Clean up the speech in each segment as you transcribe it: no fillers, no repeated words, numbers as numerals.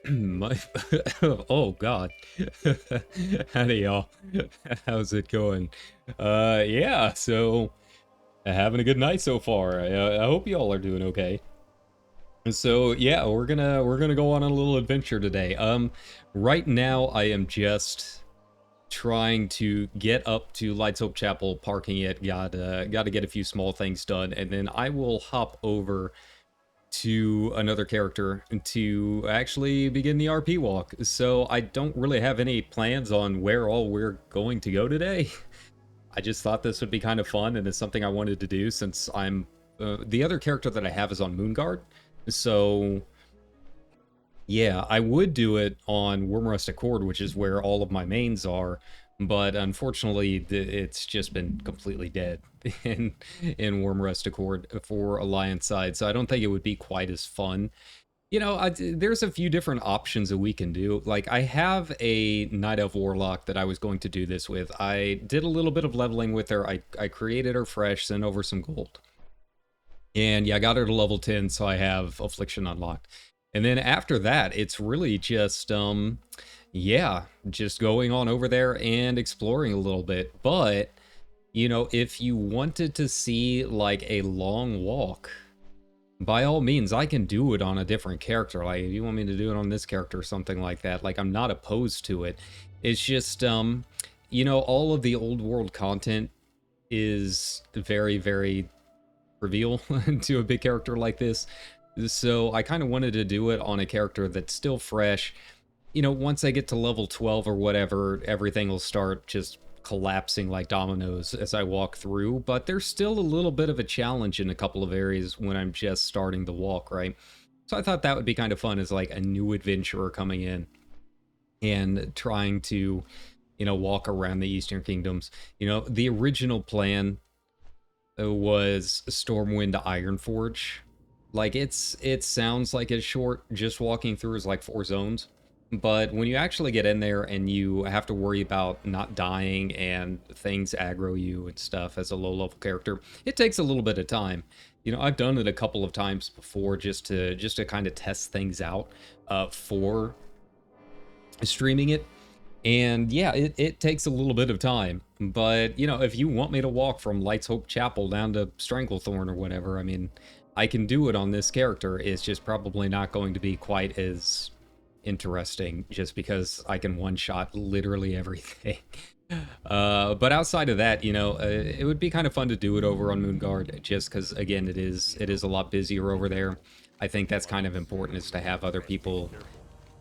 My, oh God. Howdy y'all. How's it going? Yeah, so having a good night so far. I hope y'all are doing okay. So yeah, we're gonna go on a little adventure today. Right now I am just trying to get up to Lights Hope Chapel, parking it, gotta get a few small things done, and then I will hop over to another character to actually begin the RP walk. So I don't really have any plans on where all we're going to go today. I just thought this would be kind of fun, and it's something I wanted to do since I'm the other character that I have is on Moonguard. So yeah, I would do it on Wormrust Accord, which is where all of my mains are, but unfortunately, it's just been completely dead in Wormrust Accord for Alliance side, so I don't think it would be quite as fun. You know, there's a few different options that we can do. Like, I have a Night Elf Warlock that I was going to do this with. I did a little bit of leveling with her. I created her fresh, sent over some gold. And yeah, I got her to level 10, so I have Affliction unlocked. And then after that, it's really just, yeah, just going on over there and exploring a little bit. But, you know, if you wanted to see, like, a long walk, by all means, I can do it on a different character. Like, if you want me to do it on this character or something like that, like, I'm not opposed to it. It's just, you know, all of the old world content is very, very reveal to a big character like this. So I kind of wanted to do it on a character that's still fresh. You know, once I get to level 12 or whatever, everything will start just collapsing like dominoes as I walk through, but there's still a little bit of a challenge in a couple of areas when I'm just starting the walk, right? So I thought that would be kind of fun as like a new adventurer coming in and trying to, you know, walk around the Eastern Kingdoms. You know, the original plan was Stormwind to Ironforge. Like, it sounds like it's short, just walking through is like 4 zones. But when you actually get in there and you have to worry about not dying and things aggro you and stuff as a low-level character, it takes a little bit of time. You know, I've done it a couple of times before just to kind of test things out for streaming it. And yeah, it takes a little bit of time. But, you know, if you want me to walk from Lights Hope Chapel down to Stranglethorn or whatever, I mean, I can do it on this character. It's just probably not going to be quite as interesting just because I can one-shot literally everything. But outside of that, you know, it would be kind of fun to do it over on Moonguard just because, again, it is a lot busier over there. I think that's kind of important, is to have other people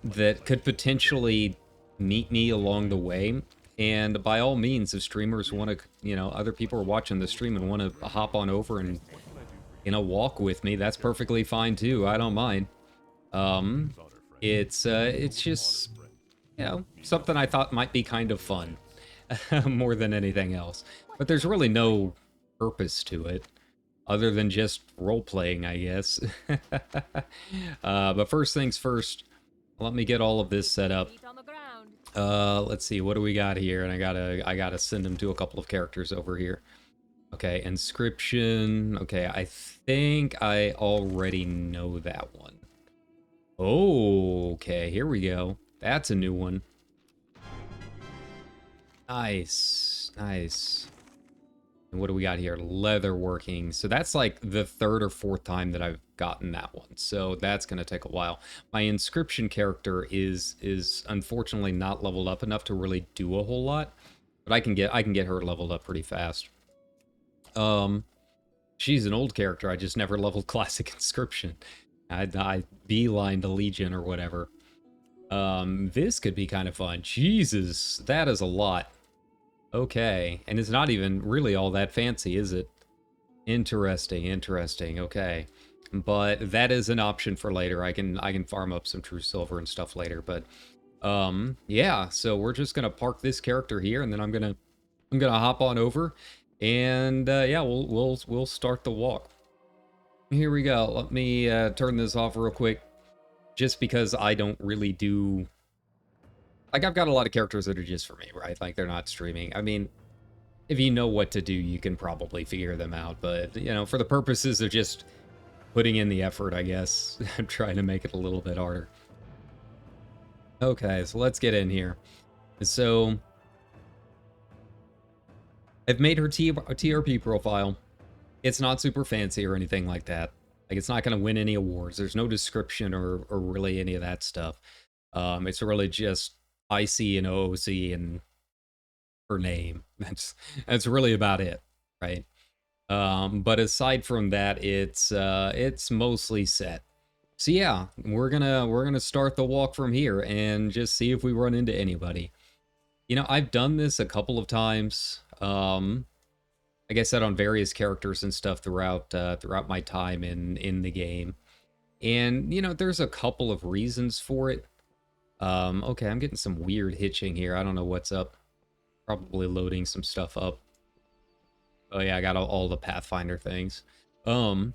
that could potentially meet me along the way. And by all means, if streamers want to, you know, other people are watching the stream and want to hop on over and, you know, walk with me, that's perfectly fine too. I don't mind. It's just, you know, something I thought might be kind of fun more than anything else. But there's really no purpose to it other than just role-playing, I guess. But first things first, let me get all of this set up. Let's see, what do we got here? And I gotta send them to a couple of characters over here. Okay, inscription. Okay, I think I already know that one. Oh, okay, here we go. That's a new one. Nice, nice. And what do we got here? Leatherworking. So that's like the 3rd or 4th time that I've gotten that one. So that's going to take a while. My inscription character is unfortunately not leveled up enough to really do a whole lot, but I can get her leveled up pretty fast. She's an old character. I just never leveled classic inscription. I beeline to Legion or whatever. This could be kind of fun. Jesus, that is a lot. Okay, and it's not even really all that fancy, is it? Interesting, interesting. Okay, but that is an option for later. I can farm up some true silver and stuff later. But yeah. So we're just gonna park this character here, and then I'm gonna hop on over, and yeah, we'll start the walk. Here we go. Let me turn this off real quick, just because I don't really do... Like, I've got a lot of characters that are just for me, right? Like, they're not streaming. I mean, if you know what to do, you can probably figure them out. But, you know, for the purposes of just putting in the effort, I guess, I'm trying to make it a little bit harder. Okay, so let's get in here. So, I've made her TRP profile. It's not super fancy or anything like that. Like, it's not going to win any awards. There's no description or really any of that stuff. It's really just IC and OOC and her name. That's really about it, right? But aside from that, it's mostly set. So yeah, we're gonna start the walk from here and just see if we run into anybody. You know, I've done this a couple of times. Like I said, on various characters and stuff throughout my time in the game. And you know, there's a couple of reasons for it. Okay, I'm getting some weird hitching here. I don't know what's up. Probably loading some stuff up. Oh yeah, I got all the Pathfinder things. But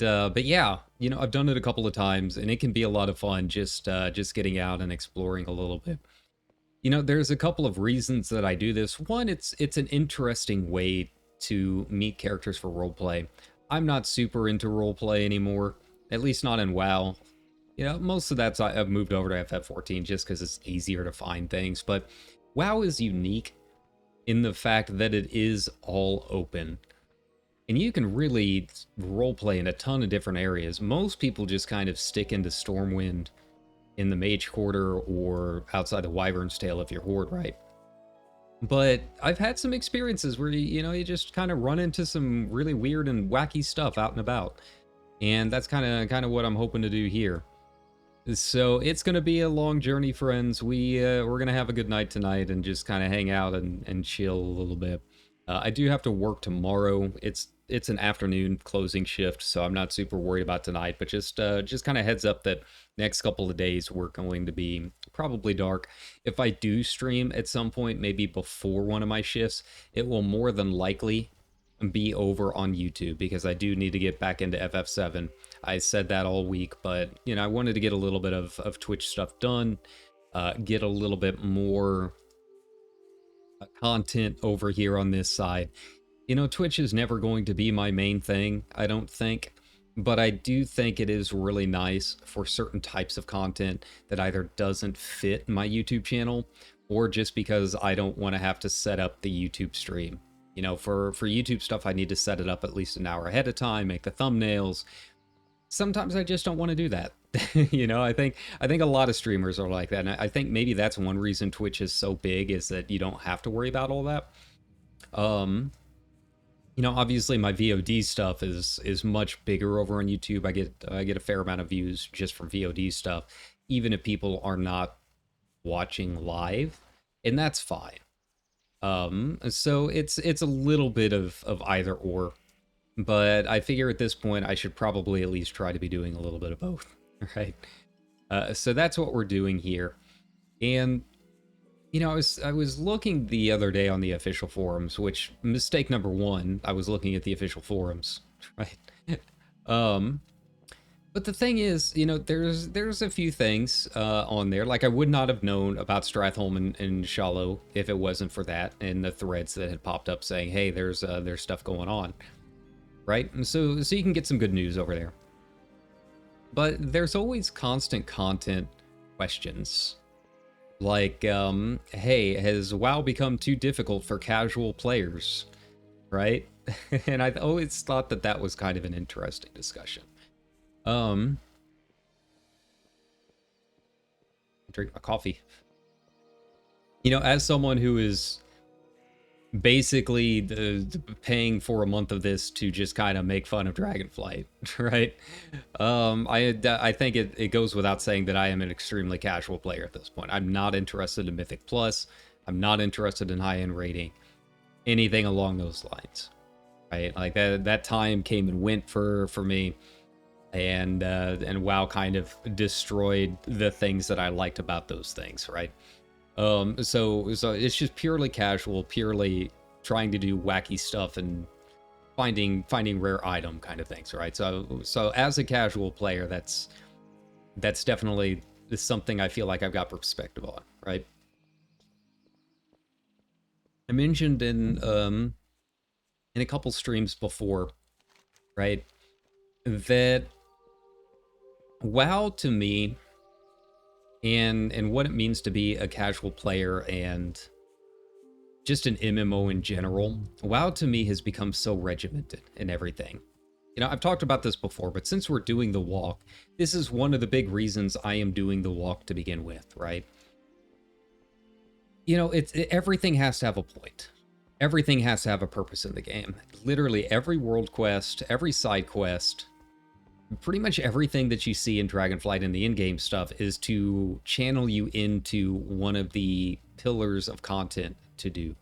yeah, you know, I've done it a couple of times, and it can be a lot of fun just getting out and exploring a little bit. You know, there's a couple of reasons that I do this. One, it's an interesting way to meet characters for roleplay. I'm not super into roleplay anymore, at least not in WoW. You know, most of that's I've moved over to FF14 just because it's easier to find things. But WoW is unique in the fact that it is all open. And you can really roleplay in a ton of different areas. Most people just kind of stick into Stormwind in the Mage Quarter or outside the Wyvern's Tail if you're Horde, right? But I've had some experiences where, you know, you just kind of run into some really weird and wacky stuff out and about. And that's kind of what I'm hoping to do here. So it's going to be a long journey, friends. We're going to have a good night tonight and just kind of hang out and chill a little bit. I do have to work tomorrow. It's an afternoon closing shift, so I'm not super worried about tonight, but just kind of heads up that next couple of days we're going to be probably dark. If I do stream at some point, maybe before one of my shifts, it will more than likely be over on YouTube because I do need to get back into FF7. I said that all week, but you know, I wanted to get a little bit of Twitch stuff done, get a little bit more content over here on this side. You know, Twitch is never going to be my main thing, I don't think, but I do think it is really nice for certain types of content that either doesn't fit my YouTube channel or just because I don't want to have to set up the YouTube stream. You know, for YouTube stuff, I need to set it up at least an hour ahead of time, make the thumbnails. Sometimes I just don't want to do that. You know, I think a lot of streamers are like that. And I think maybe that's one reason Twitch is so big, is that you don't have to worry about all that. You know, obviously my VOD stuff is much bigger over on YouTube. I get a fair amount of views just from VOD stuff, even if people are not watching live, and that's fine. So it's a little bit of either or, but I figure at this point I should probably at least try to be doing a little bit of both, right? So that's what we're doing here. And you know, I was looking the other day on the official forums, which, mistake number one, I was looking at the official forums, right? But the thing is, you know, there's a few things on there. Like, I would not have known about Stratholme and Shallow if it wasn't for that and the threads that had popped up saying, hey, there's stuff going on, right? And so you can get some good news over there. But there's always constant content questions. Like, hey, has WoW become too difficult for casual players? right? And I've always thought that that was kind of an interesting discussion. Drink my coffee. You know, as someone who is basically paying for a month of this to just kind of make fun of Dragonflight, right? I think it goes without saying that I am an extremely casual player at this point. I'm not interested in Mythic Plus. I'm not interested in high-end rating, anything along those lines, right? Like that time came and went for me, and WoW kind of destroyed the things that I liked about those things, right? So it's just purely casual, purely trying to do wacky stuff and finding rare item kind of things, right? So as a casual player, that's definitely something I feel like I've got perspective on, right? I mentioned in a couple streams before, right, that WoW to me, and what it means to be a casual player and just an MMO in general, WoW to me has become so regimented in everything. You know, I've talked about this before, but since we're doing the walk, this is one of the big reasons I am doing the walk to begin with, right? You know, everything has to have a point. Everything has to have a purpose in the game. Literally every world quest, every side quest, pretty much everything that you see in Dragonflight and the in-game stuff is to channel you into one of the pillars of content to do.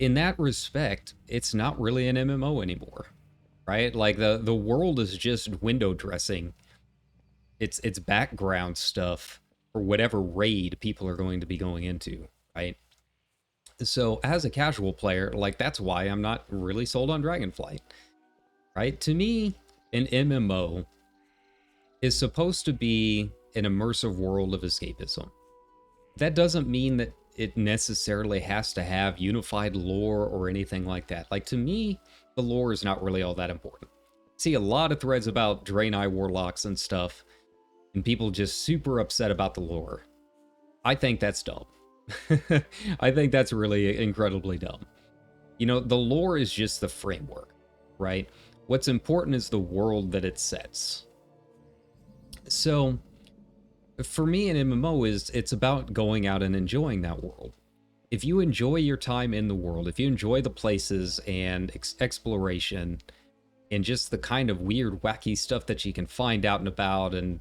In that respect, it's not really an MMO anymore, right? Like the world is just window dressing. It's background stuff for whatever raid people are going to be going into, right? So as a casual player, like that's why I'm not really sold on Dragonflight, right? To me, an MMO is supposed to be an immersive world of escapism. That doesn't mean that it necessarily has to have unified lore or anything like that. Like, to me, the lore is not really all that important. I see a lot of threads about Draenei warlocks and stuff, and people just super upset about the lore. I think that's dumb. I think that's really incredibly dumb. You know, the lore is just the framework, right? What's important is the world that it sets. So, for me, an MMO it's about going out and enjoying that world. If you enjoy your time in the world, if you enjoy the places and exploration, and just the kind of weird, wacky stuff that you can find out and about, and,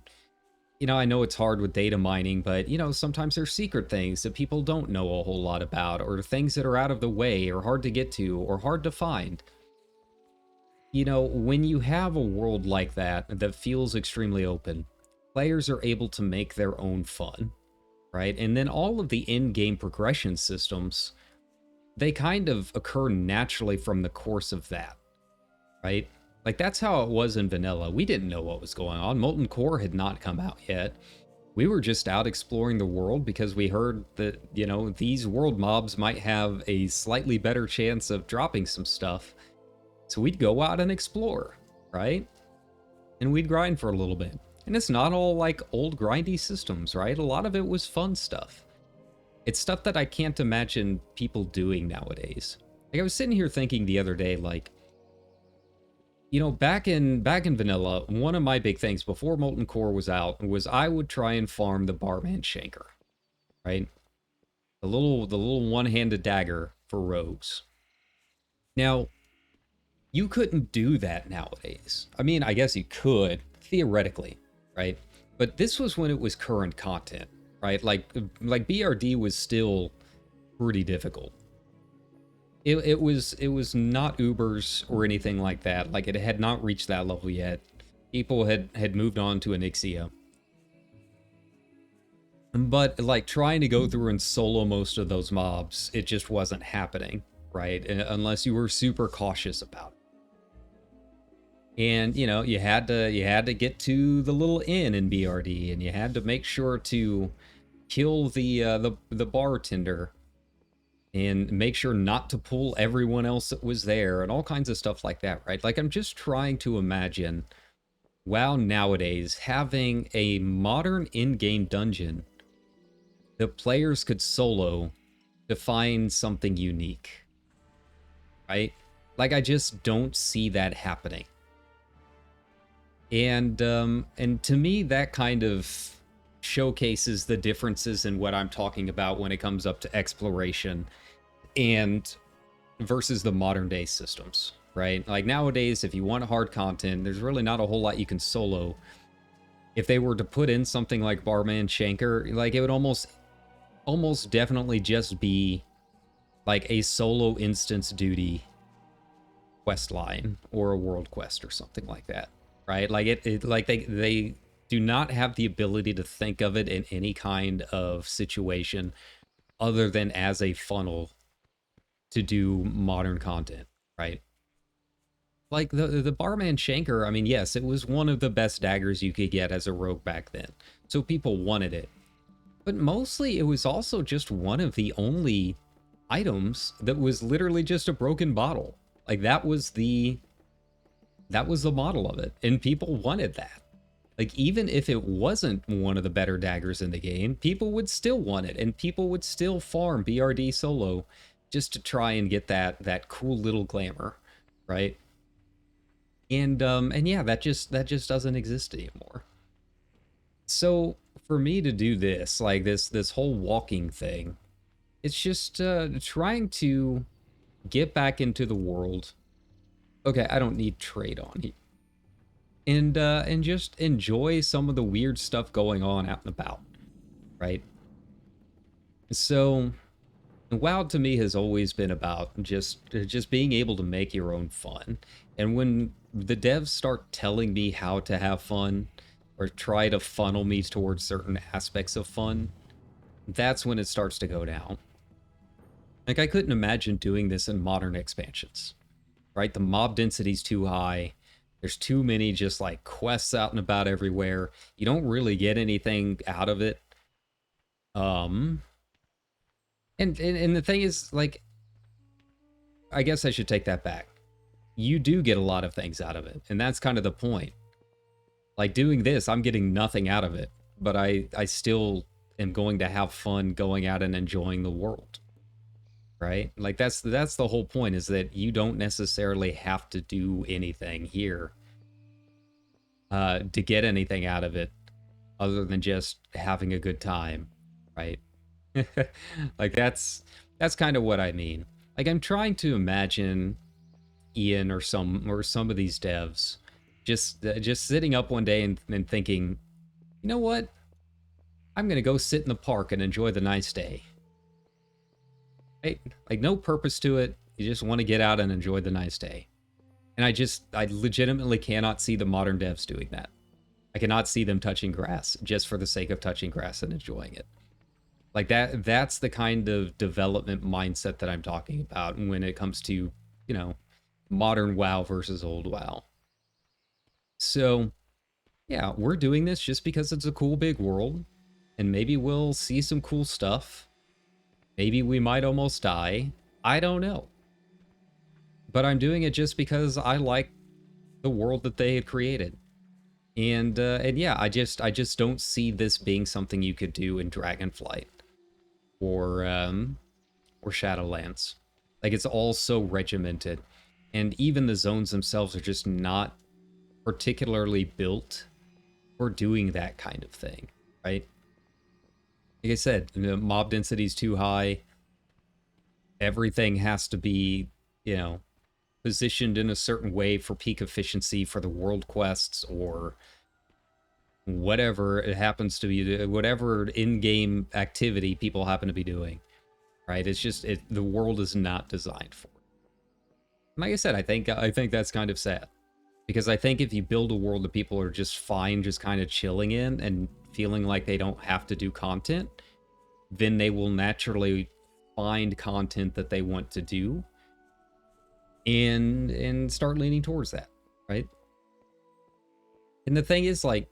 you know, I know it's hard with data mining, but, you know, sometimes there's secret things that people don't know a whole lot about, or things that are out of the way, or hard to get to, or hard to find. You know, when you have a world like that feels extremely open, players are able to make their own fun, right? And then all of the in-game progression systems, they kind of occur naturally from the course of that, right? Like, that's how it was in vanilla. We didn't know what was going on. Molten Core had not come out yet. We were just out exploring the world because we heard that, you know, these world mobs might have a slightly better chance of dropping some stuff. So we'd go out and explore, right? And we'd grind for a little bit. And it's not all like old grindy systems, right? A lot of it was fun stuff. It's stuff that I can't imagine people doing nowadays. Like, I was sitting here thinking the other day, like, you know, back in vanilla, one of my big things before Molten Core was out was I would try and farm the Barman Shanker, right? The little one-handed dagger for rogues. Now, you couldn't do that nowadays. I mean, I guess you could, theoretically, right? But this was when it was current content, right? Like BRD was still pretty difficult. It was not Ubers or anything like that. Like, it had not reached that level yet. People had moved on to Onyxia. But, like, trying to go through and solo most of those mobs, it just wasn't happening, right? Unless you were super cautious about it. And, you know, you had to get to the little inn in BRD, and you had to make sure to kill the bartender, and make sure not to pull everyone else that was there, and all kinds of stuff like that, right? Like, I'm just trying to imagine WoW nowadays having a modern in-game dungeon that players could solo to find something unique. right? Like, I just don't see that happening. And to me, that kind of showcases the differences in what I'm talking about when it comes up to exploration and versus the modern day systems, right? Like nowadays, if you want hard content, there's really not a whole lot you can solo. If they were to put in something like Barman Shanker, like it would almost definitely just be like a solo instance duty quest line or a world quest or something like that, right? Like like they do not have the ability to think of it in any kind of situation other than as a funnel to do modern content, right? Like the Barman Shanker, I mean, yes, it was one of the best daggers you could get as a rogue back then, so people wanted it. But mostly it was also just one of the only items that was literally just a broken bottle. Like that was the model of it, and people wanted that. Like even if it wasn't one of the better daggers in the game, people would still want it, and people would still farm BRD solo just to try and get that cool little glamour, right? And yeah, that just doesn't exist anymore. So for me to do this, like this whole walking thing, it's just trying to get back into the world. Okay, I don't need trade on here. And just enjoy some of the weird stuff going on out and about, right? So WoW to me has always been about just being able to make your own fun. And when the devs start telling me how to have fun or try to funnel me towards certain aspects of fun, that's when it starts to go down. Like I couldn't imagine doing this in modern expansions, right? The mob density's too high. There's too many just like quests out and about everywhere. You don't really get anything out of it. And the thing is, like, I guess I should take that back. You do get a lot of things out of it, and that's kind of the point. Like doing this, I'm getting nothing out of it, but I still am going to have fun going out and enjoying the world. Right? Like that's the whole point, is that you don't necessarily have to do anything here to get anything out of it other than just having a good time, right? Like that's kind of what I mean. Like I'm trying to imagine Ian or some of these devs just sitting up one day and thinking, you know what? I'm gonna go sit in the park and enjoy the nice day. Right? Like no purpose to it. You just want to get out and enjoy the nice day. And I legitimately cannot see the modern devs doing that. I cannot see them touching grass just for the sake of touching grass and enjoying it. Like that's the kind of development mindset that I'm talking about when it comes to, you know, modern WoW versus old WoW. So, yeah, we're doing this just because it's a cool big world, and maybe we'll see some cool stuff. Maybe we might almost die. I don't know. But I'm doing it just because I like the world that they had created. And yeah, I just don't see this being something you could do in Dragonflight or Shadowlands. Like it's all so regimented, and even the zones themselves are just not particularly built for doing that kind of thing, right? Like I said, the mob density is too high. Everything has to be, you know, positioned in a certain way for peak efficiency for the world quests or whatever it happens to be, whatever in-game activity people happen to be doing, right? It's just the world is not designed for it. Like I said, I think that's kind of sad, because I think if you build a world that people are just fine, just kind of chilling in and feeling like they don't have to do content, then they will naturally find content that they want to do and start leaning towards that, right? And the thing is, like,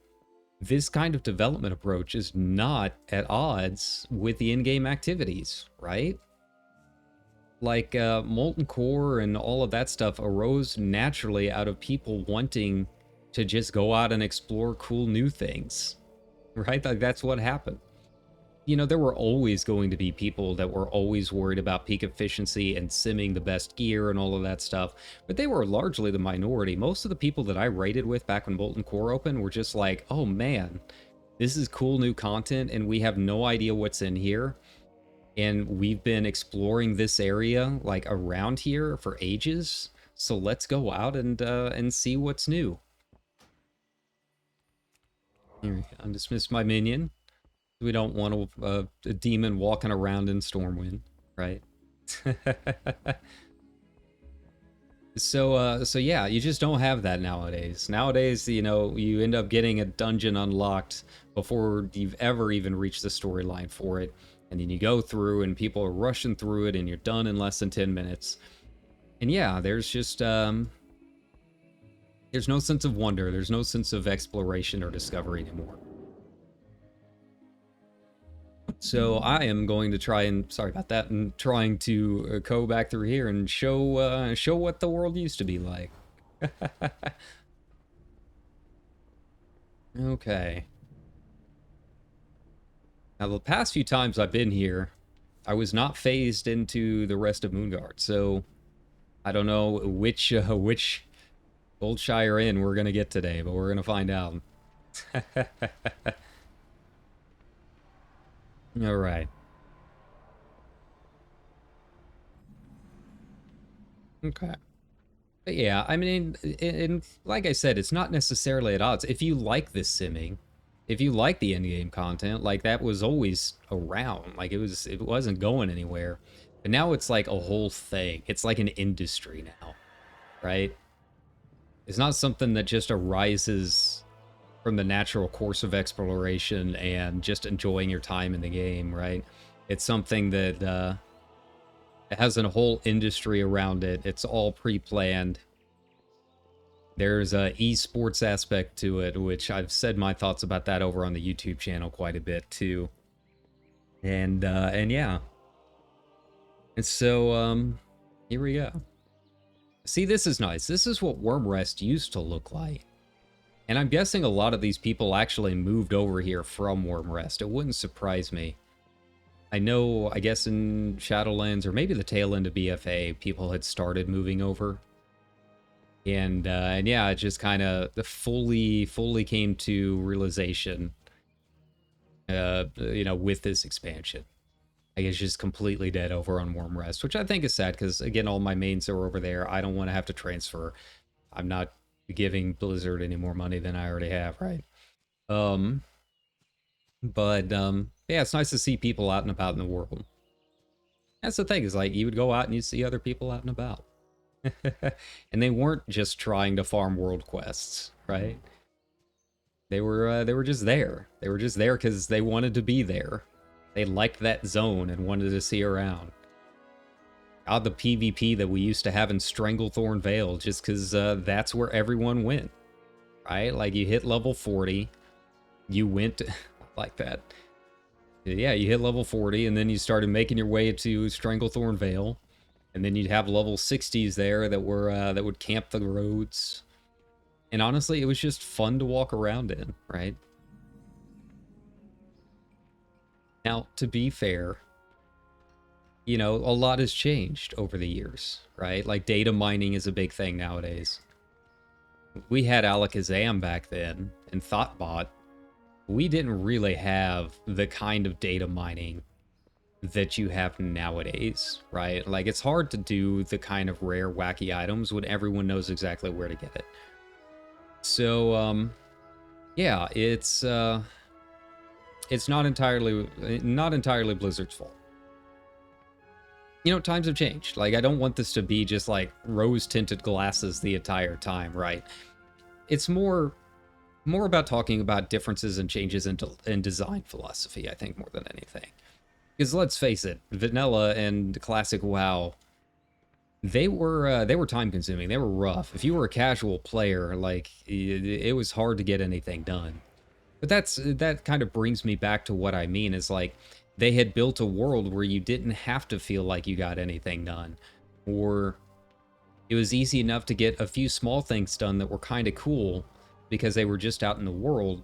this kind of development approach is not at odds with the in-game activities, right? Like, Molten Core and all of that stuff arose naturally out of people wanting to just go out and explore cool new things, right? Like, that's what happened. you know, there were always going to be people that were always worried about peak efficiency and simming the best gear and all of that stuff, but they were largely the minority. Most of the people that I raided with back when Molten Core opened were just like, oh man, this is cool new content and we have no idea what's in here. And we've been exploring this area like around here for ages. So let's go out and see what's new. Here, I dismissed my minion. We don't want a demon walking around in Stormwind, right? So yeah, you just don't have that nowadays. Nowadays, you know, you end up getting a dungeon unlocked before you've ever even reached the storyline for it. And then you go through and people are rushing through it and you're done in less than 10 minutes. And yeah, there's just, there's no sense of wonder. There's no sense of exploration or discovery anymore. So I am going to try and, sorry about that, and trying to go back through here and show what the world used to be like. Okay. Now the past few times I've been here, I was not phased into the rest of Moonguard, so I don't know which Goldshire Inn we're gonna get today, but we're gonna find out. All right. Okay. But yeah, I mean, and like I said, it's not necessarily at odds. If you like this simming, if you like the endgame content, like that was always around. Like it wasn't going anywhere. But now it's like a whole thing. It's like an industry now, right? It's not something that just arises from the natural course of exploration and just enjoying your time in the game, right? It's something that it has a whole industry around it. It's all pre-planned. There's a esports aspect to it, which I've said my thoughts about that over on the YouTube channel quite a bit too. And yeah. And so here we go. See, this is nice. This is what Wyrmrest used to look like. And I'm guessing a lot of these people actually moved over here from Wyrmrest. It wouldn't surprise me. I know, I guess in Shadowlands, or maybe the tail end of BFA, people had started moving over. And yeah, it just kind of fully came to realization, you know, with this expansion. I guess just completely dead over on Wyrmrest, which I think is sad, because, again, all my mains are over there. I don't want to have to transfer. I'm not giving Blizzard any more money than I already have, right? But yeah, it's nice to see people out and about in the world. That's the thing, is like you would go out and you'd see other people out and about. And they weren't just trying to farm world quests, right? They were just there. They were just there because they wanted to be there. They liked that zone and wanted to see around. God, the PvP that we used to have in Stranglethorn Vale, just because that's where everyone went, right? Like you hit level 40, you went like that. Yeah, you hit level 40, and then you started making your way to Stranglethorn Vale, and then you'd have level 60s there that were that would camp the roads. And honestly, it was just fun to walk around in, right? Now, to be fair, you know, a lot has changed over the years, right? Like data mining is a big thing nowadays. We had Alakazam back then and Thoughtbot. We didn't really have the kind of data mining that you have nowadays, right? Like it's hard to do the kind of rare wacky items when everyone knows exactly where to get it. So yeah, it's not entirely Blizzard's fault. You know, times have changed. Like I don't want this to be just like rose-tinted glasses the entire time, right? It's more about talking about differences and changes in design philosophy, I think, more than anything. Because let's face it, vanilla and classic WoW, they were time consuming. They were rough. If you were a casual player, like it was hard to get anything done. But that kind of brings me back to what I mean is like they had built a world where you didn't have to feel like you got anything done, or it was easy enough to get a few small things done that were kind of cool because they were just out in the world,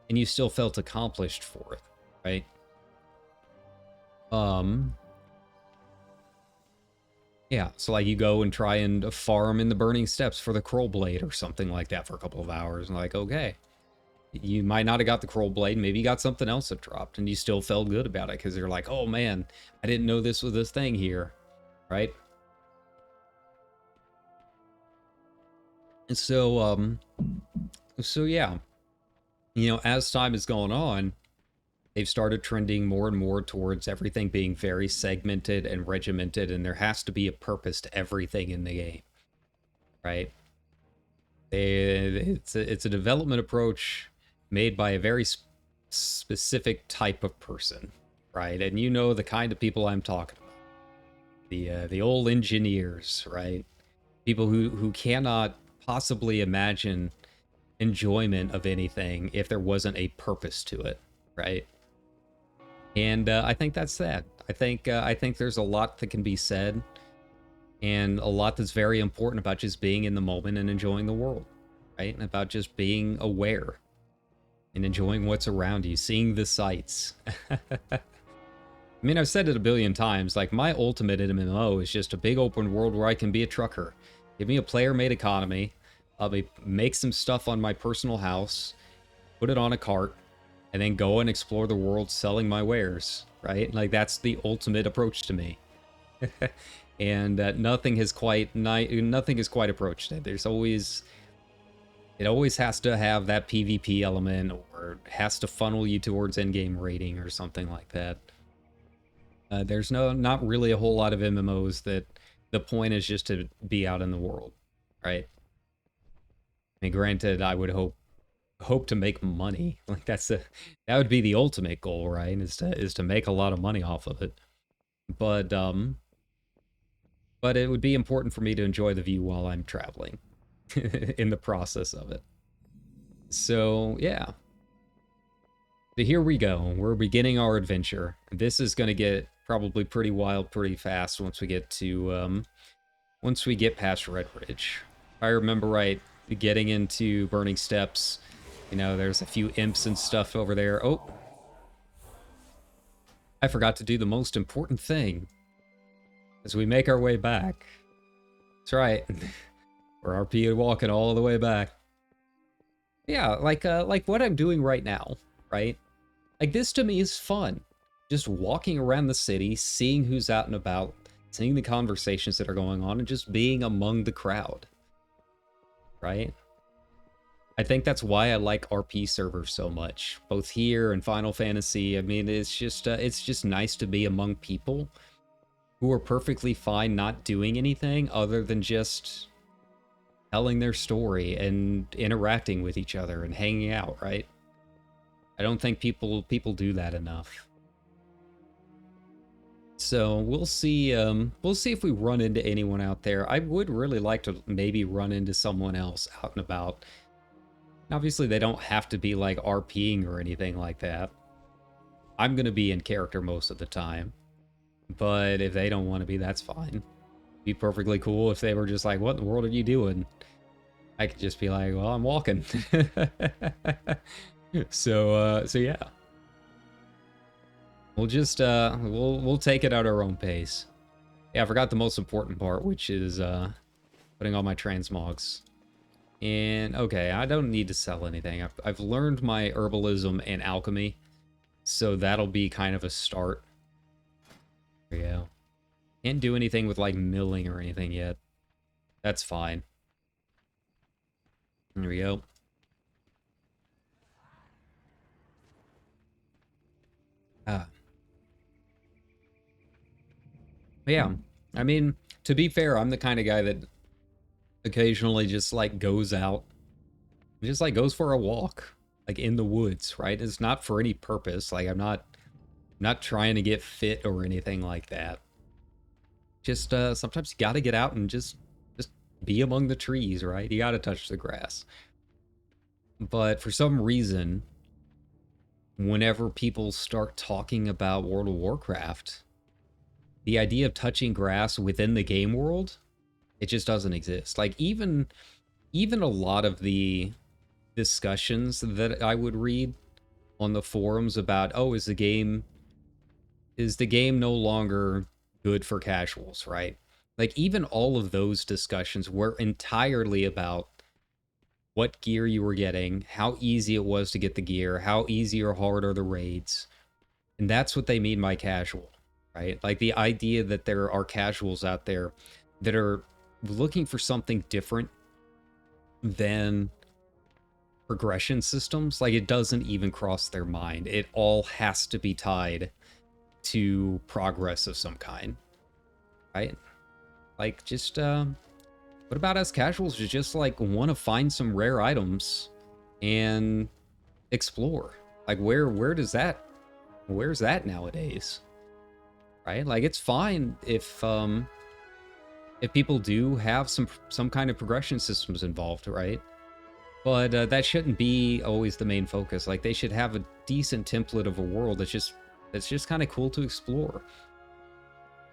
and you still felt accomplished for it, right? Yeah, so like you go and try and farm in the Burning Steppes for the Kroll Blade or something like that for a couple of hours, and like, okay. You might not have got the Kroll Blade, maybe you got something else that dropped, and you still felt good about it, because you're like, oh man, I didn't know this was this thing here, right? And so, so yeah. You know, as time has gone on, they've started trending more and more towards everything being very segmented and regimented, and there has to be a purpose to everything in the game, right? It's a development approach made by a very specific type of person, right? And you know the kind of people I'm talking about. The old engineers, right? People who cannot possibly imagine enjoyment of anything if there wasn't a purpose to it, right? And I think that's that. I think there's a lot that can be said, and a lot that's very important about just being in the moment and enjoying the world, right? And about just being aware and enjoying what's around you, seeing the sights. I mean, I've said it a billion times, like, my ultimate MMO is just a big open world where I can be a trucker. Give me a player-made economy, make some stuff on my personal house, put it on a cart, and then go and explore the world selling my wares, right? Like, that's the ultimate approach to me. And nothing has quite approached it. There's always... It always has to have that PvP element, or has to funnel you towards endgame rating or something like that. There's not really a whole lot of MMOs that the point is just to be out in the world, right? I mean, granted, I would hope to make money. Like, that would be the ultimate goal, right? Is to make a lot of money off of it. But it would be important for me to enjoy the view while I'm traveling in the process of it. So, yeah. So here we go. We're beginning our adventure. This is going to get probably pretty wild pretty fast once we get to once we get past Redridge. If I remember right, getting into Burning Steppes, you know, there's a few imps and stuff over there. Oh, I forgot to do the most important thing as we make our way back. That's right. We're RP walking all the way back. Yeah, like what I'm doing right now, right? Like, this to me is fun. Just walking around the city, seeing who's out and about, seeing the conversations that are going on, and just being among the crowd, right? I think that's why I like RP servers so much, both here and Final Fantasy. I mean, it's just nice to be among people who are perfectly fine not doing anything other than just telling their story and interacting with each other and hanging out, right? I don't think people do that enough. So we'll see if we run into anyone out there. I would really like to maybe run into someone else out and about. Obviously, they don't have to be like RPing or anything like that. I'm gonna be in character most of the time, but if they don't want to be, that's fine. It'd be perfectly cool if they were just like, "What in the world are you doing?" I could just be like, "Well, I'm walking." So yeah. We'll just, we'll take it at our own pace. Yeah, I forgot the most important part, which is, putting on my transmogs. And, okay, I don't need to sell anything. I've learned my herbalism and alchemy, so that'll be kind of a start. There we go. Can't do anything with, like, milling or anything yet. That's fine. There we go. Yeah, I mean, to be fair, I'm the kind of guy that occasionally just, like, goes out, just, like, goes for a walk, like, in the woods, right? It's not for any purpose. Like, I'm not trying to get fit or anything like that. Just, sometimes you gotta get out and just be among the trees, right? You gotta touch the grass. But for some reason, whenever people start talking about World of Warcraft, the idea of touching grass within the game world, it just doesn't exist. Like, even a lot of the discussions that I would read on the forums about, oh, is the game no longer good for casuals, right? Like, even all of those discussions were entirely about what gear you were getting, how easy it was to get the gear, how easy or hard are the raids. And that's what they mean by casual, right? Like, the idea that there are casuals out there that are looking for something different than progression systems, like, it doesn't even cross their mind. It all has to be tied to progress of some kind, right? Like, just, what about us casuals who just, like, want to find some rare items and explore? Like, where's that nowadays? Right? Like, it's fine if people do have some kind of progression systems involved, right? But that shouldn't be always the main focus. Like, they should have a decent template of a world that's just kind of cool to explore.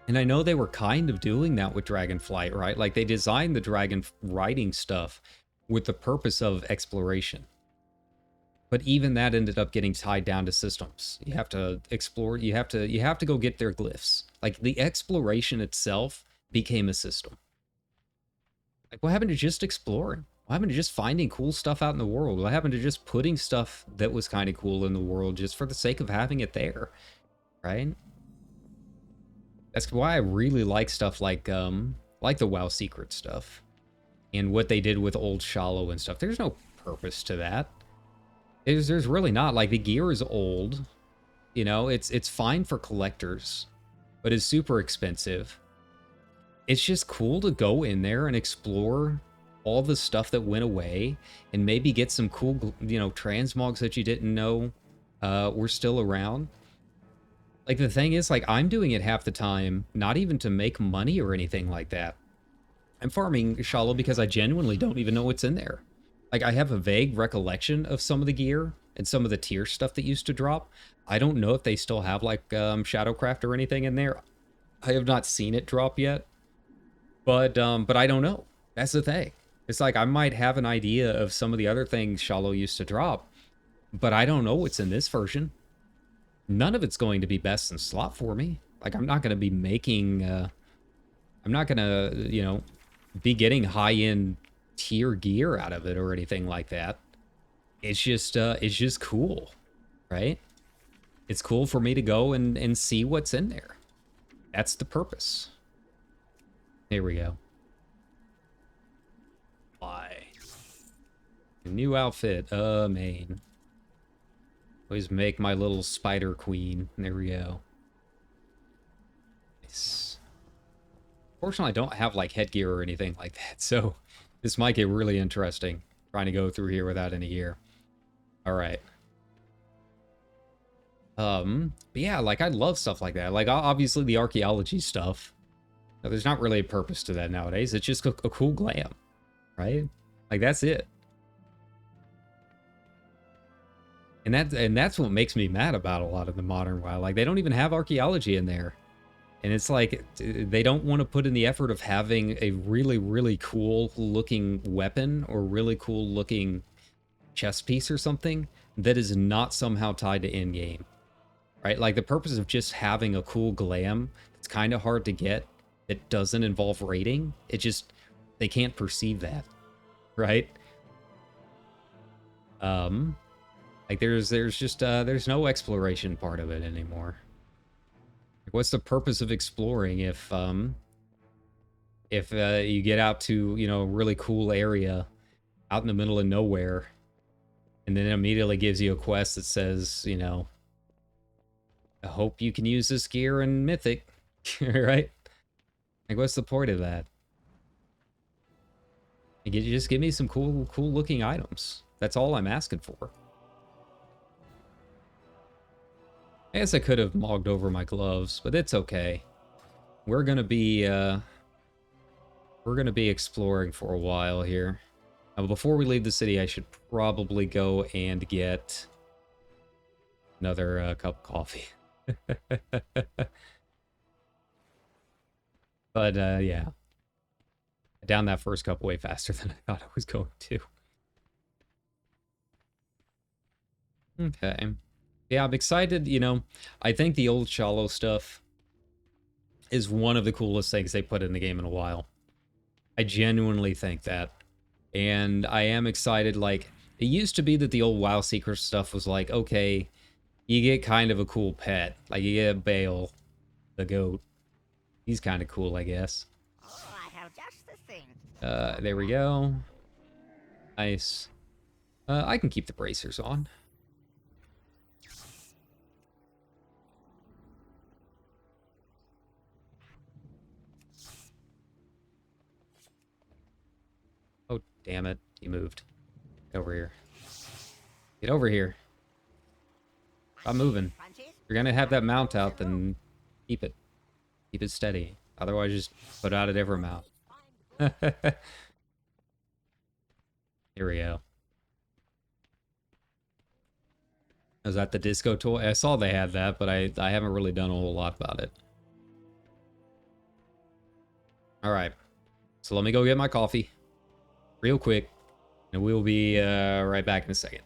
And I know they were kind of doing that with Dragonflight, right? Like, they designed the dragon riding stuff with the purpose of exploration. But even that ended up getting tied down to systems. You have to explore, you have to go get their glyphs. Like, the exploration itself became a system. Like, what happened to just exploring? What happened to just finding cool stuff out in the world? What happened to just putting stuff that was kind of cool in the world just for the sake of having it there, right? That's why I really like stuff like the WoW Secret stuff and what they did with Old Shallow and stuff. There's no purpose to that. There's really not. Like, the gear is old, you know, it's fine for collectors, but it's super expensive. It's just cool to go in there and explore all the stuff that went away and maybe get some cool, you know, transmogs that you didn't know were still around. Like, the thing is, like, I'm doing it half the time, not even to make money or anything like that. I'm farming Shallow because I genuinely don't even know what's in there. Like, I have a vague recollection of some of the gear and some of the tier stuff that used to drop. I don't know if they still have, like, Shadowcraft or anything in there. I have not seen it drop yet. But I don't know. That's the thing. It's like, I might have an idea of some of the other things Shallow used to drop, but I don't know what's in this version. None of it's going to be best in slot for me. Like, I'm not going to be making, I'm not going to, you know, be getting high-end tier gear out of it or anything like that. It's just cool, right? It's cool for me to go and see what's in there. That's the purpose. Here we go. Why? New outfit, main. Always make my little spider queen. There we go. Nice. Fortunately, I don't have, like, headgear or anything like that, so this might get really interesting, trying to go through here without any gear. Alright. But yeah, like, I love stuff like that. Like, obviously the archaeology stuff. Now, there's not really a purpose to that nowadays. It's just a cool glam, right? Like, that's it. And that's what makes me mad about a lot of the modern WoW. Like, they don't even have archaeology in there. And it's like, they don't want to put in the effort of having a really, really cool looking weapon or really cool looking chest piece or something that is not somehow tied to in-game, right? Like, the purpose of just having a cool glam, it's kind of hard to get, that doesn't involve raiding. It just, they can't perceive that, right? Like, there's just, there's no exploration part of it anymore. Like, what's the purpose of exploring if you get out to, you know, a really cool area out in the middle of nowhere, and then it immediately gives you a quest that says, you know, I hope you can use this gear in Mythic, right? Like, what's the point of that? You just give me some cool looking items. That's all I'm asking for. I guess I could have mogged over my gloves, but it's okay. We're gonna be exploring for a while here. Before we leave the city, I should probably go and get another cup of coffee. But yeah, I downed that first cup way faster than I thought I was going to. Okay. Yeah, I'm excited, you know. I think the old Shallow stuff is one of the coolest things they put in the game in a while. I genuinely think that. And I am excited, like, it used to be that the old WoW Seeker stuff was like, okay, you get kind of a cool pet. Like, you get Bale, the goat. He's kind of cool, I guess. Oh, I have just the thing. There we go. Nice. I can keep the bracers on. Oh, damn it. He moved. Get over here. Get over here. Stop moving. If you're gonna have that mount out, then keep it. Keep it steady. Otherwise, just put out a different mount. Here we go. Is that the disco toy? I saw they had that, but I haven't really done a whole lot about it. Alright. So let me go get my coffee. Real quick. And we'll be right back in a second.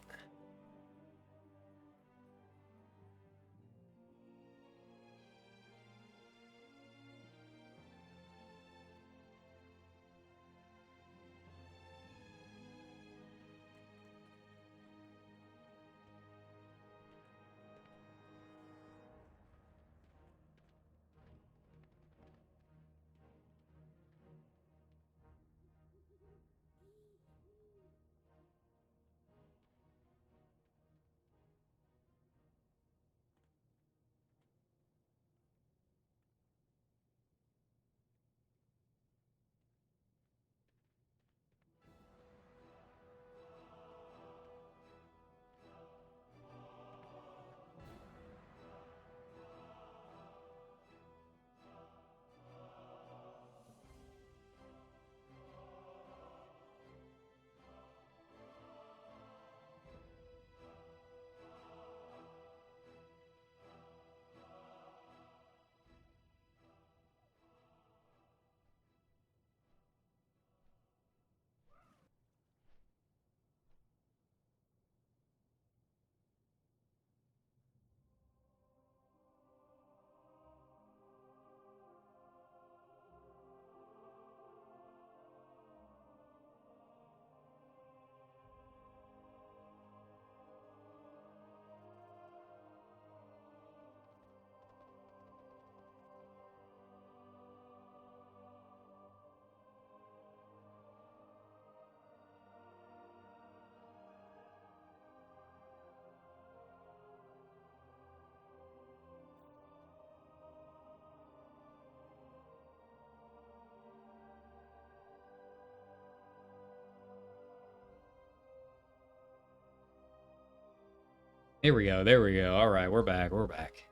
Here we go. There we go. All right, we're back. We're back.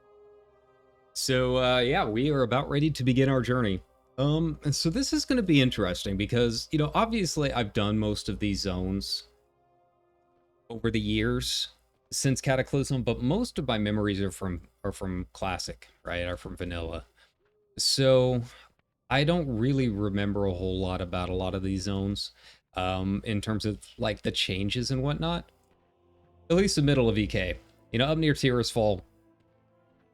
So, yeah, we are about ready to begin our journey. And so this is going to be interesting because, you know, obviously I've done most of these zones over the years since Cataclysm, but most of my memories are from Classic, right? Are from Vanilla. So I don't really remember a whole lot about a lot of these zones, in terms of like the changes and whatnot. At least the middle of EK. You know, up near Tirisfal,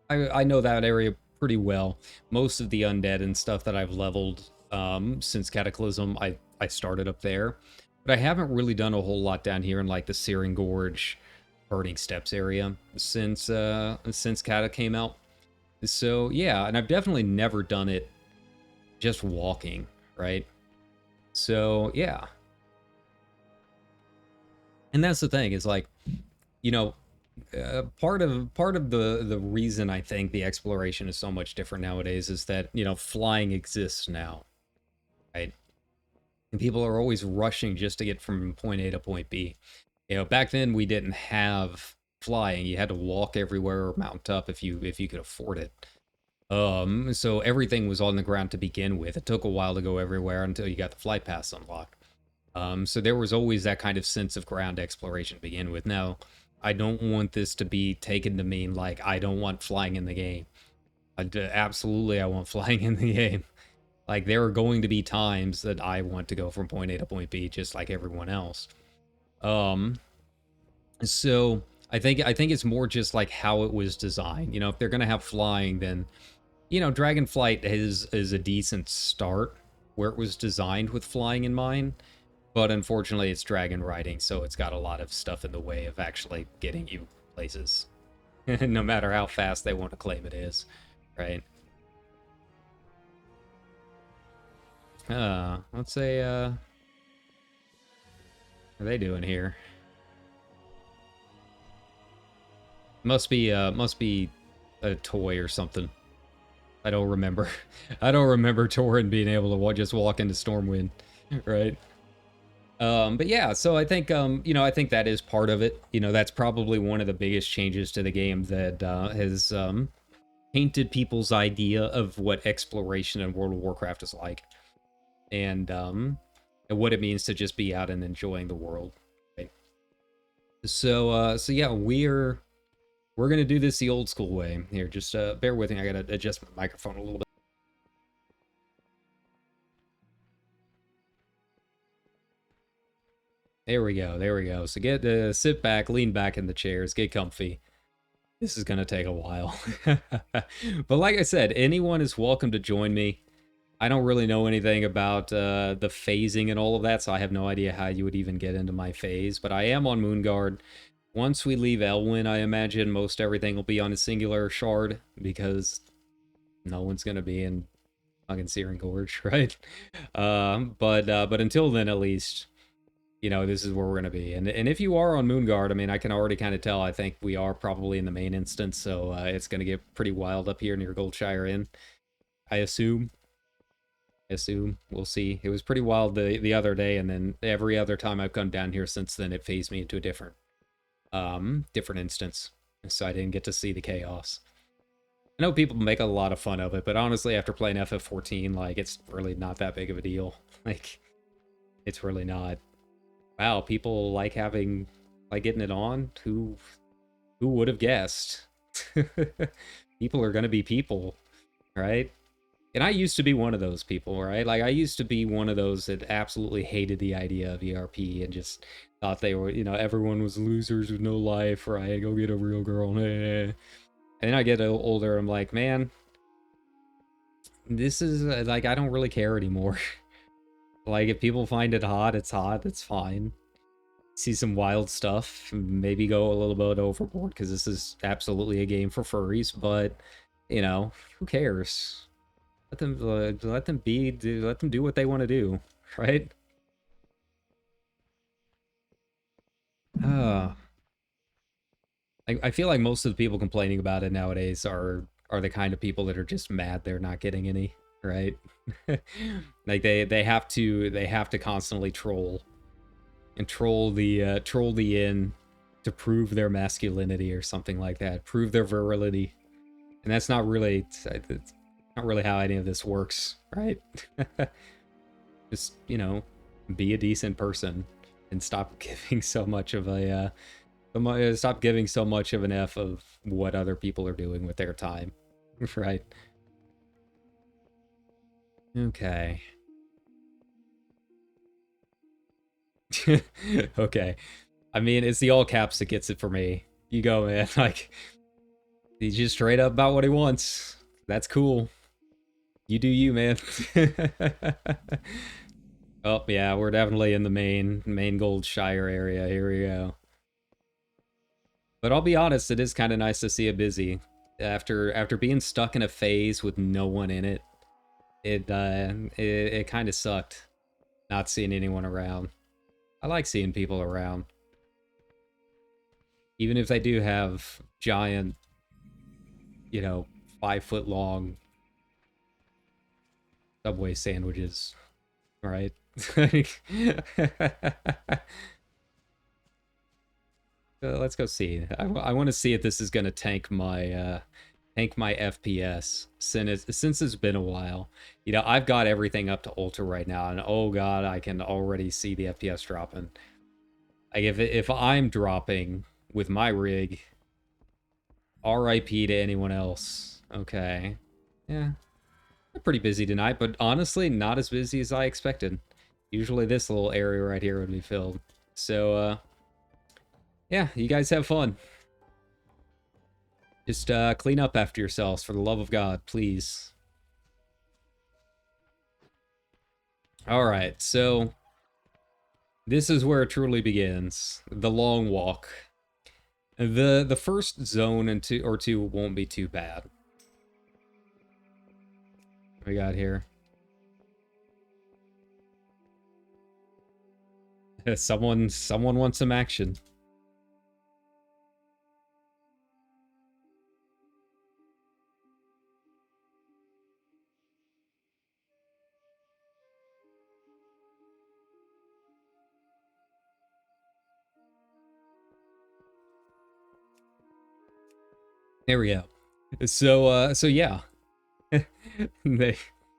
I know that area pretty well. Most of the undead and stuff that I've leveled since Cataclysm, I started up there. But I haven't really done a whole lot down here in like the Searing Gorge, Burning Steps area since Cata came out. So yeah, and I've definitely never done it just walking, right? So yeah. And that's the thing, is like, you know, part of the reason I think the exploration is so much different nowadays is that, you know, flying exists now, right? And people are always rushing just to get from point A to point B. You know, back then we didn't have flying. You had to walk everywhere or mount up if you could afford it. So everything was on the ground to begin with. It took a while to go everywhere until you got the flight pass unlocked. So there was always that kind of sense of ground exploration to begin with. Now, I don't want this to be taken to mean like I don't want flying in the game. Absolutely, I want flying in the game. Like, there are going to be times that I want to go from point A to point B just like everyone else. So I think it's more just like how it was designed. You know, if they're gonna have flying, then you know, Dragonflight is a decent start where it was designed with flying in mind. But unfortunately, it's dragon riding, so it's got a lot of stuff in the way of actually getting you places. No matter how fast they want to claim it is, right? Let's say, what are they doing here? Must be a toy or something. I don't remember. I don't remember Torin being able to just walk into Stormwind, right? But yeah, so I think, you know, I think that is part of it. You know, that's probably one of the biggest changes to the game that has painted people's idea of what exploration in World of Warcraft is like, and what it means to just be out and enjoying the world. Right? So yeah, we're gonna do this the old school way here. Just bear with me. I gotta adjust my microphone a little bit. There we go. There we go. So sit back, lean back in the chairs, get comfy. This is gonna take a while. But like I said, anyone is welcome to join me. I don't really know anything about the phasing and all of that, so I have no idea how you would even get into my phase. But I am on Moonguard. Once we leave Elwyn, I imagine most everything will be on a singular shard, because no one's gonna be in fucking Searing Gorge, right? But until then, at least, you know, this is where we're gonna be. And if you are on Moonguard, I mean, I can already kind of tell. I think we are probably in the main instance, so it's gonna get pretty wild up here near Goldshire Inn. I assume. We'll see. It was pretty wild the other day, and then every other time I've come down here since then, it phased me into a different instance, so I didn't get to see the chaos. I know people make a lot of fun of it, but honestly, after playing FF14, like, it's really not that big of a deal. Like, it's really not. Wow, people like getting it on? Who would have guessed? People are gonna be people, right? And I used to be one of those people, right? Like, I used to be one of those that absolutely hated the idea of ERP and just thought they were, you know, everyone was losers with no life, right? Go get a real girl. And then I get older, I'm like, man, this is, like, I don't really care anymore. Like, if people find it hot, it's fine. See some wild stuff, maybe go a little bit overboard, because this is absolutely a game for furries, but, you know, who cares? Let them do what they want to do, right? I feel like most of the people complaining about it nowadays are the kind of people that are just mad they're not getting any, right? Like they have to constantly troll the inn to prove their masculinity or something like that, prove their virility, and that's not really not really how any of this works, right? Just, you know, be a decent person and stop giving so much of a stop giving so much of an F of what other people are doing with their time, right? Okay. Okay. I mean, it's the all caps that gets it for me. You go, man. Like, he's just straight up about what he wants. That's cool. You do you, man. Oh, yeah, we're definitely in the main Goldshire area. Here we go. But I'll be honest, it is kind of nice to see it busy. After being stuck in a phase with no one in it, it kind of sucked not seeing anyone around. I like seeing people around. Even if they do have giant, you know, 5-foot long Subway sandwiches, right? Let's go see. I want to see if this is gonna tank my FPS since it's been a while. You know, I've got everything up to ultra right now, and oh god, I can already see the FPS dropping. Like, if I'm dropping with my rig, RIP to anyone else. Okay, yeah, I'm pretty busy tonight, but honestly, not as busy as I expected. Usually, this little area right here would be filled. So, yeah, you guys have fun. Just clean up after yourselves, for the love of God, please. Alright, so this is where it truly begins. The long walk. The first zone and two won't be too bad. What we got here? Someone wants some action. There we go. So yeah. They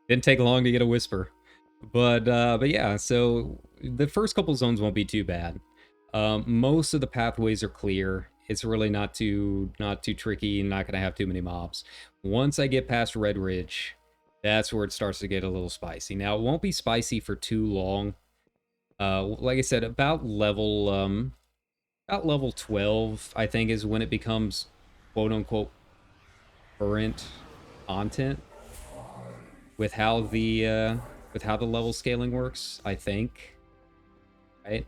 didn't take long to get a whisper. But yeah, so the first couple zones won't be too bad. Most of the pathways are clear. It's really not too tricky, not gonna have too many mobs. Once I get past Red Ridge, that's where it starts to get a little spicy. Now it won't be spicy for too long. Like I said, about level 12, I think, is when it becomes quote unquote current content with how the level scaling works, I think. Right?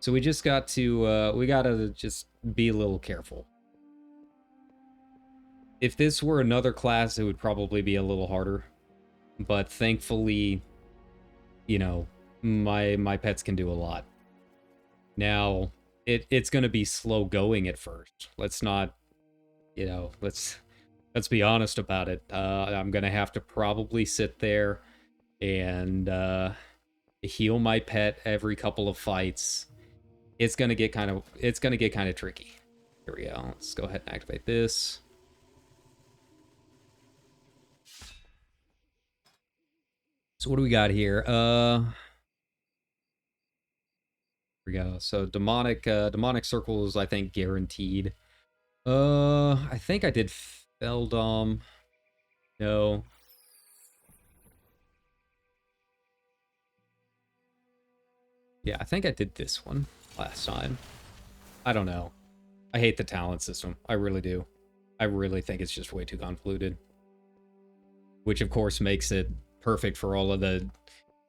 So we just got to we gotta just be a little careful. If this were another class, it would probably be a little harder. But thankfully, you know, my pets can do a lot. Now, it's gonna be slow going at first. Let's not, you know, let's be honest about it. I'm gonna have to probably sit there and heal my pet every couple of fights. It's gonna get kind of tricky. Here we go. Let's go ahead and activate this. So what do we got here? Here we go. So demonic circles, I think, guaranteed. I think I did Feldom. No. Yeah, I think I did this one last time. I don't know. I hate the talent system. I really do. I really think it's just way too convoluted. Which, of course, makes it perfect for all of the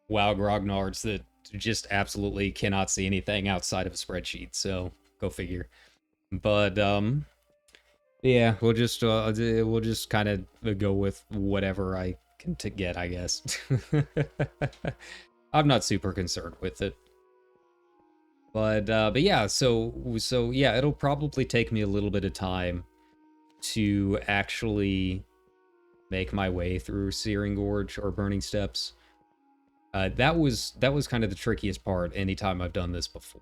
WoW grognards that just absolutely cannot see anything outside of a spreadsheet. So, go figure. But, yeah, we'll just kind of go with whatever I can get, I guess. I'm not super concerned with it. But yeah, so yeah, it'll probably take me a little bit of time to actually make my way through Searing Gorge or Burning Steps. That was kind of the trickiest part anytime I've done this before.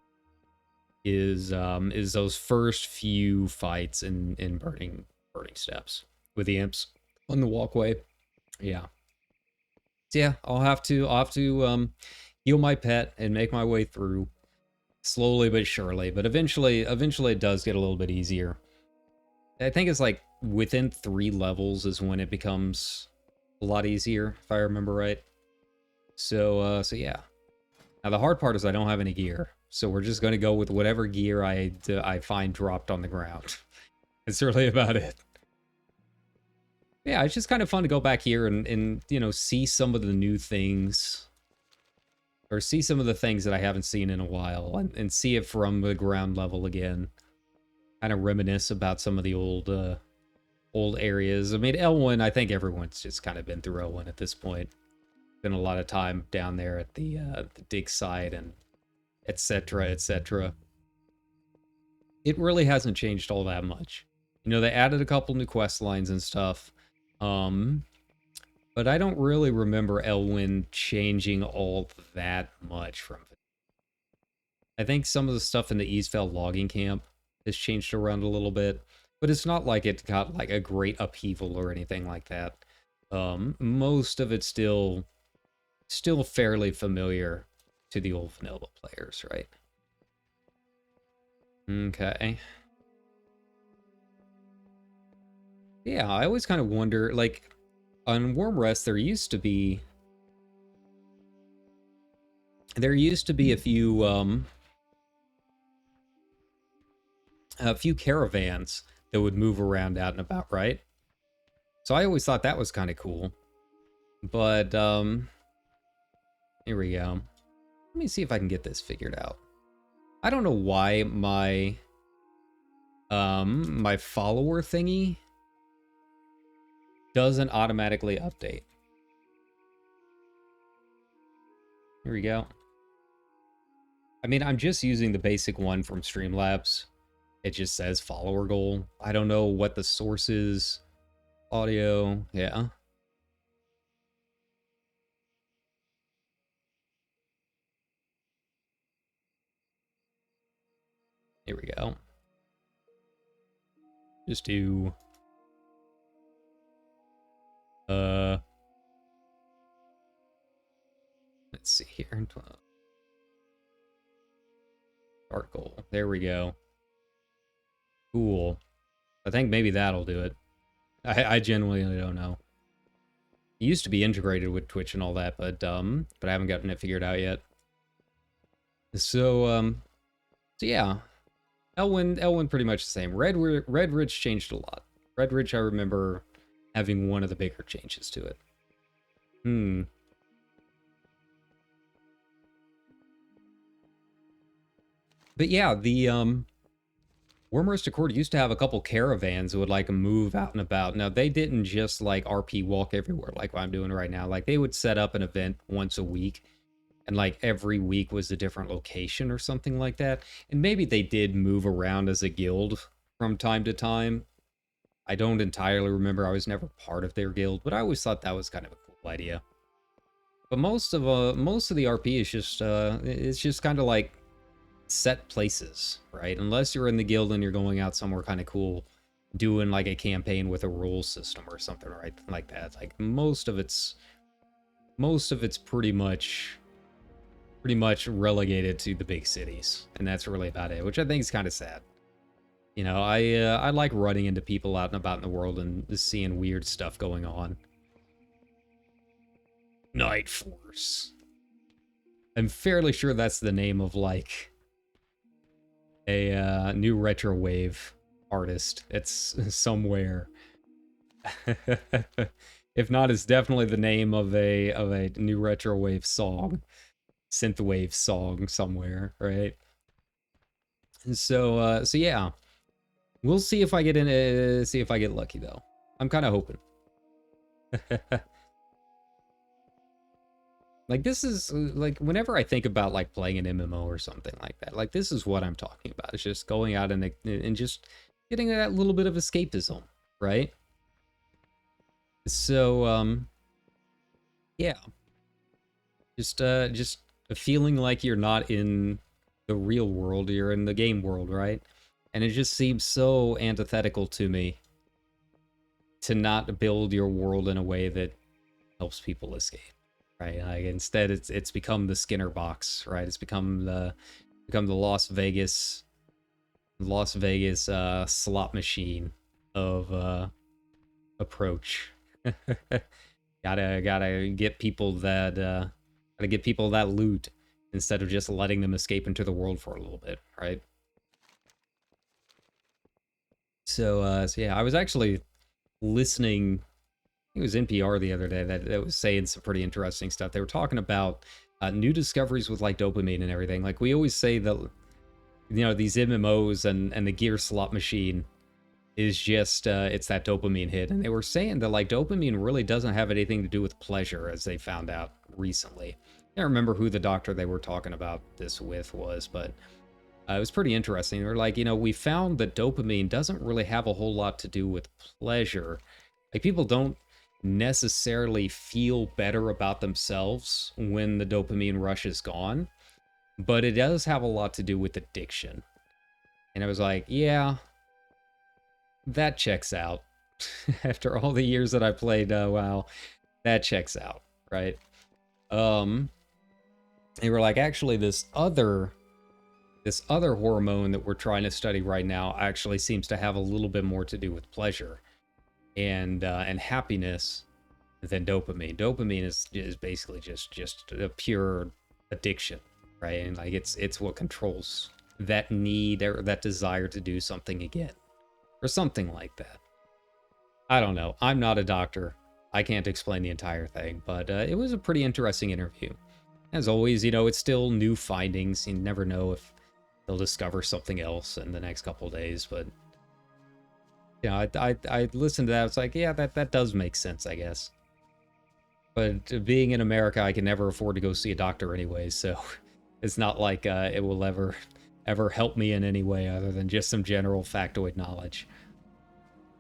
Is those first few fights in Burning Steps with the imps on the walkway. Yeah. So yeah, I'll have to heal my pet and make my way through. Slowly but surely, but eventually it does get a little bit easier. I think it's like within 3 levels is when it becomes a lot easier, if I remember right. So yeah. Now the hard part is I don't have any gear, so we're just gonna go with whatever gear I find dropped on the ground. It's really about it. Yeah, it's just kind of fun to go back here and you know, see some of the new things. Or see some of the things that I haven't seen in a while, and see it from the ground level again. Kind of reminisce about some of the old areas. I mean, Elwyn, I think everyone's just kind of been through Elwyn at this point. Been a lot of time down there at the dig site and etc. etc. It really hasn't changed all that much. You know, they added a couple new quest lines and stuff. But I don't really remember Elwyn changing all that much from it. I think some of the stuff in the Eastvale logging camp has changed around a little bit, but it's not like it got like a great upheaval or anything like that. Most of it's still fairly familiar to the old vanilla players, right? Okay. Yeah, I always kind of wonder, like, on Warm Rest, there used to be a few caravans that would move around out and about, right? So I always thought that was kind of cool. But, here we go. Let me see if I can get this figured out. I don't know why my, my follower thingy doesn't automatically update. Here we go. I mean, I'm just using the basic one from Streamlabs. It just says follower goal. I don't know what the source is. Audio, yeah. Here we go. Just do... Let's see here. Start goal. There we go. Cool. I think maybe that'll do it. I genuinely don't know. It used to be integrated with Twitch and all that, but I haven't gotten it figured out yet. So yeah. Elwyn pretty much the same. Red Ridge changed a lot. Red Ridge, I remember having one of the bigger changes to it. But yeah, the Wormrest Accord used to have a couple caravans that would like move out and about. Now they didn't just like RP walk everywhere like what I'm doing right now. Like they would set up an event once a week, and like every week was a different location or something like that. And maybe they did move around as a guild from time to time. I don't entirely remember. I was never part of their guild, but I always thought that was kind of a cool idea. But most of the RP is just it's just kind of like set places, right? Unless you're in the guild and you're going out somewhere kind of cool, doing like a campaign with a rule system or something, right? Like that. Like most of it's pretty much relegated to the big cities, and that's really about it, which I think is kind of sad. You know, I like running into people out and about in the world and seeing weird stuff going on. Night Force. I'm fairly sure that's the name of like a new retro wave artist. It's somewhere. If not, it's definitely the name of a new retro wave song, synthwave song somewhere, right? And so yeah, we'll see if I get in. See if I get lucky though. I'm kind of hoping. Like this is like whenever I think about like playing an MMO or something like that, like this is what I'm talking about. It's just going out and just getting that little bit of escapism, right? So yeah, just feeling like you're not in the real world, you're in the game world, right? And it just seems so antithetical to me to not build your world in a way that helps people escape. Right, like instead it's become the Skinner box, right? It's become the Las Vegas slot machine of approach. gotta get people that loot instead of just letting them escape into the world for a little bit, right? So yeah, I was actually listening. It was NPR the other day that was saying some pretty interesting stuff. They were talking about new discoveries with like dopamine and everything. Like we always say that, you know, these MMOs and the gear slot machine is just it's that dopamine hit. And they were saying that like dopamine really doesn't have anything to do with pleasure, as they found out recently. I can't remember who the doctor they were talking about this with was, but it was pretty interesting. They were like, you know, we found that dopamine doesn't really have a whole lot to do with pleasure. Like people don't necessarily feel better about themselves when the dopamine rush is gone, but it does have a lot to do with addiction. And I was like, yeah, that checks out. After all the years that I played WoW, that checks out, right? They were like, actually, this other hormone that we're trying to study right now actually seems to have a little bit more to do with pleasure and happiness than dopamine. Dopamine is basically just a pure addiction, right? And like it's what controls that need or that desire to do something again, or something like that. I don't know. I'm not a doctor. I can't explain the entire thing, but it was a pretty interesting interview. As always, you know, it's still new findings. You never know if they'll discover something else in the next couple of days, but you know, I listened to that. It's like, yeah, that does make sense, I guess. But being in America, I can never afford to go see a doctor anyway, so it's not like it will ever help me in any way other than just some general factoid knowledge.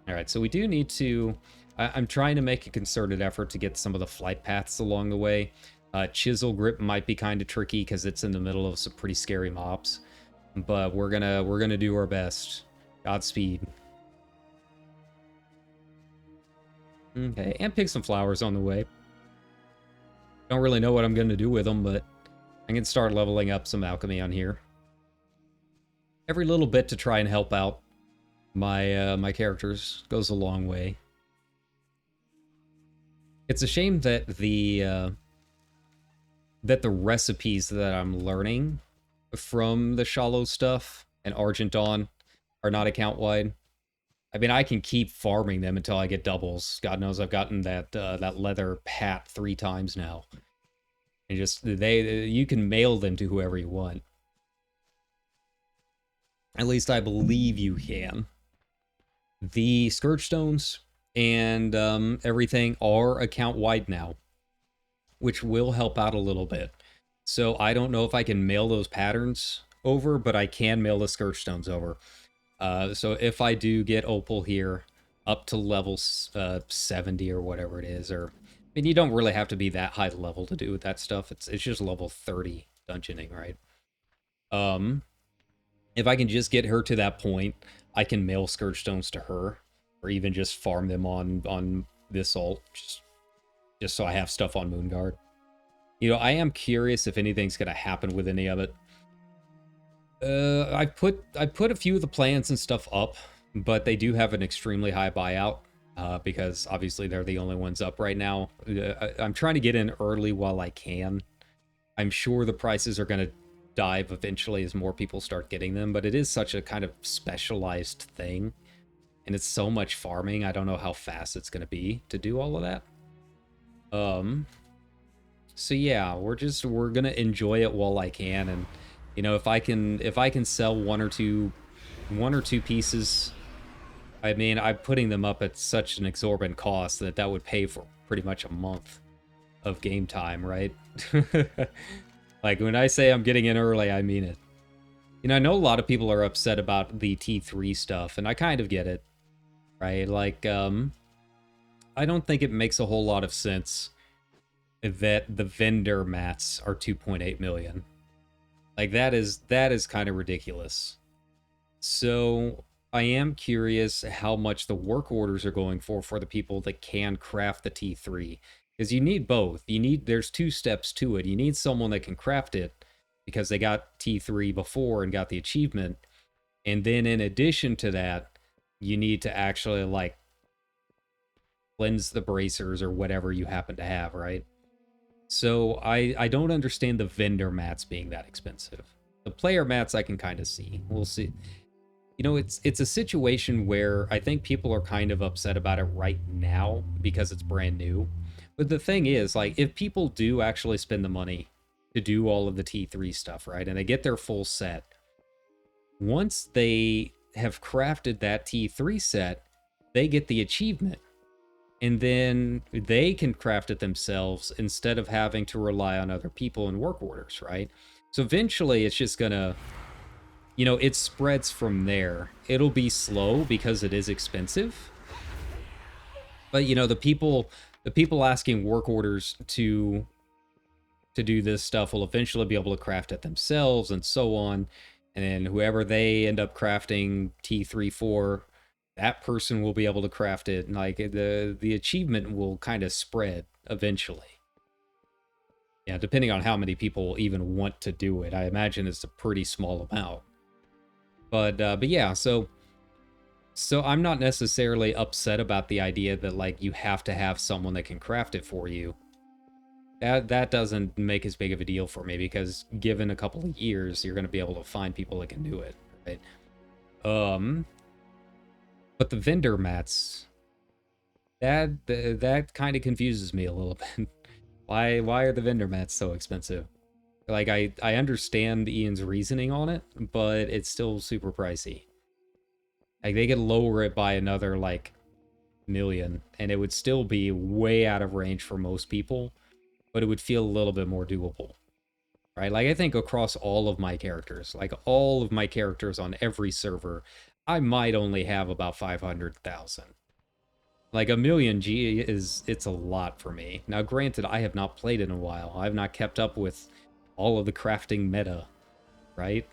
All right, so we do need to... I'm trying to make a concerted effort to get some of the flight paths along the way. Chisel Grip might be kind of tricky because it's in the middle of some pretty scary mobs, but we're gonna do our best. Godspeed. Okay, and pick some flowers on the way. Don't really know what I'm gonna do with them, but I can start leveling up some alchemy on here. Every little bit to try and help out my my characters goes a long way. It's a shame that the recipes that I'm learning from the Shallow stuff and Argent Dawn are not account-wide. I mean, I can keep farming them until I get doubles. God knows I've gotten that leather hat 3 times now. And just you can mail them to whoever you want. At least I believe you can. The Scourge Stones and everything are account-wide now, which will help out a little bit. So I don't know if I can mail those patterns over, but I can mail the Scourge Stones over. So if I do get Opal here up to level 70 or whatever it is, or I mean, you don't really have to be that high level to do that stuff. It's just level 30 dungeoning, right? If I can just get her to that point, I can mail Scourge Stones to her, or even just farm them on this ult, just so I have stuff on Moonguard. You know, I am curious if anything's gonna happen with any of it. I put a few of the plans and stuff up, but they do have an extremely high buyout, because obviously they're the only ones up right now. I'm trying to get in early while I can. I'm sure the prices are going to dive eventually as more people start getting them, but it is such a kind of specialized thing, and it's so much farming. I don't know how fast it's going to be to do all of that. So yeah, we're going to enjoy it while I can, and you know, if I can sell one or two pieces, I mean, I'm putting them up at such an exorbitant cost that would pay for pretty much a month of game time, right? Like, when I say I'm getting in early, I mean it. You know, I know a lot of people are upset about the T3 stuff, and I kind of get it, right? Like, I don't think it makes a whole lot of sense that the vendor mats are 2.8 million. Like, that is kind of ridiculous. So I am curious how much the work orders are going for the people that can craft the T3. Because you need both. There's 2 steps to it. You need someone that can craft it because they got T3 before and got the achievement. And then in addition to that, you need to actually, like, cleanse the bracers or whatever you happen to have, right? So I don't understand the vendor mats being that expensive. The player mats I can kind of see. We'll see. You know, it's a situation where I think people are kind of upset about it right now because it's brand new. But the thing is, like, if people do actually spend the money to do all of the T3 stuff, right, and they get their full set, once they have crafted that T3 set, they get the achievement. And then they can craft it themselves instead of having to rely on other people and work orders, right? So eventually it's just gonna, you know, it spreads from there. It'll be slow because it is expensive. But, you know, the people asking work orders to do this stuff will eventually be able to craft it themselves and so on. And then whoever they end up crafting T3 for, that person will be able to craft it, and like the achievement will kind of spread eventually. Yeah, depending on how many people even want to do it. I imagine it's a pretty small amount. But yeah, so I'm not necessarily upset about the idea that, like, you have to have someone that can craft it for you. That doesn't make as big of a deal for me, because given a couple of years, you're going to be able to find people that can do it, right? But the vendor mats, that kind of confuses me a little bit. Why are the vendor mats so expensive? Like, I understand Ian's reasoning on it, but it's still super pricey. Like, they could lower it by another, like, million, and it would still be way out of range for most people, but it would feel a little bit more doable, right? Like, I think across all of my characters, like, all of my characters on every server, I might only have about 500,000. Like, a million G it's a lot for me. Now, granted, I have not played in a while. I have not kept up with all of the crafting meta, right?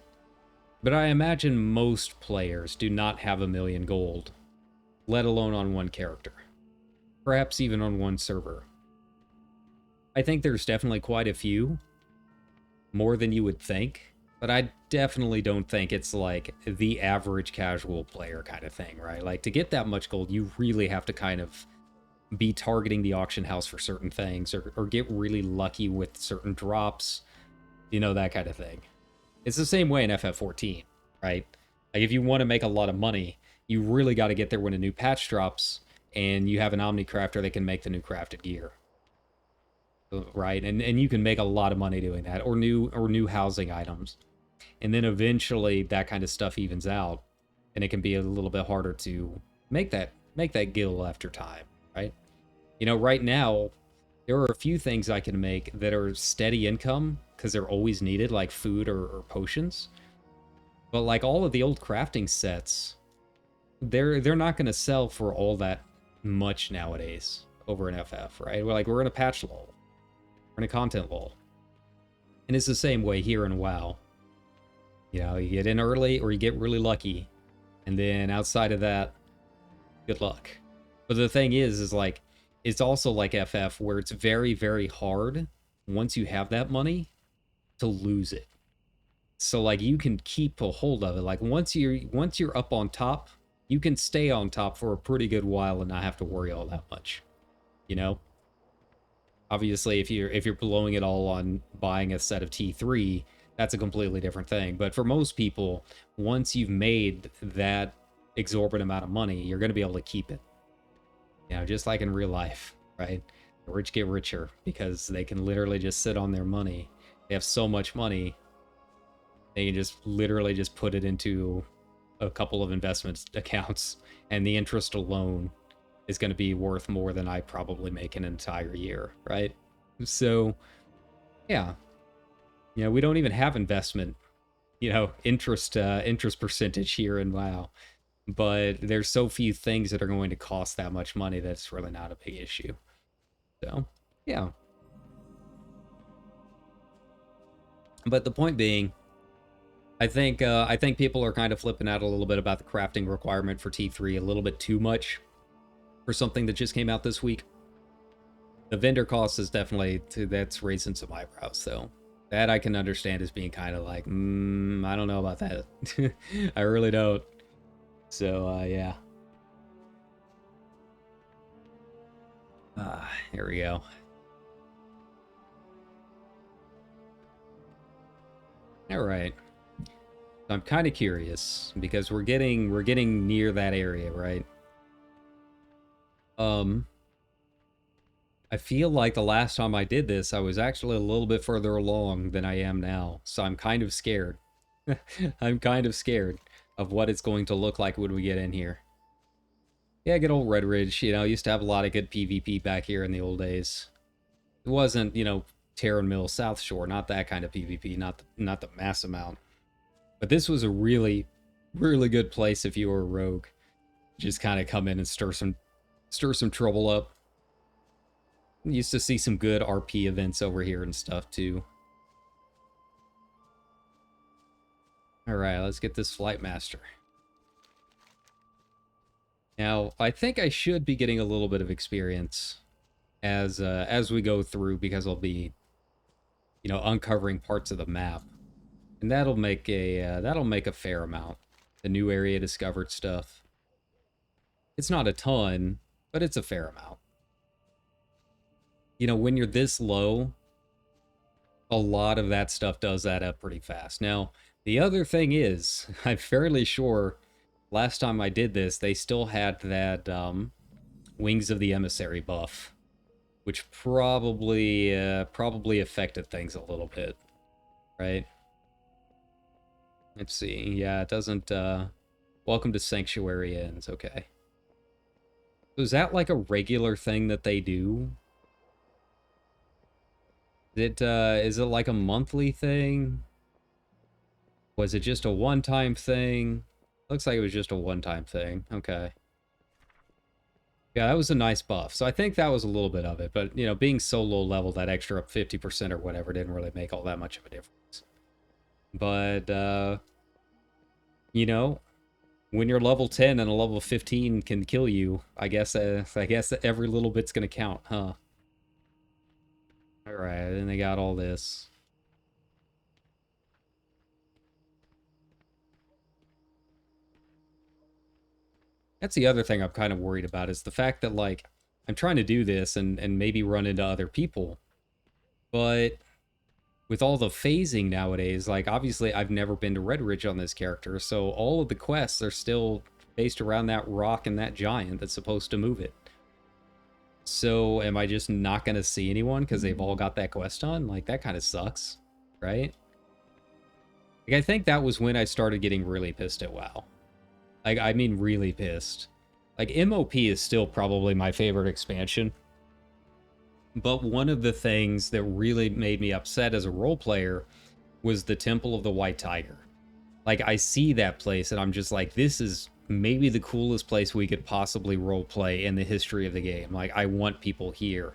But I imagine most players do not have a million gold, let alone on one character. Perhaps even on one server. I think there's definitely quite a few, more than you would think, but I definitely don't think it's like the average casual player kind of thing, right? Like, to get that much gold, you really have to kind of be targeting the auction house for certain things, or get really lucky with certain drops, you know, that kind of thing. It's the same way in FF14, right? Like, if you want to make a lot of money, you really got to get there when a new patch drops, and you have an Omnicrafter that can make the new crafted gear, right? And you can make a lot of money doing that, or new housing items. And then eventually that kind of stuff evens out, and it can be a little bit harder to make that gil after time, right? You know, right now there are a few things I can make that are steady income because they're always needed, like food or potions. But like all of the old crafting sets, they're not going to sell for all that much nowadays over in FF, right? We're in a patch lull, we're in a content lull, and it's the same way here in WoW. You know, you get in early or you get really lucky, and then outside of that, good luck. But the thing is like, it's also like FF, where it's very, very hard once you have that money to lose it. So like, you can keep a hold of it. Like, once you're up on top, you can stay on top for a pretty good while and not have to worry all that much. You know? Obviously, if you're blowing it all on buying a set of T3, that's a completely different thing. But for most people, once you've made that exorbitant amount of money, you're going to be able to keep it. You know, just like in real life, right? The rich get richer because they can literally just sit on their money. They have so much money, they can just literally just put it into a couple of investment accounts, and the interest alone is going to be worth more than I probably make an entire year, right? So, yeah. You know, we don't even have investment, you know, interest percentage here in WoW. But there's so few things that are going to cost that much money that it's really not a big issue. So, yeah. But the point being, I think people are kind of flipping out a little bit about the crafting requirement for T3 a little bit too much for something that just came out this week. The vendor cost is definitely, that's raising some eyebrows, though. That I can understand as being kind of like, I don't know about that. I really don't. So, yeah. Here we go. All right. I'm kind of curious because we're getting near that area, right? I feel like the last time I did this, I was actually a little bit further along than I am now, so I'm kind of scared. I'm kind of scared of what it's going to look like when we get in here. Yeah, good old Red Ridge, you know, used to have a lot of good PvP back here in the old days. It wasn't, you know, Terran Mill South Shore, not that kind of PvP, not the mass amount. But this was a really, really good place if you were a rogue. Just kind of come in and stir some trouble up. Used to see some good RP events over here and stuff too. Alright, let's get this Flight Master. Now, I think I should be getting a little bit of experience as we go through, because I'll be, you know, uncovering parts of the map. And that'll make a fair amount. The new area discovered stuff. It's not a ton, but it's a fair amount. You know, when you're this low, a lot of that stuff does add up pretty fast. Now, the other thing is, I'm fairly sure last time I did this, they still had that Wings of the Emissary buff, which probably affected things a little bit, right? Let's see. Yeah, it doesn't. Welcome to Sanctuary Inns. Okay. So is that like a regular thing that they do? Is it like a monthly thing? Was it just a one-time thing? Looks like it was just a one-time thing. Okay. Yeah, that was a nice buff. So I think that was a little bit of it. But, you know, being so low level, that extra up 50% or whatever didn't really make all that much of a difference. But, you know, when you're level 10 and a level 15 can kill you, I guess that every little bit's gonna count, huh? Alright, then they got all this. That's the other thing I'm kind of worried about, is the fact that, like, I'm trying to do this and maybe run into other people, but with all the phasing nowadays, like, obviously I've never been to Red Ridge on this character, so all of the quests are still based around that rock and that giant that's supposed to move it. So am I just not going to see anyone because they've all got that quest on? Like, that kind of sucks, right? Like, I think that was when I started getting really pissed at WoW. Like, I mean really pissed. Like, MOP is still probably my favorite expansion. But one of the things that really made me upset as a role player was the Temple of the White Tiger. Like, I see that place and I'm just like, this is maybe the coolest place we could possibly role play in the history of the game. Like, I want people here.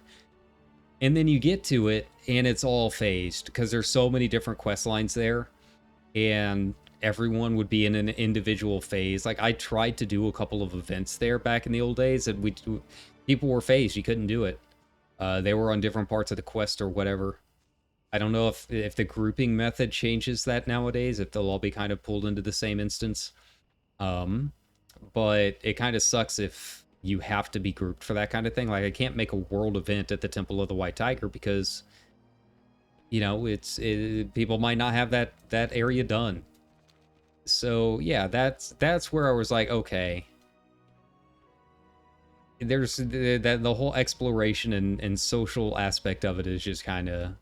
And then you get to it and it's all phased because there's so many different quest lines there, and everyone would be in an individual phase. Like, I tried to do a couple of events there back in the old days, and people were phased. You couldn't do it. They were on different parts of the quest or whatever. I don't know if the grouping method changes that nowadays, if they'll all be kind of pulled into the same instance. But it kind of sucks if you have to be grouped for that kind of thing. Like, I can't make a world event at the Temple of the White Tiger because, you know, people might not have that area done. So yeah, that's where I was like, okay, there's the whole exploration and social aspect of it is just kind of,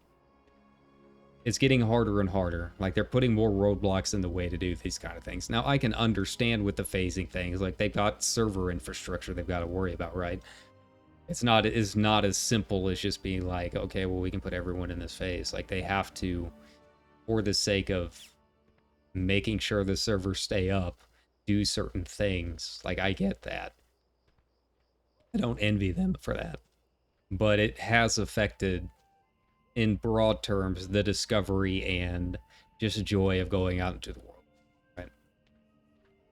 it's getting harder and harder. Like, they're putting more roadblocks in the way to do these kind of things. Now, I can understand with the phasing things, like, they've got server infrastructure they've got to worry about, right? It's not as simple as just being like, okay, well, we can put everyone in this phase. Like, they have to, for the sake of making sure the servers stay up, do certain things. Like, I get that. I don't envy them for that. But it has affected, in broad terms, the discovery and just joy of going out into the world.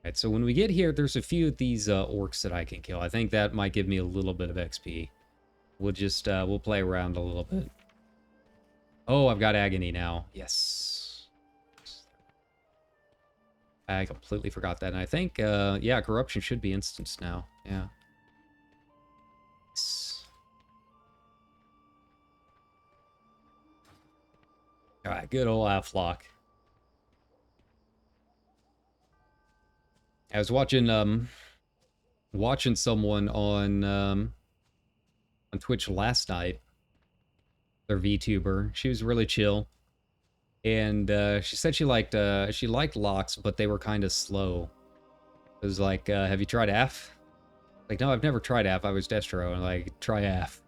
Right, so when we get here, there's a few of these orcs that I can kill. I think that might give me a little bit of XP. We'll just, we'll play around a little bit. Oh, I've got Agony now. Yes. I completely forgot that. And I think, yeah, Corruption should be instanced now. Yeah. Alright, good old Afflock. I was watching someone on Twitch last night. Their VTuber. She was really chill. And she said she liked locks, but they were kind of slow. It was like, have you tried AF? Like, no, I've never tried AF. I was Destro, and like, try AF.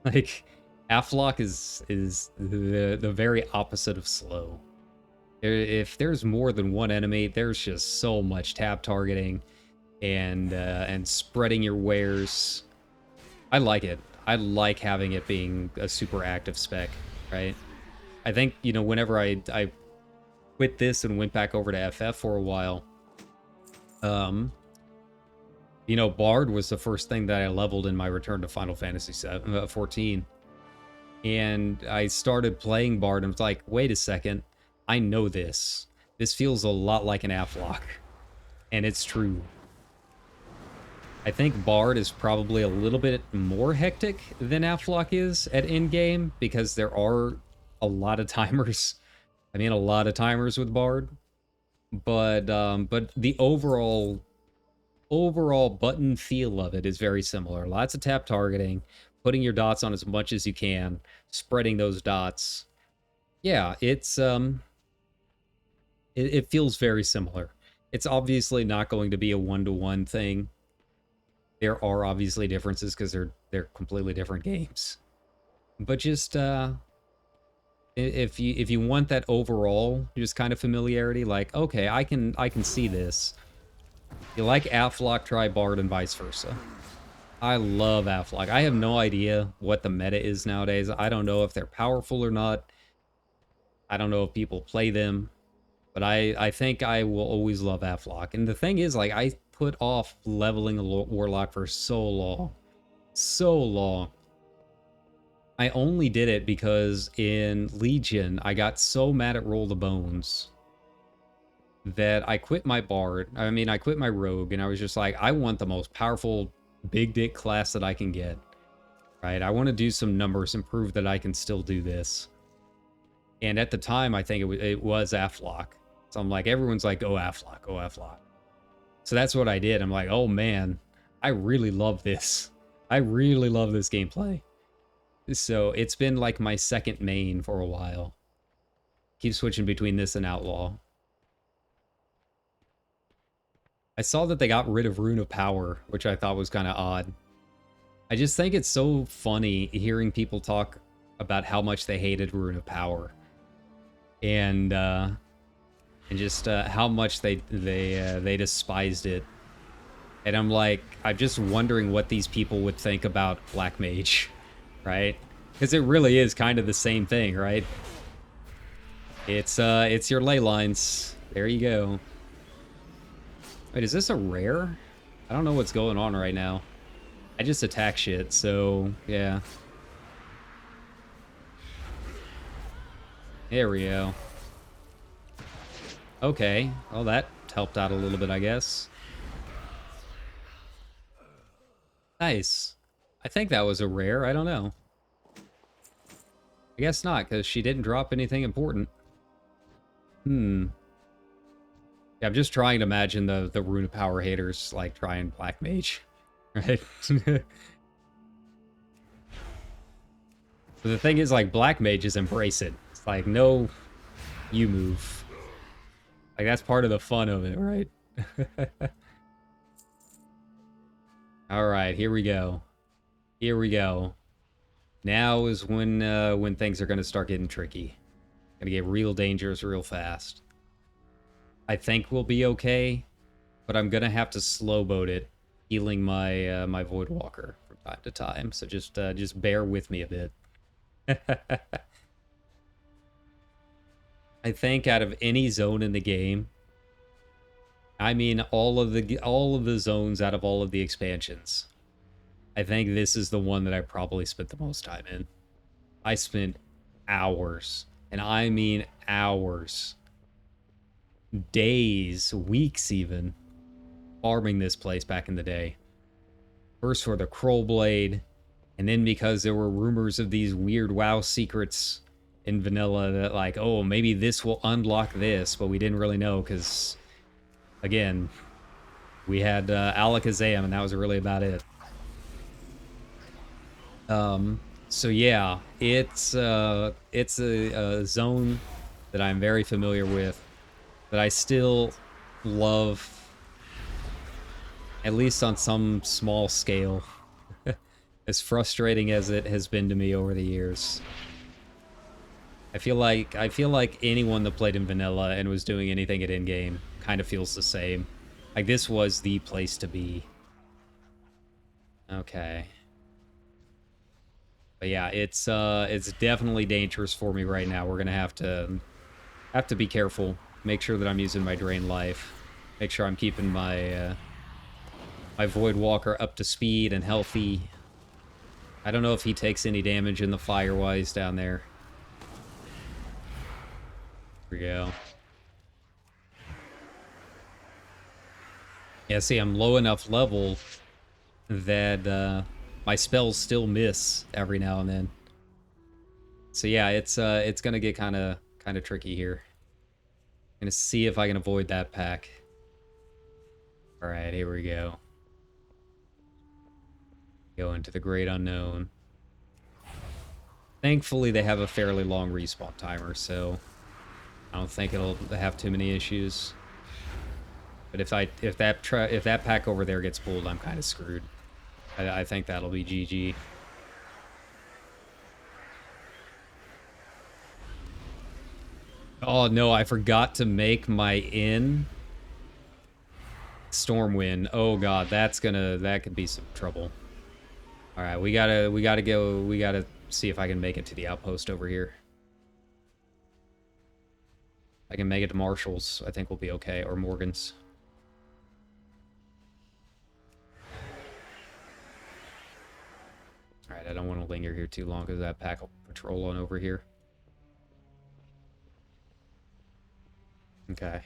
Like, Afflock is the very opposite of slow. If there's more than one enemy, there's just so much tab targeting and spreading your wares. I like it. I like having it being a super active spec, right? I think, you know, whenever I quit this and went back over to FF for a while, you know, Bard was the first thing that I leveled in my return to Final Fantasy 14. And I started playing Bard and was like, wait a second, I know this. This feels a lot like an Afflock. And it's true. I think Bard is probably a little bit more hectic than Afflock is at endgame, because there are a lot of timers. I mean, a lot of timers with Bard. But the overall overall button feel of it is very similar. Lots of tap targeting, putting your dots on as much as you can, spreading those dots. Yeah, it feels very similar. It's obviously not going to be a one-to-one thing. There are obviously differences because they're completely different games. But just if you want that overall just kind of familiarity, like, okay, I can see this. You like Afflock, try Bard, and vice versa. I love Afflock. I have no idea what the meta is nowadays. I don't know if they're powerful or not. I don't know if people play them. But I think I will always love Afflock. And the thing is, like, I put off leveling a Warlock for so long. So long. I only did it because in Legion, I got so mad at Roll the Bones that I quit my Bard. I mean, I quit my Rogue, and I was just like, I want the most powerful big dick class that I can get. Right? I want to do some numbers and prove that I can still do this. And at the time, I think it was Afflock. So I'm like, everyone's like, oh, Afflock, oh, Afflock. So that's what I did. I'm like, oh, man, I really love this. I really love this gameplay. So it's been like my second main for a while. Keep switching between this and Outlaw. I saw that they got rid of Rune of Power, which I thought was kind of odd. I just think it's so funny hearing people talk about how much they hated Rune of Power. And just how much they despised it. And I'm like, I'm just wondering what these people would think about Black Mage, right? Because it really is kind of the same thing, right? It's your ley lines. There you go. Wait, is this a rare? I don't know what's going on right now. I just attack shit, so yeah. There we go. Okay, well that helped out a little bit, I guess. Nice. I think that was a rare, I don't know. I guess not, because she didn't drop anything important. Yeah, I'm just trying to imagine the Rune of Power haters, like, trying Black Mage. Right? But the thing is, like, Black Mages embrace it. It's like, no, you move. Like, that's part of the fun of it, right? Alright, here we go. Here we go. Now is when things are going to start getting tricky. Gonna get real dangerous real fast. I think we'll be okay, but I'm gonna have to slow boat it, healing my my Voidwalker from time to time. So just bear with me a bit. I think out of any zone in the game, I mean all of the zones out of all of the expansions, I think this is the one that I probably spent the most time in. I spent hours, and I mean hours, days, weeks even, farming this place back in the day. First for the Kroll Blade, and then because there were rumors of these weird WoW secrets in vanilla that, like, oh, maybe this will unlock this, but we didn't really know because, again, we had Alakazam, and that was really about it. So yeah, it's a zone that I'm very familiar with, that I still love, at least on some small scale, as frustrating as it has been to me over the years. I feel like anyone that played in vanilla and was doing anything at in-game kind of feels the same. Like, this was the place to be. Okay. But yeah, it's definitely dangerous for me right now. We're gonna have to be careful. Make sure that I'm using my Drain Life. Make sure I'm keeping my my Voidwalker up to speed and healthy. I don't know if he takes any damage in the Firewise down there. Here we go. Yeah, see, I'm low enough level that my spells still miss every now and then. So yeah, it's gonna get kind of tricky here. I'm gonna see if I can avoid that pack. Alright, here we go. Go into the Great Unknown. Thankfully, they have a fairly long respawn timer, so I don't think it'll have too many issues. But if that pack over there gets pulled, I'm kind of screwed. I think that'll be GG. Oh no, I forgot to make my inn Stormwind. Oh god, that could be some trouble. All right, we gotta see if I can make it to the outpost over here. If I can make it to Marshall's, I think we'll be okay, or Morgan's. All right, I don't want to linger here too long because that pack will patrol on over here. Okay.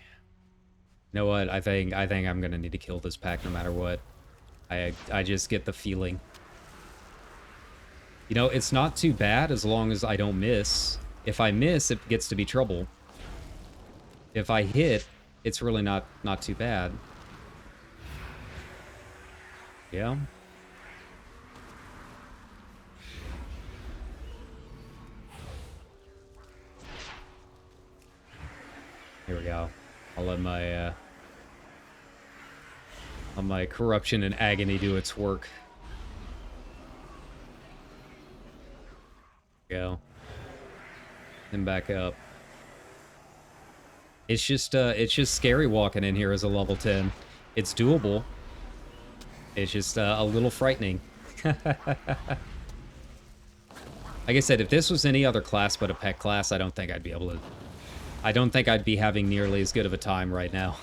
You know what? I think I'm gonna need to kill this pack no matter what. I just get the feeling. You know, it's not too bad as long as I don't miss. If I miss, it gets to be trouble. If I hit, it's really not too bad. Yeah. Here we go. I'll let my corruption and agony do its work. Go. And back up. It's just scary walking in here as a level 10. It's doable. It's just a little frightening. Like I said, if this was any other class but a pet class, I don't think I'd be able to... I don't think I'd be having nearly as good of a time right now.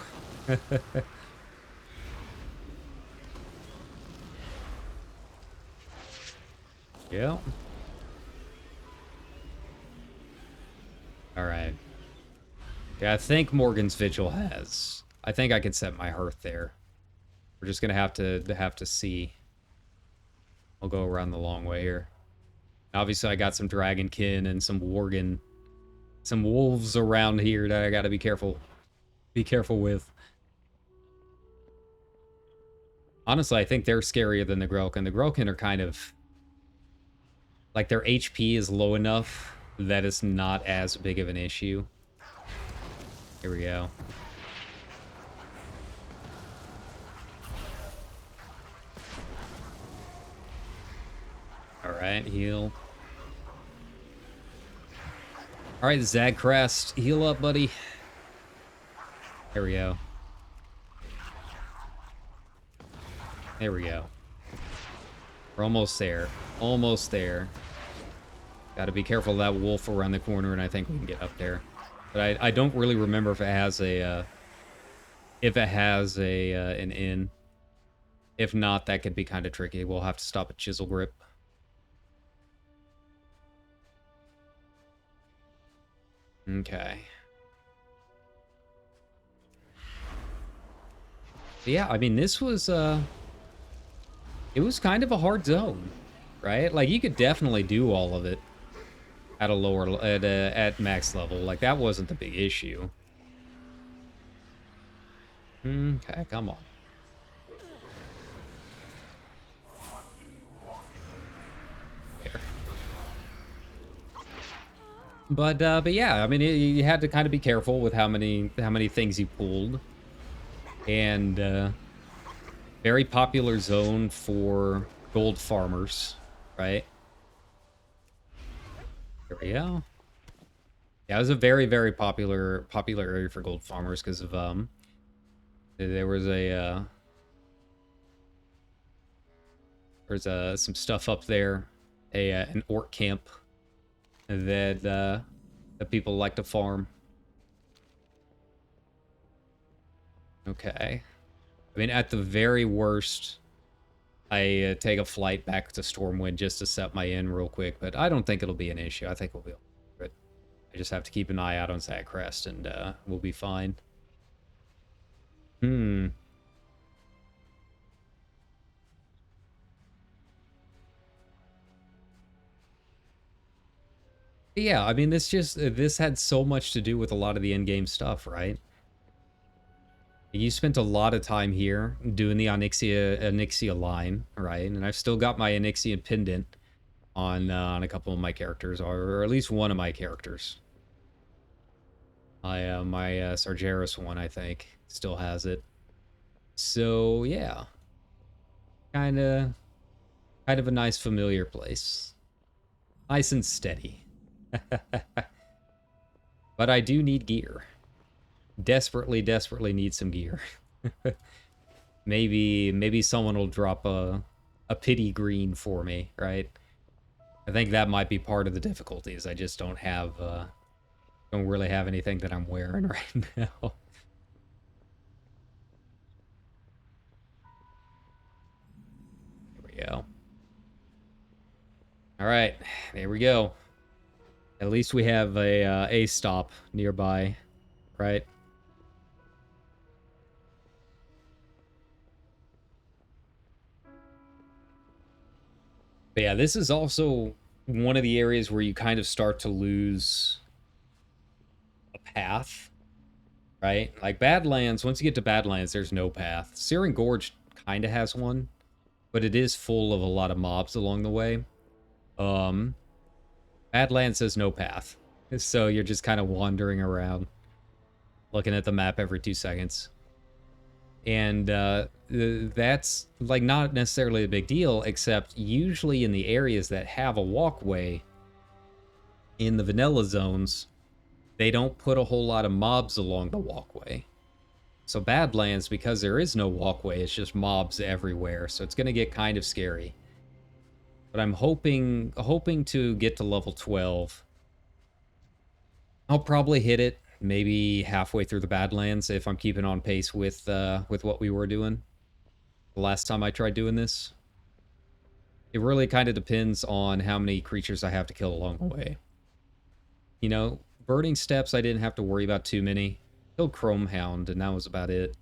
Yeah. Alright. Yeah, I think Morgan's Vigil has. I think I can set my hearth there. We're just gonna have to see. I'll go around the long way here. Obviously, I got some Dragonkin and some Worgen, some wolves around here that I gotta be careful with. Honestly, I think they're scarier than the Grelkin. The Grelkin are kind of... like, their HP is low enough that it's not as big of an issue. Here we go. Alright, heal. Alright, Zagcrest, heal up, buddy. There we go. There we go. We're almost there. Almost there. Gotta be careful of that wolf around the corner, and I think we can get up there. But I don't really remember if it has a... an inn. If not, that could be kind of tricky. We'll have to stop at Chisel Grip. Okay. Yeah, I mean, this was, it was kind of a hard zone, right? Like, you could definitely do all of it at a lower, at max level. Like, that wasn't the big issue. Okay, come on. There. But yeah, I mean, you had to kind of be careful with how many things you pulled. And, very popular zone for gold farmers, right? There we go. Yeah, it was a very, very popular area for gold farmers because of, there was some stuff up there, an orc camp that people like to farm. Okay. I mean, at the very worst, I take a flight back to Stormwind just to set my inn real quick, but I don't think it'll be an issue. I think we'll be good. I just have to keep an eye out on Zagcrest, and we'll be fine. Yeah, I mean, this had so much to do with a lot of the in-game stuff, right? You spent a lot of time here doing the Onyxia line, right? And I've still got my Onyxian pendant on a couple of my characters, or at least one of my characters. My Sargeras one, I think, still has it. So yeah, kind of a nice familiar place, nice and steady. But I do need gear. Desperately need some gear. maybe someone will drop a pity green for me, right? I think that might be part of the difficulties. I just don't really have anything that I'm wearing right now. Here we go. All right, there we go. At least we have a stop nearby, right? But yeah, this is also one of the areas where you kind of start to lose a path, right? Like Badlands, once you get to Badlands, there's no path. Searing Gorge kind of has one, but it is full of a lot of mobs along the way. Badlands has no path, so you're just kind of wandering around, looking at the map every 2 seconds. And that's like not necessarily a big deal, except usually in the areas that have a walkway in the vanilla zones, they don't put a whole lot of mobs along the walkway. So Badlands, because there is no walkway, it's just mobs everywhere, so it's going to get kind of scary. But I'm hoping to get to level 12. I'll probably hit it maybe halfway through the Badlands if I'm keeping on pace with what we were doing the last time I tried doing this. It really kind of depends on how many creatures I have to kill along the way. You know, Burning Steps I didn't have to worry about too many. Killed Chrome Hound, and that was about it.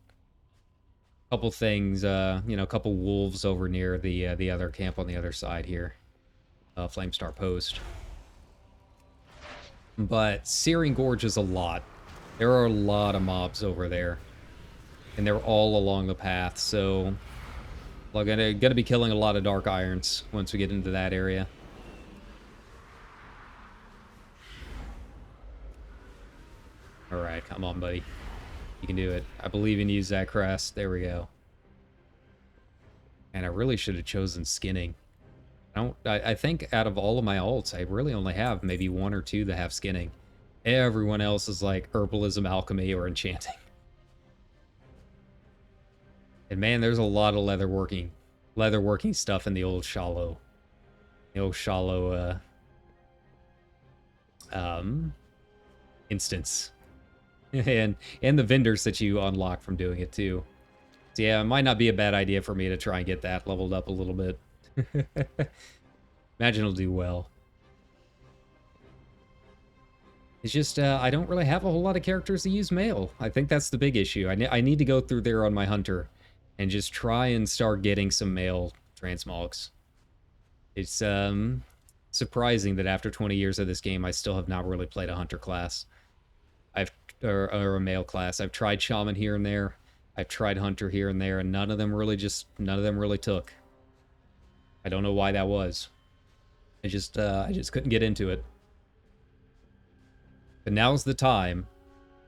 Couple things, you know, a couple wolves over near the other camp on the other side here. Flamestar Post. But Searing Gorge is a lot. There are a lot of mobs over there. And they're all along the path, so we're gonna be killing a lot of Dark Irons once we get into that area. Alright, come on, buddy. You can do it. I believe in you, Zachras. There we go. And I really should have chosen skinning. I think out of all of my alts, I really only have maybe 1 or 2 that have skinning. Everyone else is like herbalism, alchemy, or enchanting. And man, there's a lot of leatherworking stuff in the old Shallow. The old Shallow instance. and the vendors that you unlock from doing it too. So yeah, it might not be a bad idea for me to try and get that leveled up a little bit. Imagine it'll do well. It's just, I don't really have a whole lot of characters that use mail. I think that's the big issue. I need to go through there on my hunter and just try and start getting some mail transmogs. It's surprising that after 20 years of this game, I still have not really played a hunter class. Or a male class. I've tried shaman here and there. I've tried hunter here and there, and none of them really took. I don't know why that was. I just couldn't get into it. But now's the time.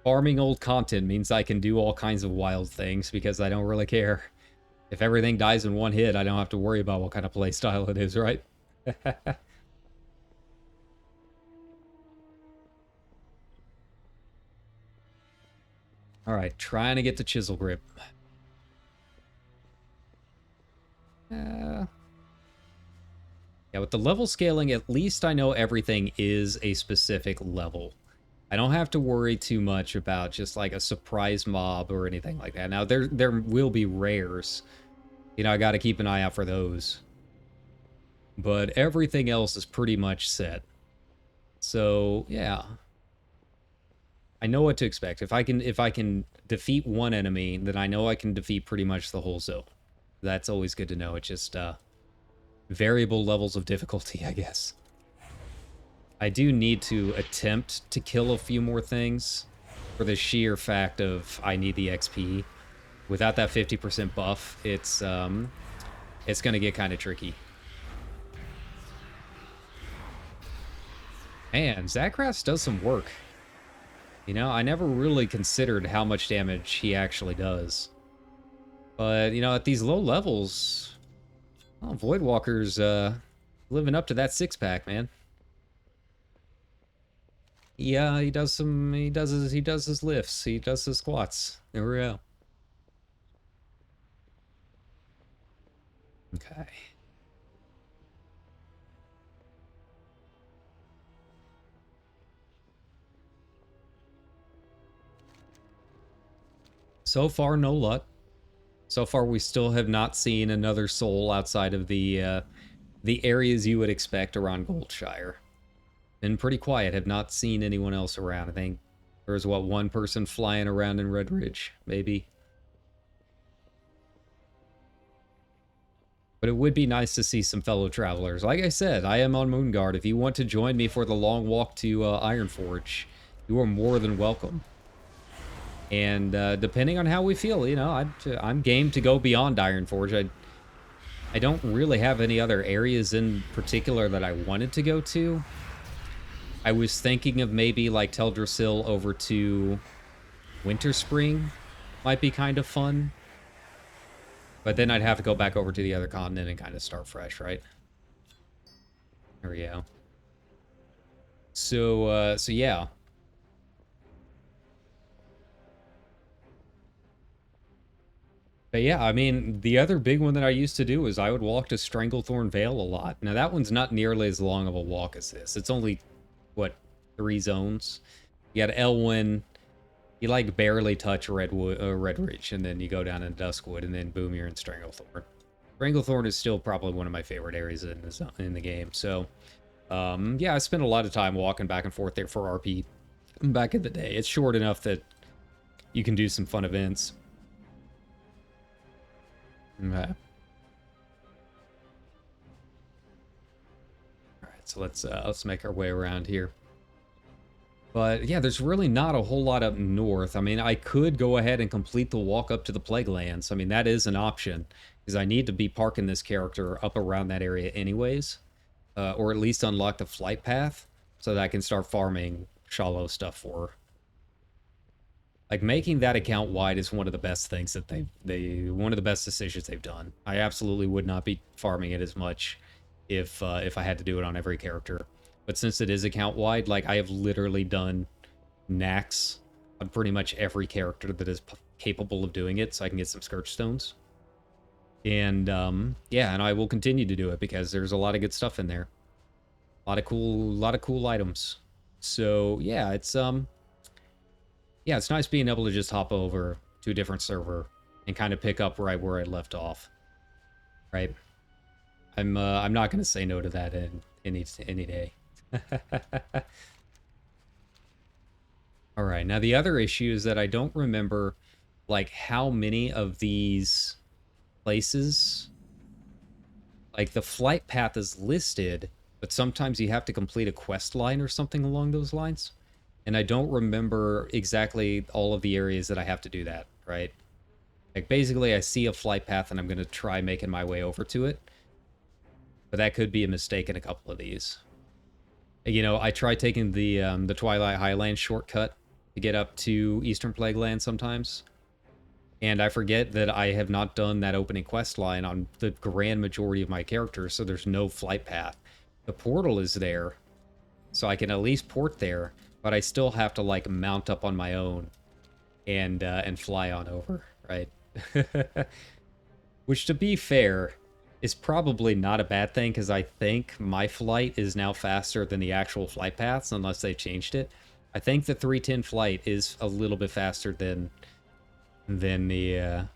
Farming old content means I can do all kinds of wild things because I don't really care. If everything dies in one hit, I don't have to worry about what kind of playstyle it is, right? Alright, trying to get to Chisel Grip. Yeah, with the level scaling, at least I know everything is a specific level. I don't have to worry too much about just like a surprise mob or anything like that. Now, there will be rares. You know, I gotta keep an eye out for those. But everything else is pretty much set. So, yeah. I know what to expect. If I can defeat one enemy, then I know I can defeat pretty much the whole zone. That's always good to know. It's just variable levels of difficulty, I guess. I do need to attempt to kill a few more things for the sheer fact of I need the XP. Without that 50% buff, it's going to get kind of tricky. Man, Zagras does some work. You know, I never really considered how much damage he actually does. But, you know, at these low levels, oh, Voidwalker's living up to that 6-pack, man. Yeah, he does his lifts, he does his squats. There we go. Okay. So far, no luck. So far, we still have not seen another soul outside of the areas you would expect around Goldshire. Been pretty quiet. Have not seen anyone else around. I think there was, what, one person flying around in Red Ridge, maybe. But it would be nice to see some fellow travelers. Like I said, I am on Moonguard. If you want to join me for the long walk to Ironforge, you are more than welcome. And depending on how we feel, you know, I'm game to go beyond Ironforge. I don't really have any other areas in particular that I wanted to go to. I was thinking of maybe like Teldrassil over to Winterspring might be kind of fun. But then I'd have to go back over to the other continent and kind of start fresh, right? There we go. So yeah. But yeah, I mean, the other big one that I used to do is I would walk to Stranglethorn Vale a lot. Now, that one's not nearly as long of a walk as this. It's only, what, 3 zones? You got Elwyn, you like barely touch Red Ridge, and then you go down in Duskwood, and then boom, you're in Stranglethorn. Stranglethorn is still probably one of my favorite areas in the game. So, yeah, I spent a lot of time walking back and forth there for RP back in the day. It's short enough that you can do some fun events. Okay. All right, so let's make our way around here. But yeah, there's really not a whole lot up north. I mean, I could go ahead and complete the walk up to the Plaguelands. I mean, that is an option, because I need to be parking this character up around that area anyways, or at least unlock the flight path so that I can start farming shallow stuff for her. Like, making that account wide is one of the best things that one of the best decisions they've done. I absolutely would not be farming it as much if I had to do it on every character. But since it is account wide, like, I have literally done knacks on pretty much every character that is capable of doing it, so I can get some Scourge Stones. And yeah, and I will continue to do it because there's a lot of good stuff in there. A lot of cool items. So yeah, it's nice being able to just hop over to a different server and kind of pick up right where I left off. Right? I'm not going to say no to that in any day. All right. Now the other issue is that I don't remember like how many of these places, like the flight path is listed, but sometimes you have to complete a quest line or something along those lines. And I don't remember exactly all of the areas that I have to do that, right? Like, basically, I see a flight path and I'm going to try making my way over to it. But that could be a mistake in a couple of these. You know, I try taking the Twilight Highlands shortcut to get up to Eastern Plaguelands sometimes. And I forget that I have not done that opening quest line on the grand majority of my characters, so there's no flight path. The portal is there, so I can at least port there. But I still have to, like, mount up on my own and fly on over, right? Which, to be fair, is probably not a bad thing, because I think my flight is now faster than the actual flight paths, unless they changed it. I think the 310 flight is a little bit faster than the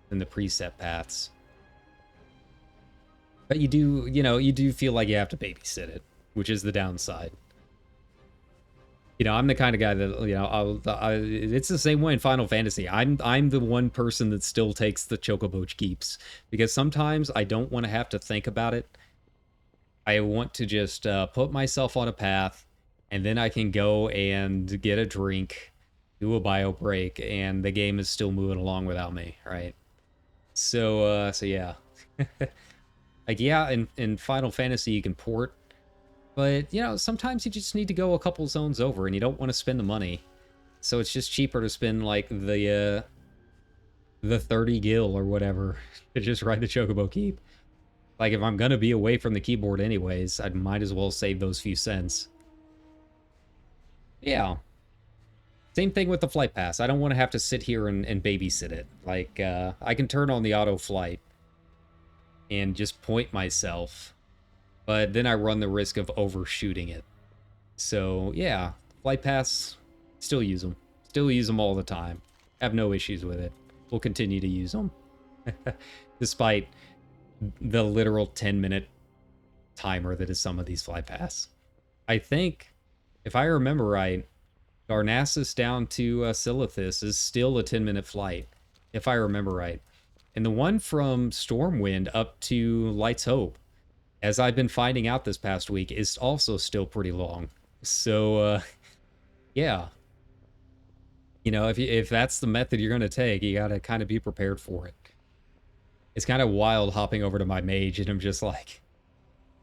preset paths. But you do feel like you have to babysit it, which is the downside. You know, I'm the kind of guy that, you know, it's the same way in Final Fantasy. I'm the one person that still takes the Chocobo keeps, because sometimes I don't want to have to think about it. I want to just put myself on a path, and then I can go and get a drink, do a bio break, and the game is still moving along without me, right? So yeah. Like, yeah, in Final Fantasy you can port, but, you know, sometimes you just need to go a couple zones over, and you don't want to spend the money. So it's just cheaper to spend, like, the 30 gil or whatever to just ride the Chocobo Keep. Like, if I'm gonna be away from the keyboard anyways, I might as well save those few cents. Yeah. Same thing with the flight pass. I don't want to have to sit here and babysit it. Like, I can turn on the auto flight and just point myself, but then I run the risk of overshooting it. So, yeah, flight pass, still use them. Still use them all the time. Have no issues with it. We'll continue to use them. Despite the literal 10-minute timer that is some of these flight pass. I think, if I remember right, Darnassus down to Silithus is still a 10-minute flight, if I remember right. And the one from Stormwind up to Light's Hope, as I've been finding out this past week, is also still pretty long. So, yeah. You know, if that's the method you're going to take, you got to kind of be prepared for it. It's kind of wild hopping over to my mage, and I'm just, like,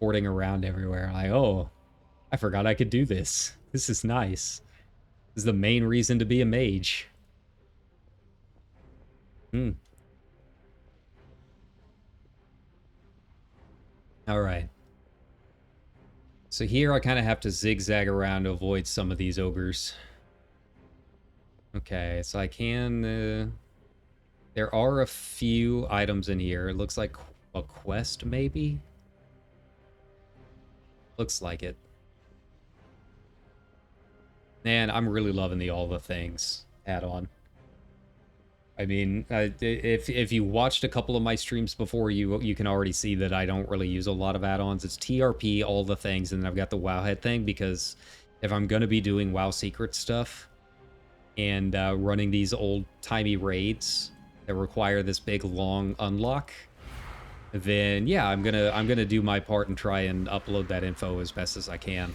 porting around everywhere. Like, oh, I forgot I could do this. This is nice. This is the main reason to be a mage. Alright. So here I kind of have to zigzag around to avoid some of these ogres. Okay, so I can... there are a few items in here. It looks like a quest, maybe? Looks like it. Man, I'm really loving the All the Things add-on. I mean, if you watched a couple of my streams before, you can already see that I don't really use a lot of add-ons. It's TRP, All the Things, and then I've got the Wowhead thing, because if I'm going to be doing WoW secret stuff and running these old-timey raids that require this big, long unlock, then yeah, I'm gonna do my part and try and upload that info as best as I can.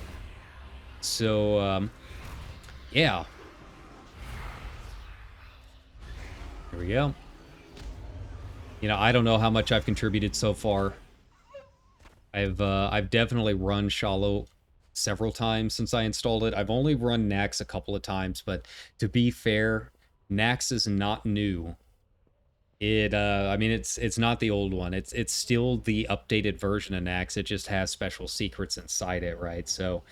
So, yeah. Here we go. You know, I don't know how much I've contributed so far. I've definitely run Shallow several times since I installed it. I've only run Nax a couple of times, but to be fair, Nax is not new. I mean, it's not the old one. It's still the updated version of Nax. It just has special secrets inside it, right? So,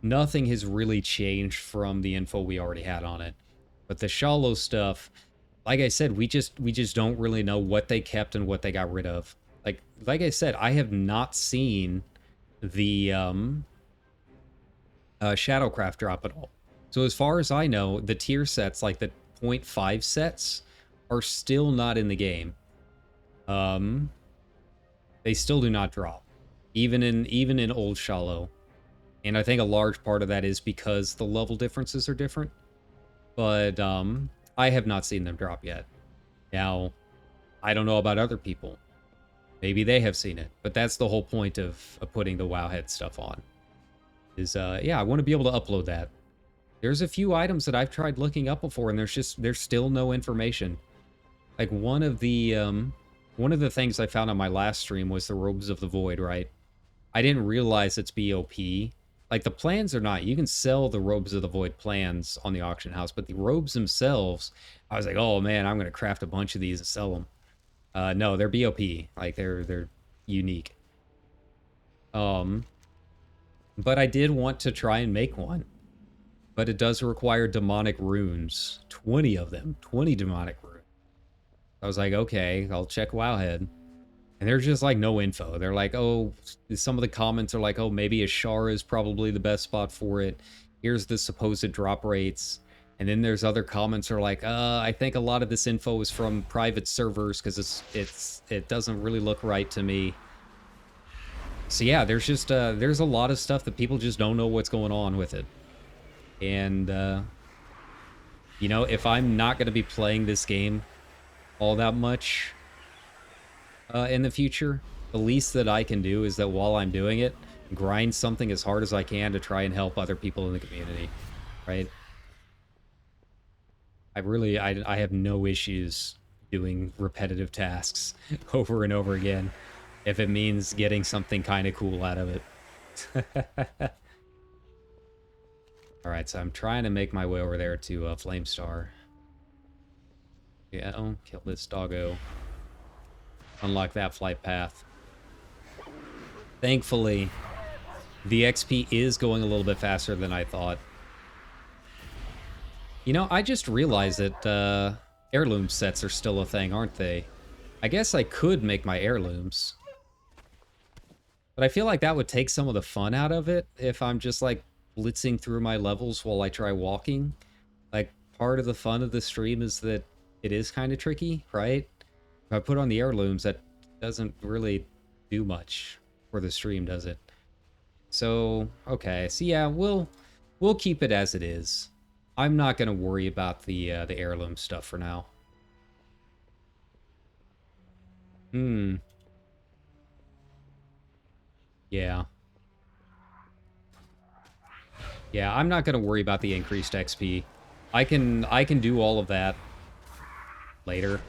nothing has really changed from the info we already had on it. But the Shallow stuff, like I said, we just don't really know what they kept and what they got rid of. Like I said, I have not seen the Shadowcraft drop at all. So as far as I know, the tier sets, like the 0.5 sets, are still not in the game. They still do not drop, even in old Shallow. And I think a large part of that is because the level differences are different. But I have not seen them drop yet. Now, I don't know about other people. Maybe they have seen it, but that's the whole point of putting the Wowhead stuff on. Is yeah, I want to be able to upload that. There's a few items that I've tried looking up before, and there's still no information. Like one of the things I found on my last stream was the Robes of the Void, right? I didn't realize it's BOP. Like, the plans are not. You can sell the Robes of the Void plans on the auction house, but the robes themselves, I was like, oh man, I'm going to craft a bunch of these and sell them. No, they're BOP. Like, they're unique. But I did want to try and make one. But it does require demonic runes. 20 of them. 20 demonic runes. I was like, okay, I'll check Wowhead. And there's just, like, no info. They're like, oh, some of the comments are like, oh, maybe Ashara is probably the best spot for it. Here's the supposed drop rates. And then there's other comments are like, I think a lot of this info is from private servers because it doesn't really look right to me. So yeah, there's just, there's a lot of stuff that people just don't know what's going on with it. And, you know, if I'm not going to be playing this game all that much in the future, the least that I can do is that while I'm doing it, grind something as hard as I can to try and help other people in the community, right? I have no issues doing repetitive tasks over and over again if it means getting something kind of cool out of it. Alright, so I'm trying to make my way over there to Flamestar. Yeah, oh, kill this doggo. Unlock that flight path. Thankfully, the XP is going a little bit faster than I thought. You know, I just realized that heirloom sets are still a thing, aren't they? I guess I could make my heirlooms. But I feel like that would take some of the fun out of it if I'm just, like, blitzing through my levels while I try walking. Like, part of the fun of the stream is that it is kind of tricky, right? If I put on the heirlooms, that doesn't really do much for the stream, does it? So, okay. So, yeah, we'll keep it as it is. I'm not going to worry about the heirloom stuff for now. Yeah. Yeah, I'm not going to worry about the increased XP. I can do all of that later.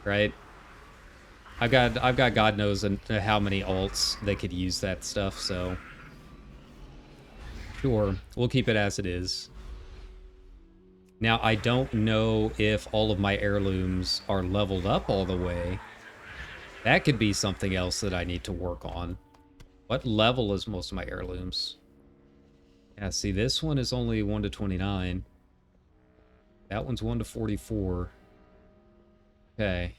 Right? I've got God knows how many alts that could use that stuff, so sure, we'll keep it as it is. Now, I don't know if all of my heirlooms are leveled up all the way. That could be something else that I need to work on. What level is most of my heirlooms? Yeah, see, this one is only 1 to 29. That one's 1 to 44. Okay.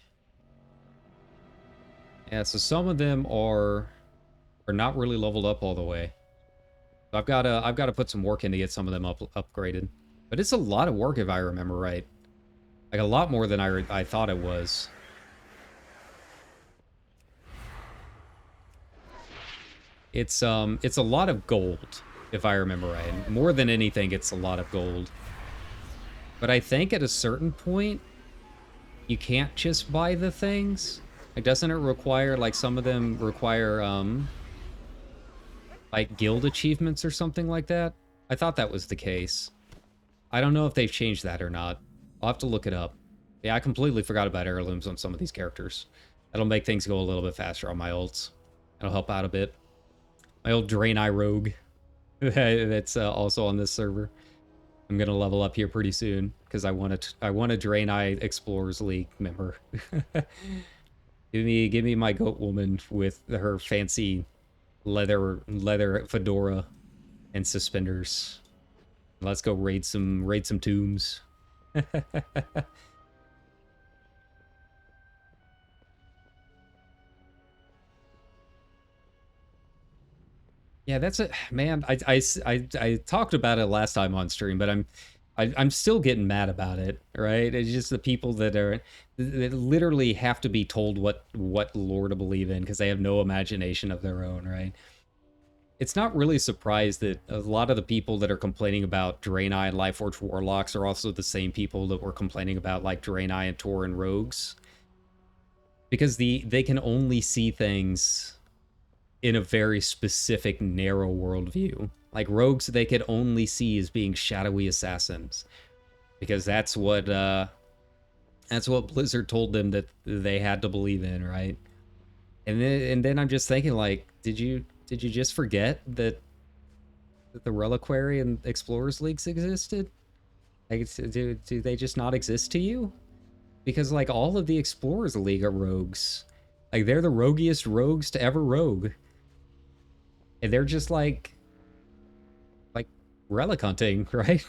Yeah, so some of them are not really leveled up all the way. So I've got to put some work in to get some of them upgraded. But it's a lot of work if I remember right. Like a lot more than I thought it was. It's a lot of gold, if I remember right. More than anything, it's a lot of gold. But I think at a certain point, you can't just buy the things. Like, doesn't it require, like, some of them require, like, guild achievements or something like that? I thought that was the case. I don't know if they've changed that or not. I'll have to look it up. Yeah, I completely forgot about heirlooms on some of these characters. That'll make things go a little bit faster on my ults. That'll help out a bit. My old Draenei Rogue. That's also on this server. I'm gonna level up here pretty soon because I want a Draenei Explorers League member. Give me my goat woman with her fancy leather fedora and suspenders. Let's go raid some tombs. Yeah, that's it, man. I talked about it last time on stream, but I'm still getting mad about it, right? It's just the people that literally have to be told what lore to believe in because they have no imagination of their own, right? It's not really surprised that a lot of the people that are complaining about Draenei and Lightforged Warlocks are also the same people that were complaining about like Draenei and Tauren Rogues. Because they can only see things in a very specific, narrow worldview. Like, rogues they could only see as being shadowy assassins. Because that's what Blizzard told them that they had to believe in, right? And then I'm just thinking, like, did you just forget that the Reliquary and Explorers Leagues existed? Like, do they just not exist to you? Because, like, all of the Explorers League are rogues. Like, they're the roguiest rogues to ever rogue. And they're just like relic hunting, right?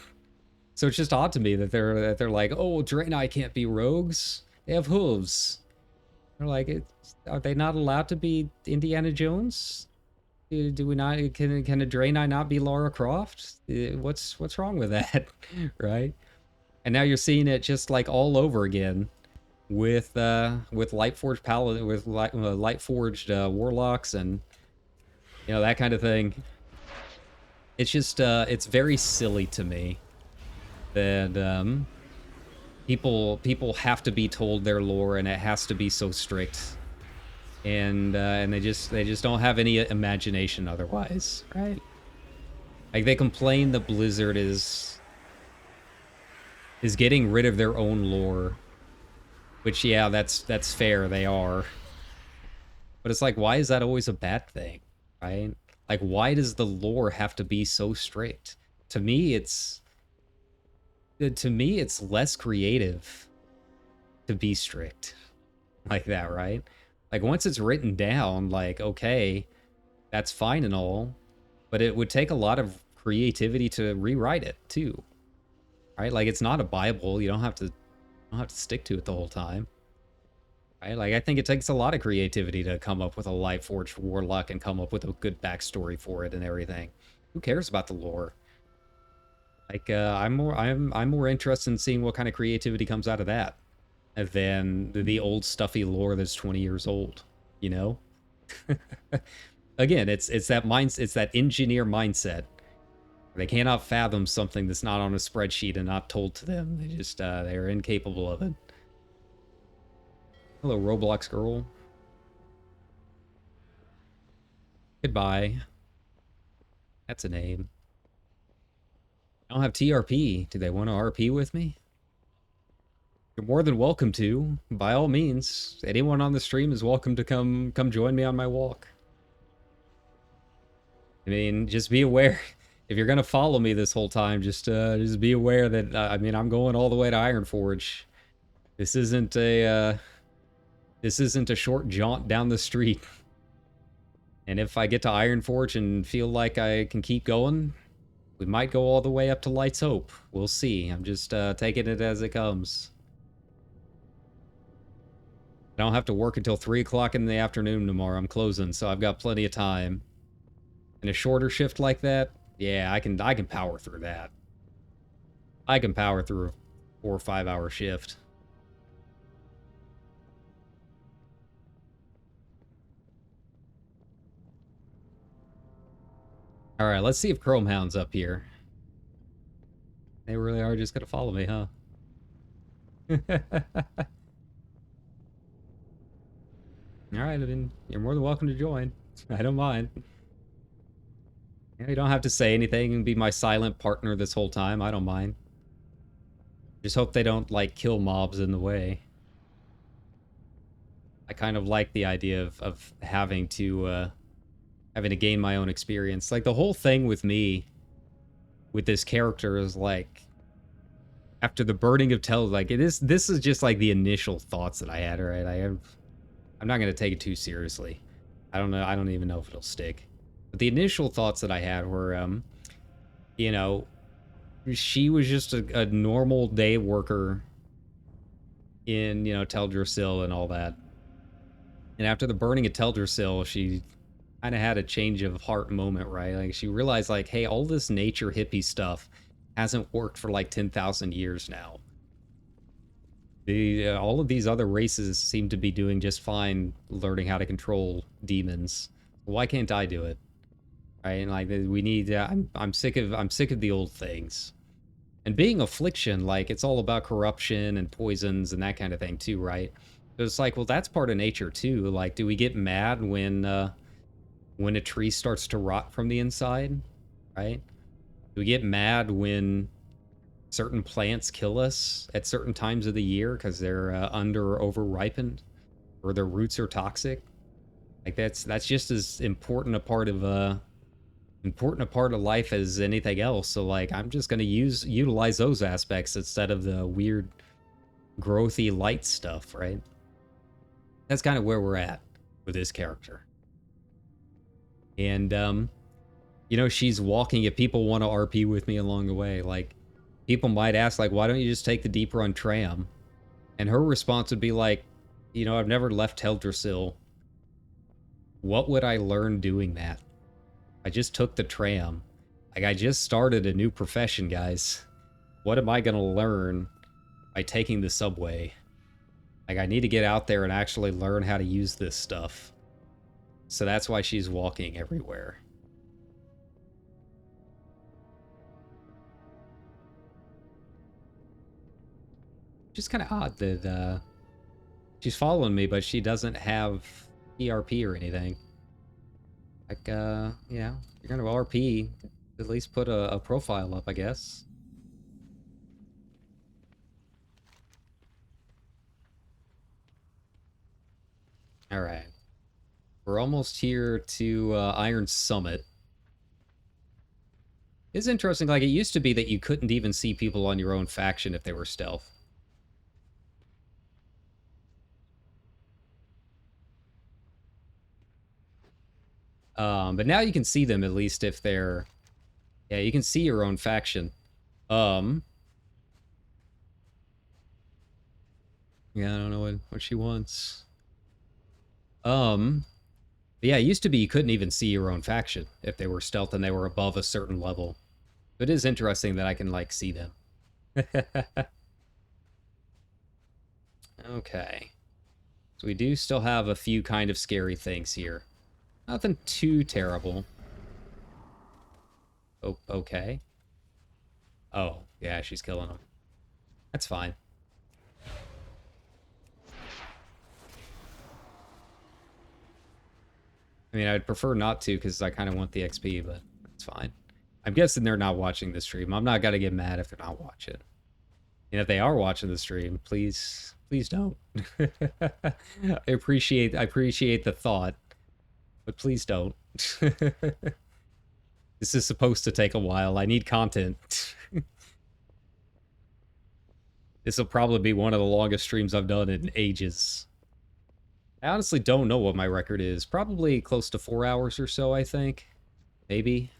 So it's just odd to me that they're like, oh, Draenei can't be rogues. They have hooves. They're like, are they not allowed to be Indiana Jones? Do we not? Can a Draenei not be Lara Croft? What's wrong with that, right? And now you're seeing it just like all over again with Lightforged Paladin, with Lightforged Warlocks and that kind of thing. It's just it's very silly to me that people have to be told their lore and it has to be so strict, and they just don't have any imagination otherwise, right? Like, they complain that Blizzard is is getting rid of their own lore. Which, yeah, that's fair, they are. But it's like, why is that always a bad thing, right? Like, why does the lore have to be so strict? To me, it's less creative to be strict like that, right? Like, once it's written down, like, okay, that's fine and all, but it would take a lot of creativity to rewrite it too, right? Like, it's not a Bible. You don't have to stick to it the whole time. Right? Like, I think it takes a lot of creativity to come up with a Lightforged Warlock and come up with a good backstory for it and everything. Who cares about the lore? Like, I'm more interested in seeing what kind of creativity comes out of that than the old stuffy lore that's 20 years old. You know? Again, it's that engineer mindset. They cannot fathom something that's not on a spreadsheet and not told to them. They just they're incapable of it. Hello, Roblox girl. Goodbye. That's a name. I don't have TRP. Do they want to RP with me? You're more than welcome to. By all means, anyone on the stream is welcome to come join me on my walk. I mean, just be aware. If you're gonna follow me this whole time, just be aware that I mean, I'm going all the way to Ironforge. This isn't a short jaunt down the street. And if I get to Ironforge and feel like I can keep going, we might go all the way up to Light's Hope. We'll see. I'm just taking it as it comes. I don't have to work until 3 o'clock in the afternoon tomorrow. I'm closing, so I've got plenty of time. And a shorter shift like that, yeah, I can power through that. I can power through a 4 or 5 hour shift. Alright, let's see if Chromehound's up here. They really are just gonna follow me, huh? Alright, I mean, you're more than welcome to join. I don't mind. You don't have to say anything and be my silent partner this whole time. I don't mind. Just hope they don't, like, kill mobs in the way. I kind of like the idea of having to gain my own experience. Like, the whole thing with me, with this character, is like, after the burning of like, this is just like the initial thoughts that I had, right? I'm not going to take it too seriously. I don't know. I don't even know if it'll stick. But the initial thoughts that I had were, you know, she was just a normal day worker in, you know, Teldrassil and all that. And after the burning of Teldrassil, she kind of had a change of heart moment, right? Like, she realized, like, hey, all this nature hippie stuff hasn't worked for like 10,000 years now. All of these other races seem to be doing just fine learning how to control demons. Why can't I do it? Right? And like, we need I'm sick of the old things. And being affliction, like, it's all about corruption and poisons and that kind of thing too, right? So it's like, well, that's part of nature too. Like, do we get mad when a tree starts to rot from the inside, right? Do we get mad when certain plants kill us at certain times of the year because they're under or over ripened, or their roots are toxic? Like, that's just as important a part of life as anything else. So like, I'm just gonna utilize those aspects instead of the weird growthy light stuff, right? That's kind of where we're at with this character. And you know, she's walking. If people want to RP with me along the way, like, people might ask, like, why don't you just take the deep run Traim? And her response would be like, you know, I've never left Teldrassil. What would I learn doing that? I just took the tram. Like, I just started a new profession, guys. What am I gonna learn by taking the subway? Like, I need to get out there and actually learn how to use this stuff. So that's why she's walking everywhere. Just kind of odd that she's following me, but she doesn't have ERP or anything. Like, you know, you're gonna RP, at least put a profile up, I guess. Alright. We're almost here to Iron Summit. It's interesting, like, it used to be that you couldn't even see people on your own faction if they were stealth. But now you can see them, at least if they're... Yeah, you can see your own faction. Yeah, I don't know what she wants. Yeah, it used to be you couldn't even see your own faction if they were stealth and they were above a certain level. But it is interesting that I can, like, see them. Okay. So we do still have a few kind of scary things here. Nothing too terrible. Oh, okay. Oh, yeah, she's killing them. That's fine. I mean, I'd prefer not to because I kind of want the XP, but it's fine. I'm guessing they're not watching the stream. I'm not gonna get mad if they're not watching. And if they are watching the stream, please don't. I appreciate the thought, but please don't. This is supposed to take a while. I need content. This will probably be one of the longest streams I've done in ages. I honestly don't know what my record is. Probably close to 4 hours or so, I think. Maybe.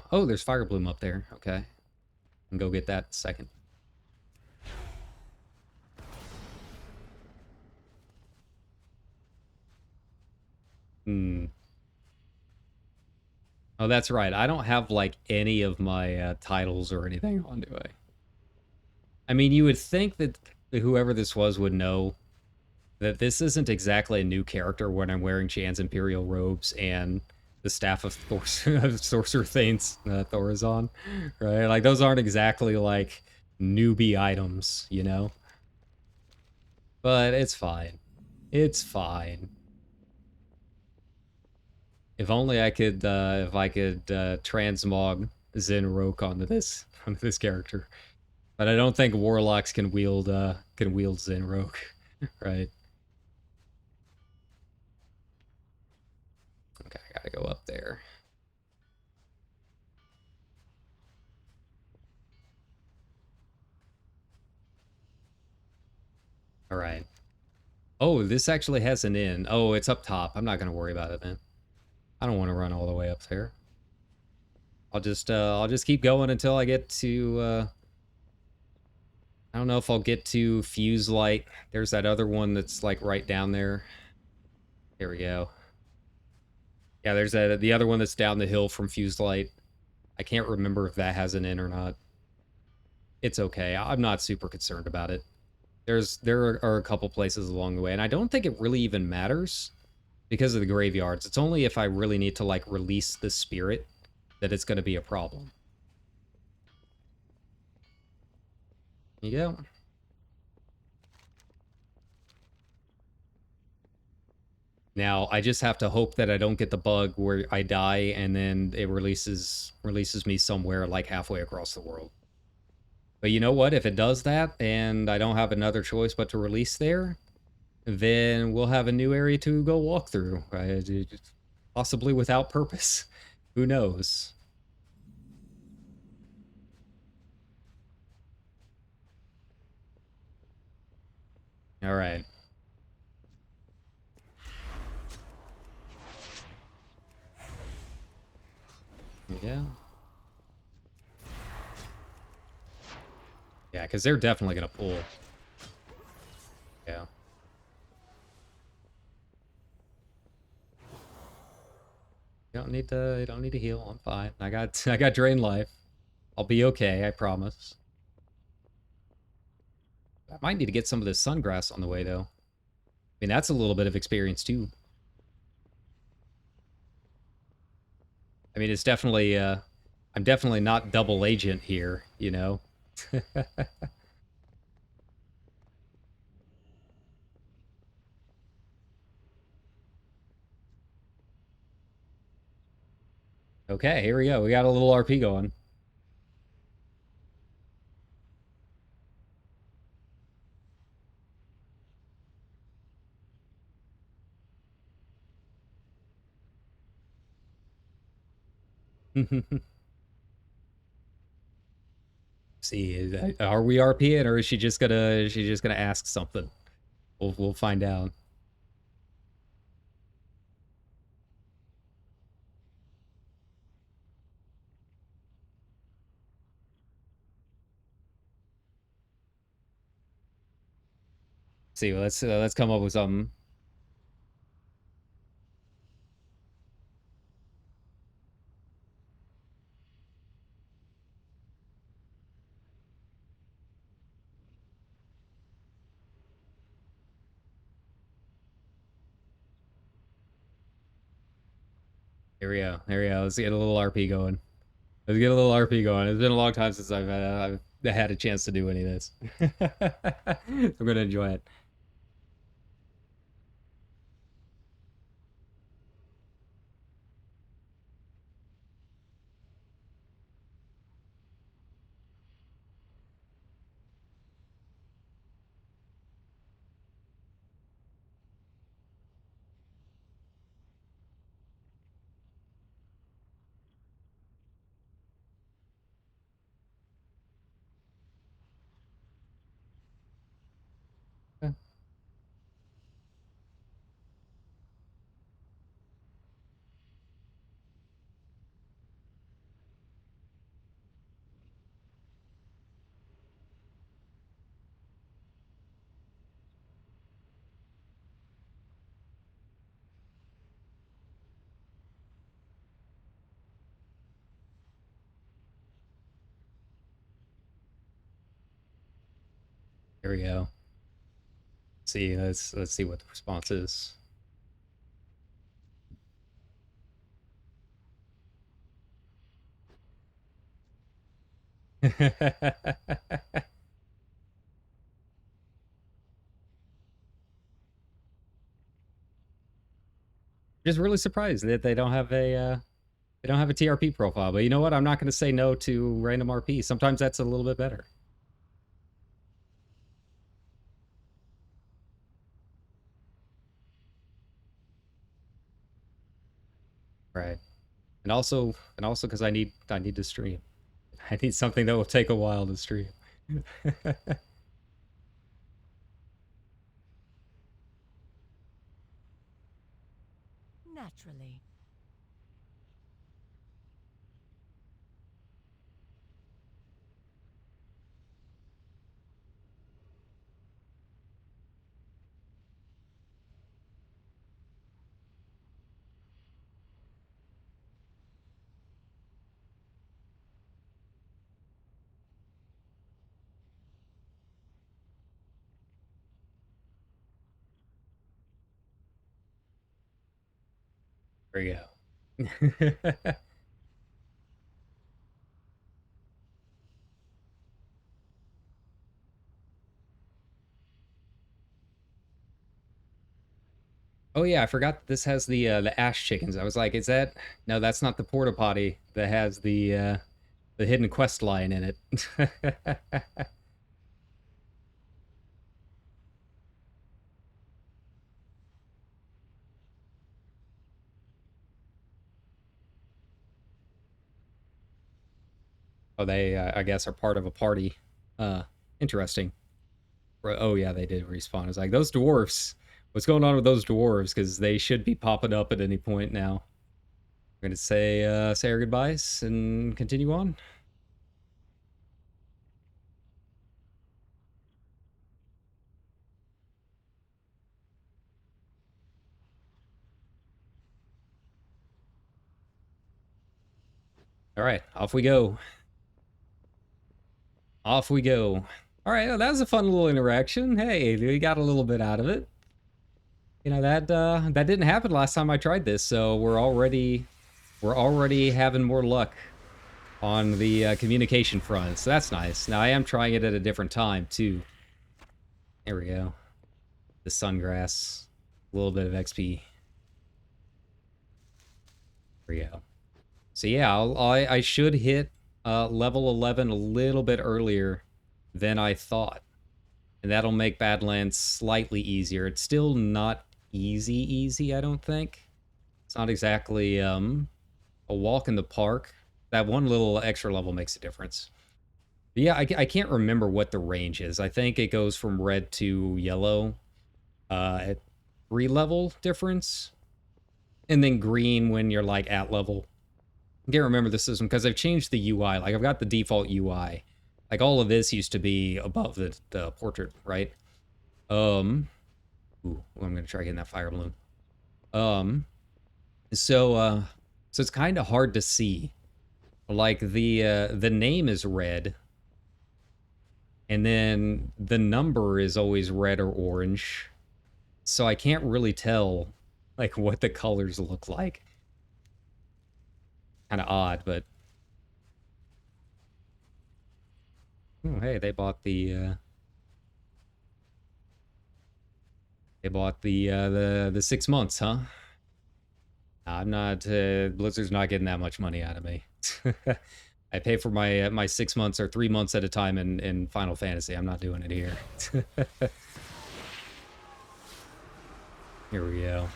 Oh, there's Fire Bloom up there. Okay. And go get that in a second. Oh, that's right. I don't have, like, any of my titles or anything on, do I? I mean, you would think that whoever this was would know that this isn't exactly a new character when I'm wearing Jan's Imperial robes and the Staff of Sorcerer Thane's Thorazon, right? Like, those aren't exactly, like, newbie items, you know? But it's fine. It's fine. If only I could, if I could transmog Zenroke onto this character. But I don't think warlocks can wield Zenroke, right? Okay, I gotta go up there. All right. Oh, this actually has an inn. Oh, it's up top. I'm not gonna worry about it then. I don't want to run all the way up there. I'll just keep going until I get to I don't know if I'll get to Fuse Light. There's that other one that's like right down there. Here we go. Yeah, there's the other one that's down the hill from Fuse Light. I can't remember if that has an inn or not. It's okay. I'm not super concerned about it. There are a couple places along the way, and I don't think it really even matters because of the graveyards. It's only if I really need to, like, release the spirit that it's going to be a problem. There you go. Now, I just have to hope that I don't get the bug where I die and then it releases me somewhere, like, halfway across the world. But you know what? If it does that, and I don't have another choice but to release there, then we'll have a new area to go walk through. Right? Possibly without purpose. Who knows? All right. Yeah. Yeah, because they're definitely going to pull. Yeah. You don't need to heal. I'm fine. I got drain life. I'll be okay, I promise. I might need to get some of this sungrass on the way though. I mean, that's a little bit of experience too. I mean, it's definitely I'm definitely not double agent here, you know. Okay, here we go. We got a little RP going. See, are we RPing or is she just gonna ask something? We'll find out. See, let's come up with something. Here we go. Here we go. Let's get a little RP going. Let's get a little RP going. It's been a long time since I've had a chance to do any of this. I'm gonna enjoy it. Here we go. See, let's see what the response is. Just really surprised that they don't have a TRP profile. But you know what? I'm not going to say no to random RP. Sometimes that's a little bit better. Right. And also because I need to stream. I need something that will take a while to stream. Naturally. There you go. Oh yeah, I forgot this has the ash chickens. I was like, is that no, that's not the porta potty that has the hidden quest line in it. Oh, they I guess are part of a party. Uh Interesting. Oh yeah, they did respawn. It's like those dwarfs. What's going on with those dwarves? Because they should be popping up at any point now. We're gonna say our goodbyes and continue on. All right, off we go. Off we go. All right, well, that was a fun little interaction. Hey, we got a little bit out of it. You know that didn't happen last time I tried this, so we're already having more luck on the communication front. So that's nice. Now I am trying it at a different time too. There we go. The sungrass, a little bit of XP. There we go. So yeah, I should hit level 11 a little bit earlier than I thought. And that'll make Badlands slightly easier. It's still not easy, I don't think. It's not exactly a walk in the park. That one little extra level makes a difference. But yeah, I can't remember what the range is. I think it goes from red to yellow. At 3 level difference. And then green when you're like at level. I can't remember the system because I've changed the UI. Like I've got the default UI. Like all of this used to be above the portrait, right? Ooh, I'm gonna try getting that fire balloon. So it's kind of hard to see. Like the name is red, and then the number is always red or orange. So I can't really tell like what the colors look like. Kind of odd, but oh, hey, they bought the 6 months, huh? I'm not Blizzard's not getting that much money out of me. I pay for my 6 months or 3 months at a time in Final Fantasy. I'm not doing it here. Here we go.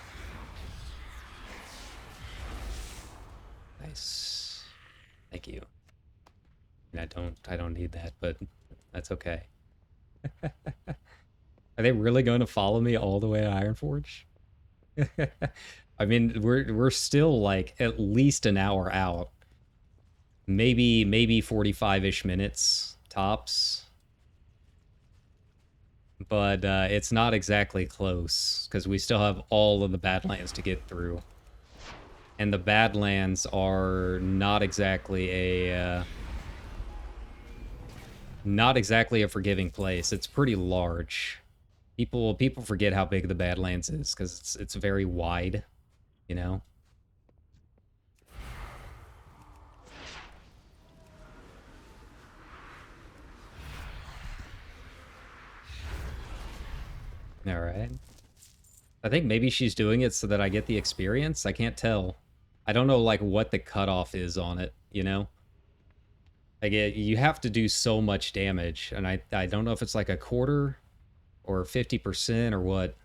Nice. Thank you. I don't need that, but that's okay. Are they really going to follow me all the way to Ironforge? I mean, we're still like at least an hour out. Maybe 45-ish minutes tops. But it's not exactly close because we still have all of the Badlands to get through. And the Badlands are not exactly a forgiving place. It's pretty large. People forget how big the Badlands is because it's very wide, you know. All right. I think maybe she's doing it so that I get the experience. I can't tell. I don't know like what the cutoff is on it, you know? Like you have to do so much damage, and I don't know if it's like a quarter or 50% or what.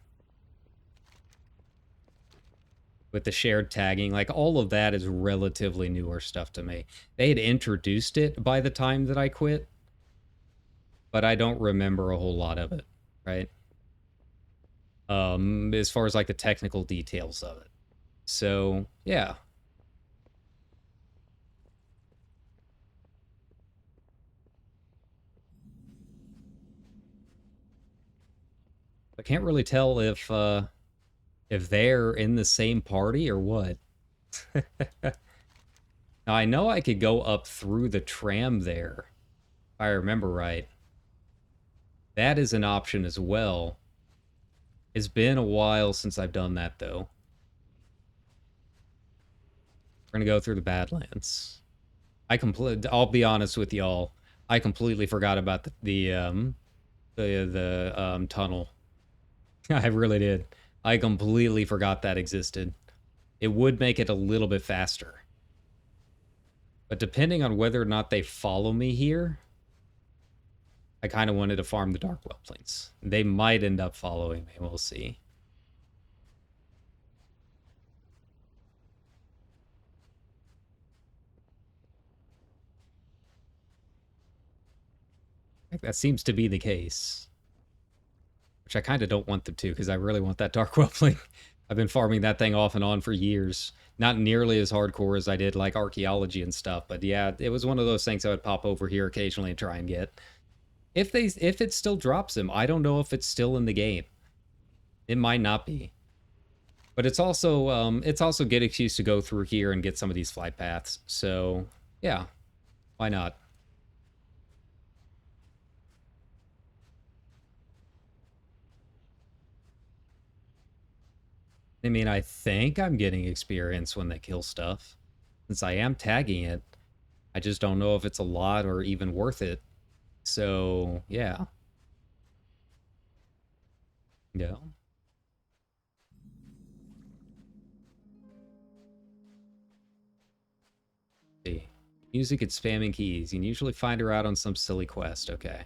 With the shared tagging, like all of that is relatively newer stuff to me. They had introduced it by the time that I quit, but I don't remember a whole lot of it, right? As far as like the technical details of it. So, yeah. I can't really tell if they're in the same party or what. Now, I know I could go up through the tram there, if I remember right. That is an option as well. It's been a while since I've done that, though. We're gonna go through the Badlands. I'll be honest with y'all. I completely forgot about the tunnel. I really did. I completely forgot that existed. It would make it a little bit faster. But depending on whether or not they follow me here, I kind of wanted to farm the Darkwell Plains. They might end up following me. We'll see. That seems to be the case. Which I kind of don't want them to, because I really want that Darkwell Plain. I've been farming that thing off and on for years. Not nearly as hardcore as I did like archaeology and stuff, but yeah, it was one of those things I would pop over here occasionally and try and get. If it still drops him, I don't know if it's still in the game. It might not be. But it's also a good excuse to go through here and get some of these flight paths. So yeah, why not? I mean, I think I'm getting experience when they kill stuff. Since I am tagging it, I just don't know if it's a lot or even worth it. So, yeah. Yeah. Music and spamming keys. You can usually find her out on some silly quest. Okay.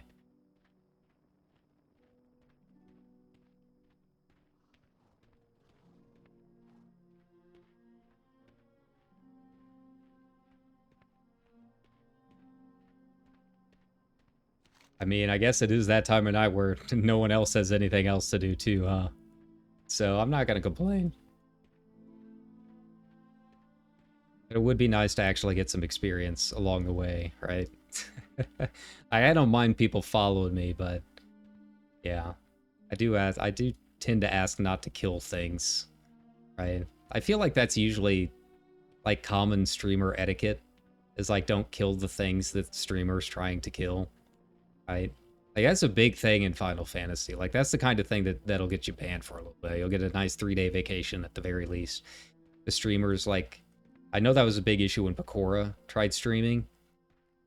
I mean, I guess it is that time of night where no one else has anything else to do too, huh? So I'm not gonna complain. But it would be nice to actually get some experience along the way, right? I don't mind people following me, but yeah. I do tend to ask not to kill things, right? I feel like that's usually like common streamer etiquette, is like don't kill the things that the streamer's trying to kill, right? Like that's a big thing in Final Fantasy. Like that's the kind of thing that'll get you banned for a little bit. You'll get a nice 3-day vacation at the very least. The streamers, like, I know that was a big issue when Pecora tried streaming,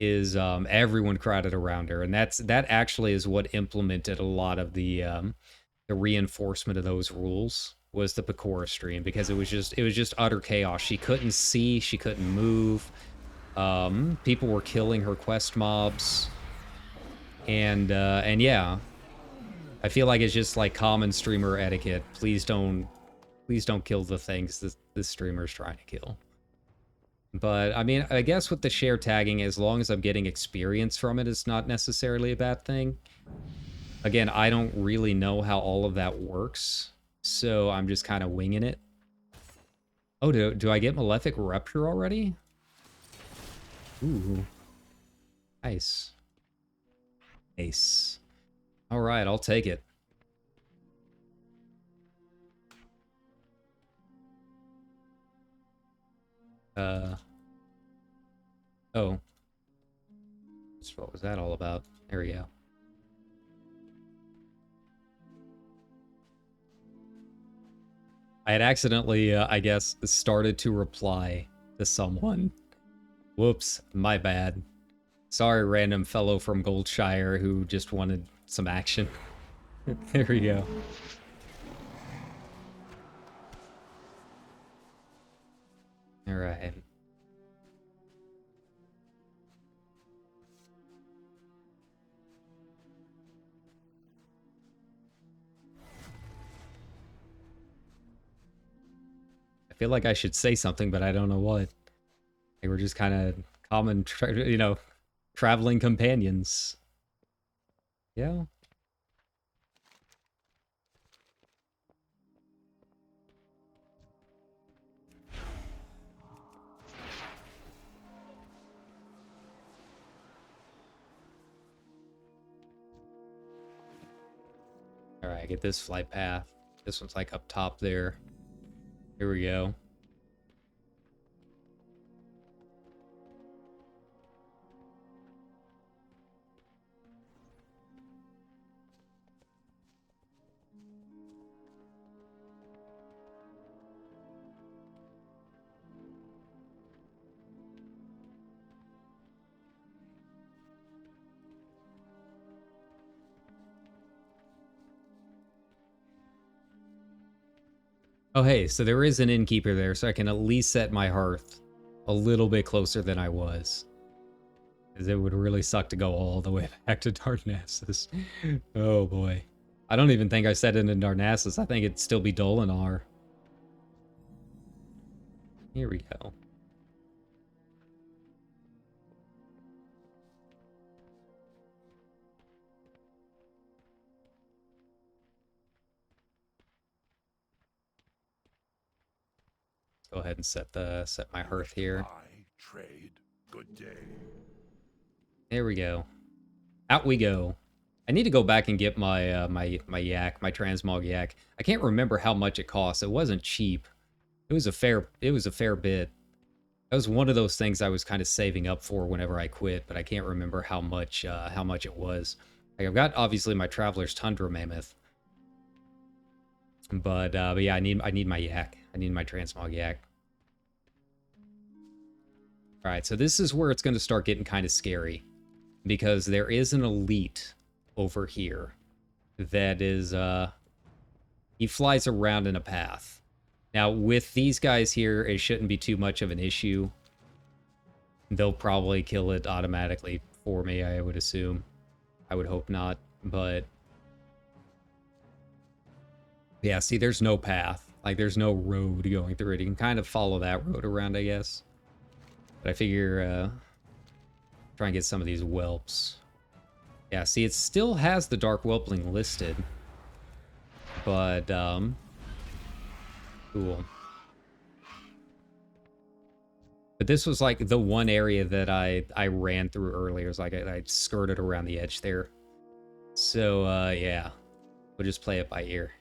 is everyone crowded around her, and that actually is what implemented a lot of the reinforcement of those rules, was the Pecora stream, because it was just utter chaos. She couldn't see, she couldn't move. People were killing her quest mobs, and yeah, I feel like it's just like common streamer etiquette. Please don't kill the things that the streamer's trying to kill. But, I mean, I guess with the share tagging, as long as I'm getting experience from it, it's not necessarily a bad thing. Again, I don't really know how all of that works, so I'm just kind of winging it. Oh, do I get Malefic Rupture already? Ooh. Nice. Nice. Alright, I'll take it. Oh. What was that all about? There we go. I had accidentally, I guess, started to reply to someone. Whoops, my bad. Sorry, random fellow from Goldshire who just wanted some action. There we go. Alright. I feel like I should say something, but I don't know what. Like we're just kind of common, traveling companions. Yeah. Alright, get this flight path. This one's like up top there. Here we go. Oh, hey, so there is an innkeeper there, so I can at least set my hearth a little bit closer than I was. Because it would really suck to go all the way back to Darnassus. Oh, boy. I don't even think I set it in Darnassus. I think it'd still be Dolinar. Here we go. Go ahead and set my hearth here. Trade. Good day. There we go. Out we go. I need to go back and get my my yak, my transmog yak. I can't remember how much it cost. It wasn't cheap. It was a fair bit. That was one of those things I was kind of saving up for whenever I quit, but I can't remember how much it was. Like I've got obviously my Traveler's Tundra Mammoth. But yeah, I need my yak. I need my transmog yak. Alright, so this is where it's going to start getting kind of scary. Because there is an elite over here that is, he flies around in a path. Now, with these guys here, it shouldn't be too much of an issue. they'll probably kill it automatically for me, I would assume. I would hope not, but... Yeah, see, there's no path. Like, there's no road going through it. You can kind of follow that road around, I guess. But I figure, try and get some of these whelps. Yeah, see, it still has the Dark Whelpling listed. But, cool. But this was, like, the one area that I ran through earlier. It was like I skirted around the edge there. So, yeah. We'll just play it by ear.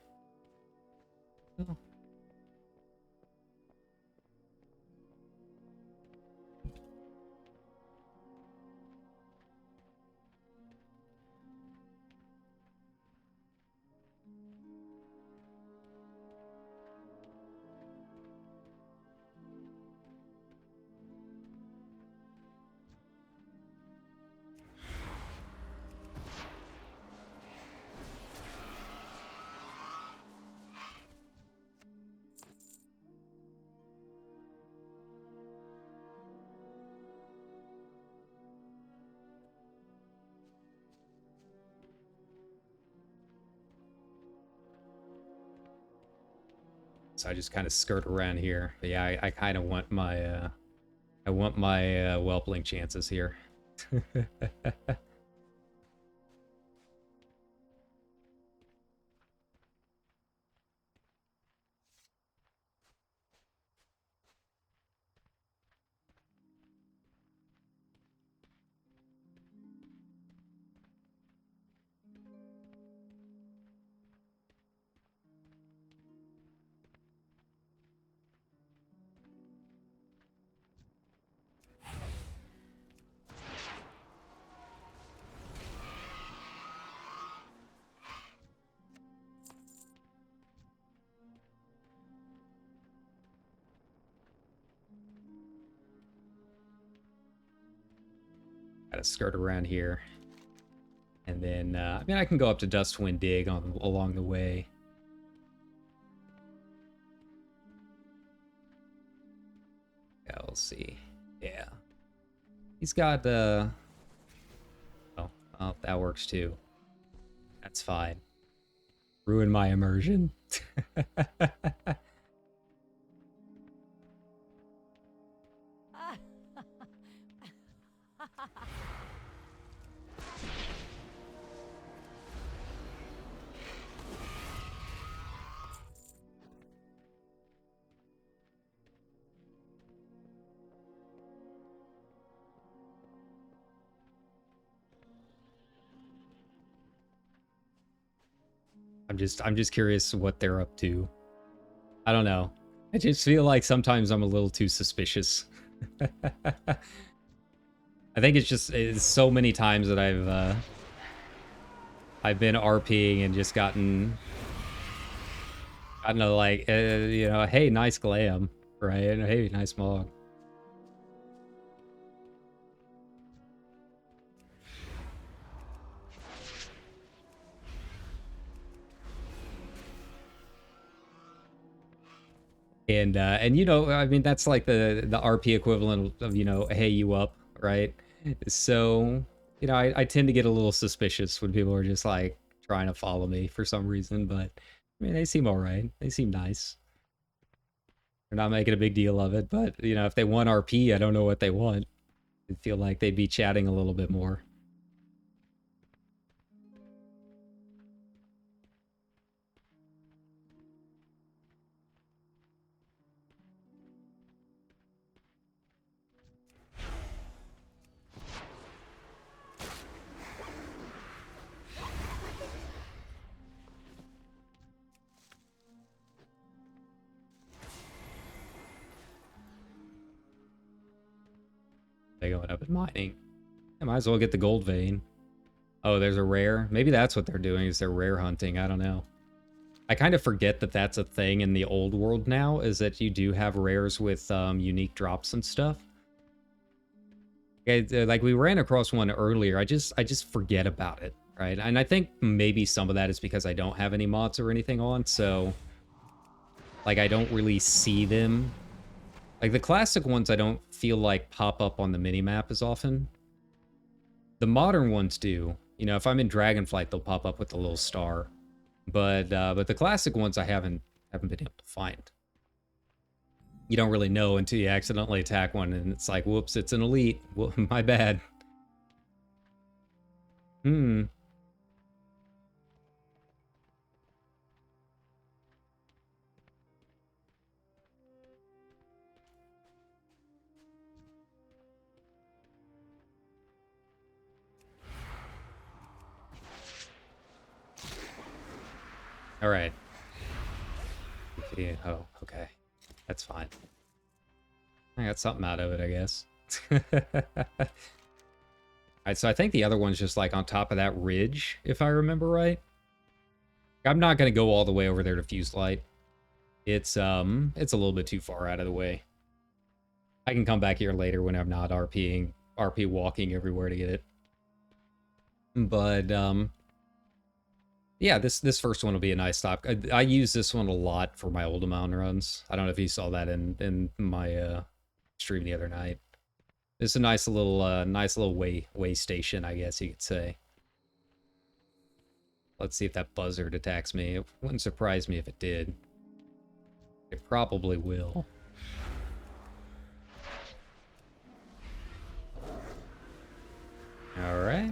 Oh. So I just kind of skirt around here. But yeah, I kind of want my, whelpling chances here. Gotta skirt around here. And then, I mean, I can go up to Dustwind Dig along the way. Yeah, we'll see. Yeah. He's got, oh, that works too. That's fine. Ruin my immersion. I'm just curious what they're up to. I don't know. I just feel like sometimes I'm a little too suspicious. I think it's so many times that I've been RPing and just gotten a like, you know, hey, nice glam, right? And hey, nice mog. And you know, I mean, that's like the RP equivalent of, you know, hey, you up, right? So, you know, I tend to get a little suspicious when people are just like trying to follow me for some reason, but I mean, they seem all right. They seem nice. They're not making a big deal of it, but you know, if they want RP, I don't know what they want. I feel like they'd be chatting a little bit more. They going up and mining. I might as well get the gold vein. Oh, there's a rare. Maybe that's what they're doing, is they're rare hunting. I don't know. I kind of forget that that's a thing in the old world now, is that you do have rares with unique drops and stuff. Like we ran across one earlier. I just forget about it, right? And I think maybe some of that is because I don't have any mods or anything on, so like I don't really see them Like, the classic ones I don't feel like pop up on the minimap as often. The modern ones do. You know, if I'm in Dragonflight, they'll pop up with a little star. But the classic ones I haven't been able to find. You don't really know until you accidentally attack one, and it's like, whoops, it's an elite. Well, my bad. All right. Oh, okay. That's fine. I got something out of it, I guess. Alright, so I think the other one's just like on top of that ridge, if I remember right. I'm not gonna go all the way over there to Fuse Light. It's a little bit too far out of the way. I can come back here later when I'm not RP walking everywhere to get it. But yeah, this first one will be a nice stop. I use this one a lot for my old mountain runs. I don't know if you saw that in my stream the other night. It's a nice little way station, I guess you could say. Let's see if that buzzard attacks me. It wouldn't surprise me if it did. It probably will. All right.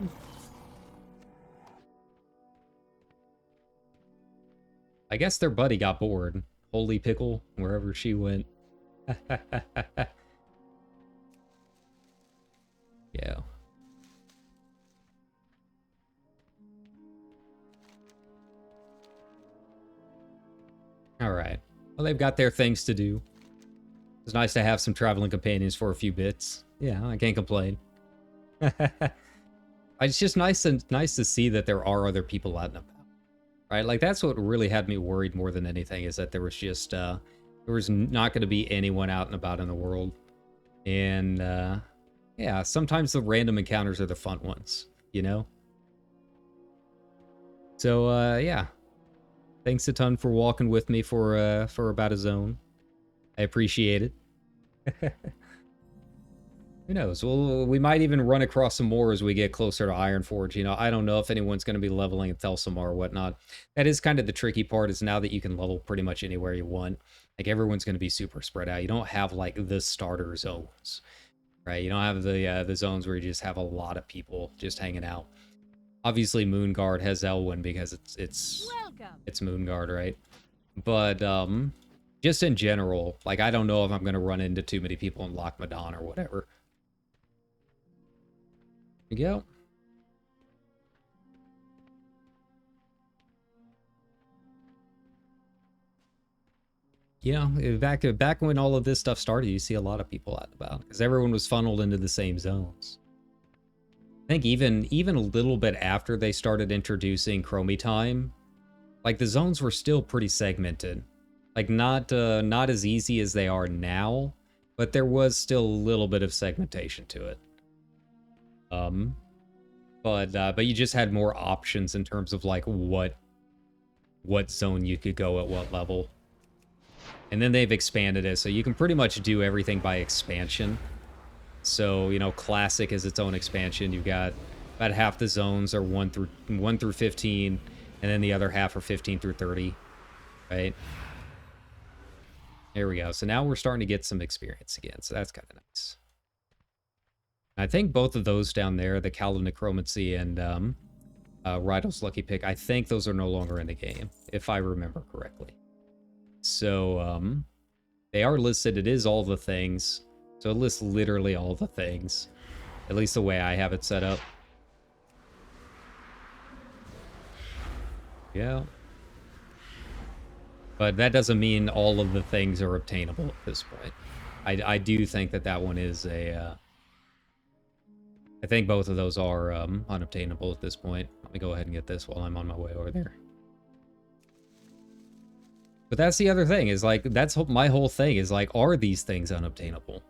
I guess their buddy got bored. Holy pickle, wherever she went. Yeah. All right. Well, they've got their things to do. It's nice to have some traveling companions for a few bits. Yeah, I can't complain. It's just nice to see that there are other people out and about. Right? Like, that's what really had me worried more than anything, is that there was just there was not going to be anyone out and about in the world. And yeah, sometimes the random encounters are the fun ones, you know? So, yeah. Thanks a ton for walking with me for about a zone. I appreciate it. Who knows? Well, we might even run across some more as we get closer to Ironforge. You know, I don't know if anyone's going to be leveling in Thelsomar or whatnot. That is kind of the tricky part, is now that you can level pretty much anywhere you want. Like, everyone's going to be super spread out. You don't have, like, the starter zones, right? You don't have the zones where you just have a lot of people just hanging out. Obviously, Moonguard has Elwyn because it's Moonguard, right? But just in general, like, I don't know if I'm going to run into too many people in Loch Madon or whatever. There you go. Yeah, back when all of this stuff started, you see a lot of people out and about because everyone was funneled into the same zones. I think even a little bit after they started introducing Chromie Time, like, the zones were still pretty segmented. Like, not as easy as they are now, but there was still a little bit of segmentation to it. But you just had more options in terms of, like, what zone you could go at what level. And then they've expanded it, so you can pretty much do everything by expansion. So, you know, Classic is its own expansion. You've got about half the zones are 1 through 15, and then the other half are 15 through 30, right? There we go. So now we're starting to get some experience again, so that's kind of nice. I think both of those down there, the Cal of Necromancy and Rydell's Lucky Pick, I think those are no longer in the game, if I remember correctly. So, they are listed. It is all the things. So it lists literally all the things. At least the way I have it set up. Yeah. But that doesn't mean all of the things are obtainable at this point. I do think that one is a... I think both of those are unobtainable at this point. Let me go ahead and get this while I'm on my way over there. But that's the other thing, is like, that's my whole thing, is like, are these things unobtainable?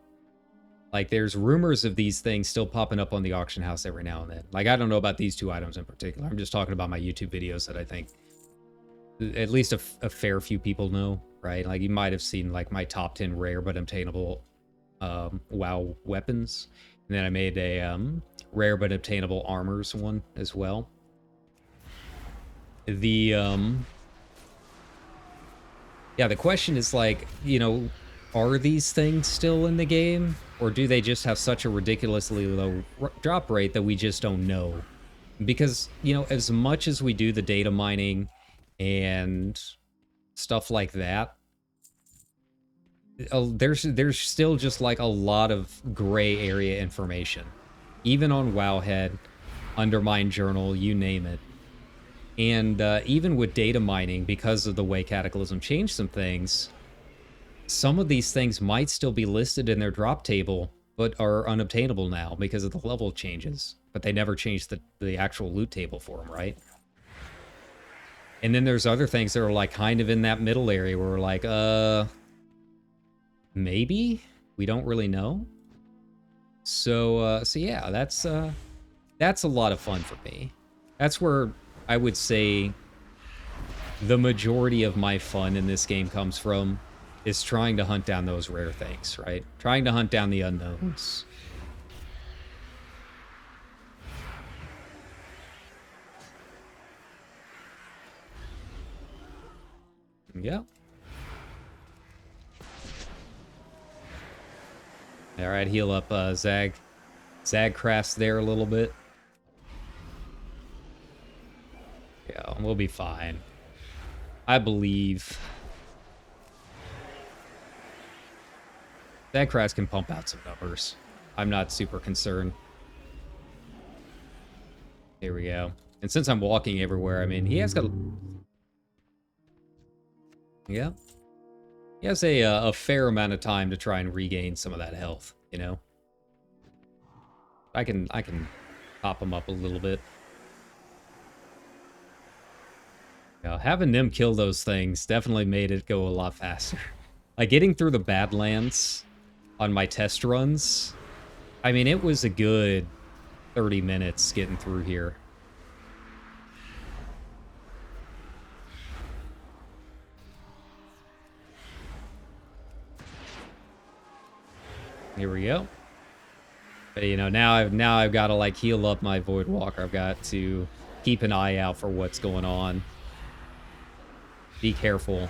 Like, there's rumors of these things still popping up on the auction house every now and then. Like, I don't know about these two items in particular. I'm just talking about my YouTube videos that I think at least a fair few people know, right? Like, you might have seen, like, my top 10 rare but obtainable WoW weapons. And then I made a rare but obtainable armors one as well. Yeah, the question is like, you know, are these things still in the game? Or do they just have such a ridiculously low drop rate that we just don't know? Because, you know, as much as we do the data mining and stuff like that, there's still just like a lot of gray area information. Even on Wowhead, Undermine Journal, you name it. And even with data mining, because of the way Cataclysm changed some things, some of these things might still be listed in their drop table, but are unobtainable now because of the level changes. But they never changed the actual loot table for them, right? And then there's other things that are like kind of in that middle area where we're like, maybe? We don't really know. So yeah, that's a lot of fun for me. That's where I would say the majority of my fun in this game comes from, is trying to hunt down those rare things, right? Trying to hunt down the unknowns. Yeah. Alright, heal up Zag. Zagcraft's there a little bit. Yeah, we'll be fine. I believe. Zagcraft can pump out some numbers. I'm not super concerned. Here we go. And since I'm walking everywhere, I mean, he has got... Yeah. He has a fair amount of time to try and regain some of that health, you know? I can pop him up a little bit. Yeah, having them kill those things definitely made it go a lot faster. Like, getting through the Badlands on my test runs, I mean, it was a good 30 minutes getting through here. Here we go. But, you know, now I've got to, like, heal up my Voidwalker. I've got to keep an eye out for what's going on. Be careful.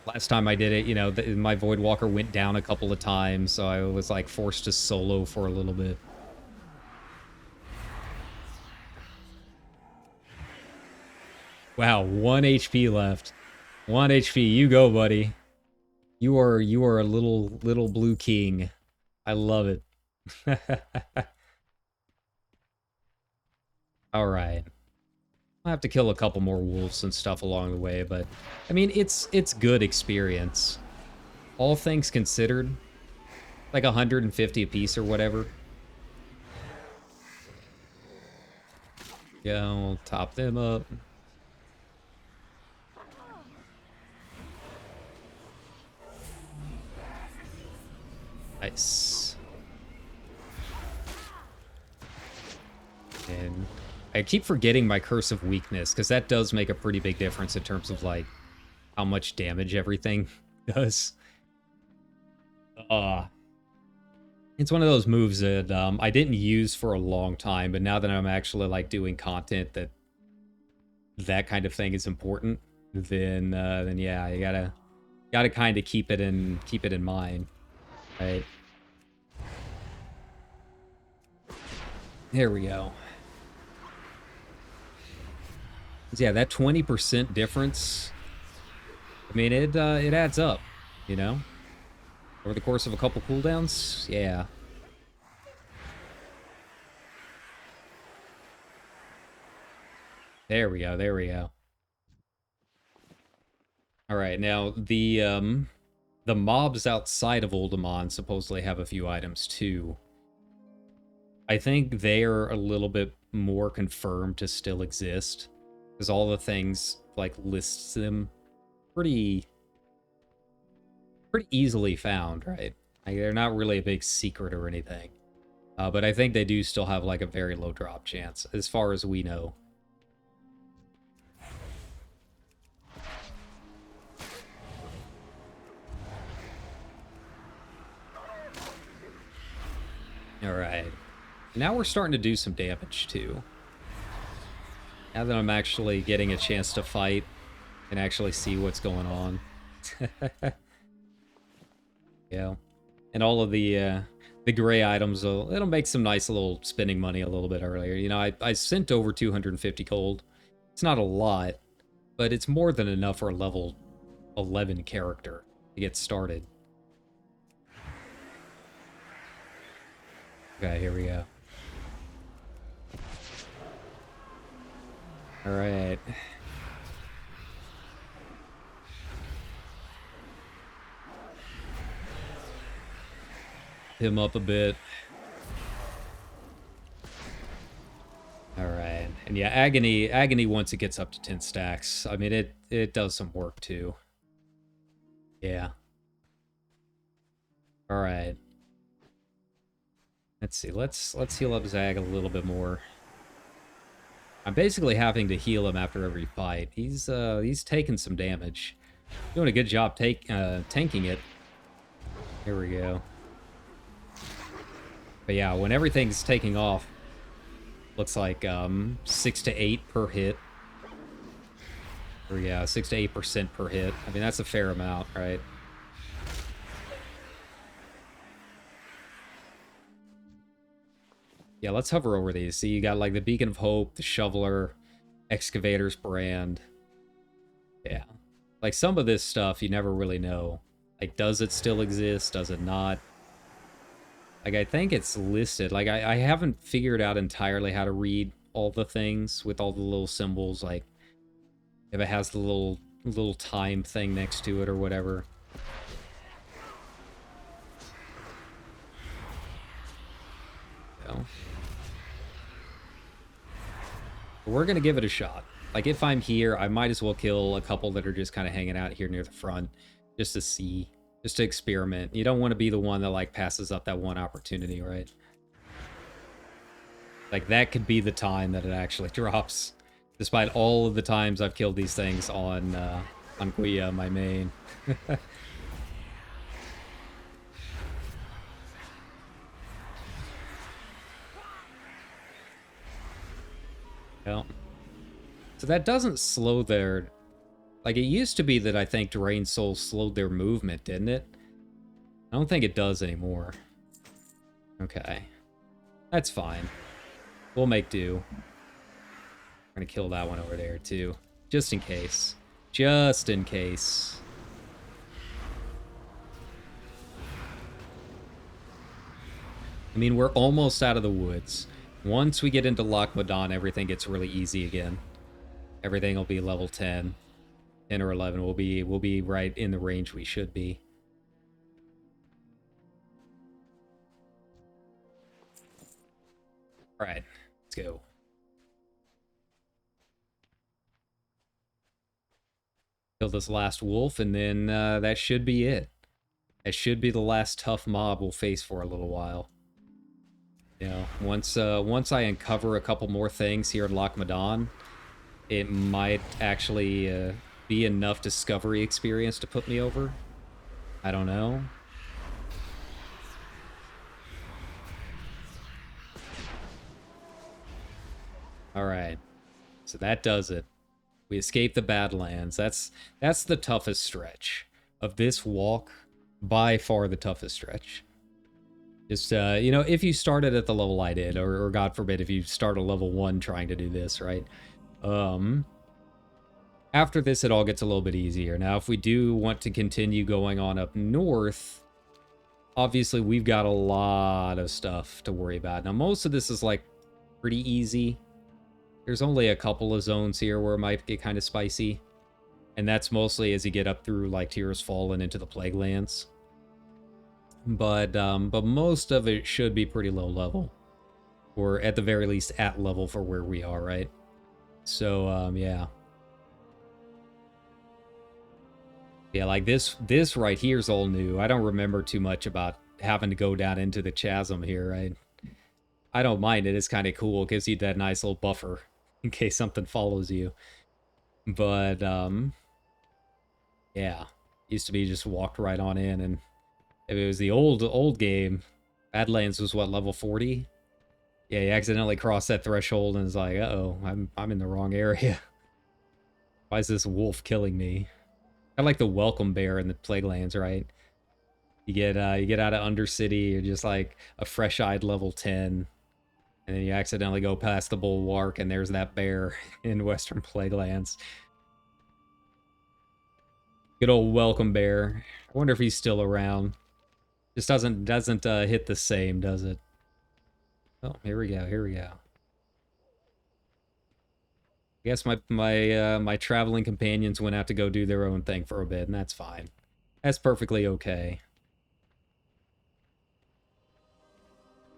Last time I did it, you know, my Voidwalker went down a couple of times, so I was, like, forced to solo for a little bit. Wow, 1 HP left. 1 HP, you go, buddy. You are a little blue king. I love it. All right. I'll have to kill a couple more wolves and stuff along the way, but I mean, it's good experience. All things considered, like 150 a piece or whatever. Yeah, we'll top them up. Nice. And I keep forgetting my Curse of Weakness, because that does make a pretty big difference in terms of, like, how much damage everything does. It's one of those moves that I didn't use for a long time, but now that I'm actually, like, doing content that kind of thing is important, then yeah, you gotta kind of keep it in mind, right? There we go. Yeah, that 20% difference, I mean, it adds up, you know? Over the course of a couple cooldowns, yeah. There we go, there we go. Alright, now, the mobs outside of Uldaman supposedly have a few items, too. I think they are a little bit more confirmed to still exist, because all the things, like, lists them pretty easily found, right? Like, they're not really a big secret or anything. But I think they do still have, like, a very low drop chance, as far as we know. Alright. Now we're starting to do some damage, too. Now that I'm actually getting a chance to fight and actually see what's going on. Yeah. And all of the gray items, it'll make some nice little spending money a little bit earlier. You know, I sent over 250 gold. It's not a lot, but it's more than enough for a level 11 character to get started. Okay, here we go. Alright. Him up a bit. Alright. And yeah, Agony once it gets up to 10 stacks. I mean, it does some work too. Yeah. Alright. Let's see. Let's heal up Zag a little bit more. I'm basically having to heal him after every fight. He's taking some damage. Doing a good job tanking it. Here we go. But yeah, when everything's taking off, looks like 6 to 8 per hit. Or yeah, 6 to 8% per hit. I mean, that's a fair amount, right? Yeah, let's hover over these. See, you got like the Beacon of Hope, the Shoveler, Excavator's Brand. Yeah. Like some of this stuff you never really know. Like, does it still exist? Does it not? Like, I think it's listed. Like, I haven't figured out entirely how to read all the things with all the little symbols. Like, if it has the little time thing next to it or whatever. So. We're going to give it a shot. Like, if I'm here, I might as well kill a couple that are just kind of hanging out here near the front. Just to see. Just to experiment. You don't want to be the one that, like, passes up that one opportunity, right? Like, that could be the time that it actually drops. Despite all of the times I've killed these things on Guia, my main. Well, so that doesn't slow their... Like, it used to be that I think Drain Soul slowed their movement, didn't it? I don't think it does anymore. Okay. That's fine. We'll make do. I'm gonna kill that one over there, too. Just in case. Just in case. I mean, we're almost out of the woods. Once we get into Loch Madon, everything gets really easy again. Everything will be level 10. 10 or 11 we'll be right in the range we should be. All right, let's go. Kill this last wolf, and then that should be it. That should be the last tough mob we'll face for a little while. You know, once I uncover a couple more things here in Loch Madon, it might actually be enough discovery experience to put me over. I don't know. Alright. So that does it. We escaped the Badlands. That's the toughest stretch of this walk. By far the toughest stretch. Just, you know, if you started at the level I did, or God forbid, if you start a level 1 trying to do this, right? After this, it all gets a little bit easier. Now, if we do want to continue going on up north, obviously we've got a lot of stuff to worry about. Now, most of this is, like, pretty easy. There's only a couple of zones here where it might get kind of spicy. And that's mostly as you get up through, like, Tears Fall and into the Plaguelands. But most of it should be pretty low level. Or at the very least at level for where we are, right? So, yeah. Yeah, like this right here is all new. I don't remember too much about having to go down into the chasm here, right? I don't mind it. It's kind of cool. It gives you that nice little buffer in case something follows you. But, yeah. Used to be just walked right on in, and if it was the old game, Badlands was what, level 40? Yeah, he accidentally crossed that threshold and is like, uh-oh, I'm in the wrong area. Why is this wolf killing me? Kind of like the welcome bear in the Plaguelands, right? You get out of Undercity, you're just like a fresh-eyed level 10, and then you accidentally go past the bulwark, and there's that bear in Western Plaguelands. Good old welcome bear. I wonder if he's still around. Just doesn't hit the same, does it? Oh, here we go. Here we go. I guess my traveling companions went out to go do their own thing for a bit, and that's fine. That's perfectly okay.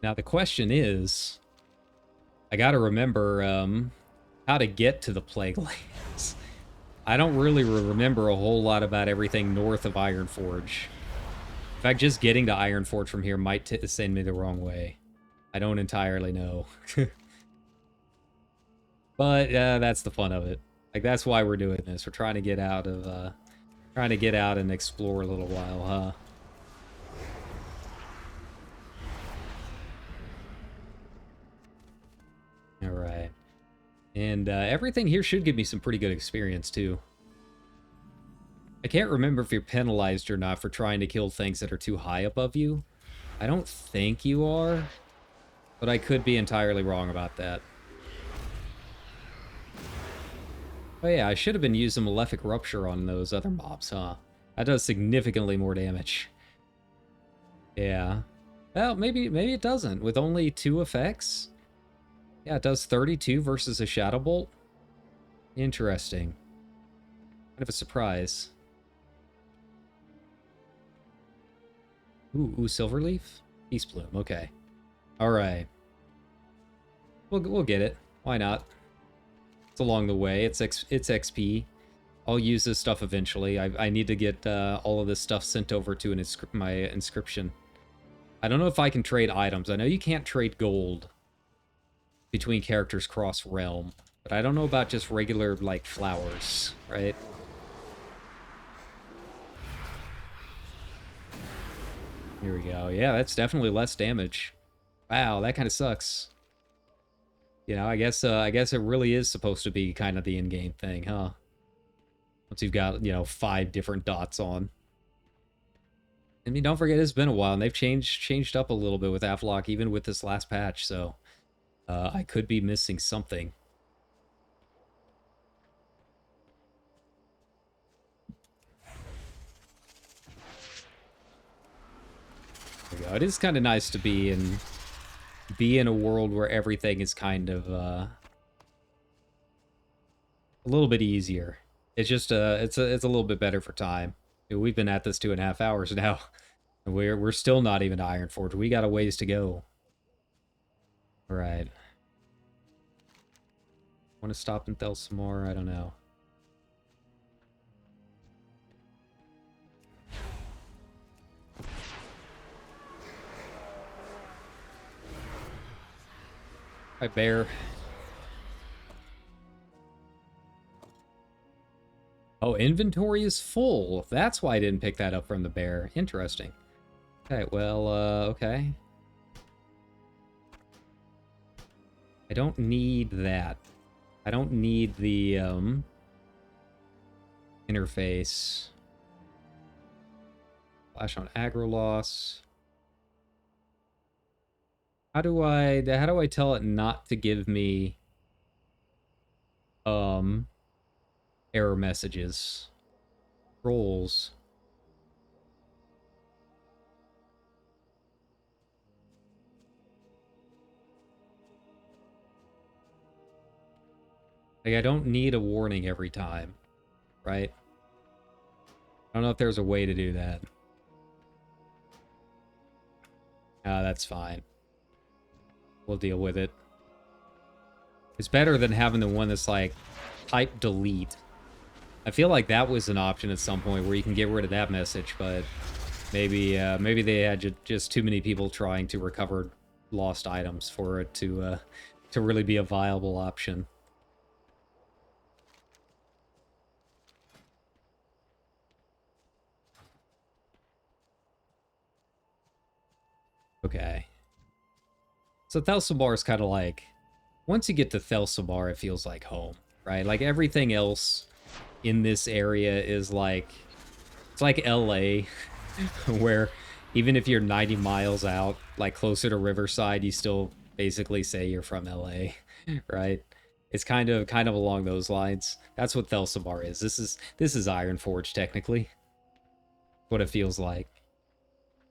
Now the question is, I gotta remember how to get to the Plaguelands. I don't really remember a whole lot about everything north of Ironforge. In fact, just getting to Ironforge from here might send me the wrong way. I don't entirely know. But that's the fun of it. Like, that's why we're doing this. We're trying to get out of, trying to get out and explore a little while, huh? Alright. And everything here should give me some pretty good experience, too. I can't remember if you're penalized or not for trying to kill things that are too high above you. I don't think you are, but I could be entirely wrong about that. Oh yeah, I should have been using Malefic Rupture on those other mobs, huh? That does significantly more damage. Yeah. Well, maybe it doesn't. With only 2 effects? Yeah, it does 32 versus a Shadow Bolt. Interesting. Kind of a surprise. Ooh, Silverleaf? Peace Bloom, okay. Alright. We'll get it. Why not? It's along the way. It's XP. I'll use this stuff eventually. I need to get all of this stuff sent over to my inscription. I don't know if I can trade items. I know you can't trade gold between characters cross-realm, but I don't know about just regular, like, flowers, right? Here we go. Yeah, that's definitely less damage. Wow, that kind of sucks. You know, I guess it really is supposed to be kind of the in-game thing, huh? Once you've got, you know, 5 different dots on. I mean, don't forget, it's been a while, and they've changed up a little bit with Avlok, even with this last patch, so I could be missing something. There we go. It is kind of nice to be in a world where everything is kind of a little bit easier. It's just it's a little bit better for time. We've been at this 2.5 hours now. And we're still not even to Ironforge. We got a ways to go. All right. Want to stop and tell some more? I don't know. Hi, bear. Oh, inventory is full. That's why I didn't pick that up from the bear. Interesting. Okay, well, okay. I don't need that. I don't need the, interface. Flash on aggro loss. How do I tell it not to give me, error messages? Trolls. Like, I don't need a warning every time, right? I don't know if there's a way to do that. That's fine. We'll deal with it. It's better than having the one that's like, type delete. I feel like that was an option at some point where you can get rid of that message, but maybe they had just too many people trying to recover lost items for it to really be a viable option. Okay. So Thelsamar is kind of like, once you get to Thelsamar, it feels like home, right? Like everything else in this area is like, it's like LA, where even if you're 90 miles out, like closer to Riverside, you still basically say you're from LA, right? It's kind of along those lines. That's what Thelsamar is. This is Ironforge technically. What it feels like.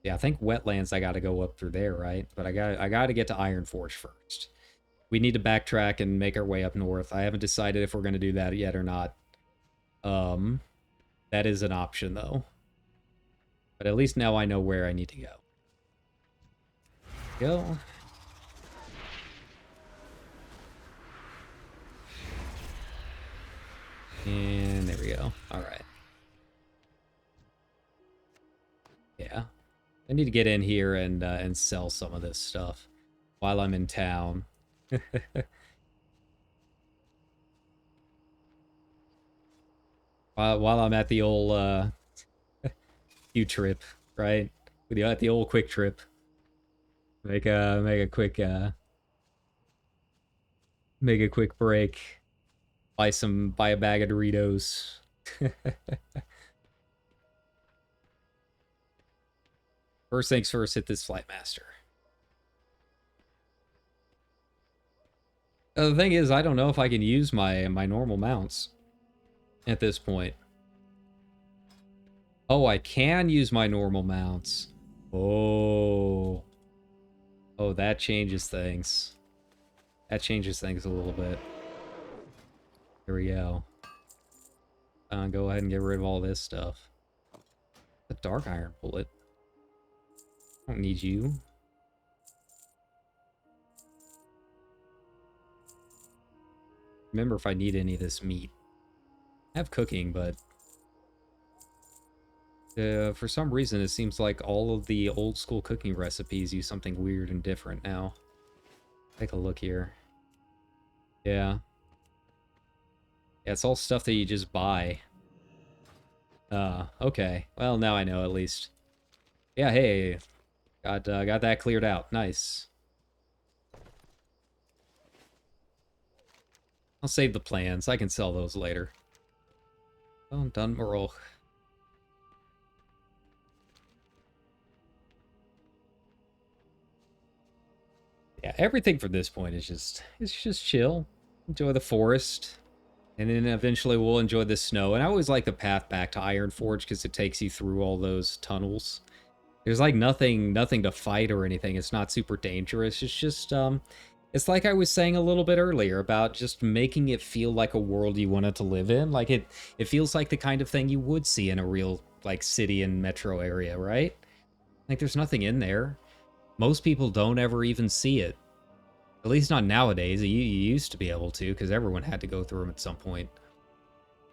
Yeah, I think wetlands I got to go up through there, right? But I got to get to Ironforge first. We need to backtrack and make our way up north. I haven't decided if we're going to do that yet or not. That is an option though. But at least now I know where I need to go. Go. And there we go. All right. Yeah. I need to get in here and sell some of this stuff while I'm in town. while I'm at the old Q-trip, right? At the old quick trip. Make a quick break. Buy a bag of Doritos. First things first, hit this Flight Master. The thing is, I don't know if I can use my normal mounts at this point. Oh, I can use my normal mounts. Oh. Oh, that changes things. That changes things a little bit. Here we go. Go ahead and get rid of all this stuff. The Dark Iron Bullet. Don't need you. Remember if I need any of this meat. I have cooking, but for some reason it seems like all of the old school cooking recipes use something weird and different now. Take a look here. Yeah. Yeah, it's all stuff that you just buy. Okay. Well, now I know at least. Yeah, hey. Got that cleared out. Nice. I'll save the plans. I can sell those later. Oh, done, Morol. Yeah, everything from this point is just chill. Enjoy the forest. And then eventually we'll enjoy the snow. And I always like the path back to Ironforge because it takes you through all those tunnels. There's like nothing to fight or anything. It's not super dangerous. It's just it's like I was saying a little bit earlier about just making it feel like a world you wanted to live in. Like it feels like the kind of thing you would see in a real like city and metro area, right? Like there's nothing in there. Most people don't ever even see it. At least not nowadays. You used to be able to because everyone had to go through them at some point.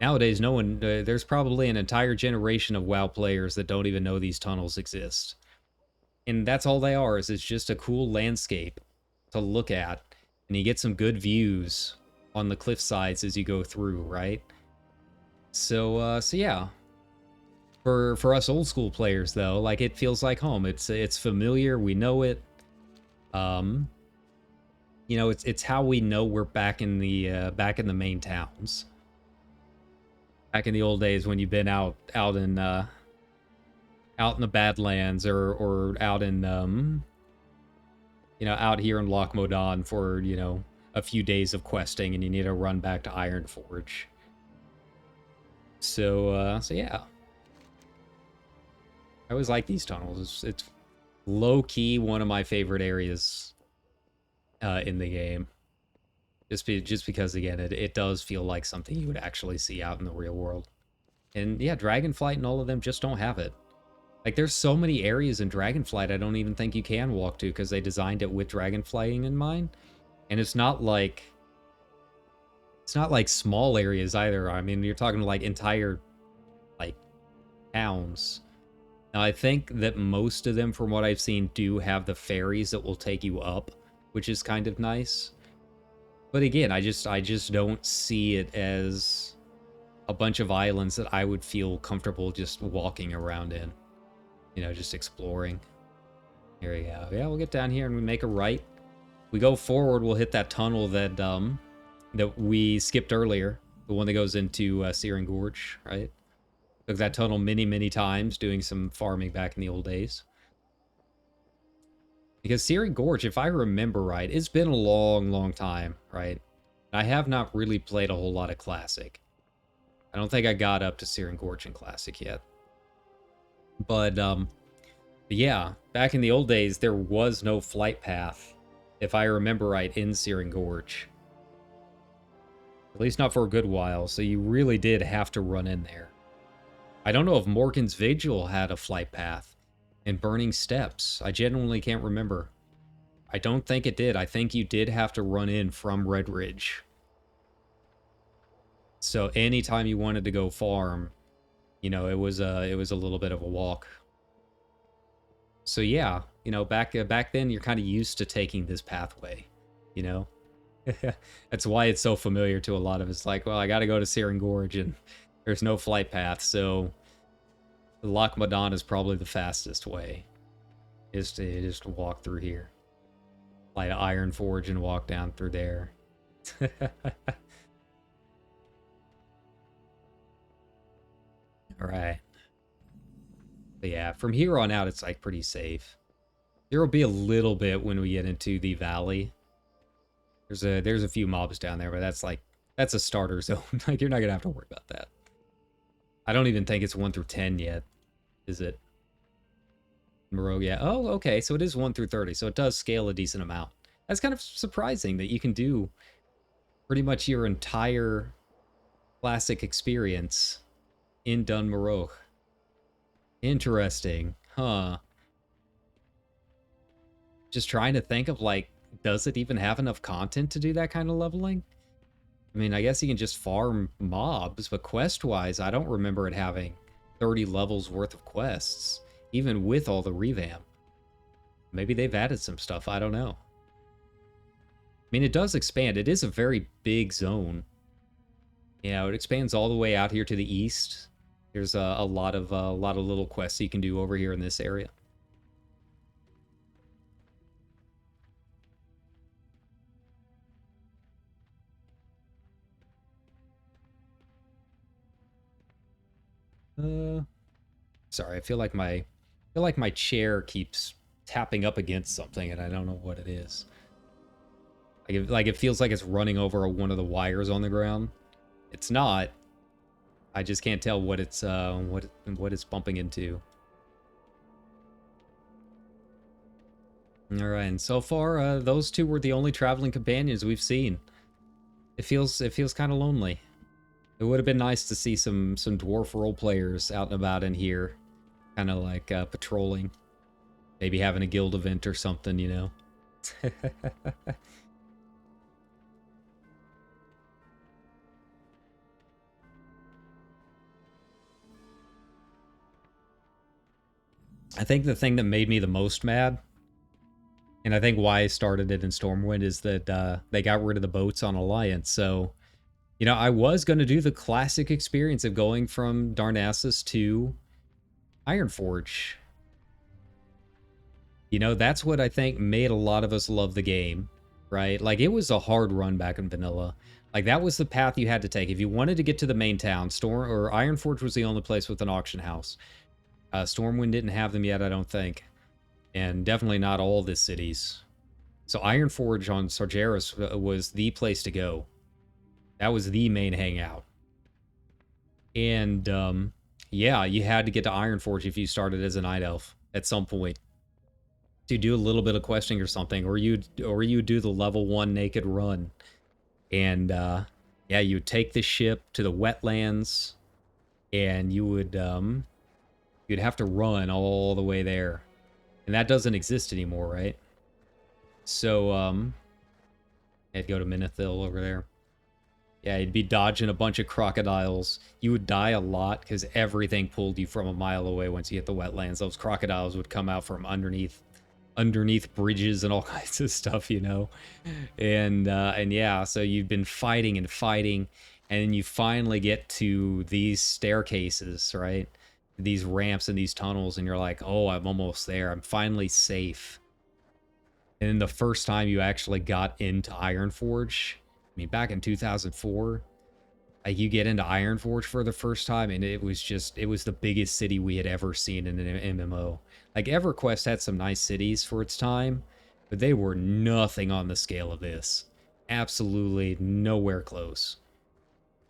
Nowadays, no one. There's probably an entire generation of WoW players that don't even know these tunnels exist. And that's all they are, is it's just a cool landscape to look at. And you get some good views on the cliff sides as you go through, right? So yeah. For us old school players, though, like, it feels like home. It's familiar, we know it. You know, it's how we know we're back in the main towns. Back in the old days when you've been out in the Badlands or out in you know, out here in Loch Modan for, you know, a few days of questing and you need to run back to Ironforge. So yeah. I always like these tunnels. It's low-key one of my favorite areas in the game. Just because, again, it does feel like something you would actually see out in the real world. And yeah, Dragonflight and all of them just don't have it. Like, there's so many areas in Dragonflight I don't even think you can walk to because they designed it with dragonflighting in mind. And it's not like small areas either. I mean, you're talking like entire like towns. Now, I think that most of them, from what I've seen, do have the ferries that will take you up, which is kind of nice. But again, I just don't see it as a bunch of islands that I would feel comfortable just walking around in. You know, just exploring. Here we go. Yeah, we'll get down here and we make a right. We go forward, we'll hit that tunnel that that we skipped earlier. The one that goes into Searing Gorge, right? Took that tunnel many, many times doing some farming back in the old days. Because Searing Gorge, if I remember right, it's been a long, long time, right? I have not really played a whole lot of Classic. I don't think I got up to Searing Gorge in Classic yet. But, yeah, back in the old days, there was no flight path, if I remember right, in Searing Gorge. At least not for a good while, so you really did have to run in there. I don't know if Morgan's Vigil had a flight path in Burning Steps. I genuinely can't remember. I don't think it did. I think you did have to run in from Red Ridge. So anytime you wanted to go farm, you know, it was a little bit of a walk. So yeah, you know, back then you're kind of used to taking this pathway, you know. That's why it's so familiar to a lot of us. Like, well, I got to go to Searing Gorge and there's no flight path, so the Loch Madon is probably the fastest way. Is to just walk through here. Fly to Iron Forge and walk down through there. Alright. But yeah, from here on out, it's like pretty safe. There will be a little bit when we get into the valley. There's a few mobs down there, but that's a starter zone. Like, you're not gonna have to worry about that. I don't even think it's 1 through 10 yet, is it? Morrow, yeah. Oh, okay, so it is 1 through 30, so it does scale a decent amount. That's kind of surprising that you can do pretty much your entire Classic experience in Dun Morrow. Interesting, huh? Just trying to think of, like, does it even have enough content to do that kind of leveling? I mean, I guess you can just farm mobs, but quest-wise, I don't remember it having 30 levels worth of quests, even with all the revamp. Maybe they've added some stuff, I don't know. I mean, it does expand. It is a very big zone. You know, it expands all the way out here to the east. There's a lot of little quests you can do over here in this area. Sorry, I feel like my chair keeps tapping up against something, and I don't know what it is. Like it feels like it's running over one of the wires on the ground. It's not. I just can't tell what it's what it's bumping into. All right, and so far, those two were the only traveling companions we've seen. It feels kind of lonely. It would have been nice to see some dwarf role players out and about in here, kind of like patrolling, maybe having a guild event or something, you know. I think the thing that made me the most mad, and I think why I started it in Stormwind, is that they got rid of the boats on Alliance. So, you know, I was going to do the classic experience of going from Darnassus to Ironforge. You know, that's what I think made a lot of us love the game, right? Like, it was a hard run back in vanilla. Like, that was the path you had to take. If you wanted to get to the main town, Ironforge was the only place with an auction house. Stormwind didn't have them yet, I don't think. And definitely not all the cities. So Ironforge on Sargeras was the place to go. That was the main hangout. And, yeah, you had to get to Ironforge if you started as a Night Elf at some point. To do a little bit of questing or something. Or you do the level 1 naked run. And, yeah, you would take the ship to the wetlands. And you would, you'd have to run all the way there. And that doesn't exist anymore, right? So, I'd go to Minithil over there. Yeah, you'd be dodging a bunch of crocodiles. You would die a lot because everything pulled you from a mile away once you hit the wetlands. Those crocodiles would come out from underneath bridges and all kinds of stuff, you know? And yeah, so you've been fighting and fighting, and then you finally get to these staircases, right? these ramps and these tunnels, and you're like, oh, I'm almost there. I'm finally safe. And then the first time you actually got into Ironforge, I mean, back in 2004, like you get into Ironforge for the first time, and it was the biggest city we had ever seen in an MMO. Like, EverQuest had some nice cities for its time, but they were nothing on the scale of this. Absolutely nowhere close.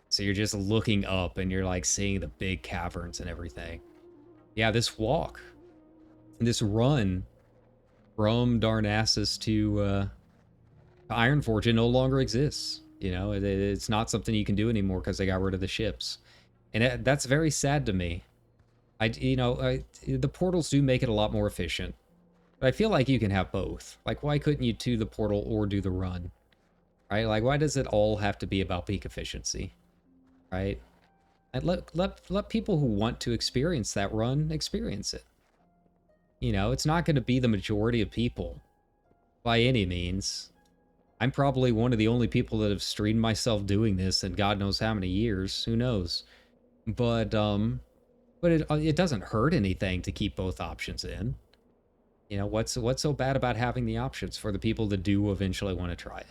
So you're just looking up, and you're like seeing the big caverns and everything. Yeah, this walk, this run from Darnassus to Ironforge, it no longer exists. You know, it's not something you can do anymore because they got rid of the ships, and that's very sad to me. The portals do make it a lot more efficient, but I feel like you can have both. Like, why couldn't you do the portal or do the run? Right? Like, why does it all have to be about peak efficiency? Right? And let people who want to experience that run experience it. You know, it's not going to be the majority of people by any means. I'm probably one of the only people that have streamed myself doing this in God knows how many years. Who knows? But it doesn't hurt anything to keep both options in. You know, what's so bad about having the options for the people that do eventually want to try it?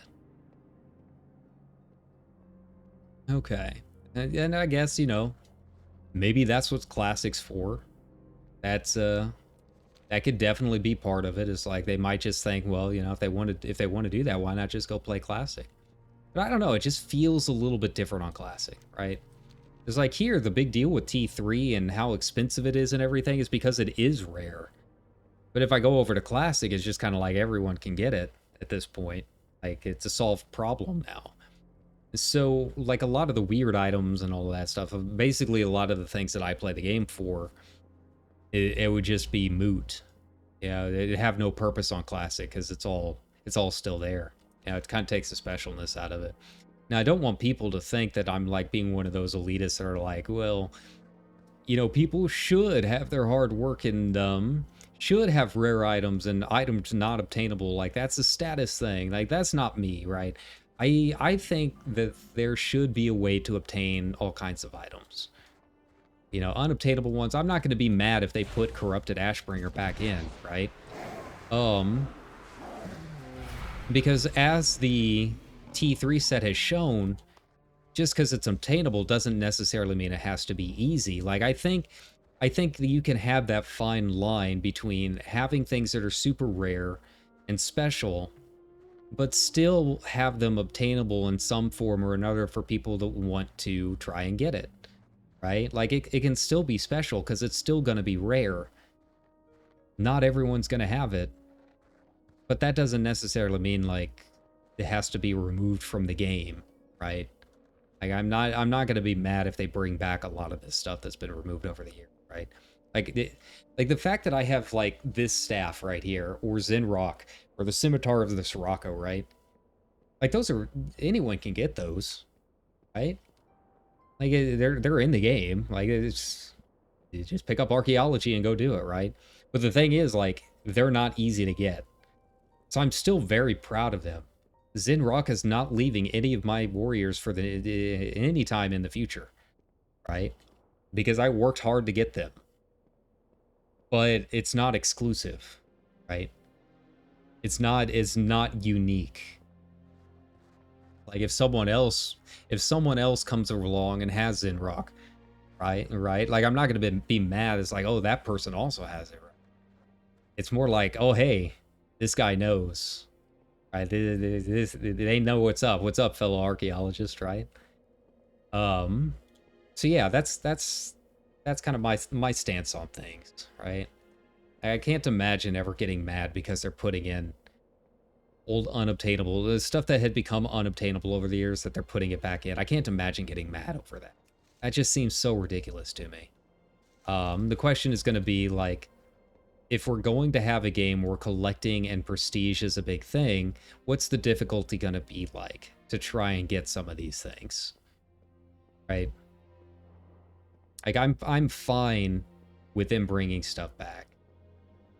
Okay. And I guess, you know, maybe that's what Classic's for. That could definitely be part of it. It's like they might just think, well, you know, if they want to do that, why not just go play Classic? But I don't know, it just feels a little bit different on Classic, right? It's like here, the big deal with T3 and how expensive it is and everything is because it is rare. But if I go over to Classic, it's just kind of like everyone can get it at this point. Like, it's a solved problem now. So, like, a lot of the weird items and all of that stuff, basically a lot of the things that I play the game for, it would just be moot. Yeah, it'd have no purpose on Classic because it's all still there. Yeah, it kind of takes the specialness out of it. Now, I don't want people to think that I'm like being one of those elitists that are like, well, you know, people should have their hard work and should have rare items and items not obtainable. Like, that's a status thing. Like, that's not me, right? I think that there should be a way to obtain all kinds of items. You know, unobtainable ones. I'm not going to be mad if they put Corrupted Ashbringer back in, right? Because as the T3 set has shown, just because it's obtainable doesn't necessarily mean it has to be easy. Like, I think that you can have that fine line between having things that are super rare and special, but still have them obtainable in some form or another for people that want to try and get it. Right? Like, it can still be special because it's still going to be rare. Not everyone's going to have it. But that doesn't necessarily mean, like, it has to be removed from the game, right? Like, I'm not going to be mad if they bring back a lot of this stuff that's been removed over the years, right? Like, the fact that I have, like, this staff right here, or Zenrock, or the Scimitar of the Sirocco, right? Like, those are... anyone can get those, right? Like, they're in the game. Like, it's... you just pick up archaeology and go do it, right? But the thing is, like, they're not easy to get. So I'm still very proud of them. Zenrock is not leaving any of my warriors for any time in the future, right? Because I worked hard to get them. But it's not exclusive, right? It's not unique. Like, if someone else comes along and has Zenrock, right? Like, I'm not going to be mad. It's like, oh, that person also has it, right? It's more like, oh, hey, this guy knows, right? They know what's up. What's up, fellow archaeologist, right? So yeah, that's kind of my stance on things, right? I can't imagine ever getting mad because they're putting in old unobtainable, the stuff that had become unobtainable over the years, that they're putting it back in. I can't imagine getting mad over that. That just seems so ridiculous to me. The question is going to be, like, if we're going to have a game where collecting and prestige is a big thing, what's the difficulty going to be like to try and get some of these things? Right? Like, I'm fine with them bringing stuff back.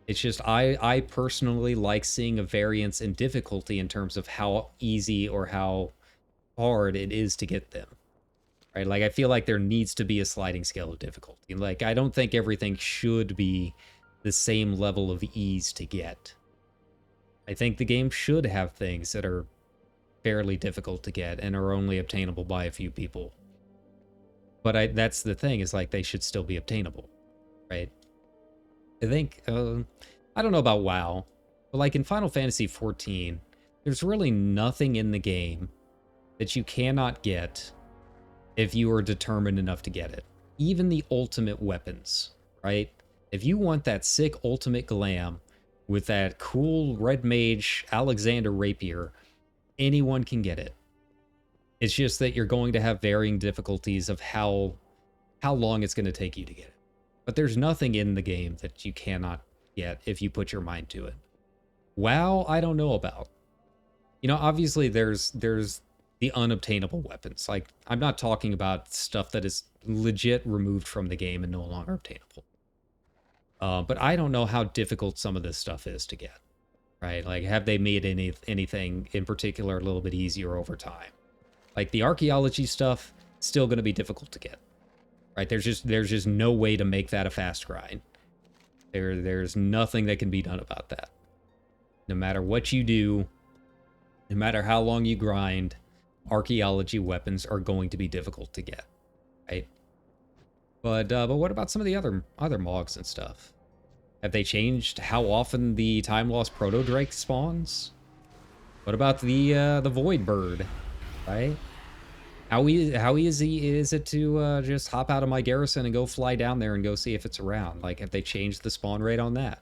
It's just I personally like seeing a variance in difficulty in terms of how easy or how hard it is to get them. right? Like, I feel like there needs to be a sliding scale of difficulty. Like, I don't think everything should be the same level of ease to get. I think the game should have things that are fairly difficult to get and are only obtainable by a few people. But that's the thing, is like, they should still be obtainable, right? I think, I don't know about WoW, but like in Final Fantasy XIV, there's really nothing in the game that you cannot get if you are determined enough to get it. Even the ultimate weapons, right? If you want that sick ultimate glam with that cool red mage Alexander rapier, anyone can get it. It's just that you're going to have varying difficulties of how long it's going to take you to get it. But there's nothing in the game that you cannot get if you put your mind to it. WoW, I don't know about. You know, obviously there's the unobtainable weapons. Like, I'm not talking about stuff that is legit removed from the game and no longer obtainable. But I don't know how difficult some of this stuff is to get, right? Like, have they made anything in particular a little bit easier over time? Like, the archaeology stuff, still going to be difficult to get, right? There's just no way to make that a fast grind. There's nothing that can be done about that. No matter what you do, no matter how long you grind, archaeology weapons are going to be difficult to get, right? But what about some of the other mogs and stuff? Have they changed how often the time lost proto drake spawns? What about the void bird, right? How easy is it to just hop out of my garrison and go fly down there and go see if it's around? Like, have they changed the spawn rate on that?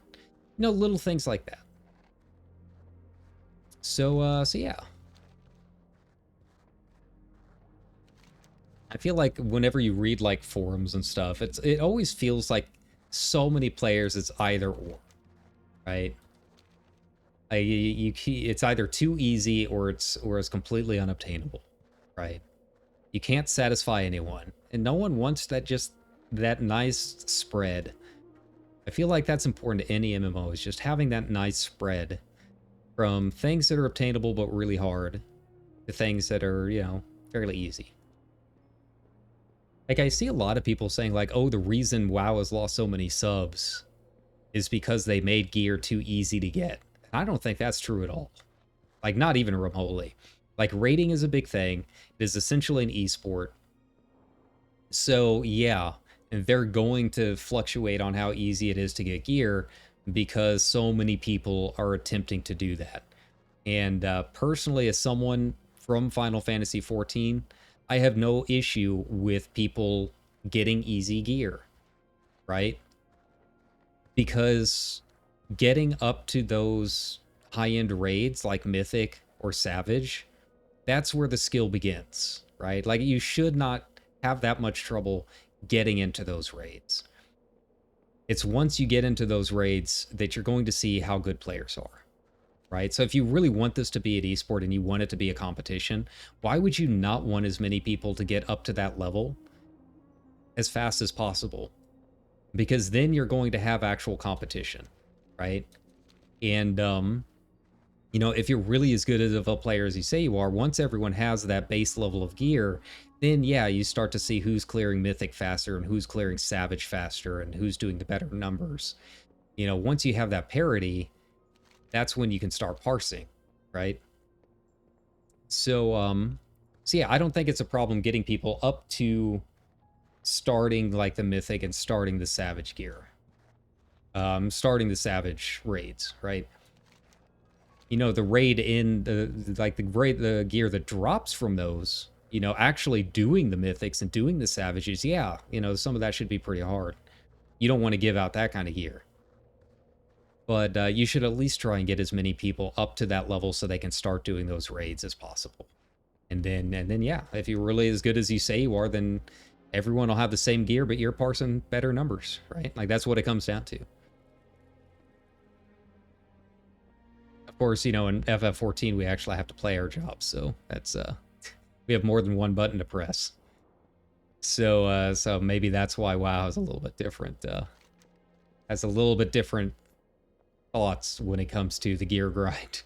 You know, little things like that. So yeah. I feel like whenever you read like forums and stuff, it always feels like so many players it's either or, right? It's either too easy or it's completely unobtainable, right? You can't satisfy anyone, and no one wants that nice spread. I feel like that's important to any MMO, is just having that nice spread from things that are obtainable but really hard to things that are, you know, fairly easy. Like, I see a lot of people saying, like, oh, the reason WoW has lost so many subs is because they made gear too easy to get. I don't think that's true at all. Like, not even remotely. Like, raiding is a big thing. It is essentially an esport. So, yeah, and they're going to fluctuate on how easy it is to get gear because so many people are attempting to do that. And personally, as someone from Final Fantasy XIV, I have no issue with people getting easy gear, right? Because getting up to those high-end raids like Mythic or Savage, that's where the skill begins, right? Like, you should not have that much trouble getting into those raids. It's once you get into those raids that you're going to see how good players are. Right? So if you really want this to be an esport and you want it to be a competition, why would you not want as many people to get up to that level as fast as possible? Because then you're going to have actual competition, right? And, you know, if you're really as good of a player as you say you are, once everyone has that base level of gear, then yeah, you start to see who's clearing Mythic faster and who's clearing Savage faster and who's doing the better numbers. You know, once you have that parity, that's when you can start parsing, right? So, so yeah, I don't think it's a problem getting people up to starting like the Mythic and starting the Savage gear. Starting the Savage raids, right? You know, the raid in the gear that drops from those, you know, actually doing the Mythics and doing the Savages, yeah, you know, some of that should be pretty hard. You don't want to give out that kind of gear. But you should at least try and get as many people up to that level so they can start doing those raids as possible. And then yeah, if you're really as good as you say you are, then everyone will have the same gear, but you're parsing better numbers, right? Like, that's what it comes down to. Of course, you know, in FF14, we actually have to play our jobs, so that's, we have more than one button to press. So, so maybe that's why WoW is a little bit different, has a little bit different thoughts when it comes to the gear grind,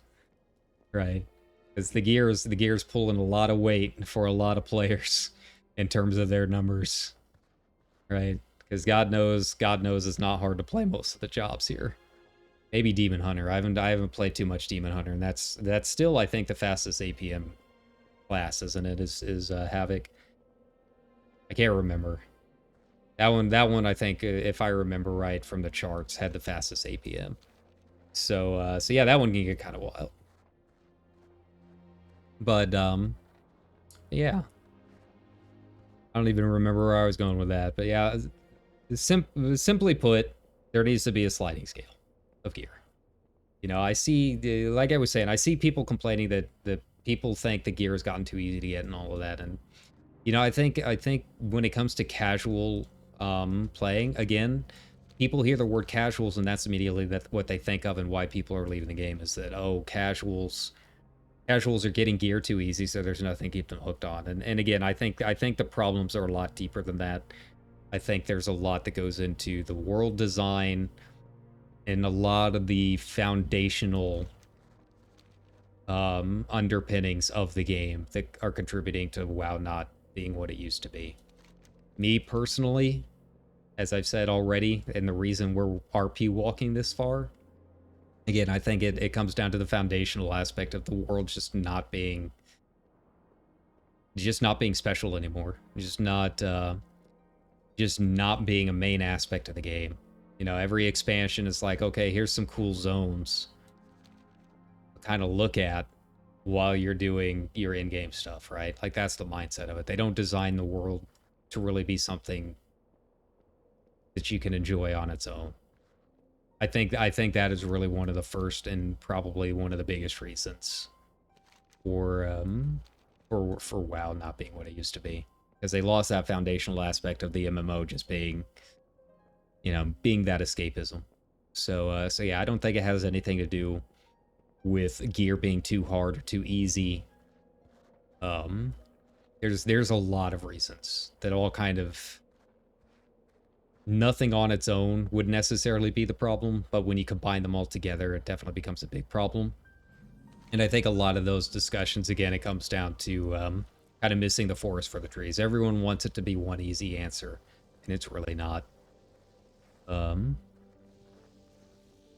right? Because the gear's pulling a lot of weight for a lot of players, in terms of their numbers, right? Because God knows it's not hard to play most of the jobs here. Maybe Demon Hunter. I haven't played too much Demon Hunter, and that's still, I think, the fastest APM class, isn't it? Is Havoc. I can't remember. That one I think, if I remember right from the charts, had the fastest APM. So yeah, that one can get kind of wild. But yeah, I don't even remember where I was going with that. But yeah, simply put, there needs to be a sliding scale of gear. You know, I see, like I was saying, I see people complaining that people think the gear has gotten too easy to get and all of that. And you know, I think when it comes to casual playing, again, people hear the word casuals and that's immediately what they think of, and why people are leaving the game is that, oh, casuals are getting gear too easy, so there's nothing to keep them hooked on. And again, I think the problems are a lot deeper than that. I think there's a lot that goes into the world design and a lot of the foundational underpinnings of the game that are contributing to WoW not being what it used to be. Me personally, as I've said already, and the reason we're RP walking this far, again, I think it comes down to the foundational aspect of the world just not being special anymore. Just not being a main aspect of the game. You know, every expansion is like, okay, here's some cool zones to kind of look at while you're doing your in-game stuff, right? Like, that's the mindset of it. They don't design the world to really be something that you can enjoy on its own. I think that is really one of the first and probably one of the biggest reasons for WoW not being what it used to be, because they lost that foundational aspect of the MMO just being, you know, being that escapism. So yeah, I don't think it has anything to do with gear being too hard or too easy. There's a lot of reasons that all kind of, nothing on its own would necessarily be the problem, but when you combine them all together, it definitely becomes a big problem. And I think a lot of those discussions, again, it comes down to kind of missing the forest for the trees. Everyone wants it to be one easy answer, and it's really not.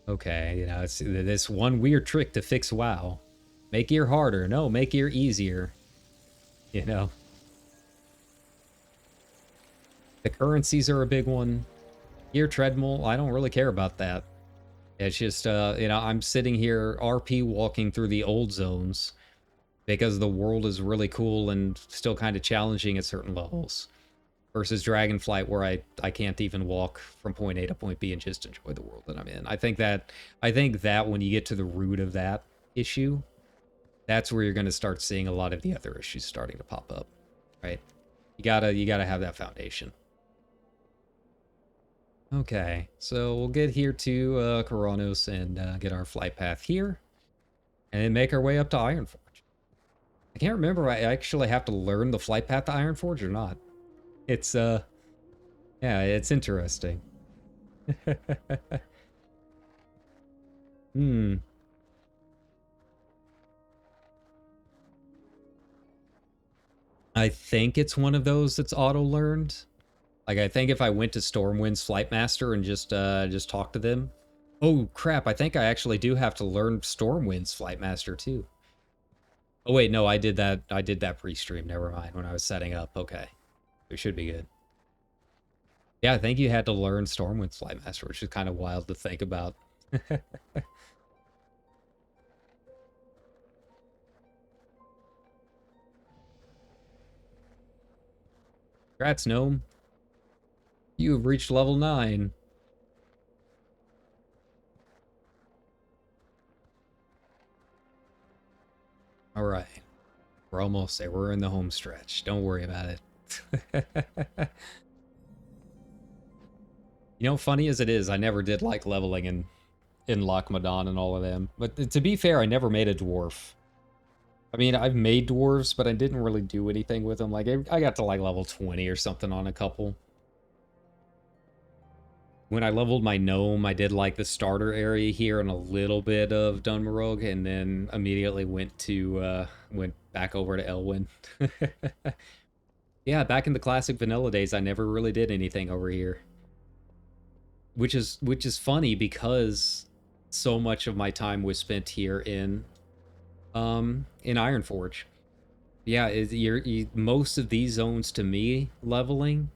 Okay, you know, it's this one weird trick to fix WoW. Make gear harder. No, make gear easier. You know? The currencies are a big one. Gear treadmill, I don't really care about that. It's just, you know, I'm sitting here RP walking through the old zones because the world is really cool and still kind of challenging at certain levels. Versus Dragonflight, where I can't even walk from point A to point B and just enjoy the world that I'm in. I think that when you get to the root of that issue, that's where you're going to start seeing a lot of the other issues starting to pop up, right? You gotta have that foundation. Okay, so we'll get here to Koronos and get our flight path here, and then make our way up to Ironforge. I can't remember if I actually have to learn the flight path to Ironforge or not. It's, yeah, it's interesting. I think it's one of those that's auto-learned. Like, I think if I went to Stormwind's Flightmaster and just talked to them... Oh, crap, I think I actually do have to learn Stormwind's Flightmaster, too. Oh, wait, no, I did that pre-stream, never mind, when I was setting up. Okay. We should be good. Yeah, I think you had to learn Stormwind's Flightmaster, which is kind of wild to think about. Congrats, Gnome. You have reached level 9. Alright. We're almost there. We're in the home stretch. Don't worry about it. You know, funny as it is, I never did like leveling in Lochmadon and all of them. But to be fair, I never made a dwarf. I mean, I've made dwarves, but I didn't really do anything with them. Like, I got to like level 20 or something on a couple. When I leveled my gnome, I did like the starter area here and a little bit of Dunmarog, and then immediately went back over to Elwyn. Yeah, back in the classic vanilla days, I never really did anything over here. Which is funny because so much of my time was spent here in Ironforge. Yeah, most of these zones to me leveling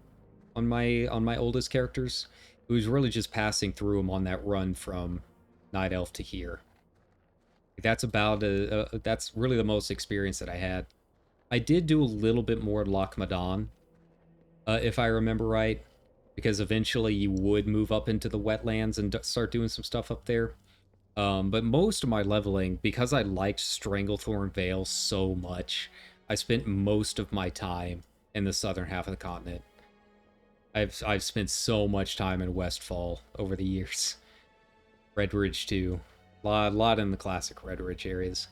on my oldest characters, it was really just passing through them on that run from Night Elf to here. That's about that's really the most experience that I had. I did do a little bit more Loch Madan, if I remember right, because eventually you would move up into the wetlands and start doing some stuff up there. But most of my leveling, because I liked Stranglethorn Vale so much, I spent most of my time in the southern half of the continent. I've spent so much time in Westfall over the years. Redridge too. Lot in the classic Redridge areas.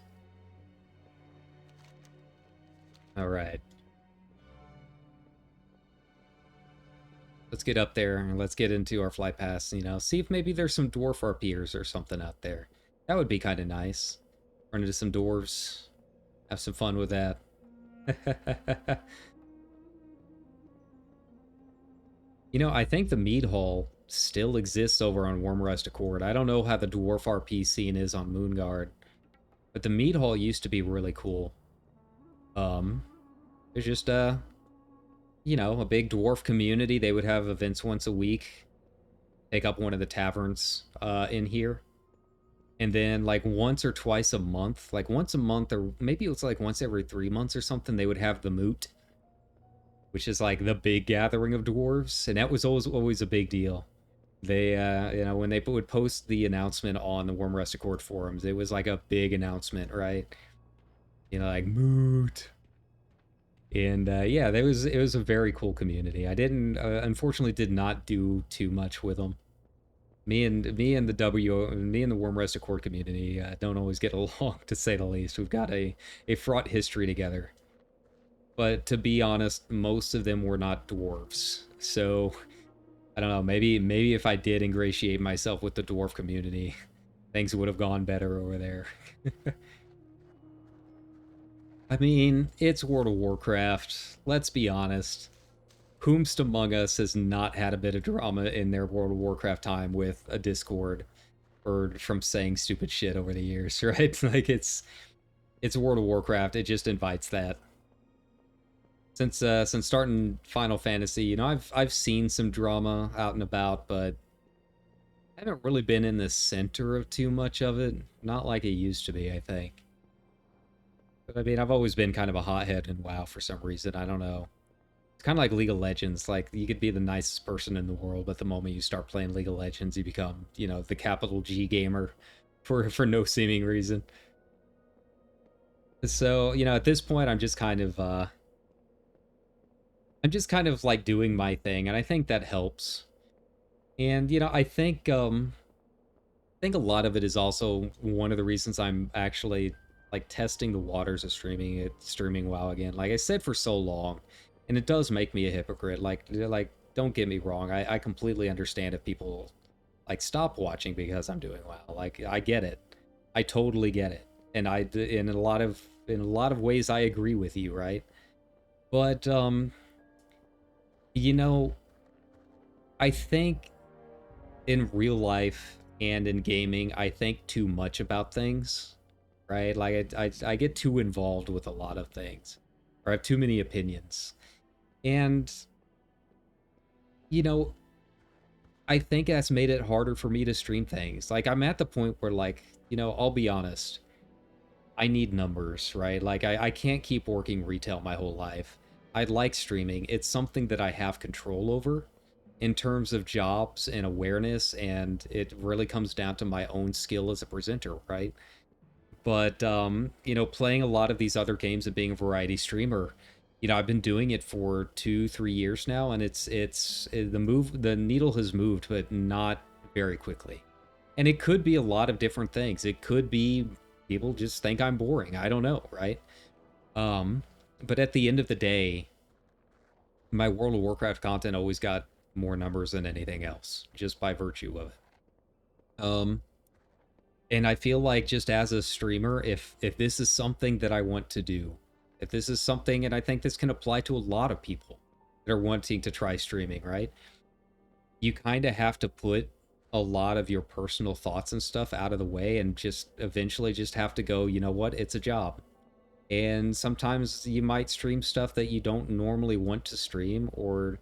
Alright. Let's get up there and let's get into our flight pass, you know, see if maybe there's some dwarf RPers or something out there. That would be kind of nice. Run into some dwarves. Have some fun with that. You know, I think the Mead Hall still exists over on Wormrest Accord. I don't know how the dwarf RP scene is on Moonguard, but the Mead Hall used to be really cool. There's just you know, a big dwarf community. They would have events once a week. Take up one of the taverns in here. And then like once or twice a month, like once a month or maybe it was like once every 3 months or something, they would have the Moot, which is like the big gathering of dwarves, and that was always a big deal. They, you know, when they would post the announcement on the Wormrest Accord forums, it was like a big announcement, right? You know, like Moot. And yeah, it was a very cool community. I didn't, unfortunately, did not do too much with them. Me and the Wormrest Accord community don't always get along, to say the least. We've got a fraught history together. But to be honest, most of them were not dwarves. So I don't know, maybe if I did ingratiate myself with the dwarf community, things would have gone better over there. I mean, it's World of Warcraft. Let's be honest. Whomst among us has not had a bit of drama in their World of Warcraft time with a Discord or from saying stupid shit over the years, right? Like it's World of Warcraft. It just invites that. Since starting Final Fantasy, you know, I've seen some drama out and about, but I haven't really been in the center of too much of it. Not like it used to be, I think. But I mean, I've always been kind of a hothead in WoW for some reason. I don't know. It's kind of like League of Legends. Like, you could be the nicest person in the world, but the moment you start playing League of Legends, you become, you know, the capital G gamer for no seeming reason. So, you know, at this point, I'm just kind of like doing my thing, and I think that helps. And you know, I think a lot of it is also one of the reasons I'm actually like testing the waters of streaming WoW again. Like I said for so long, and it does make me a hypocrite. Like don't get me wrong, I completely understand if people like stop watching because I'm doing WoW. Like I get it, I totally get it, and in a lot of ways I agree with you, right? But you know, I think in real life and in gaming, I think too much about things, right? Like, I get too involved with a lot of things, or I have too many opinions. And, you know, I think that's made it harder for me to stream things. Like, I'm at the point where, like, you know, I'll be honest, I need numbers, right? Like, I can't keep working retail my whole life. I like streaming. It's something that I have control over in terms of jobs and awareness, and it really comes down to my own skill as a presenter, right? But, you know, playing a lot of these other games and being a variety streamer, you know, I've been doing it for 2-3 years now, and the needle has moved, but not very quickly. And it could be a lot of different things. It could be people just think I'm boring. I don't know, right? But at the end of the day, my World of Warcraft content always got more numbers than anything else, just by virtue of it. And I feel like just as a streamer, if this is something that I want to do, If this is something, and I think this can apply to a lot of people that are wanting to try streaming, right? You kind of have to put a lot of your personal thoughts and stuff out of the way and just eventually just have to go, you know what, it's a job. And sometimes you might stream stuff that you don't normally want to stream, or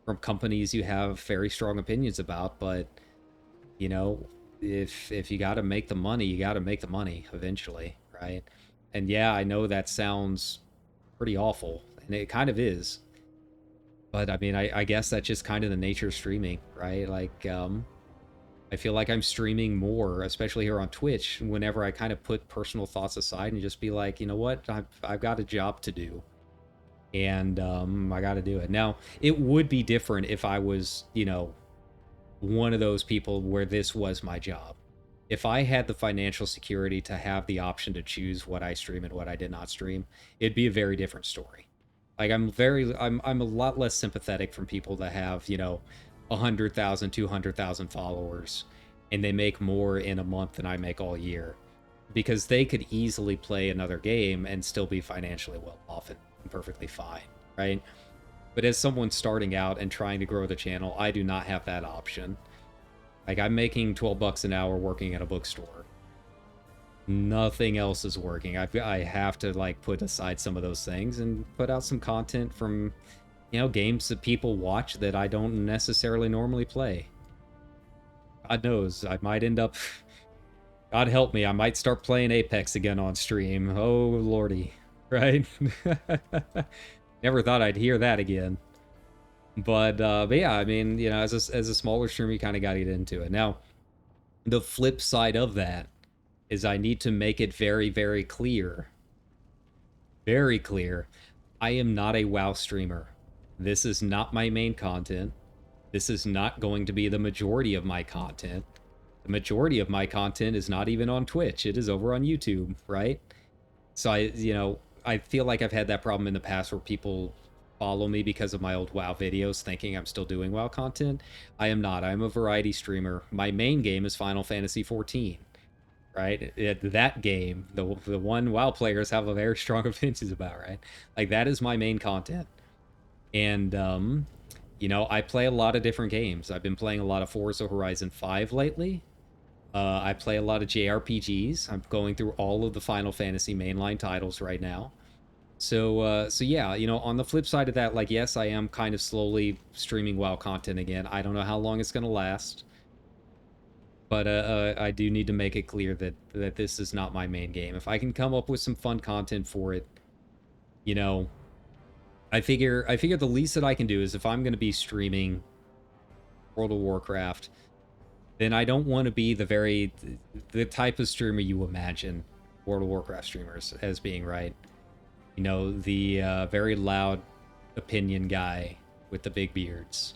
from companies you have very strong opinions about, but you know, if you got to make the money, you got to make the money eventually, right? And yeah, I know that sounds pretty awful, and it kind of is. But I mean, I guess that's just kind of the nature of streaming, right? Like, I feel like I'm streaming more, especially here on Twitch, whenever I kind of put personal thoughts aside and just be like, you know what, I've got a job to do, and I got to do it. Now, it would be different if I was, you know, one of those people where this was my job. If I had the financial security to have the option to choose what I stream and what I did not stream, it'd be a very different story. Like, I'm a lot less sympathetic from people that have, you know, 100,000, 200,000 followers, and they make more in a month than I make all year, because they could easily play another game and still be financially well off and perfectly fine, right? But as someone starting out and trying to grow the channel, I do not have that option. Like, I'm making 12 bucks an hour working at a bookstore. Nothing else is working. I have to, like, put aside some of those things and put out some content from, you know, games that people watch that I don't necessarily normally play. God knows, I might end up... God help me, I might start playing Apex again on stream. Oh, lordy. Right? Never thought I'd hear that again. But yeah, I mean, you know, as a smaller streamer, you kind of got to get into it. Now, the flip side of that is I need to make it very, very clear. Very clear. I am not a WoW streamer. This is not my main content. This is not going to be the majority of my content. The majority of my content is not even on Twitch. It is over on YouTube, right? So I feel like I've had that problem in the past where people follow me because of my old WoW videos thinking I'm still doing WoW content. I am not. I'm a variety streamer. My main game is Final Fantasy XIV, right? That game, the one WoW players have a very strong opinions about, right? Like, that is my main content. And, you know, I play a lot of different games. I've been playing a lot of Forza Horizon 5 lately. I play a lot of JRPGs. I'm going through all of the Final Fantasy mainline titles right now. So yeah, you know, on the flip side of that, like, yes, I am kind of slowly streaming WoW content again. I don't know how long it's going to last. But I do need to make it clear that this is not my main game. If I can come up with some fun content for it, you know, I figure the least that I can do is, if I'm going to be streaming World of Warcraft, then I don't want to be the type of streamer you imagine World of Warcraft streamers as being, right? You know, the very loud opinion guy with the big beards,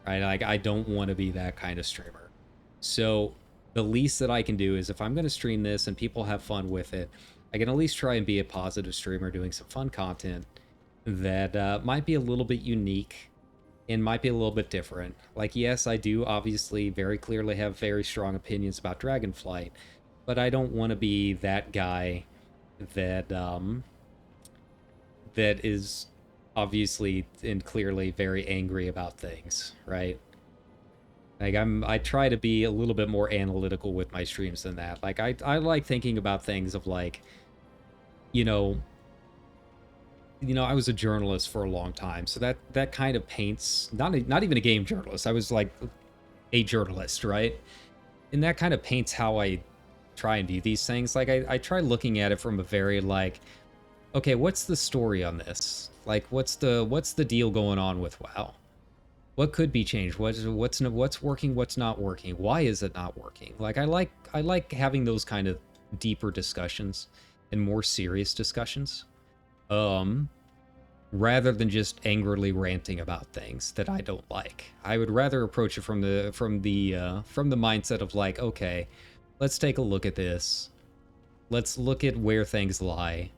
right? Like, I don't want to be that kind of streamer. So the least that I can do is, if I'm going to stream this and people have fun with it, I can at least try and be a positive streamer doing some fun content that might be a little bit unique and might be a little bit different. Like, yes, I do obviously very clearly have very strong opinions about Dragonflight, but I don't want to be that guy that that is obviously and clearly very angry about things, right? Like, I try to be a little bit more analytical with my streams than that. Like, I like thinking about things of, like, you know, I was a journalist for a long time, so that kind of paints, not even a game journalist. I was like a journalist, right? And that kind of paints how I try and view these things. Like, I try looking at it from a very, like, okay, what's the story on this? Like, what's the deal going on with WoW? What could be changed? What's working? What's not working? Why is it not working? Like, I like having those kind of deeper discussions and more serious discussions, rather than just angrily ranting about things that I don't like. I would rather approach it from the mindset of, like, okay, let's take a look at this. Let's look at where things lie,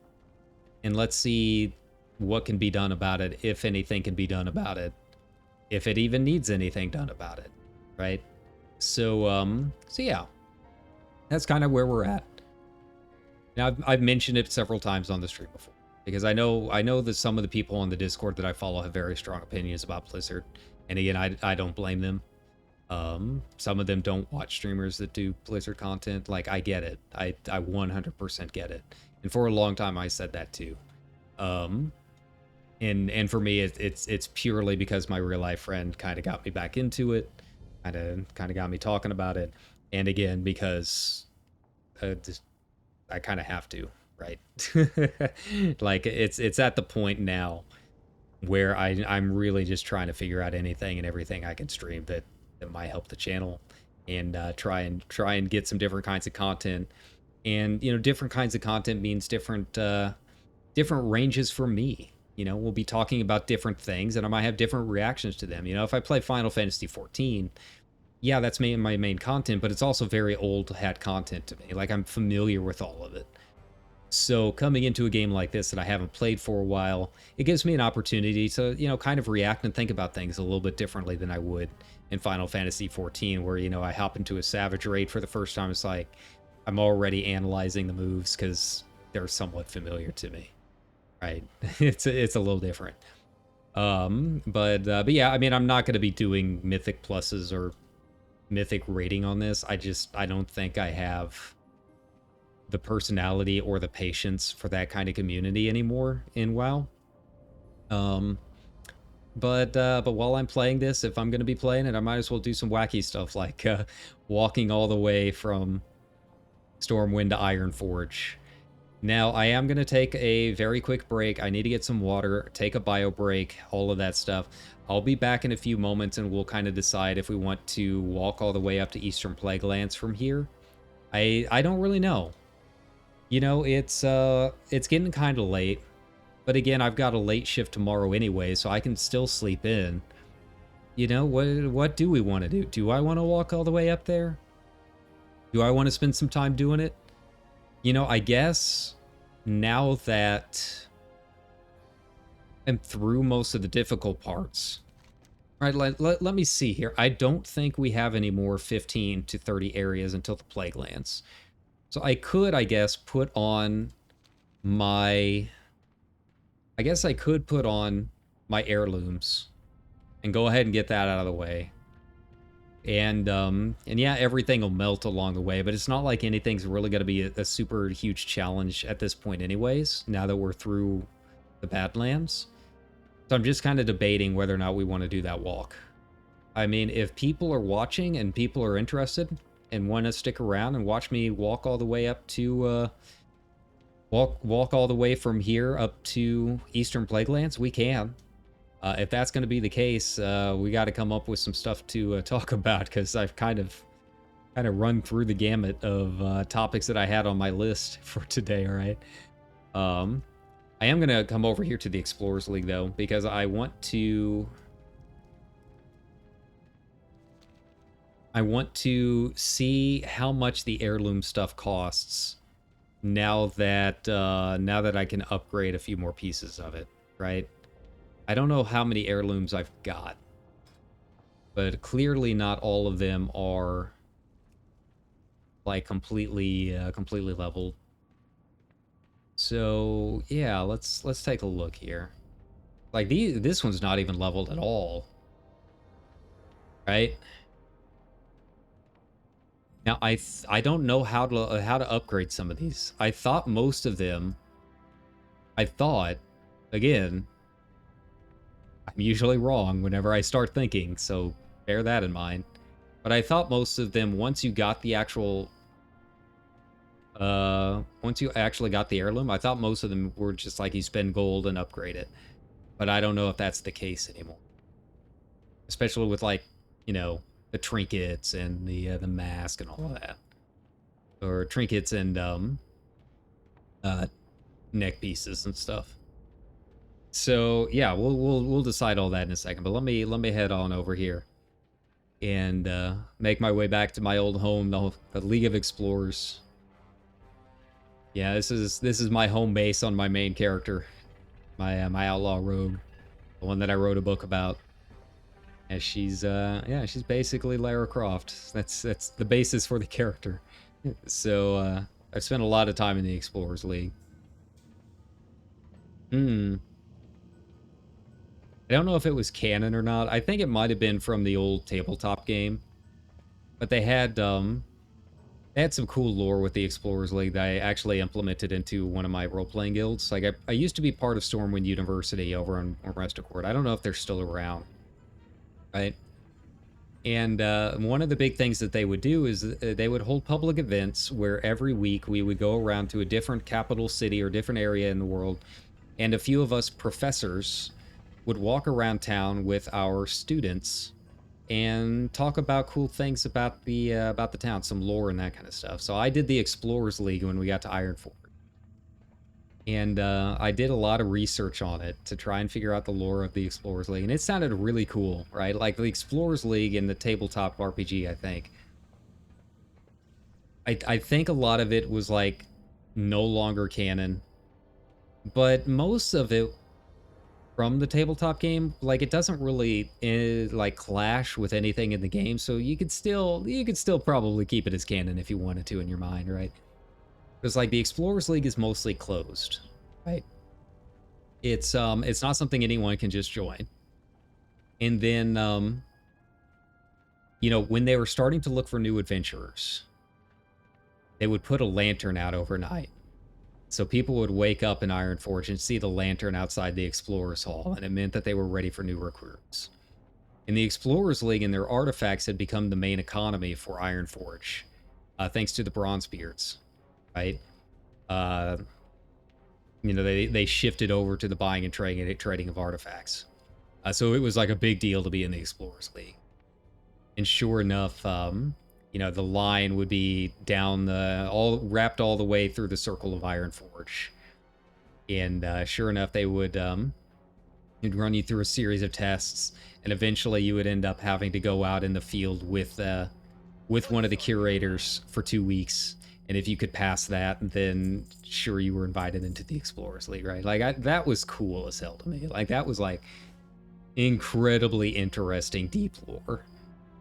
and let's see what can be done about it, if anything can be done about it. If it even needs anything done about it, right? So yeah, that's kind of where we're at. Now, I've mentioned it several times on the stream before. Because I know that some of the people on the Discord that I follow have very strong opinions about Blizzard. And again, I don't blame them. Some of them don't watch streamers that do Blizzard content. Like, I get it. I 100% get it. And for a long time, I said that too. And for me, it's purely because my real life friend kind of got me back into it, kind of got me talking about it, and again because I kind of have to, right? Like it's at the point now where I'm really just trying to figure out anything and everything I can stream that might help the channel, and try and get some different kinds of content. And different kinds of content means different ranges for me. We'll be talking about different things, and I might have different reactions to them. If I play Final Fantasy 14, yeah, that's my main content, but it's also very old hat content to me. Like, I'm familiar with all of it. So coming into a game like this that I haven't played for a while, it gives me an opportunity to, kind of react and think about things a little bit differently than I would in Final Fantasy 14, where, I hop into a Savage Raid for the first time. It's like I'm already analyzing the moves because they're somewhat familiar to me. Right. It's a little different. But yeah, I mean, I'm not going to be doing mythic pluses or mythic rating on this. I don't think I have the personality or the patience for that kind of community anymore in WoW. But while I'm playing this, if I'm going to be playing it, I might as well do some wacky stuff like walking all the way from Stormwind to Ironforge. Now, I am going to take a very quick break. I need to get some water, take a bio break, all of that stuff. I'll be back in a few moments, and we'll kind of decide if we want to walk all the way up to Eastern Plaguelands from here. I don't really know. It's getting kind of late. But again, I've got a late shift tomorrow anyway, so I can still sleep in. What do we want to do? Do I want to walk all the way up there? Do I want to spend some time doing it? I guess now that I'm through most of the difficult parts, right, let me see here. I don't think we have any more 15 to 30 areas until the Plaguelands. So I could, I guess, put on my heirlooms and go ahead and get that out of the way. And yeah, everything will melt along the way, but it's not like anything's really going to be a super huge challenge at this point anyways, now that we're through the Badlands. So I'm just kind of debating whether or not we want to do that walk. I mean, if people are watching and people are interested and want to stick around and watch me walk all the way up to, walk all the way from here up to Eastern Plaguelands, we can. If that's going to be the case, we got to come up with some stuff to talk about, because I've kind of run through the gamut of topics that I had on my list for today. All right. I am going to come over here to the Explorers League though, because I want to see how much the heirloom stuff costs now that I can upgrade a few more pieces of it, right? I don't know how many heirlooms I've got, but clearly not all of them are like completely leveled. So yeah, let's take a look here. Like this one's not even leveled at all, right? Now I don't know how to upgrade some of these. I thought most of them. Again, I'm usually wrong whenever I start thinking, so bear that in mind. But I thought most of them, once you got the actual, once you actually got the heirloom, I thought most of them were just like you spend gold and upgrade it. But I don't know if that's the case anymore. Especially with like, the trinkets and the mask and all of that. Or trinkets and neck pieces and stuff. So yeah, we'll decide all that in a second. But let me head on over here and make my way back to my old home, the League of Explorers. Yeah, this is my home base on my main character, my outlaw rogue, the one that I wrote a book about. And she's basically Lara Croft. That's the basis for the character. So I've spent a lot of time in the Explorers League. Hmm. I don't know if it was canon or not. I think it might have been from the old tabletop game. But they had some cool lore with the Explorers League that I actually implemented into one of my role-playing guilds. Like, I used to be part of Stormwind University over on Restacord. I don't know if they're still around, right? And one of the big things that they would do is they would hold public events where every week we would go around to a different capital city or different area in the world, and a few of us professors would walk around town with our students and talk about cool things about the town, some lore and that kind of stuff. So I did the Explorers League when we got to Ironforge, and I did a lot of research on it to try and figure out the lore of the Explorers League, and it sounded really cool, right? Like the Explorers League in the tabletop RPG, I think. I think a lot of it was like no longer canon, but most of it from the tabletop game, like it doesn't really like clash with anything in the game, so you could still probably keep it as canon if you wanted to in your mind, right? Because like the Explorers League is mostly closed, right? It's not something anyone can just join. And then when they were starting to look for new adventurers, they would put a lantern out overnight. So people would wake up in Ironforge and see the lantern outside the Explorers Hall, and it meant that they were ready for new recruits. And the Explorers League and their artifacts had become the main economy for Ironforge, thanks to the Bronzebeards, right? They shifted over to the buying and trading of artifacts. So it was like a big deal to be in the Explorers League. And sure enough, the line would be down wrapped all the way through the circle of Ironforge. And sure enough, they would it'd run you through a series of tests, and eventually you would end up having to go out in the field with one of the curators for 2 weeks. And if you could pass that, then sure, you were invited into the Explorers League, right? Like that was cool as hell to me. Like that was like incredibly interesting deep lore,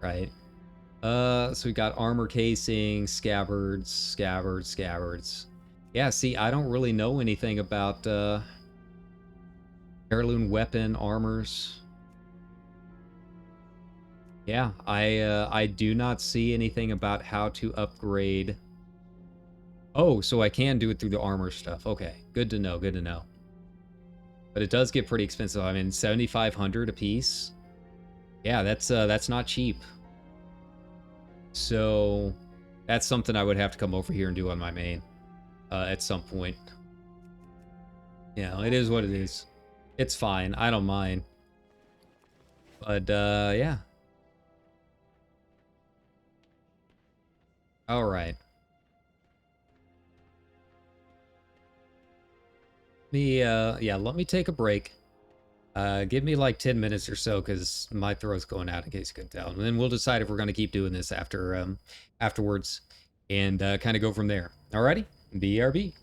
right? So we got armor casing, scabbards. Yeah, see, I don't really know anything about heirloom weapon armors. Yeah, I do not see anything about how to upgrade. Oh, so I can do it through the armor stuff. Okay, good to know, good to know. But it does get pretty expensive. I mean, 7,500 a piece. Yeah, that's not cheap. So that's something I would have to come over here and do on my main at some point. Yeah, it is what it is. It's fine. I don't mind. But yeah. All right. Let me take a break. Give me like 10 minutes or so, because my throat's going out in case you couldn't tell. And then we'll decide if we're going to keep doing this afterwards and kind of go from there. Alrighty? BRB.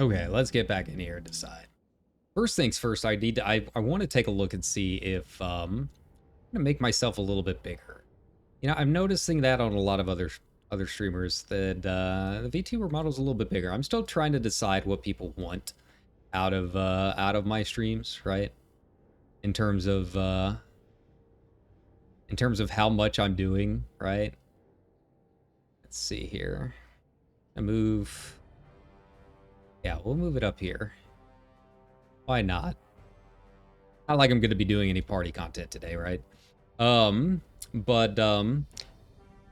Okay, let's get back in here and decide. First things first, I want to take a look and see if I'm gonna make myself a little bit bigger. You know, I'm noticing that on a lot of other streamers that the VTuber model's a little bit bigger. I'm still trying to decide what people want out of my streams, right? In terms of how much I'm doing, right? Let's see here. I move. Yeah, we'll move it up here. Why not? Not like I'm going to be doing any party content today, right? But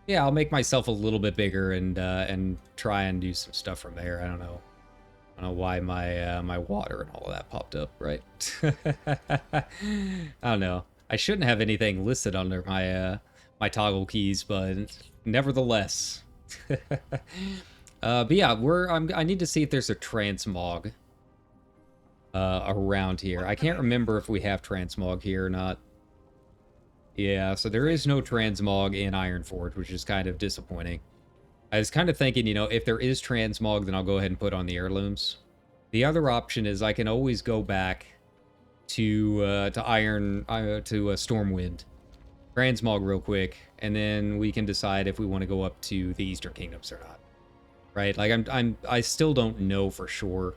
yeah, I'll make myself a little bit bigger and try and do some stuff from there. I don't know why my water and all of that popped up, right? I don't know. I shouldn't have anything listed under my my toggle keys, but nevertheless. But yeah, I need to see if there's a transmog around here. I can't remember if we have transmog here or not. Yeah, so there is no transmog in Ironforge, which is kind of disappointing. I was kind of thinking, you know, if there is transmog, then I'll go ahead and put on the heirlooms. The other option is I can always go back to Stormwind, transmog real quick, and then we can decide if we want to go up to the Eastern Kingdoms or not. Right? Like I still don't know for sure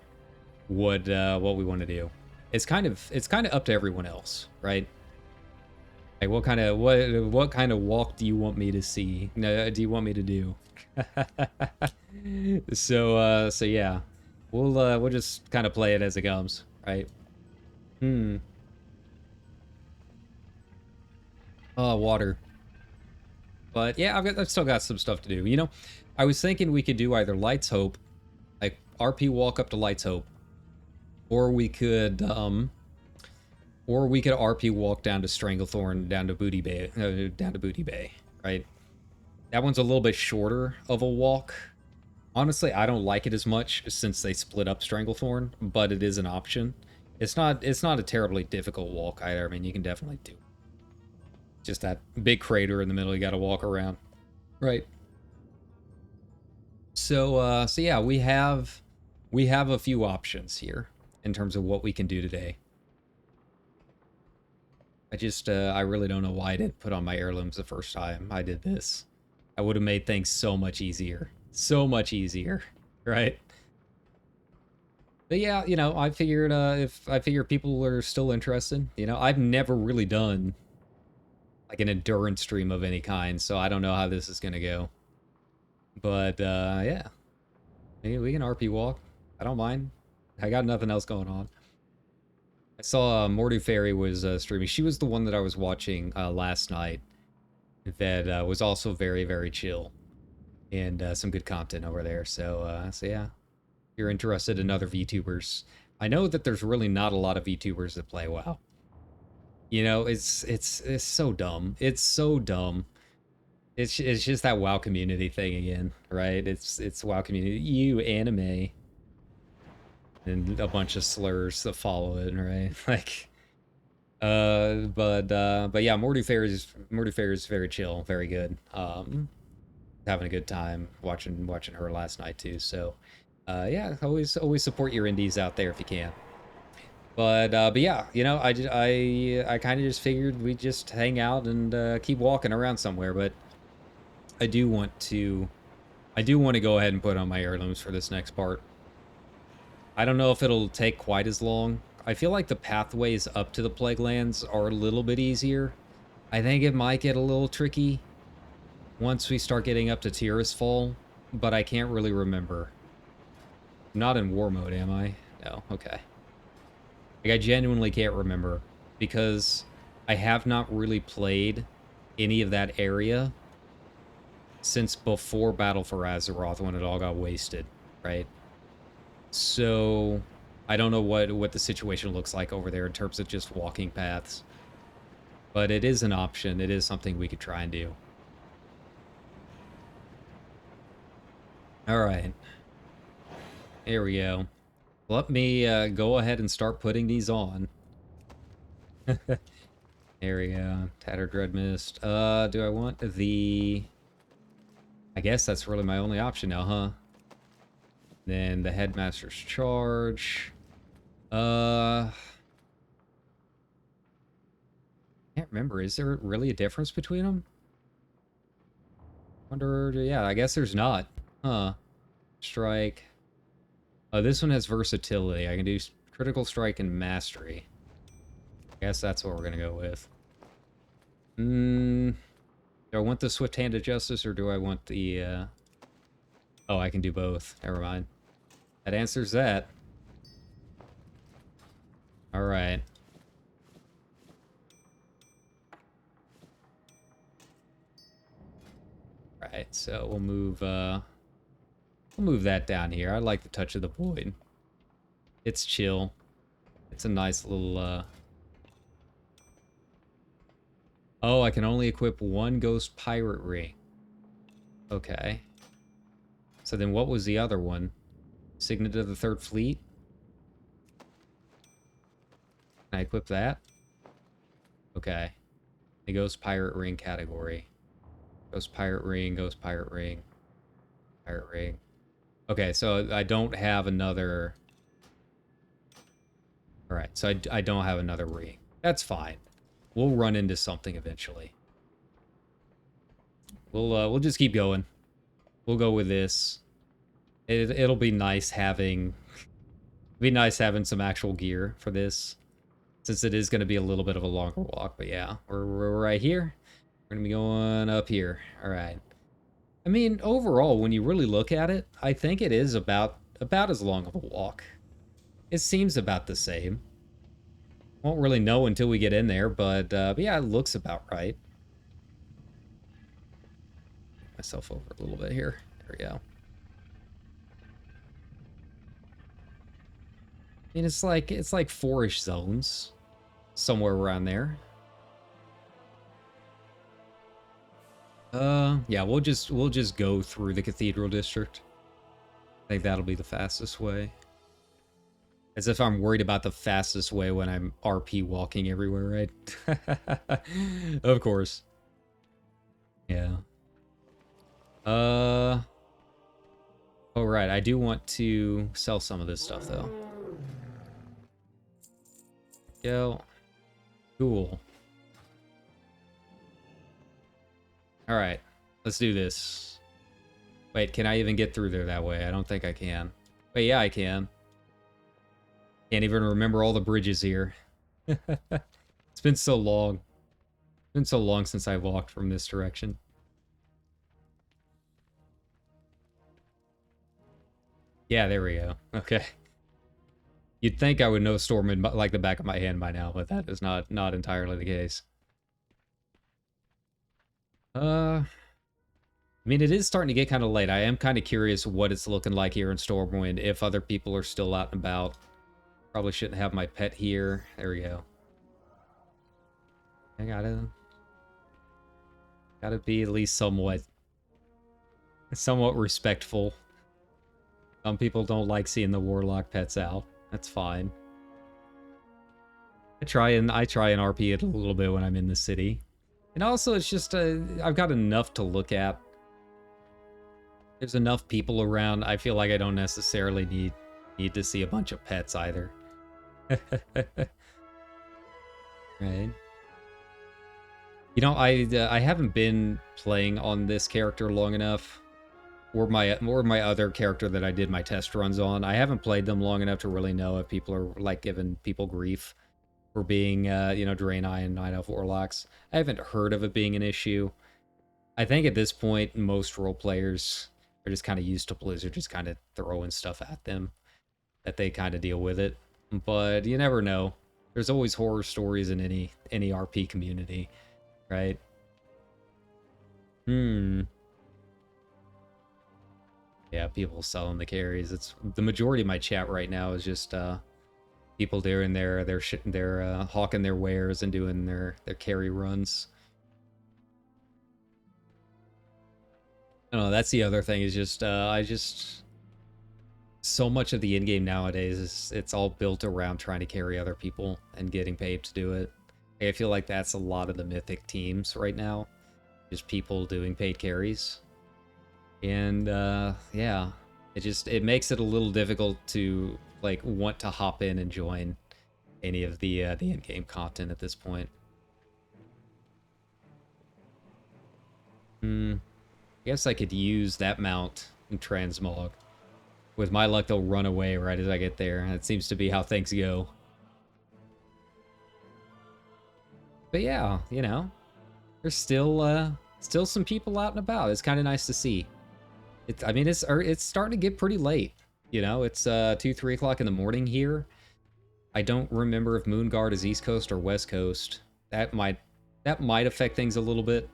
what we want to do. It's kind of up to everyone else, right? Like what kind of walk do you want me to see? No, do you want me to do? So yeah, we'll just kind of play it as it comes, right? Oh, water. But yeah, I've still got some stuff to do. You know, I was thinking we could do either Light's Hope, like RP walk up to Light's Hope, or we could RP walk down to Stranglethorn, down to Booty Bay, right? That one's a little bit shorter of a walk. Honestly, I don't like it as much since they split up Stranglethorn, but it is an option. It's not a terribly difficult walk either. I mean, you can definitely do it. Just that big crater in the middle you got to walk around, right? So yeah, we have a few options here in terms of what we can do today. I really don't know why I didn't put on my heirlooms the first time I did this. I would have made things so much easier. So much easier, right? But yeah, you know, I figured people are still interested. You know, I've never really done like an endurance stream of any kind, so I don't know how this is gonna go. But yeah, maybe we can RP walk. I don't mind. I got nothing else going on. I saw Mordu Fairy was streaming. She was the one that I was watching last night. That was also very, very chill, and some good content over there. So yeah, if you're interested in other VTubers, I know that there's really not a lot of VTubers that play WoW. You know, it's so dumb. It's so dumb. It's just that WoW community thing again, right? It's WoW community. You anime. And a bunch of slurs that follow it, right? Like, but yeah, Mordu Fairy is very chill, very good. Having a good time watching her last night too. So, yeah, always support your indies out there if you can. But yeah, you know, I kind of just figured we'd just hang out and keep walking around somewhere. But I do want to go ahead and put on my heirlooms for this next part. I don't know if it'll take quite as long. I feel like the pathways up to the Plaguelands are a little bit easier. I think it might get a little tricky once we start getting up to Tirisfal, but I can't really remember. I'm not in war mode, am I? No, okay. Like, I genuinely can't remember, because I have not really played any of that area since before Battle for Azeroth, when it all got wasted, right? So I don't know what the situation looks like over there in terms of just walking paths. But it is an option. It is something we could try and do. All right. Here we go. Let me go ahead and start putting these on. There we go. Tattered Dread Mist. Do I want the... I guess that's really my only option now, huh? Then the headmaster's charge. Can't remember. Is there really a difference between them? Wonder. Yeah, I guess there's not. Huh. Strike. Oh, this one has versatility. I can do critical strike and mastery. I guess that's what we're gonna go with. Do I want the swift hand of justice or do I want the? Oh, I can do both. Never mind. That answers that. All right. Right, so we'll move that down here. I like the touch of the void. It's chill. It's a nice little Oh, I can only equip one ghost pirate ring. Okay. So then what was the other one? Signet of the Third Fleet? Can I equip that? Okay. The ghost pirate ring category. Ghost pirate ring, ghost pirate ring, pirate ring. Okay, so I don't have another... Alright, so I don't have another ring. That's fine. We'll run into something eventually. We'll just keep going. We'll go with this. It'll be nice having... be nice having some actual gear for this. Since it is going to be a little bit of a longer walk. But yeah, we're right here. We're going to be going up here. Alright. I mean, overall, when you really look at it, I think it is about as long of a walk. It seems about the same. Won't really know until we get in there, but yeah, it looks about right. Myself over a little bit here. There we go. I mean, it's like 4-ish zones, somewhere around there. Yeah, we'll just go through the Cathedral District. I think that'll be the fastest way. As if I'm worried about the fastest way when I'm RP walking everywhere, right? Of course. Yeah. Oh, right. I do want to sell some of this stuff, though. Go. Cool. Alright. Let's do this. Wait, can I even get through there that way? I don't think I can. Wait, yeah, I can. Can't even remember all the bridges here. It's been so long. It's been so long since I walked from this direction. Yeah, there we go. Okay. You'd think I would know Stormwind like the back of my hand by now, but that is not entirely the case. I mean, it is starting to get kind of late. I am kind of curious what it's looking like here in Stormwind, if other people are still out and about. Probably shouldn't have my pet here. There we go. I gotta be at least somewhat respectful. Some people don't like seeing the warlock pets out. That's fine. I try and RP it a little bit when I'm in the city. And also, it's just, I've got enough to look at. There's enough people around. I feel like I don't necessarily need to see a bunch of pets either. Right. You know, I haven't been playing on this character long enough. Or my other character that I did my test runs on. I haven't played them long enough to really know if people are, like, giving people grief for being, you know, Draenei and Night Elf Warlocks. I haven't heard of it being an issue. I think at this point, most role players are just kind of used to Blizzard just kind of throwing stuff at them, that they kind of deal with it. But you never know. There's always horror stories in any RP community, right? Yeah, people selling the carries. It's the majority of my chat right now is just people doing their hawking their wares and doing their carry runs. I don't know, that's the other thing is just so much of the in-game nowadays is it's all built around trying to carry other people and getting paid to do it. I feel like that's a lot of the Mythic teams right now. Just people doing paid carries. And yeah, It makes it a little difficult to like want to hop in and join any of the in-game content at this point. I guess I could use that mount in transmog. With my luck, they'll run away right as I get there. That seems to be how things go. But yeah, you know, there's still some people out and about. It's kind of nice to see. I mean, it's starting to get pretty late. You know, it's 2-3 o'clock in the morning here. I don't remember if Moonguard is East Coast or West Coast. That might affect things a little bit.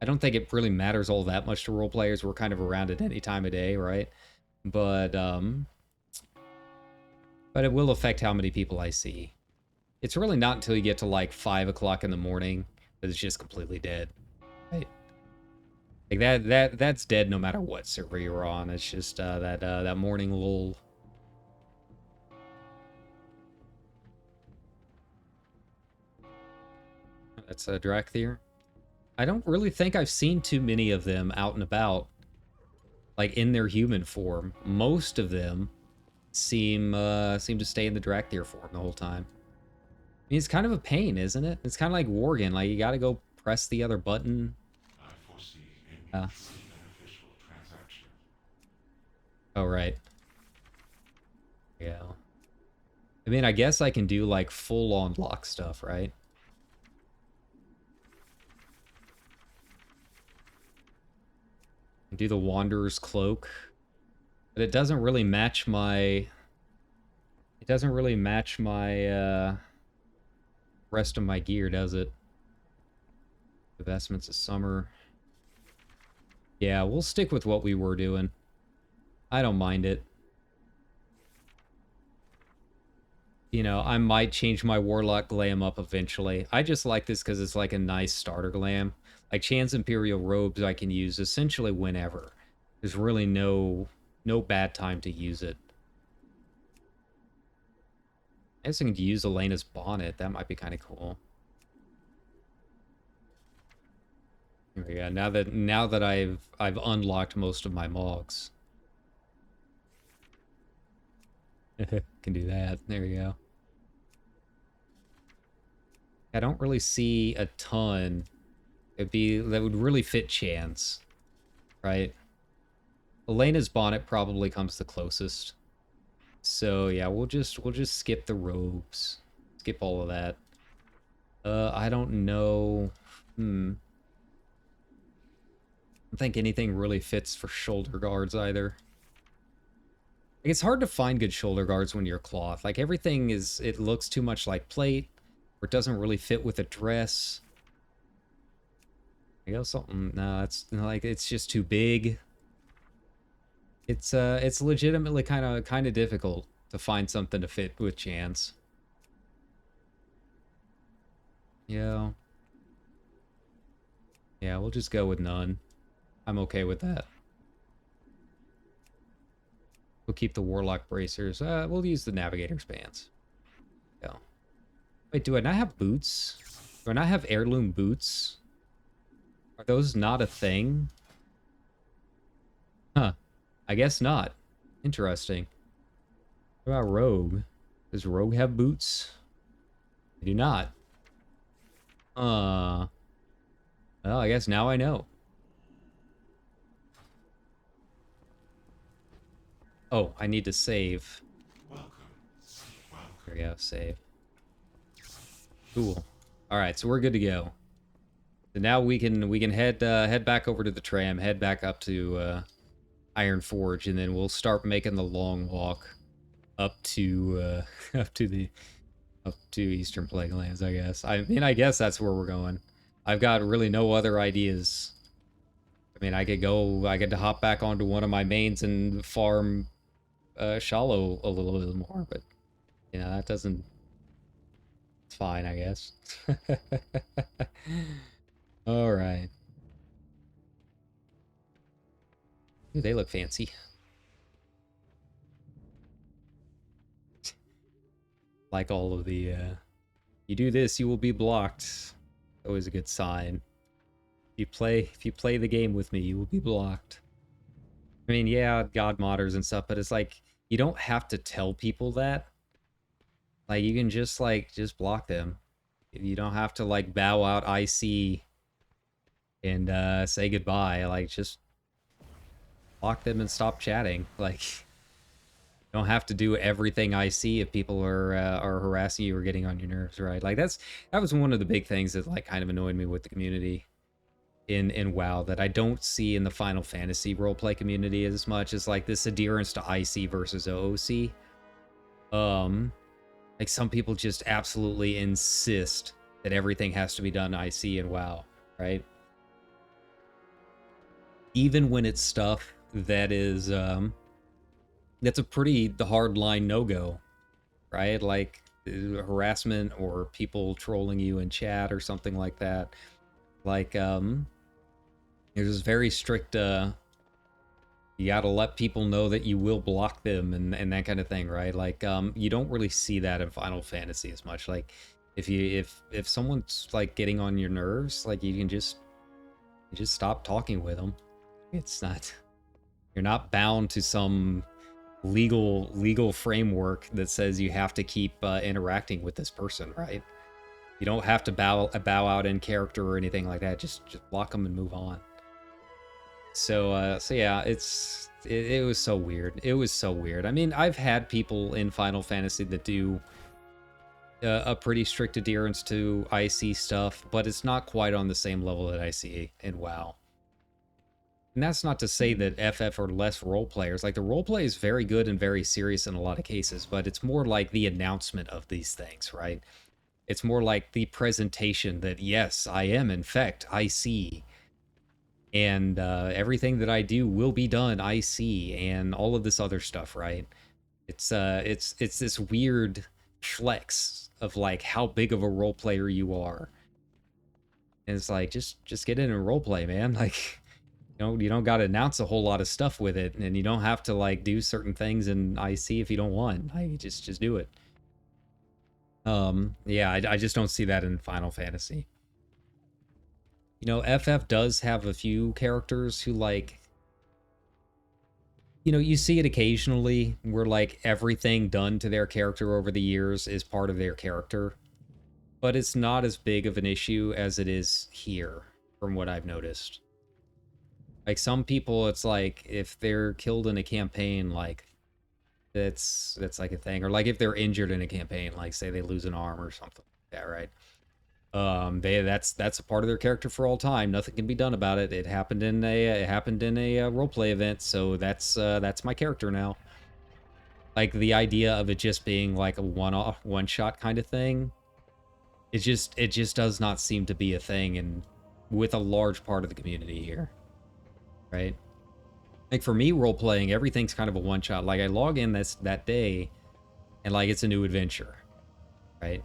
I don't think it really matters all that much to role players. We're kind of around at any time of day, right? But it will affect how many people I see. It's really not until you get to like 5 o'clock in the morning that it's just completely dead. Right? Like that's dead no matter what server you're on. It's just that morning lull. That's a Drakthir. I don't really think I've seen too many of them out and about, like in their human form. Most of them seem to stay in the Drakthir form the whole time. I mean, it's kind of a pain, isn't it? It's kind of like Worgen. Like, you gotta go press the other button. I foresee a mutually beneficial transaction. Oh, right. Yeah. I mean, I guess I can do, like, full-on lock stuff, right? Do the Wanderer's Cloak. But it doesn't really match my... It doesn't really match my, rest of my gear, does it? The vestments of summer. Yeah, we'll stick with what we were doing. I don't mind it. You know, I might change my Warlock glam up eventually. I just like this because it's like a nice starter glam. Like Chan's Imperial Robes I can use essentially whenever. There's really no bad time to use it. I guess I could use Elena's bonnet. That might be kind of cool. Yeah, now that I've unlocked most of my mogs. Can do that. There you go. I don't really see a ton. That would really fit Chan's, right? Elena's bonnet probably comes the closest. So yeah, we'll just skip the robes. Skip all of that. I don't know. I don't think anything really fits for shoulder guards either. Like, it's hard to find good shoulder guards when you're cloth. Like, everything it looks too much like plate, or it doesn't really fit with a dress. I guess something, no, it's just too big. It's legitimately kind of difficult to find something to fit with Chance. Yeah. Yeah, we'll just go with none. I'm okay with that. We'll keep the Warlock bracers. We'll use the Navigator's pants. Yeah. Wait, do I not have boots? Do I not have heirloom boots? Are those not a thing? Huh. I guess not. Interesting. What about Rogue? Does Rogue have boots? I do not. Well, I guess now I know. Oh, I need to save. Welcome. There we go, save. Cool. All right, so we're good to go. So now we can head back over to the tram, head back up to Iron Forge, and then we'll start making the long walk up to up to Eastern Plaguelands, I guess. I mean, I guess that's where we're going. I've got really no other ideas. I mean, I could hop back onto one of my mains and farm Shallow a little bit more, but you know, that doesn't. It's fine, I guess. All right. Ooh, they look fancy. Like all of the, you do this, you will be blocked. Always a good sign. If you play the game with me, you will be blocked. I mean, yeah, God modders and stuff, but it's like you don't have to tell people that. Like you can just just block them. You don't have to like bow out IC and say goodbye. Like just block them and stop chatting. Like you don't have to do everything IC if people are harassing you or getting on your nerves, right? Like that was one of the big things that like kind of annoyed me with the community in WoW that I don't see in the Final Fantasy roleplay community as much as like this adherence to IC versus OOC. Like some people just absolutely insist that everything has to be done IC and WoW, right? Even when it's stuff that is that's a pretty hard line no-go, right? Like harassment or people trolling you in chat or something like that. Like there's very strict you gotta let people know that you will block them and that kind of thing, right? Like you don't really see that in Final Fantasy as much. Like if someone's like getting on your nerves, like you can just stop talking with them. It's not, you're not bound to some legal framework that says you have to keep interacting with this person, right? You don't have to bow out in character or anything like that. Just block them and move on. So yeah, it was so weird. It was so weird. I mean, I've had people in Final Fantasy that do a pretty strict adherence to IC stuff, but it's not quite on the same level that I see in WoW. And that's not to say that FF are less role players. Like the roleplay is very good and very serious in a lot of cases, but it's more like the announcement of these things, right? It's more like the presentation that yes, I am in fact IC. And everything that I do will be done IC and all of this other stuff, right? It's this weird flex of like how big of a role player you are. And it's like just get in and role play, man. Like you don't got to announce a whole lot of stuff with it, and you don't have to like do certain things in IC if you don't want. Like just do it. Yeah, I just don't see that in Final Fantasy. You know, FF does have a few characters who, like, you know, you see it occasionally where, like, everything done to their character over the years is part of their character. But it's not as big of an issue as it is here, from what I've noticed. Like, some people, it's like, if they're killed in a campaign, like, that's like a thing. Or, like, if they're injured in a campaign, like, say they lose an arm or something like that, right? That's a part of their character for all time. Nothing can be done about it. It happened in a roleplay event, so that's my character now. Like the idea of it just being like a one shot kind of thing, it just does not seem to be a thing, and with a large part of the community here, right? Like for me, role playing, everything's kind of a one shot. Like I log in that day, and like it's a new adventure, right?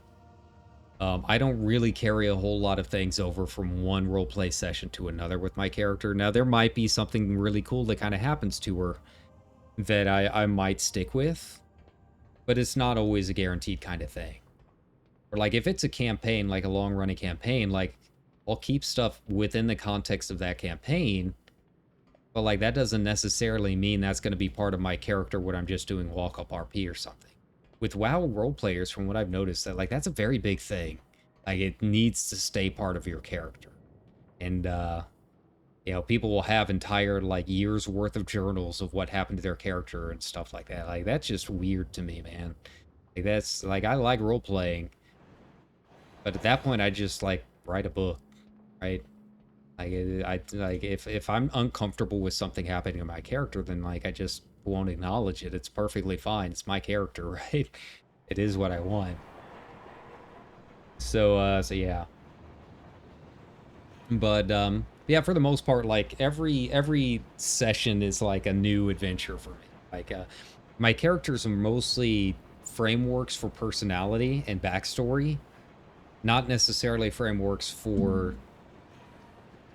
I don't really carry a whole lot of things over from one roleplay session to another with my character. Now, there might be something really cool that kind of happens to her that I might stick with, but it's not always a guaranteed kind of thing. Or like if it's a campaign, like a long-running campaign, like I'll keep stuff within the context of that campaign, but like that doesn't necessarily mean that's going to be part of my character when I'm just doing walk-up RP or something. With WoW role players, from what I've noticed, that like that's a very big thing. Like it needs to stay part of your character, and you know, people will have entire like years worth of journals of what happened to their character and stuff like that. Like that's just weird to me, man. Like that's like I like role playing, but at that point I just like write a book, right? Like I like if I'm uncomfortable with something happening to my character, then like I just won't acknowledge it. It's perfectly fine. It's my character, right? It is what I want. So yeah. But yeah, for the most part, like every session is like a new adventure for me. Like my characters are mostly frameworks for personality and backstory, not necessarily frameworks for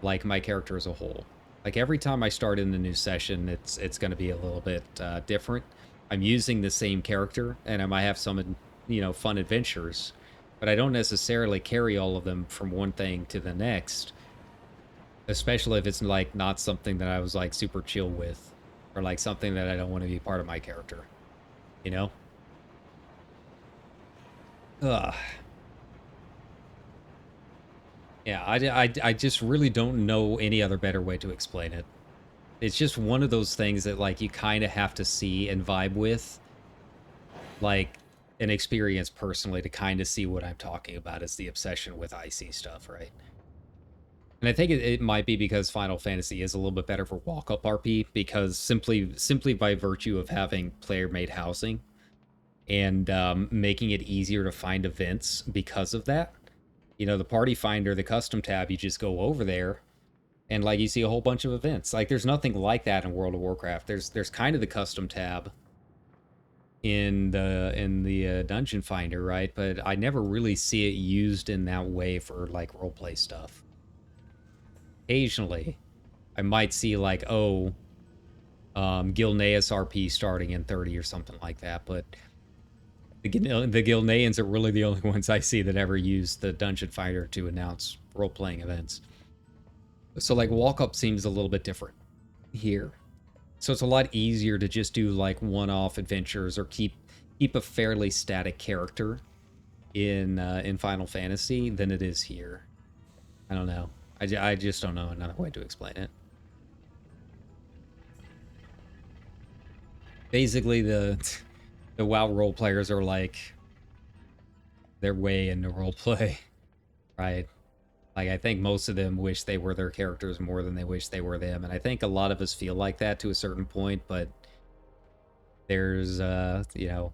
like my character as a whole. Like every time I start in the new session, it's going to be a little bit different. I'm using the same character, and I might have some, you know, fun adventures, but I don't necessarily carry all of them from one thing to the next. Especially if it's like not something that I was like super chill with. or like something that I don't want to be part of my character, you know? Ugh. Yeah, I just really don't know any other better way to explain it. It's just one of those things that like you kind of have to see and vibe with, like an experience personally to kind of see what I'm talking about is the obsession with IC stuff, right? And I think it might be because Final Fantasy is a little bit better for walk-up RP because simply by virtue of having player-made housing and making it easier to find events because of that. You know, the party finder, the custom tab, you just go over there and like you see a whole bunch of events. Like there's nothing like that in World of Warcraft. There's kind of the custom tab in the dungeon finder, right? But I never really see it used in that way for like roleplay stuff. Occasionally, I might see like, oh, Gilneas RP starting in 30 or something like that, but the Gilneans are really the only ones I see that ever use the dungeon finder to announce role-playing events. So like walk-up seems a little bit different here. So it's a lot easier to just do like one-off adventures or keep a fairly static character in Final Fantasy than it is here. I don't know. I just don't know another way to explain it. Basically, the WoW role players are like they're way into roleplay, right? Like I think most of them wish they were their characters more than they wish they were them, and I think a lot of us feel like that to a certain point. But there's, you know,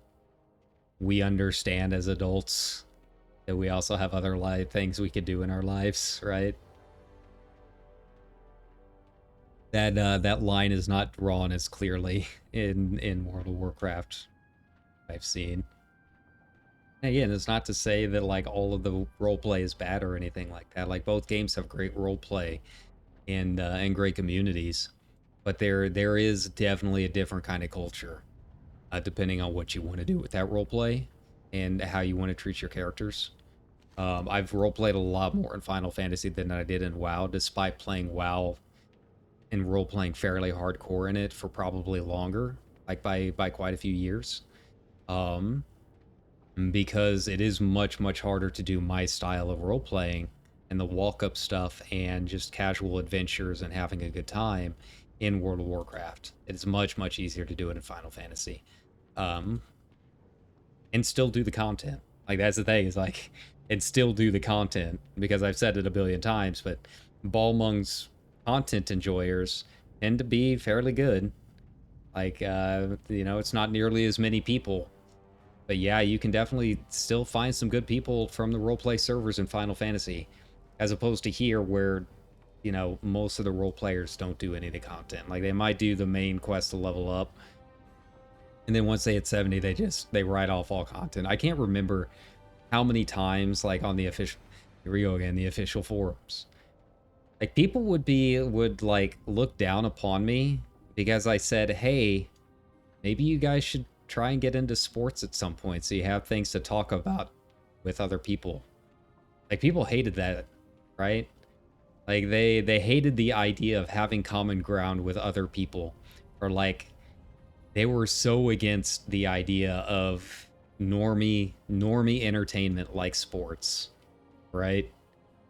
we understand as adults that we also have other things we could do in our lives, right? That line is not drawn as clearly in World of Warcraft, I've seen. And again, it's not to say that like all of the roleplay is bad or anything like that. Like both games have great roleplay and great communities, but there is definitely a different kind of culture, depending on what you want to do with that roleplay and how you want to treat your characters. I've roleplayed a lot more in Final Fantasy than I did in WoW, despite playing WoW and role-playing fairly hardcore in it for probably longer, like by quite a few years. Because it is much harder to do my style of role-playing and the walk-up stuff and just casual adventures and having a good time in World of Warcraft. It's much easier to do it in Final Fantasy. And still do the content. Like, that's the thing, is like, and still do the content, because I've said it a billion times, but Balmung's content enjoyers tend to be fairly good. Like, you know, it's not nearly as many people. But yeah, you can definitely still find some good people from the roleplay servers in Final Fantasy, as opposed to here where, you know, most of the role players don't do any of the content. Like, they might do the main quest to level up, and then once they hit 70, they write off all content. I can't remember how many times, like, on the official, here we go again, the official forums, like, people would like look down upon me because I said, hey, maybe you guys should try and get into sports at some point so you have things to talk about with other people. Like, people hated that, right? Like, they hated the idea of having common ground with other people, or like they were so against the idea of normie entertainment like sports, right?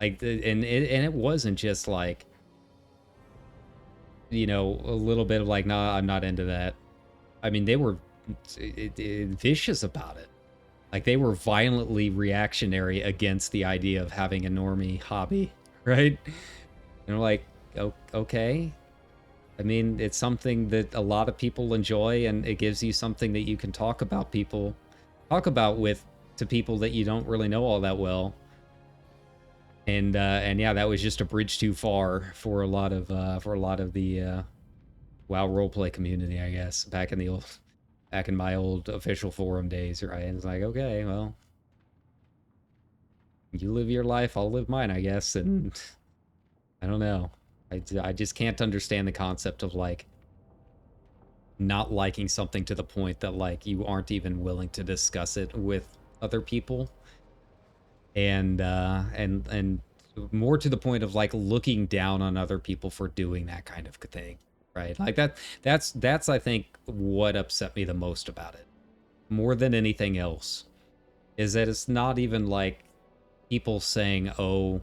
Like, and it wasn't just like, you know, a little bit of like, nah, I'm not into that. I mean, they were vicious about it. Like, they were violently reactionary against the idea of having a normie hobby, right? And we're like, okay. I mean, it's something that a lot of people enjoy, and it gives you something that you can talk about with to people that you don't really know all that well. And yeah, that was just a bridge too far for a lot of the WoW roleplay community, I guess, back in my old official forum days, right? And it's like, okay, well, you live your life, I'll live mine, I guess. And I don't know. I just can't understand the concept of like not liking something to the point that like you aren't even willing to discuss it with other people. And more to the point of like looking down on other people for doing that kind of thing. right? Like that's I think what upset me the most about it, more than anything else, is that it's not even like people saying, "Oh,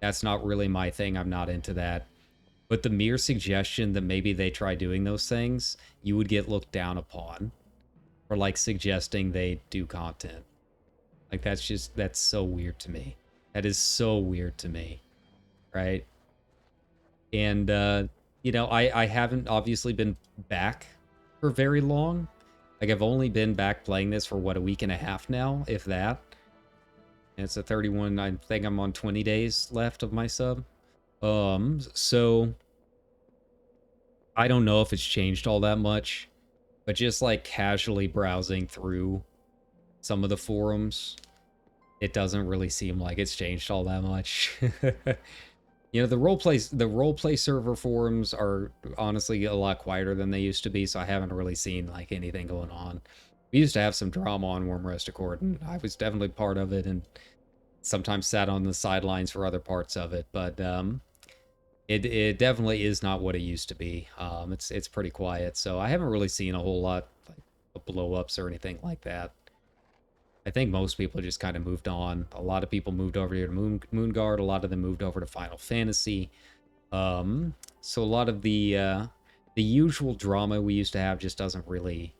that's not really my thing. I'm not into that." But the mere suggestion that maybe they try doing those things, you would get looked down upon for like suggesting they do content. Like that's so weird to me. That is so weird to me, right? And you know, I haven't obviously been back for very long. Like I've only been back playing this for what, a week and a half now, if that. And it's a 31. I think I'm on 20 days left of my sub. So I don't know if it's changed all that much, but just like casually browsing through some of the forums, it doesn't really seem like it's changed all that much. You know, the roleplay server forums are honestly a lot quieter than they used to be, so I haven't really seen like anything going on. We used to have some drama on Worm Rest Accord, and I was definitely part of it, and sometimes sat on the sidelines for other parts of it. But it definitely is not what it used to be. It's pretty quiet, so I haven't really seen a whole lot like of blow-ups or anything like that. I think most people just kind of moved on. A lot of people moved over here to Moonguard. A lot of them moved over to Final Fantasy. So a lot of the usual drama we used to have just doesn't really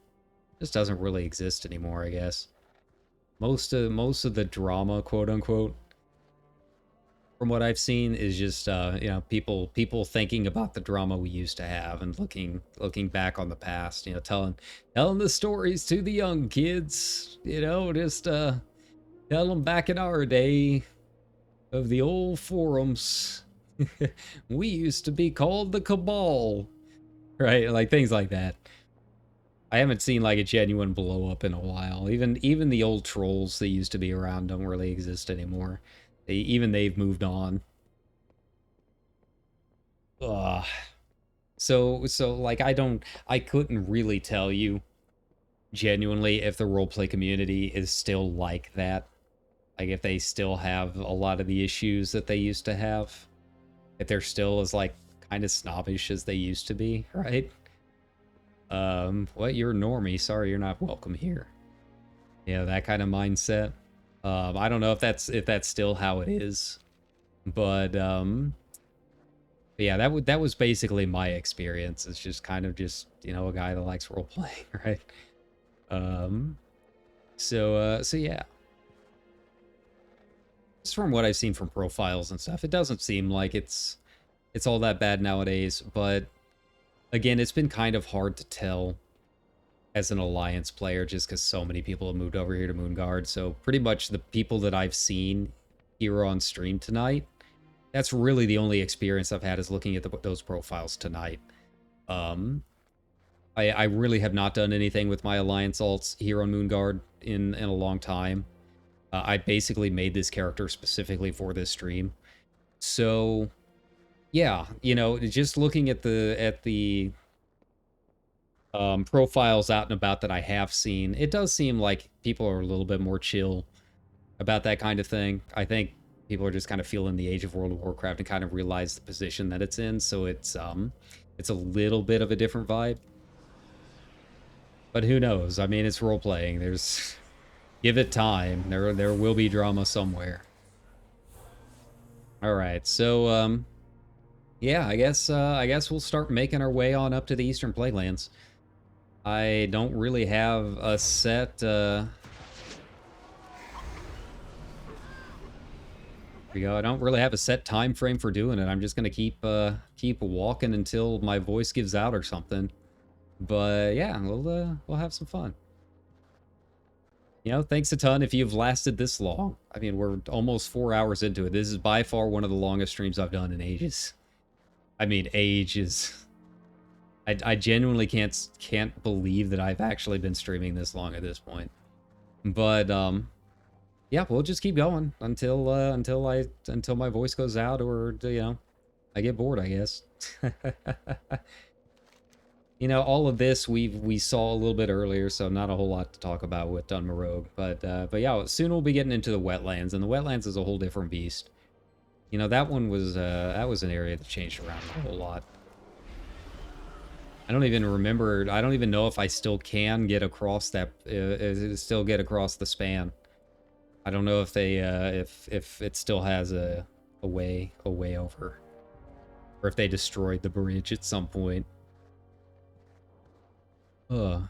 exist anymore, I guess. Most of the drama, quote unquote, from what I've seen, is just you know, people thinking about the drama we used to have and looking back on the past, you know, telling the stories to the young kids, you know, just tell them back in our day of the old forums. We used to be called the Cabal, right? Like things like that. I haven't seen like a genuine blow up in a while. Even the old trolls that used to be around don't really exist anymore. They've moved on. Ugh. So like I couldn't really tell you genuinely if the roleplay community is still like that. Like if they still have a lot of the issues that they used to have. If they're still as like kind of snobbish as they used to be, right? What, you're a normie, sorry you're not welcome here. Yeah, that kind of mindset. I don't know if that's still how it is, but yeah, that was basically my experience. It's just kind of just, you know, a guy that likes role playing, right? So yeah, just from what I've seen from profiles and stuff, it doesn't seem like it's all that bad nowadays. But again, it's been kind of hard to tell as an Alliance player, just because so many people have moved over here to Moonguard. So pretty much the people that I've seen here on stream tonight, that's really the only experience I've had, is looking at those profiles tonight. I really have not done anything with my Alliance alts here on Moonguard in a long time. I basically made this character specifically for this stream. So yeah, you know, just looking at the profiles out and about that I have seen, it does seem like people are a little bit more chill about that kind of thing. I think people are just kind of feeling the age of World of Warcraft and kind of realize the position that it's in, so it's a little bit of a different vibe. But who knows? I mean, it's role playing. There's give it time. There will be drama somewhere. All right, so yeah, I guess we'll start making our way on up to the Eastern Plaguelands. I don't really have a set I don't really have a set time frame for doing it. I'm just gonna keep walking until my voice gives out or something. But yeah, we'll have some fun. You know, thanks a ton if you've lasted this long. I mean, we're almost 4 hours into it. This is by far one of the longest streams I've done in ages. I mean, ages. I genuinely can't believe that I've actually been streaming this long at this point. But yeah, we'll just keep going until my voice goes out, or you know, I get bored, I guess. You know, all of this we saw a little bit earlier, so not a whole lot to talk about with Dunmer Rogue. But yeah, soon we'll be getting into the wetlands, and the wetlands is a whole different beast. You know, that was an area that changed around a whole lot. I don't even remember. I don't even know if I still can get across that. Still get across the span. I don't know if they if it still has a way over, or if they destroyed the bridge at some point. At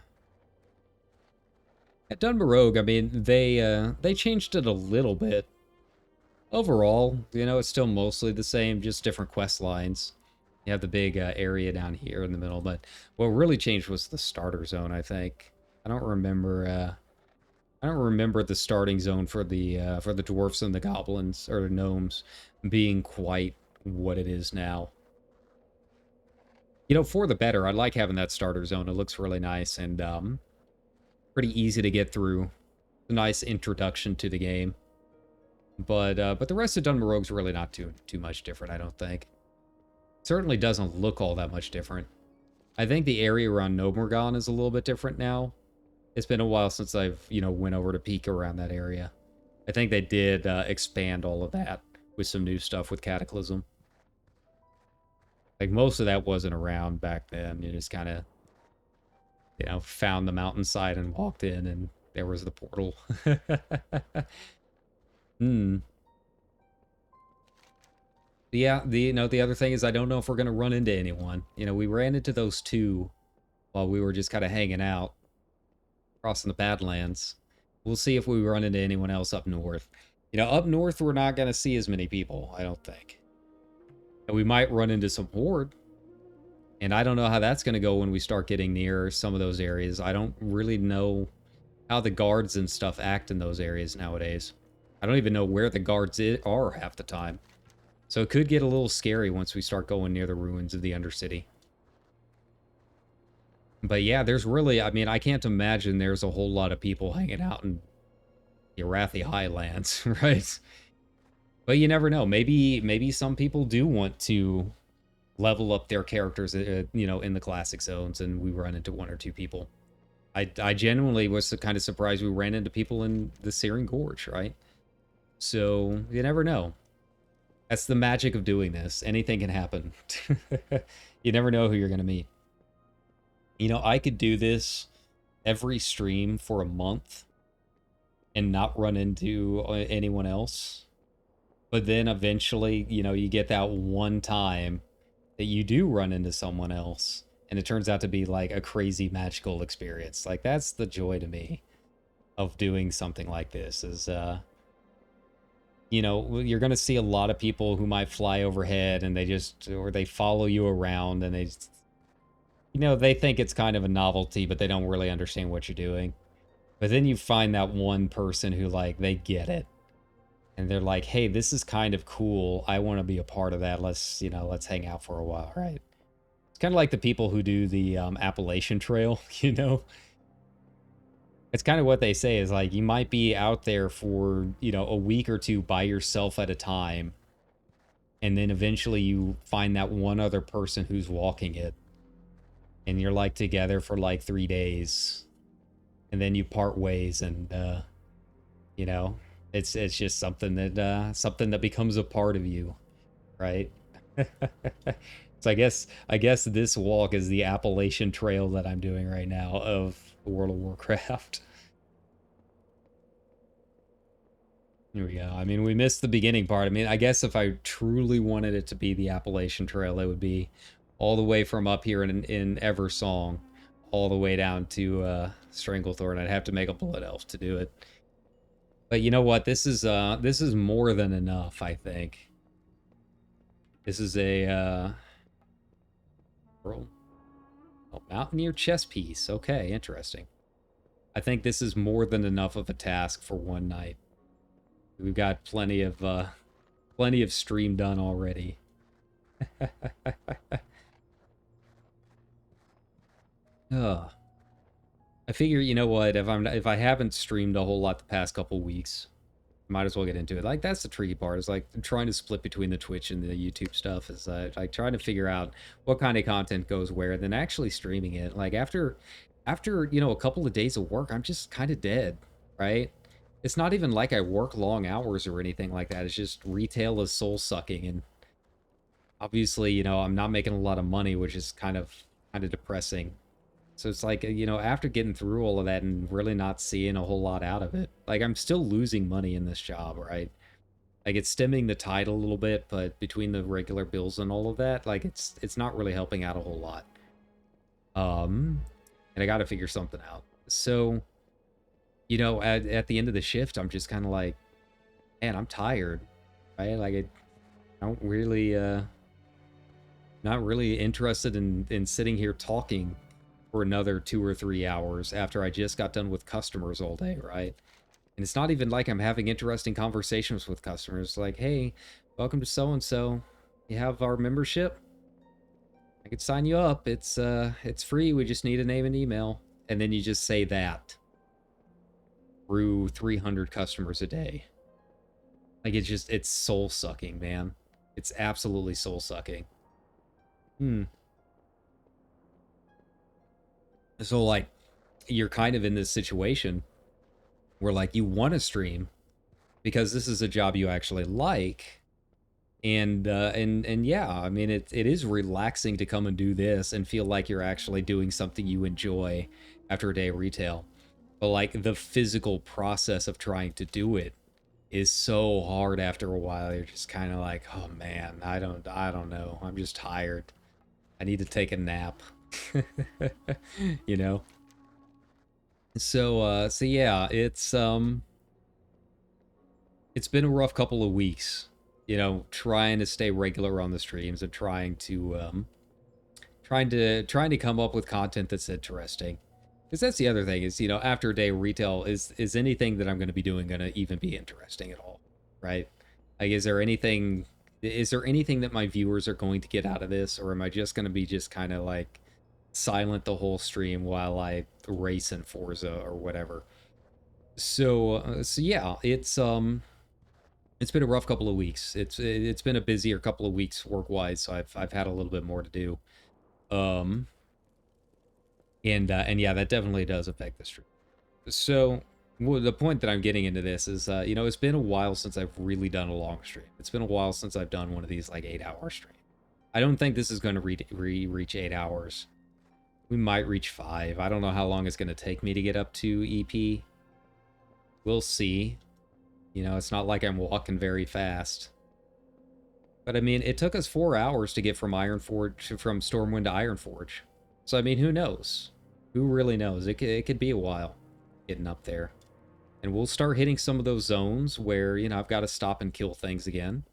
Dunbarrogue, I mean, they changed it a little bit. Overall, you know, it's still mostly the same, just different quest lines. You have the big area down here in the middle, but what really changed was the starter zone, I think. I don't remember the starting zone for the dwarfs and the goblins or the gnomes being quite what it is now. You know, for the better. I like having that starter zone. It looks really nice and pretty easy to get through. A nice introduction to the game. But the rest of Dunbarrogue's really not too much different, I don't think. Certainly doesn't look all that much different. I think the area around Nomergon is a little bit different now. It's been a while since I've, you know, went over to peek around that area. I think they did expand all of that with some new stuff with Cataclysm. Like, most of that wasn't around back then. You just kind of, you know, found the mountainside and walked in, and there was the portal. Yeah, the other thing is I don't know if we're going to run into anyone. You know, we ran into those two while we were just kind of hanging out, crossing the Badlands. We'll see if we run into anyone else up north. You know, up north, we're not going to see as many people, I don't think. And we might run into some horde. And I don't know how that's going to go when we start getting near some of those areas. I don't really know how the guards and stuff act in those areas nowadays. I don't even know where the guards are half the time. So it could get a little scary once we start going near the ruins of the Undercity. But yeah, there's really, I mean, I can't imagine there's a whole lot of people hanging out in the Arathi Highlands, right? But you never know. Maybe some people do want to level up their characters, you know, in the classic zones, and we run into one or two people. I genuinely was kind of surprised we ran into people in the Searing Gorge, right? So you never know. That's the magic of doing this. Anything can happen. You never know who you're going to meet. You know, I could do this every stream for a month and not run into anyone else. But then eventually, you know, you get that one time that you do run into someone else, and it turns out to be like a crazy magical experience. Like, that's the joy to me of doing something like this is, you know, you're going to see a lot of people who might fly overhead and they follow you around and they just, you know, they think it's kind of a novelty, but they don't really understand what you're doing. But then you find that one person who, like, they get it. And they're like, hey, this is kind of cool. I want to be a part of that. Let's hang out for a while, right? It's kind of like the people who do the Appalachian Trail, you know? It's kind of what they say is, like, you might be out there for, you know, a week or two by yourself at a time. And then eventually you find that one other person who's walking it. And you're, like, together for, like, 3 days. And then you part ways and, you know, it's just something that becomes a part of you, right? So I guess this walk is the Appalachian Trail that I'm doing right now of World of Warcraft. Here we go. I mean, we missed the beginning part. I mean, I guess if I truly wanted it to be the Appalachian Trail, it would be all the way from up here in Eversong, all the way down to Stranglethorn. I'd have to make a Blood Elf to do it. But you know what? This is more than enough, I think. This is a Mountaineer chess piece. Okay, interesting. I think this is more than enough of a task for one night. We've got plenty of stream done already. Oh. I figure, you know what, if I haven't streamed a whole lot the past couple weeks, might as well get into it. Like, that's the tricky part. Is like trying to split between the Twitch and the YouTube stuff. Is like trying to figure out what kind of content goes where, and then actually streaming it. Like after you know, a couple of days of work, I'm just kind of dead, right? It's not even like I work long hours or anything like that. It's just retail is soul sucking, and obviously, you know, I'm not making a lot of money, which is kind of kind of depressing. So it's like, you know, after getting through all of that and really not seeing a whole lot out of it, like I'm still losing money in this job, right? Like it's stemming the tide a little bit, but between the regular bills and all of that, like it's not really helping out a whole lot. And I got to figure something out. So, you know, at the end of the shift, I'm just kind of like, man, I'm tired, right? Like I don't really, not really interested in sitting here talking for another 2 or 3 hours after I just got done with customers all day, right? And it's not even like I'm having interesting conversations with customers. Like, hey, welcome to so-and-so. You have our membership? I could sign you up. It's free. We just need a name and email. And then you just say that through 300 customers a day. Like, it's soul-sucking, man. It's absolutely soul-sucking. So, like, you're kind of in this situation where, like, you want to stream because this is a job you actually like. And yeah, I mean, it is relaxing to come and do this and feel like you're actually doing something you enjoy after a day of retail. But, like, the physical process of trying to do it is so hard after a while. You're just kind of like, oh man, I don't know. I'm just tired. I need to take a nap. You know? So yeah, it's been a rough couple of weeks, you know, trying to stay regular on the streams and trying to come up with content that's interesting. Because that's the other thing is, you know, after a day of retail, is anything that I'm going to be doing going to even be interesting at all, right? Like, is there anything that my viewers are going to get out of this, or am I just going to be just kind of like silent the whole stream while I race in Forza or whatever? So yeah, it's been a rough couple of weeks. It's been a busier couple of weeks work-wise, so I've had a little bit more to do. And yeah, that definitely does affect the stream. So, well, the point that I'm getting into this is, you know, it's been a while since I've really done a long stream. It's been a while since I've done one of these, like, 8-hour streams. I don't think this is going to reach 8 hours. We might reach 5. I don't know how long it's going to take me to get up to EP. We'll see. You know, it's not like I'm walking very fast. But, I mean, it took us 4 hours to get from Stormwind to Ironforge. So, I mean, who knows? Who really knows? It could be a while getting up there. And we'll start hitting some of those zones where, you know, I've got to stop and kill things again.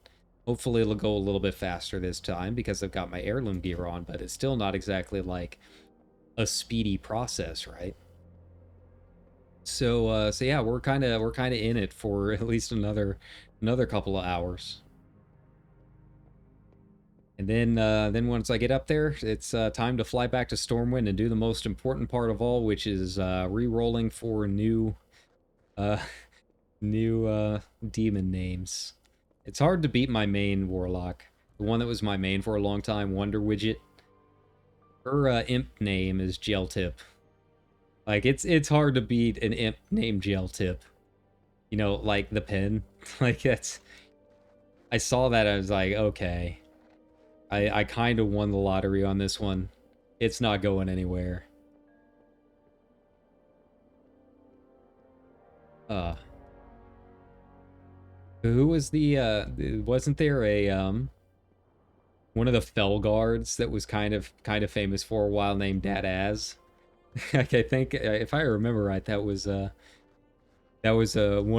Hopefully it'll go a little bit faster this time because I've got my heirloom gear on, but it's still not exactly like a speedy process, right? So yeah, we're kind of in it for at least another couple of hours. And then once I get up there, it's time to fly back to Stormwind and do the most important part of all, which is re-rolling for new demon names. It's hard to beat my main warlock, the one that was my main for a long time, Wonder Widget. Her imp name is Gel Tip. Like, it's hard to beat an imp named Gel Tip. You know, like the pen. Like, that's... I saw that, I was like, okay. I kind of won the lottery on this one. It's not going anywhere. Who was wasn't there a one of the Fell Guards that was kind of famous for a while named Dad Az? Like, I think if I remember right, that was one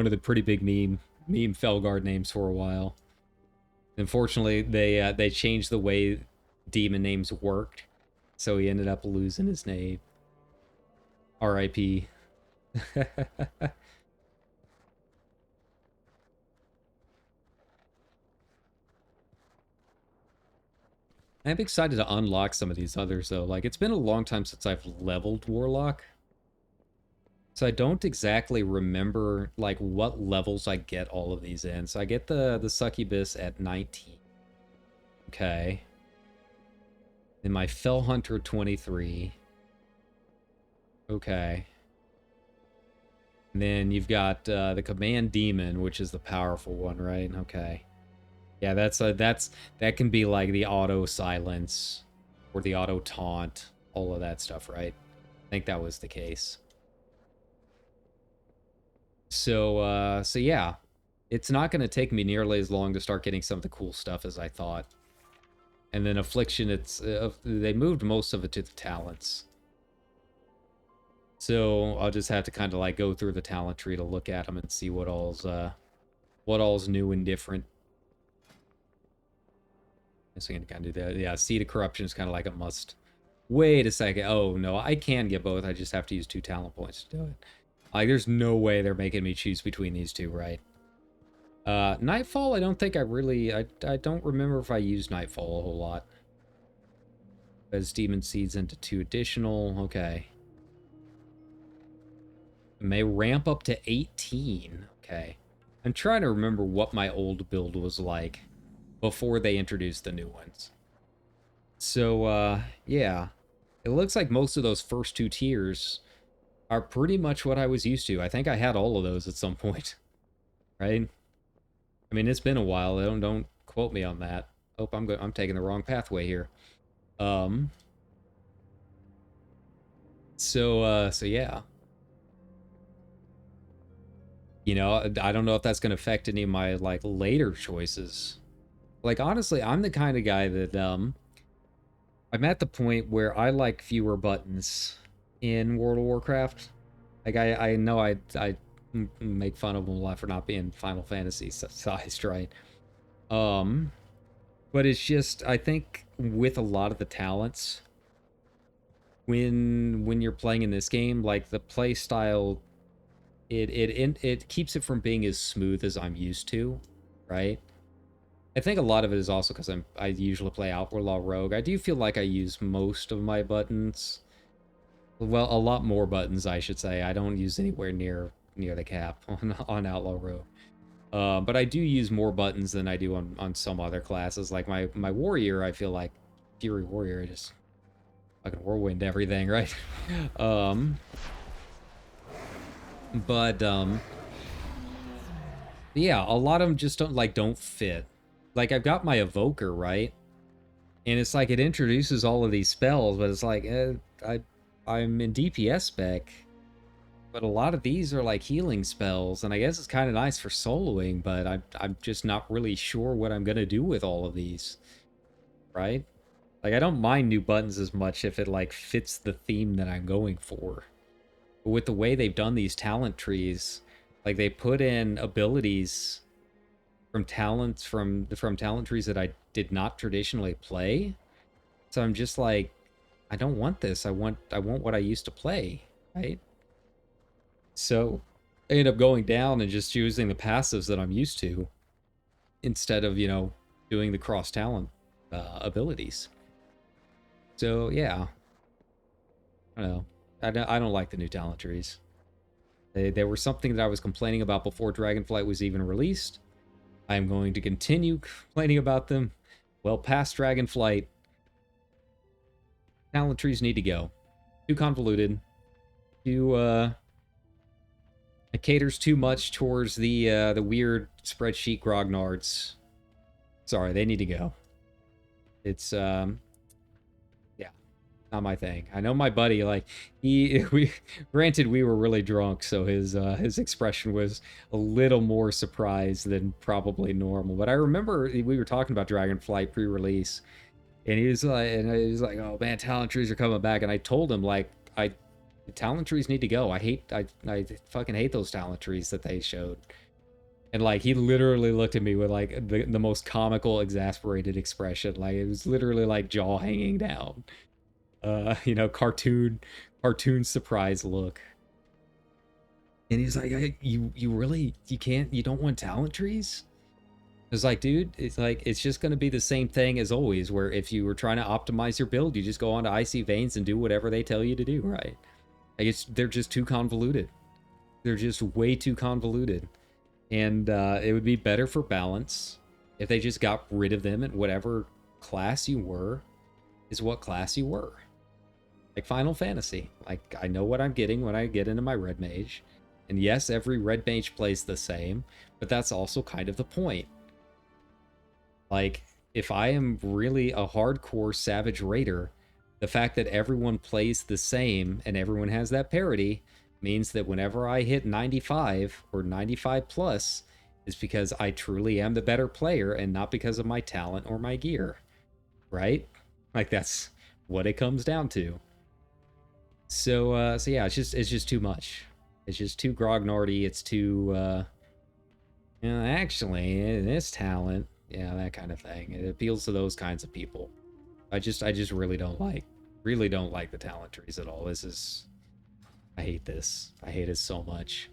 of the pretty big meme Felguard names for a while. Unfortunately, they changed the way demon names worked, so he ended up losing his name. R.I.P. I'm excited to unlock some of these others, though. Like, it's been a long time since I've leveled Warlock. So I don't exactly remember, like, what levels I get all of these in. So I get the Succubus at 19. Okay. Then my Fell Hunter 23. Okay. And then you've got the Command Demon, which is the powerful one, right? Okay. Yeah, that can be like the auto silence or the auto taunt, all of that stuff, right? I think that was the case. So yeah, it's not going to take me nearly as long to start getting some of the cool stuff as I thought. And then Affliction, they moved most of it to the talents. So I'll just have to kind of like go through the talent tree to look at them and see what all's new and different. I guess I can kind of do that. Yeah, Seed of Corruption is kind of like a must. Wait a second. Oh, no, I can get both. I just have to use 2 talent points to do it. Like, there's no way they're making me choose between these two, right? Nightfall, I don't think I really... I don't remember if I used Nightfall a whole lot. As Demon Seeds into 2 additional. Okay. May ramp up to 18. Okay. I'm trying to remember what my old build was like before they introduced the new ones. So, yeah. It looks like most of those first 2 tiers are pretty much what I was used to. I think I had all of those at some point. Right? I mean, it's been a while. Don't quote me on that. Oh, I'm taking the wrong pathway here. So yeah. You know, I don't know if that's going to affect any of my, like, later choices. Like, honestly, I'm the kind of guy that, I'm at the point where I like fewer buttons in World of Warcraft. Like, I know I make fun of them a lot for not being Final Fantasy sized, right? But it's just, I think with a lot of the talents, when you're playing in this game, like, the play style, it keeps it from being as smooth as I'm used to, right? I think a lot of it is also because I usually play Outlaw Rogue. I do feel like I use most of my buttons. Well, a lot more buttons, I should say. I don't use anywhere near the cap on Outlaw Rogue. But I do use more buttons than I do on some other classes. Like my Warrior, I feel like Fury Warrior, just fucking whirlwind everything, right? But yeah, a lot of them just don't fit. Like, I've got my Evoker, right? And it's like it introduces all of these spells, but it's like I'm in DPS spec, but a lot of these are like healing spells, and I guess it's kind of nice for soloing, but I'm just not really sure what I'm gonna do with all of these, right? Like, I don't mind new buttons as much if it like fits the theme that I'm going for. But with the way they've done these talent trees, like they put in abilities from talents from talent trees that I did not traditionally play. So I'm just like, I don't want this. I want what I used to play, right? So I end up going down and just using the passives that I'm used to instead of, you know, doing the cross talent abilities. So yeah, I don't know. I don't like the new talent trees. They were something that I was complaining about before Dragonflight was even released. I am going to continue complaining about them well past Dragonflight. Talent trees need to go. Too convoluted. It caters too much towards the weird spreadsheet grognards. Sorry, they need to go. It's yeah, not my thing. I know my buddy, like, granted we were really drunk, so his expression was a little more surprised than probably normal. But I remember we were talking about Dragonflight pre-release, and he was like, "Oh man, talent trees are coming back." And I told him, like, talent trees need to go. I fucking hate those talent trees that they showed. And like, he literally looked at me with like the most comical, exasperated expression. Like, it was literally like jaw hanging down. You know, cartoon surprise look. And he's like, you don't want talent trees? It's like, dude, it's like, it's just going to be the same thing as always, where if you were trying to optimize your build, you just go onto Icy Veins and do whatever they tell you to do, right? Like, they're just too convoluted. They're just way too convoluted. And it would be better for balance if they just got rid of them, and whatever class you were is what class you were. Like Final Fantasy. Like, I know what I'm getting when I get into my Red Mage. And yes, every Red Mage plays the same, but that's also kind of the point. Like, if I am really a hardcore Savage Raider, The fact that everyone plays the same and everyone has that parity means that whenever I hit 95 or 95 plus, it's because I truly am the better player and not because of my talent or my gear, right? Like, that's what it comes down to. So yeah, it's just too much. It's just too grognardy. It's too, actually, this talent, yeah, that kind of thing. It appeals to those kinds of people. I just really don't like the talent trees at all. I hate this. I hate it so much.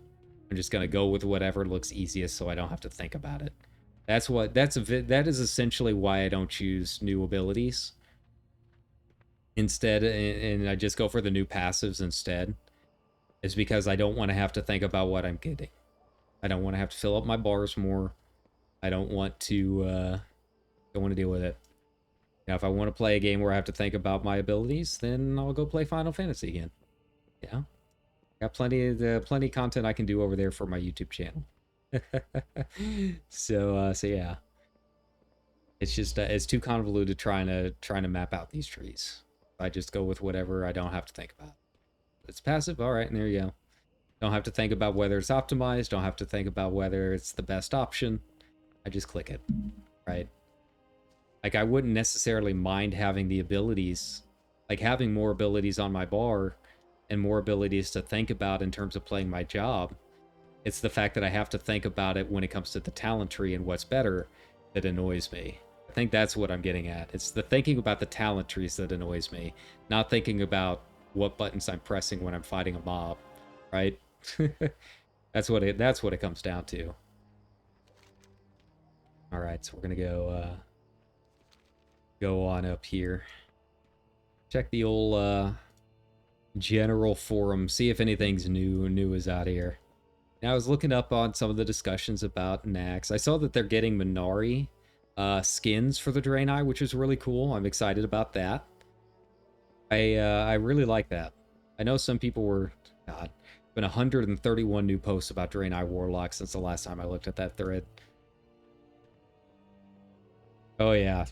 I'm just gonna go with whatever looks easiest so I don't have to think about it. That is essentially why I don't choose new abilities instead, and I just go for the new passives instead. Is because I don't want to have to think about what I'm getting. I don't want to have to fill up my bars more. I don't want to deal with it. Now, if I want to play a game where I have to think about my abilities, then I'll go play Final Fantasy again. Yeah, got plenty of content I can do over there for my YouTube channel. So yeah, it's just it's too convoluted trying to map out these trees. I just go with whatever I don't have to think about. It's passive, all right, and there you go. Don't have to think about whether it's optimized. Don't have to think about whether it's the best option. I just click it, right? Like, I wouldn't necessarily mind having the abilities, like having more abilities on my bar and more abilities to think about in terms of playing my job. It's the fact that I have to think about it when it comes to the talent tree and what's better that annoys me. I think that's what I'm getting at. It's the thinking about the talent trees that annoys me, not thinking about what buttons I'm pressing when I'm fighting a mob, right? That's what it comes down to. All right, so we're gonna go on up here. Check the old general forum, see if anything's new is out here. Now, I was looking up on some of the discussions about Nax. I saw that they're getting Minari skins for the Draenei, which is really cool. I'm excited about that. I really like that. I know some people were, God, been 131 new posts about Draenei Warlock since the last time I looked at that thread. Oh yeah.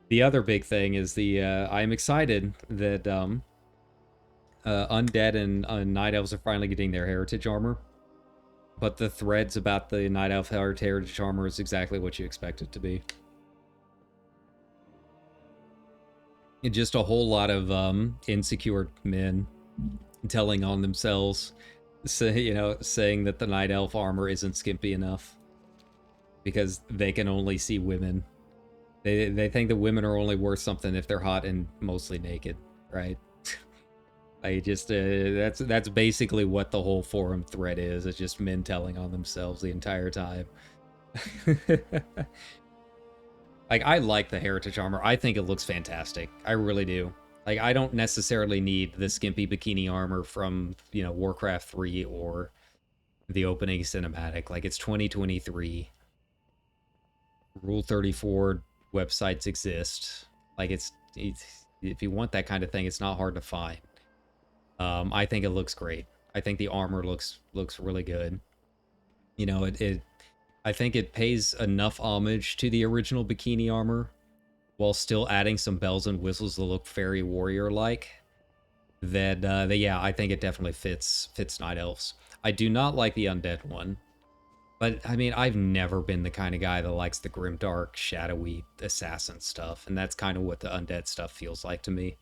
The other big thing is the I'm excited that Undead and Night Elves are finally getting their heritage armor. But the threads about the Night Elf heritage armor is exactly what you expect it to be. And just a whole lot of insecure men telling on themselves, saying that the Night Elf armor isn't skimpy enough because they can only see women. They think that women are only worth something if they're hot and mostly naked, right? I just that's basically what the whole forum thread is. It's just men telling on themselves the entire time. Like, I like the heritage armor. I think it looks fantastic. I really do. Like, I don't necessarily need the skimpy bikini armor from, Warcraft 3 or the opening cinematic. Like, it's 2023. Rule 34 websites exist. Like, it's if you want that kind of thing, it's not hard to find. I think it looks great. I think the armor looks really good. I think it pays enough homage to the original bikini armor while still adding some bells and whistles that look fairy warrior-like. Yeah, I think it definitely fits Night Elves. I do not like the undead one. But, I mean, I've never been the kind of guy that likes the grimdark, shadowy assassin stuff, and that's kind of what the undead stuff feels like to me.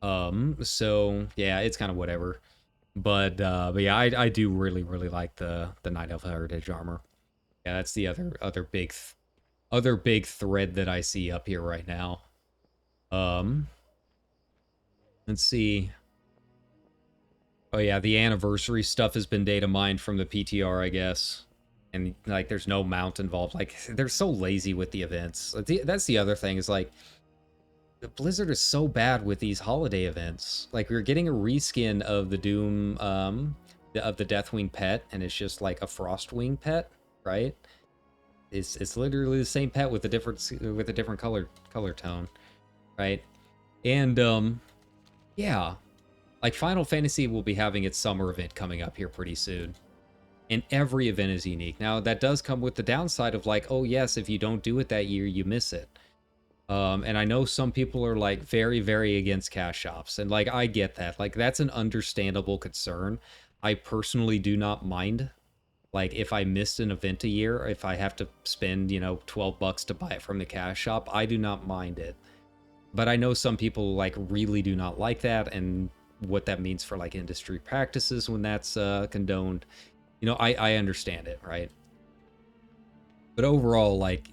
So, yeah, it's kind of whatever. But yeah, I do really like the Night Elf heritage armor. Yeah, that's the other big thread that I see up here right now. Let's see. Oh yeah, the anniversary stuff has been data mined from the PTR, I guess. And, like, there's no mount involved. Like, they're so lazy with the events. That's the other thing, is, like, Blizzard is so bad with these holiday events. Like, we're getting a reskin of the Doom, of the Deathwing pet, and it's just, like, a Frostwing pet, right? It's literally the same pet with a different color tone, right? And, yeah. Like, Final Fantasy will be having its summer event coming up here pretty soon. And every event is unique. Now, that does come with the downside of, like, oh yes, if you don't do it that year, you miss it. And I know some people are like very, very against cash shops, and like I get that. Like that's an understandable concern. I personally do not mind. Like if I missed an event a year, if I have to spend, you know, $12 to buy it from the cash shop, I do not mind it. But I know some people like really do not like that, and what that means for like industry practices when that's condoned. You know, I understand it, right? But overall, like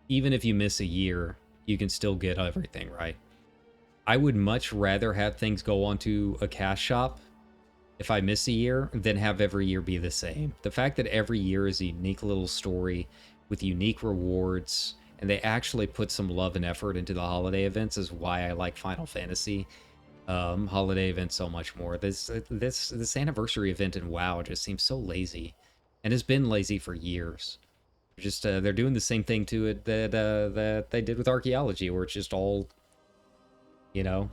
even if you miss a year, you can still get everything, right? I would much rather have things go onto a cash shop if I miss a year than have every year be the same. The fact that every year is a unique little story with unique rewards, and they actually put some love and effort into the holiday events is why I like Final Fantasy holiday events so much more. This anniversary event in WoW just seems so lazy, and has been lazy for years. Just they're doing the same thing to it that they did with archaeology, where it's just all, you know,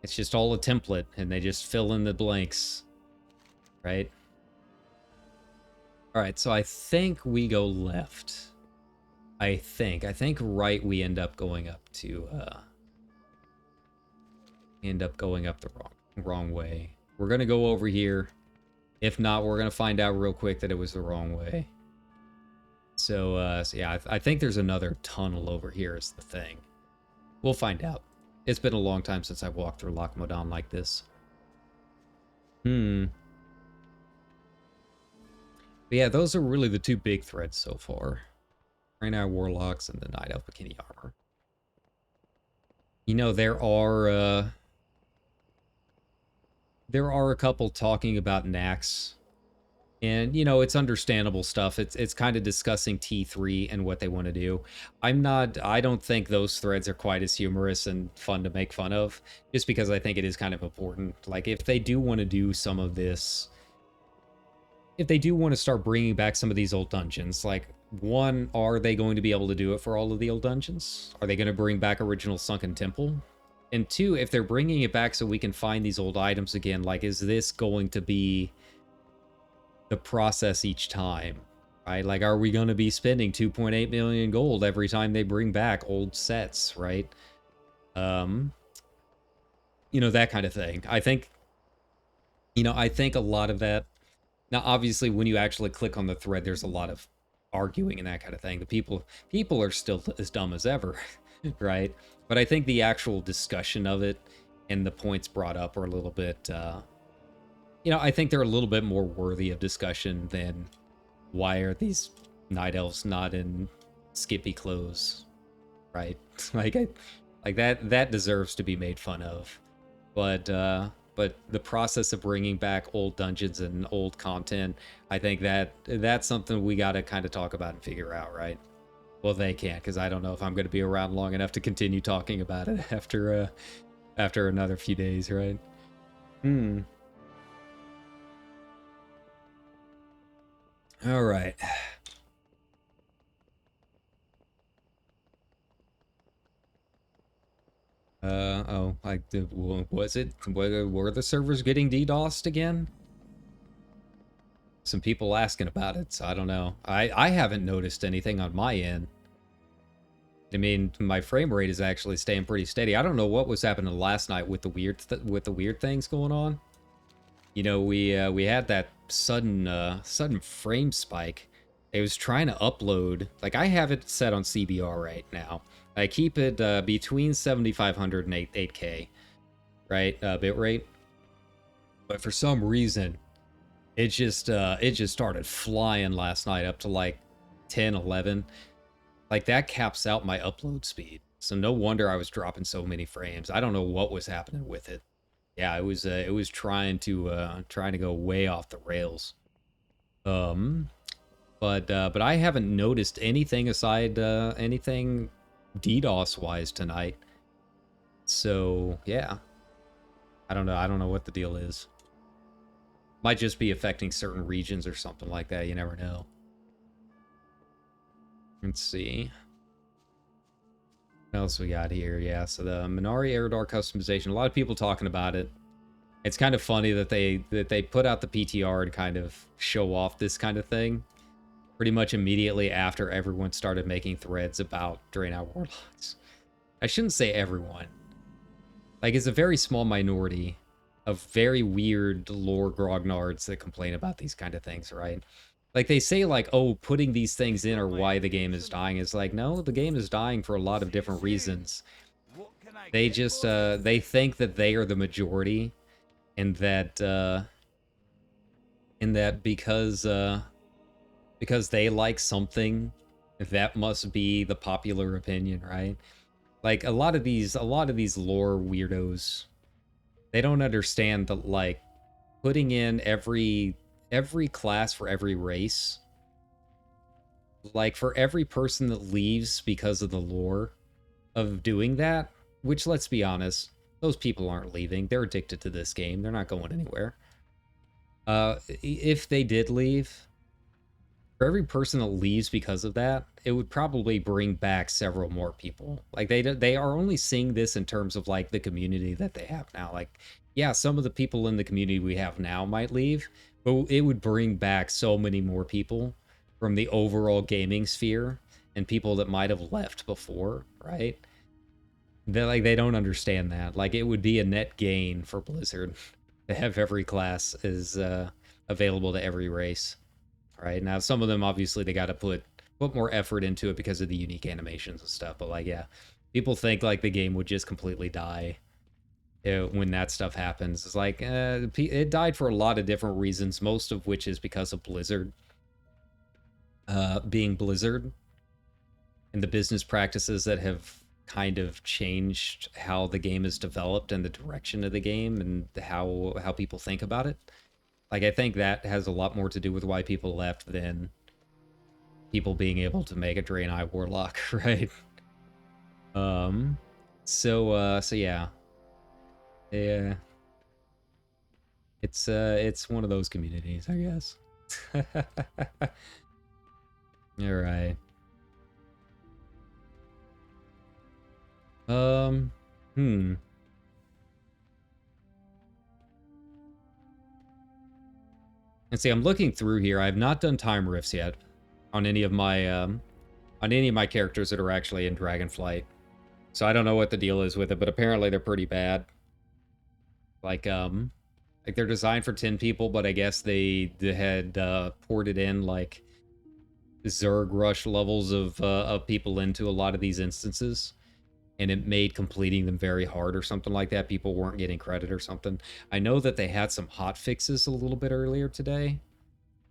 it's just all a template, and they just fill in the blanks, right? All right, so I think we go left. I think right we end up going up to the wrong way. We're gonna go over here. If not, we're gonna find out real quick that it was the wrong way. So yeah, I think there's another tunnel over here is the thing. We'll find out. It's been a long time since I've walked through Loch Modan like this. But yeah, those are really the two big threads so far. Draenei Warlocks and the Night Elf Bikini Armor. You know, there are a couple talking about Nax. And, you know, it's understandable stuff. It's kind of discussing T3 and what they want to do. I don't think those threads are quite as humorous and fun to make fun of, just because I think it is kind of important. Like, if they do want to do some of this, if they do want to start bringing back some of these old dungeons, like, one, are they going to be able to do it for all of the old dungeons? Are they going to bring back original Sunken Temple? And two, if they're bringing it back so we can find these old items again, like, is this going to be the process each time, right? Like, are we going to be spending 2.8 million gold every time they bring back old sets, right? You know, that kind of thing. I think a lot of that. Now, obviously, when you actually click on the thread, there's a lot of arguing and that kind of thing. The people are still as dumb as ever, right? But I think the actual discussion of it and the points brought up are a little bit, you know, I think they're a little bit more worthy of discussion than why are these night elves not in skimpy clothes, right? like that deserves to be made fun of. But the process of bringing back old dungeons and old content, I think that's something we got to kind of talk about and figure out, right? Well, they can't, because I don't know if I'm going to be around long enough to continue talking about it after another few days, right? All right. Oh, were the servers getting DDoSed again? Some people asking about it, so I don't know. I haven't noticed anything on my end. I mean, my frame rate is actually staying pretty steady. I don't know what was happening last night with the weird things going on. You know, we had that sudden frame spike. It was trying to upload. Like, I have it set on CBR right now. I keep it between 7500 and 8K, right? Bitrate. But for some reason, it just started flying last night up to like 10, 11. Like, that caps out my upload speed. So no wonder I was dropping so many frames. I don't know what was happening with it. Yeah, it was trying to go way off the rails. But I haven't noticed anything aside anything DDoS wise tonight. So yeah, I don't know what the deal is. Might just be affecting certain regions or something like that. You never know. Let's see. What else we got here? Yeah, so the Minari Eridar customization. A lot of people talking about it. It's kind of funny that they put out the PTR to kind of show off this kind of thing. pretty much immediately after everyone started making threads about Draenei Warlocks. I shouldn't say everyone. Like, it's a very small minority of very weird lore grognards that complain about these kind of things, right? Like, they say, like, oh, putting these things in are why the game is dying. It's like, no, the game is dying for a lot of different reasons. They just, they think that they are the majority, and that because they like something, that must be the popular opinion, right? Like, a lot of these lore weirdos, they don't understand that, like, putting in every class for every race, like, for every person that leaves because of the lore of doing that, which, let's be honest, those people aren't leaving. They're addicted to this game. They're not going anywhere. If they did leave, for every person that leaves because of that, it would probably bring back several more people. Like, they are only seeing this in terms of, like, the community that they have now. Like, yeah, some of the people in the community we have now might leave, but it would bring back so many more people from the overall gaming sphere and people that might have left before, right? They don't understand that. Like, it would be a net gain for Blizzard to have every class is available to every race. Right now, some of them obviously they got to put more effort into it because of the unique animations and stuff. But like, yeah, people think like the game would just completely die when that stuff happens. It's like it died for a lot of different reasons, most of which is because of Blizzard being Blizzard and the business practices that have kind of changed how the game is developed and the direction of the game and how people think about it. Like, I think that has a lot more to do with why people left than people being able to make a Draenei Warlock, right? So yeah. Yeah. It's one of those communities, I guess. All right. And see, I'm looking through here. I have not done time rifts yet on any of my characters that are actually in Dragonflight. So I don't know what the deal is with it, but apparently they're pretty bad. Like they're designed for 10 people, but I guess they had ported in like Zerg rush levels of people into a lot of these instances, and it made completing them very hard or something like that. People weren't getting credit or something. I know that they had some hot fixes a little bit earlier today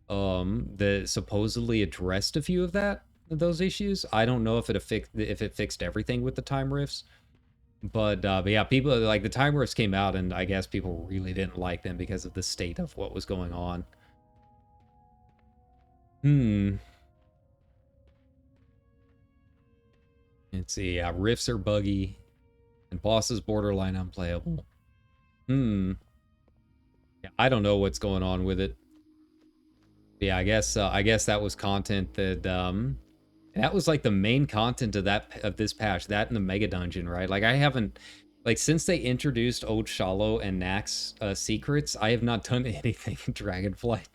that supposedly addressed a few of those issues. I don't know if it fixed everything with the time rifts, but yeah, people like the time rifts came out, and I guess people really didn't like them because of the state of what was going on. Let's see. Yeah, rifts are buggy, and bosses borderline unplayable. Yeah, I don't know what's going on with it. Yeah, I guess that was content that was like the main content of this patch, that and the mega dungeon, right? Like, I haven't, like, since they introduced Old Shallow and Naxx secrets, I have not done anything in Dragonflight.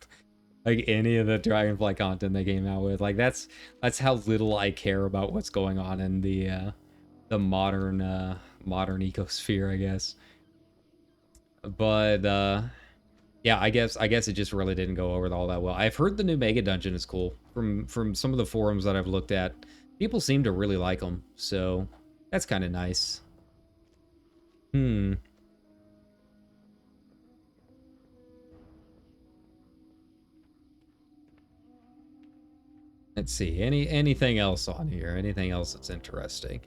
Like, any of the Dragonflight content they came out with. Like, that's how little I care about what's going on in the modern ecosphere, I guess. But yeah, I guess it just really didn't go over all that well. I've heard the new mega dungeon is cool from some of the forums that I've looked at. People seem to really like them, so that's kind of nice. Let's see. Anything else on here? Anything else that's interesting?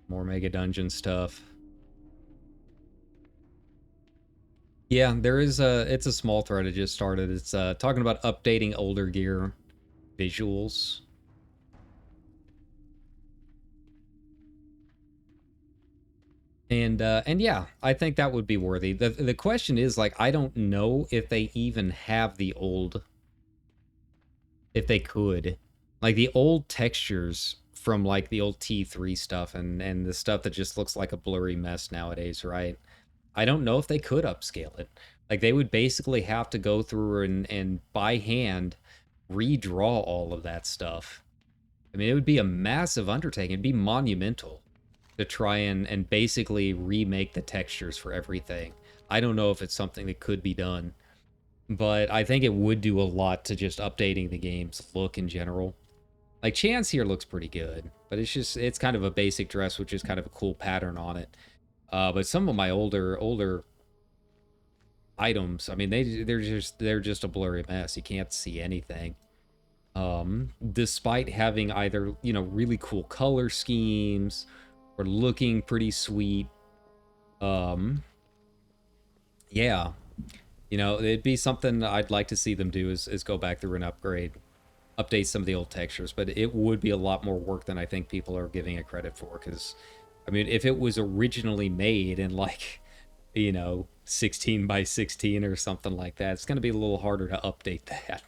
More mega dungeon stuff. Yeah, there is it's a small thread I just started. It's talking about updating older gear visuals. And yeah, I think that would be worthy. The question is, like, I don't know if they even have the old, if they could, like, the old textures from like the old T3 stuff and the stuff that just looks like a blurry mess nowadays, right? I don't know if they could upscale it. Like, they would basically have to go through and by hand redraw all of that stuff. I mean, it would be a massive undertaking. It'd be monumental to try and basically remake the textures for everything. I don't know if it's something that could be done, but I think it would do a lot to just updating the game's look in general. Like, Chance here looks pretty good, but it's kind of a basic dress, which is kind of a cool pattern on it. But some of my older items, I mean, they're just a blurry mess. You can't see anything. Despite having either, you know, really cool color schemes or looking pretty sweet. Yeah, you know, it'd be something I'd like to see them do is go back through and update some of the old textures, but it would be a lot more work than I think people are giving it credit for, because, I mean, if it was originally made in, like, you know, 16 by 16 or something like that, it's going to be a little harder to update that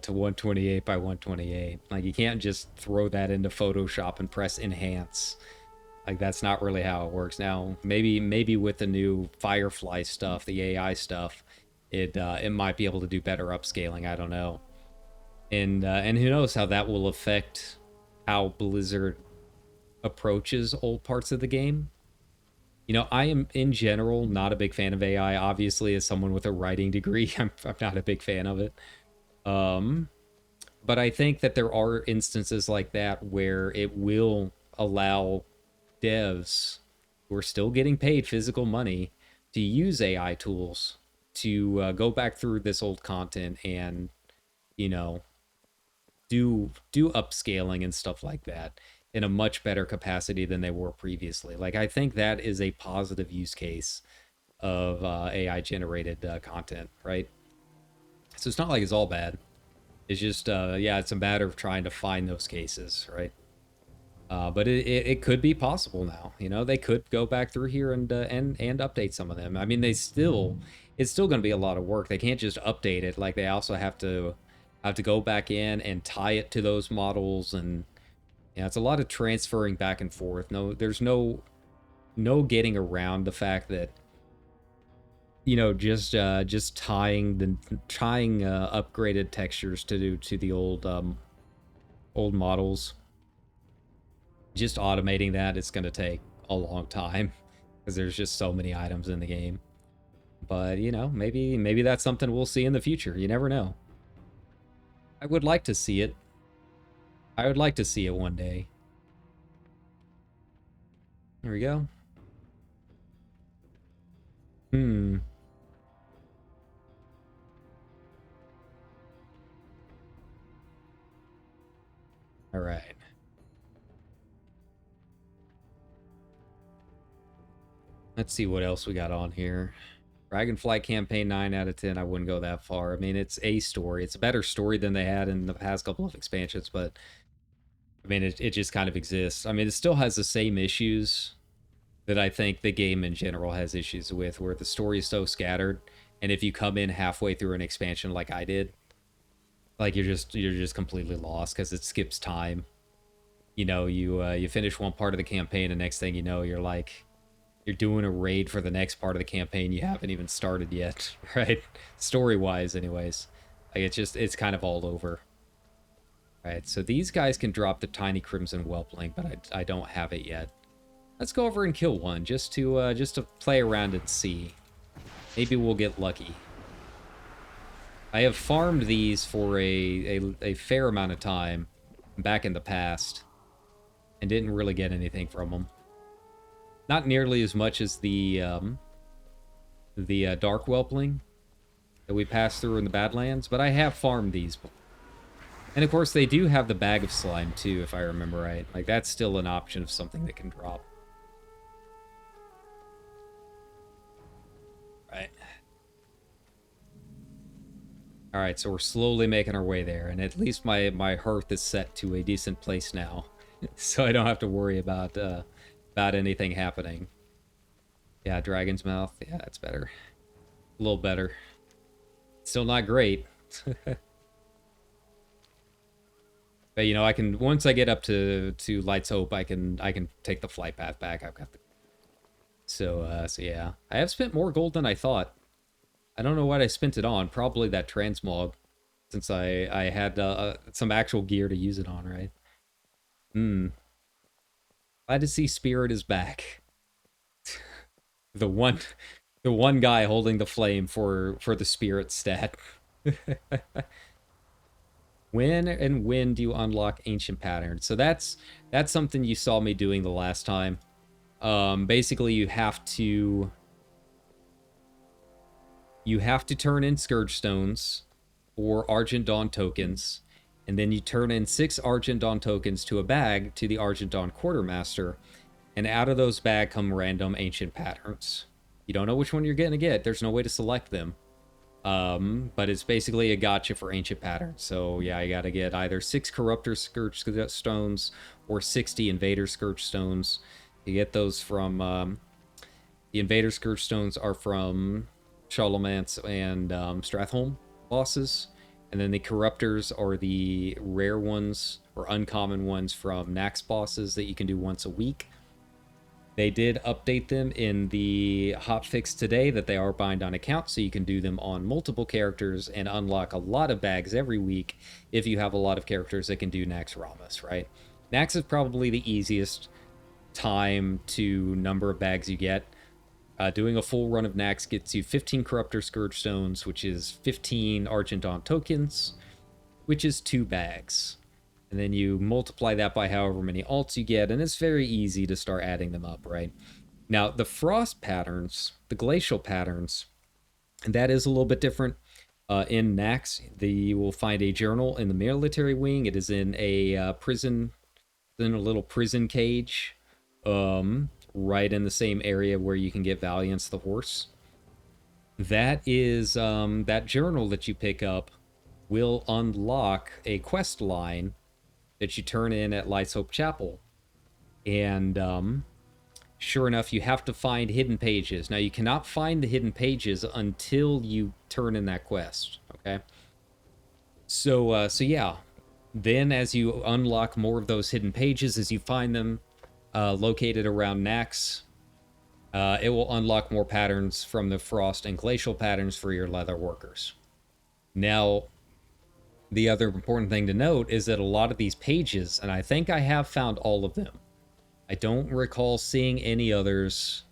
to 128 by 128. Like, you can't just throw that into Photoshop and press enhance. Like, that's not really how it works. Now, maybe with the new Firefly stuff, the AI stuff, it might be able to do better upscaling. I don't know. And who knows how that will affect how Blizzard approaches old parts of the game. You know, I am, in general, not a big fan of AI. Obviously, as someone with a writing degree, I'm not a big fan of it. But I think that there are instances like that where it will allow devs who are still getting paid physical money to use AI tools to go back through this old content and, you know, do upscaling and stuff like that in a much better capacity than they were previously. Like, I think that is a positive use case of AI generated content, right? So it's not like it's all bad. It's just yeah, it's a matter of trying to find those cases, right? But it could be possible now. You know, they could go back through here and update some of them. I mean, it's still going to be a lot of work. They can't just update it. Like, they also have to go back in and tie it to those models, and yeah, it's a lot of transferring back and forth. No, there's no getting around the fact that, you know, just tying upgraded textures to the old models. Just automating that, it's going to take a long time because there's just so many items in the game. But, you know, maybe that's something we'll see in the future. You never know. I would like to see it. I would like to see it one day. There we go. All right. Let's see what else we got on here. Dragonflight campaign 9 out of 10. I wouldn't go that far. I mean, it's a story. It's a better story than they had in the past couple of expansions, but I mean, it just kind of exists. I mean, it still has the same issues that I think the game in general has issues with, where the story is so scattered, and if you come in halfway through an expansion like I did, like, you're just completely lost because it skips time. You know, you finish one part of the campaign, and next thing you know, you're doing a raid for the next part of the campaign you haven't even started yet, right? Story-wise, anyways. Like, it's kind of all over. Right, so these guys can drop the tiny crimson whelpling, but I don't have it yet. Let's go over and kill one, just to play around and see. Maybe we'll get lucky. I have farmed these for a fair amount of time back in the past, and didn't really get anything from them. Not nearly as much as the dark whelpling that we passed through in the Badlands, but I have farmed these. And of course, they do have the bag of slime too, if I remember right. Like, that's still an option of something that can drop. Right. Alright, so we're slowly making our way there, and at least my hearth is set to a decent place now. So I don't have to worry about anything happening. Yeah, Dragon's Mouth. Yeah, that's better. A little better. Still not great. But, you know, I can, once I get up to Light's Hope, I can take the flight path back. I've got So yeah, I have spent more gold than I thought. I don't know what I spent it on. Probably that transmog, since I had some actual gear to use it on, right? Hmm. Glad to see Spirit is back. The one, the one guy holding the flame for the Spirit stat. When do you unlock ancient patterns? So that's something you saw me doing the last time. Basically you have to turn in Scourge Stones or Argent Dawn tokens, and then you turn in 6 Argent Dawn tokens to a bag to the Argent Dawn Quartermaster, and out of those bag come random ancient patterns. You don't know which one you're gonna get. There's no way to select them. But it's basically a gotcha for ancient patterns. So yeah, you gotta get either 6 Corruptor Scourge Stones or 60 Invader Scourge Stones. You get those from the Invader Scourge Stones are from Charlemance and Stratholme bosses. And then the Corruptors are the rare ones or uncommon ones from Nax bosses that you can do once a week. They did update them in the hotfix today that they are bind on account, so you can do them on multiple characters and unlock a lot of bags every week if you have a lot of characters that can do Nax Ramas, right? Nax is probably the easiest time to number of bags you get. Doing a full run of Nax gets you 15 Corruptor Scourge Stones, which is 15 Argent Dawn tokens, which is 2 bags. And then you multiply that by however many alts you get, and it's very easy to start adding them up, right? Now, the Frost patterns, the Glacial patterns, that is a little bit different. In Nax, you will find a journal in the military wing. It is in a prison, in a little prison cage, right in the same area where you can get Valiance the horse. That is, that journal that you pick up will unlock a quest line that you turn in at Lights Hope Chapel. And sure enough, you have to find hidden pages. Now, you cannot find the hidden pages until you turn in that quest, okay? So yeah. Then as you unlock more of those hidden pages, as you find them located around Nax, it will unlock more patterns from the Frost and Glacial patterns for your leather workers. Now, the other important thing to note is that a lot of these pages, and I think I have found all of them. I don't recall seeing any others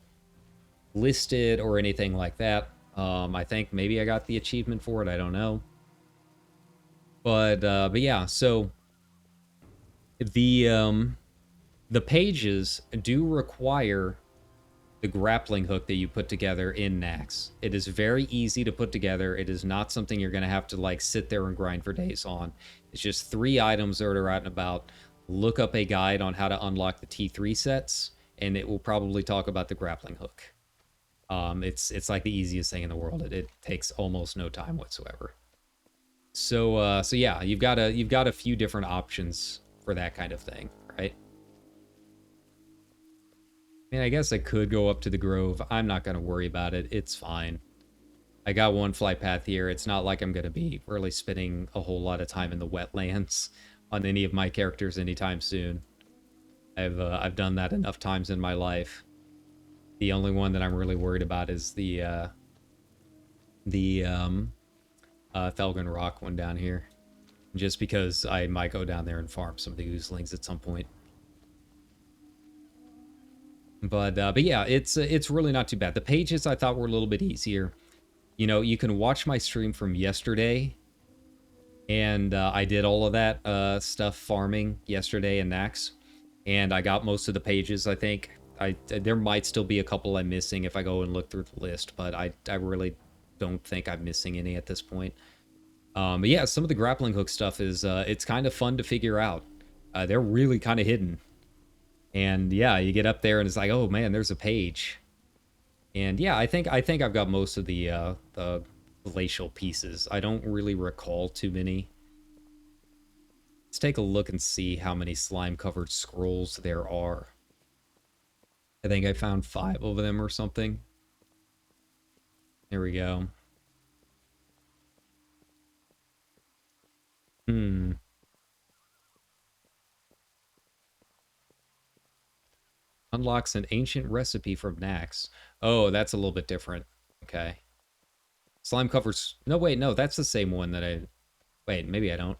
listed or anything like that. I think maybe I got the achievement for it. I don't know. But yeah, so the pages do require the grappling hook that you put together in Nax. It is very easy to put together. It is not something you're going to have to like sit there and grind for days on. It's just 3 items that are out and about. Look up a guide on how to unlock the T3 sets, and it will probably talk about the grappling hook. It's like the easiest thing in the world. It takes almost no time whatsoever. So yeah, you've got a few different options for that kind of thing, right? I mean, I guess I could go up to the Grove. I'm not going to worry about it. It's fine. I got one flight path here. It's not like I'm going to be really spending a whole lot of time in the wetlands on any of my characters anytime soon. I've done that enough times in my life. The only one that I'm really worried about is the Felgen Rock one down here. Just because I might go down there and farm some of the Oozlings at some point. But yeah, it's really not too bad. The pages I thought were a little bit easier. You know, you can watch my stream from yesterday, and I did all of that stuff farming yesterday in Nax, and I got most of the pages. I think there might still be a couple I'm missing if I go and look through the list, but I really don't think I'm missing any at this point. But yeah, some of the grappling hook stuff is it's kind of fun to figure out. They're really kind of hidden. And yeah, you get up there and it's like, oh man, there's a page. And yeah, I think I've got most of the glacial pieces. I don't really recall too many. Let's take a look and see how many slime-covered scrolls there are. I think I found 5 of them or something. There we go. Unlocks an ancient recipe from Nax. Oh, that's a little bit different. Okay. Slime covers... No, wait, no, that's the same one that I... Wait, maybe I don't.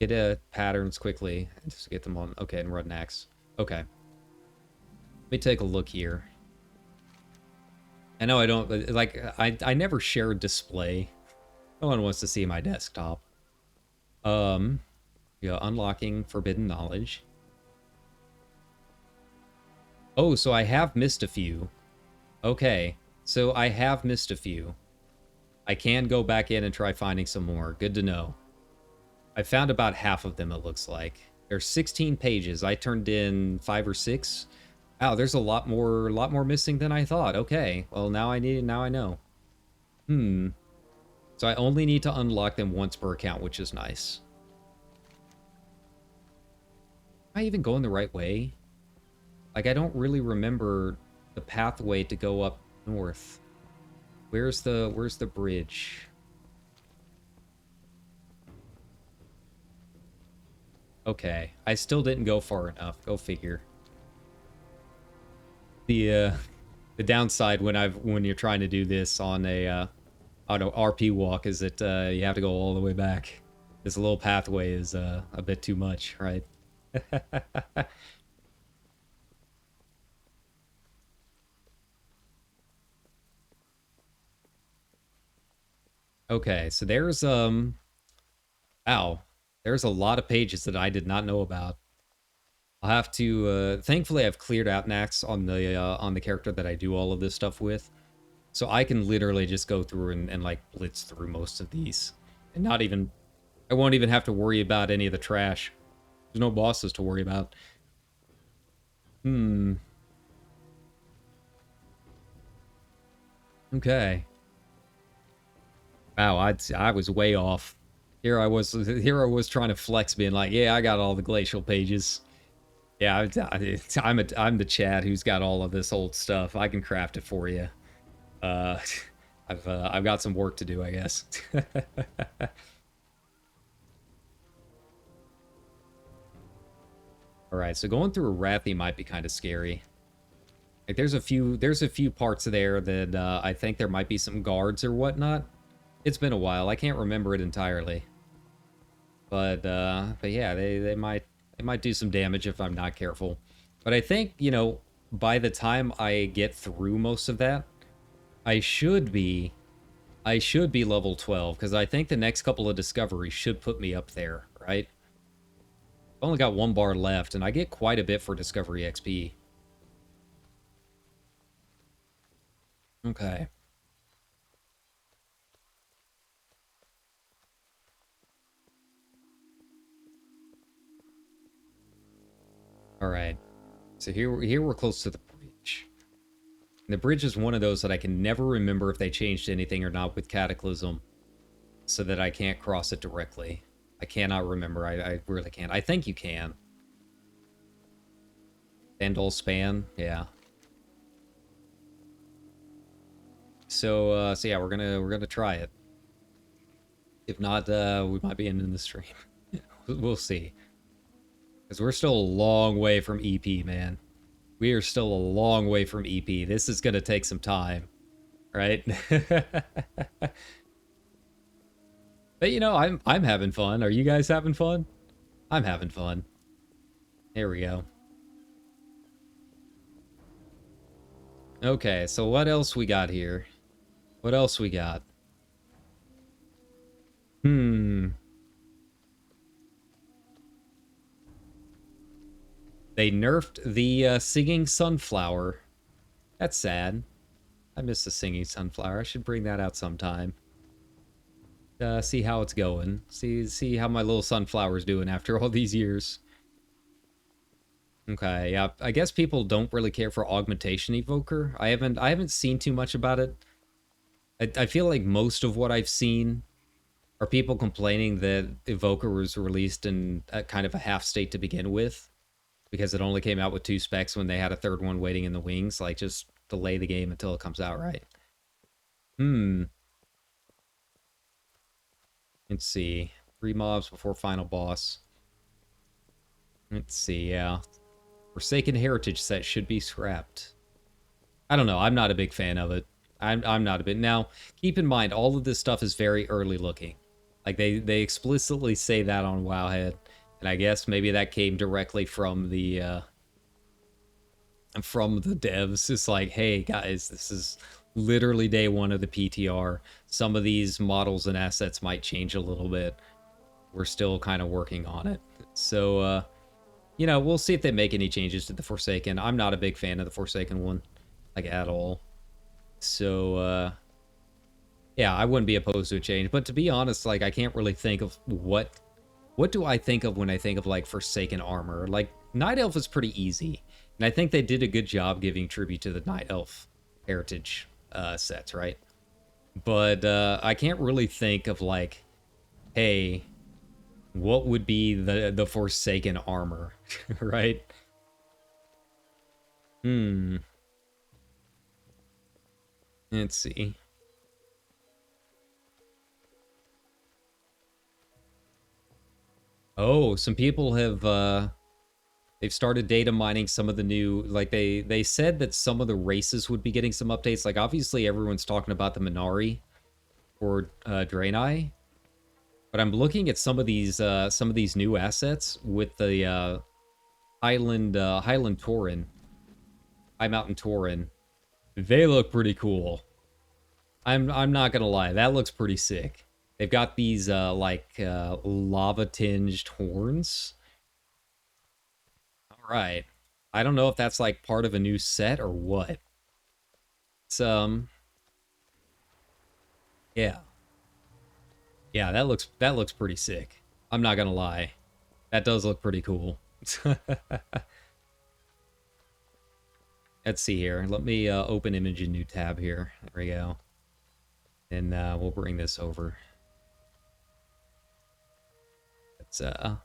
Get patterns quickly. Just get them on... Okay, and run Nax. Okay. Let me take a look here. I know I don't... Like, I never share a display. No one wants to see my desktop. Yeah, unlocking forbidden knowledge. Oh, so I have missed a few. Okay, so I have missed a few. I can go back in and try finding some more. Good to know. I found about half of them, it looks like. There's 16 pages. I turned in 5 or 6. Wow, there's a lot more missing than I thought. Okay, well now I know. So I only need to unlock them once per account, which is nice. Am I even going the right way? Like, I don't really remember the pathway to go up north. Where's the bridge? Okay, I still didn't go far enough. Go figure. The downside when you're trying to do this on a RP walk is that you have to go all the way back. This little pathway is a bit too much, right? Okay, so there's there's a lot of pages that I did not know about. I'll have to thankfully I've cleared out Nax on the character that I do all of this stuff with. So I can literally just go through and like blitz through most of these. And not even I won't even have to worry about any of the trash. There's no bosses to worry about. Okay. Wow, I was way off. Here I was trying to flex, being like, yeah, I got all the glacial pages. Yeah, I'm the Chad who's got all of this old stuff. I can craft it for you. I've got some work to do, I guess. All right, so going through a Wrathy might be kind of scary. Like there's a few parts there that I think there might be some guards or whatnot. It's been a while. I can't remember it entirely. But yeah, they might do some damage if I'm not careful. But I think, you know, by the time I get through most of that, I should be level 12 because I think the next couple of discoveries should put me up there, right? I've only got 1 bar left and I get quite a bit for discovery XP. Okay. All right. So here we're close to the bridge. And the bridge is one of those that I can never remember if they changed anything or not with Cataclysm, so that I can't cross it directly. I cannot remember. I really can't. I think you can. Endall span, yeah. So yeah, we're gonna try it. If not, we might be ending the stream. We'll see. Because we're still a long way from EP, man. We are still a long way from EP. This is gonna take some time, right? But you know, I'm having fun. Are you guys having fun? I'm having fun. Here we go. Okay, so what else we got here? What else we got? They nerfed the singing sunflower. That's sad. I miss the singing sunflower. I should bring that out sometime. See how it's going. See how my little sunflower's doing after all these years. Okay, yeah. I guess people don't really care for augmentation evoker. I haven't seen too much about it. I feel like most of what I've seen are people complaining that evoker was released in a kind of a half state to begin with, because it only came out with 2 specs when they had a third one waiting in the wings. Like, just delay the game until it comes out, right? Let's see. 3 mobs before final boss. Let's see, yeah. Forsaken Heritage set should be scrapped. I don't know. I'm not a big fan of it. I'm not a bit. Now, keep in mind, all of this stuff is very early looking. Like, they explicitly say that on Wowhead. And I guess maybe that came directly from the devs. It's like, hey, guys, this is literally day one of the PTR. Some of these models and assets might change a little bit. We're still kind of working on it. So, you know, we'll see if they make any changes to the Forsaken. I'm not a big fan of the Forsaken one, like, at all. So, yeah, I wouldn't be opposed to a change. But to be honest, like, I can't really think of what do I think of when I think of, like, Forsaken armor? Like, Night Elf is pretty easy. And I think they did a good job giving tribute to the Night Elf heritage sets, right? But I can't really think of, like, hey, what would be the Forsaken armor, right? Let's see. Oh, some people have they've started data mining some of the new, like, they said that some of the races would be getting some updates. Like, obviously everyone's talking about the Minari or Draenei, but I'm looking at some of these new assets with the Highland Tauren, High Mountain Tauren. They look pretty cool. I'm not gonna lie, that looks pretty sick. They've got these lava-tinged horns. All right, I don't know if that's like part of a new set or what. It's yeah, that looks pretty sick. I'm not gonna lie, that does look pretty cool. Let's see here. Let me open image in new tab here. There we go. And we'll bring this over. Let's I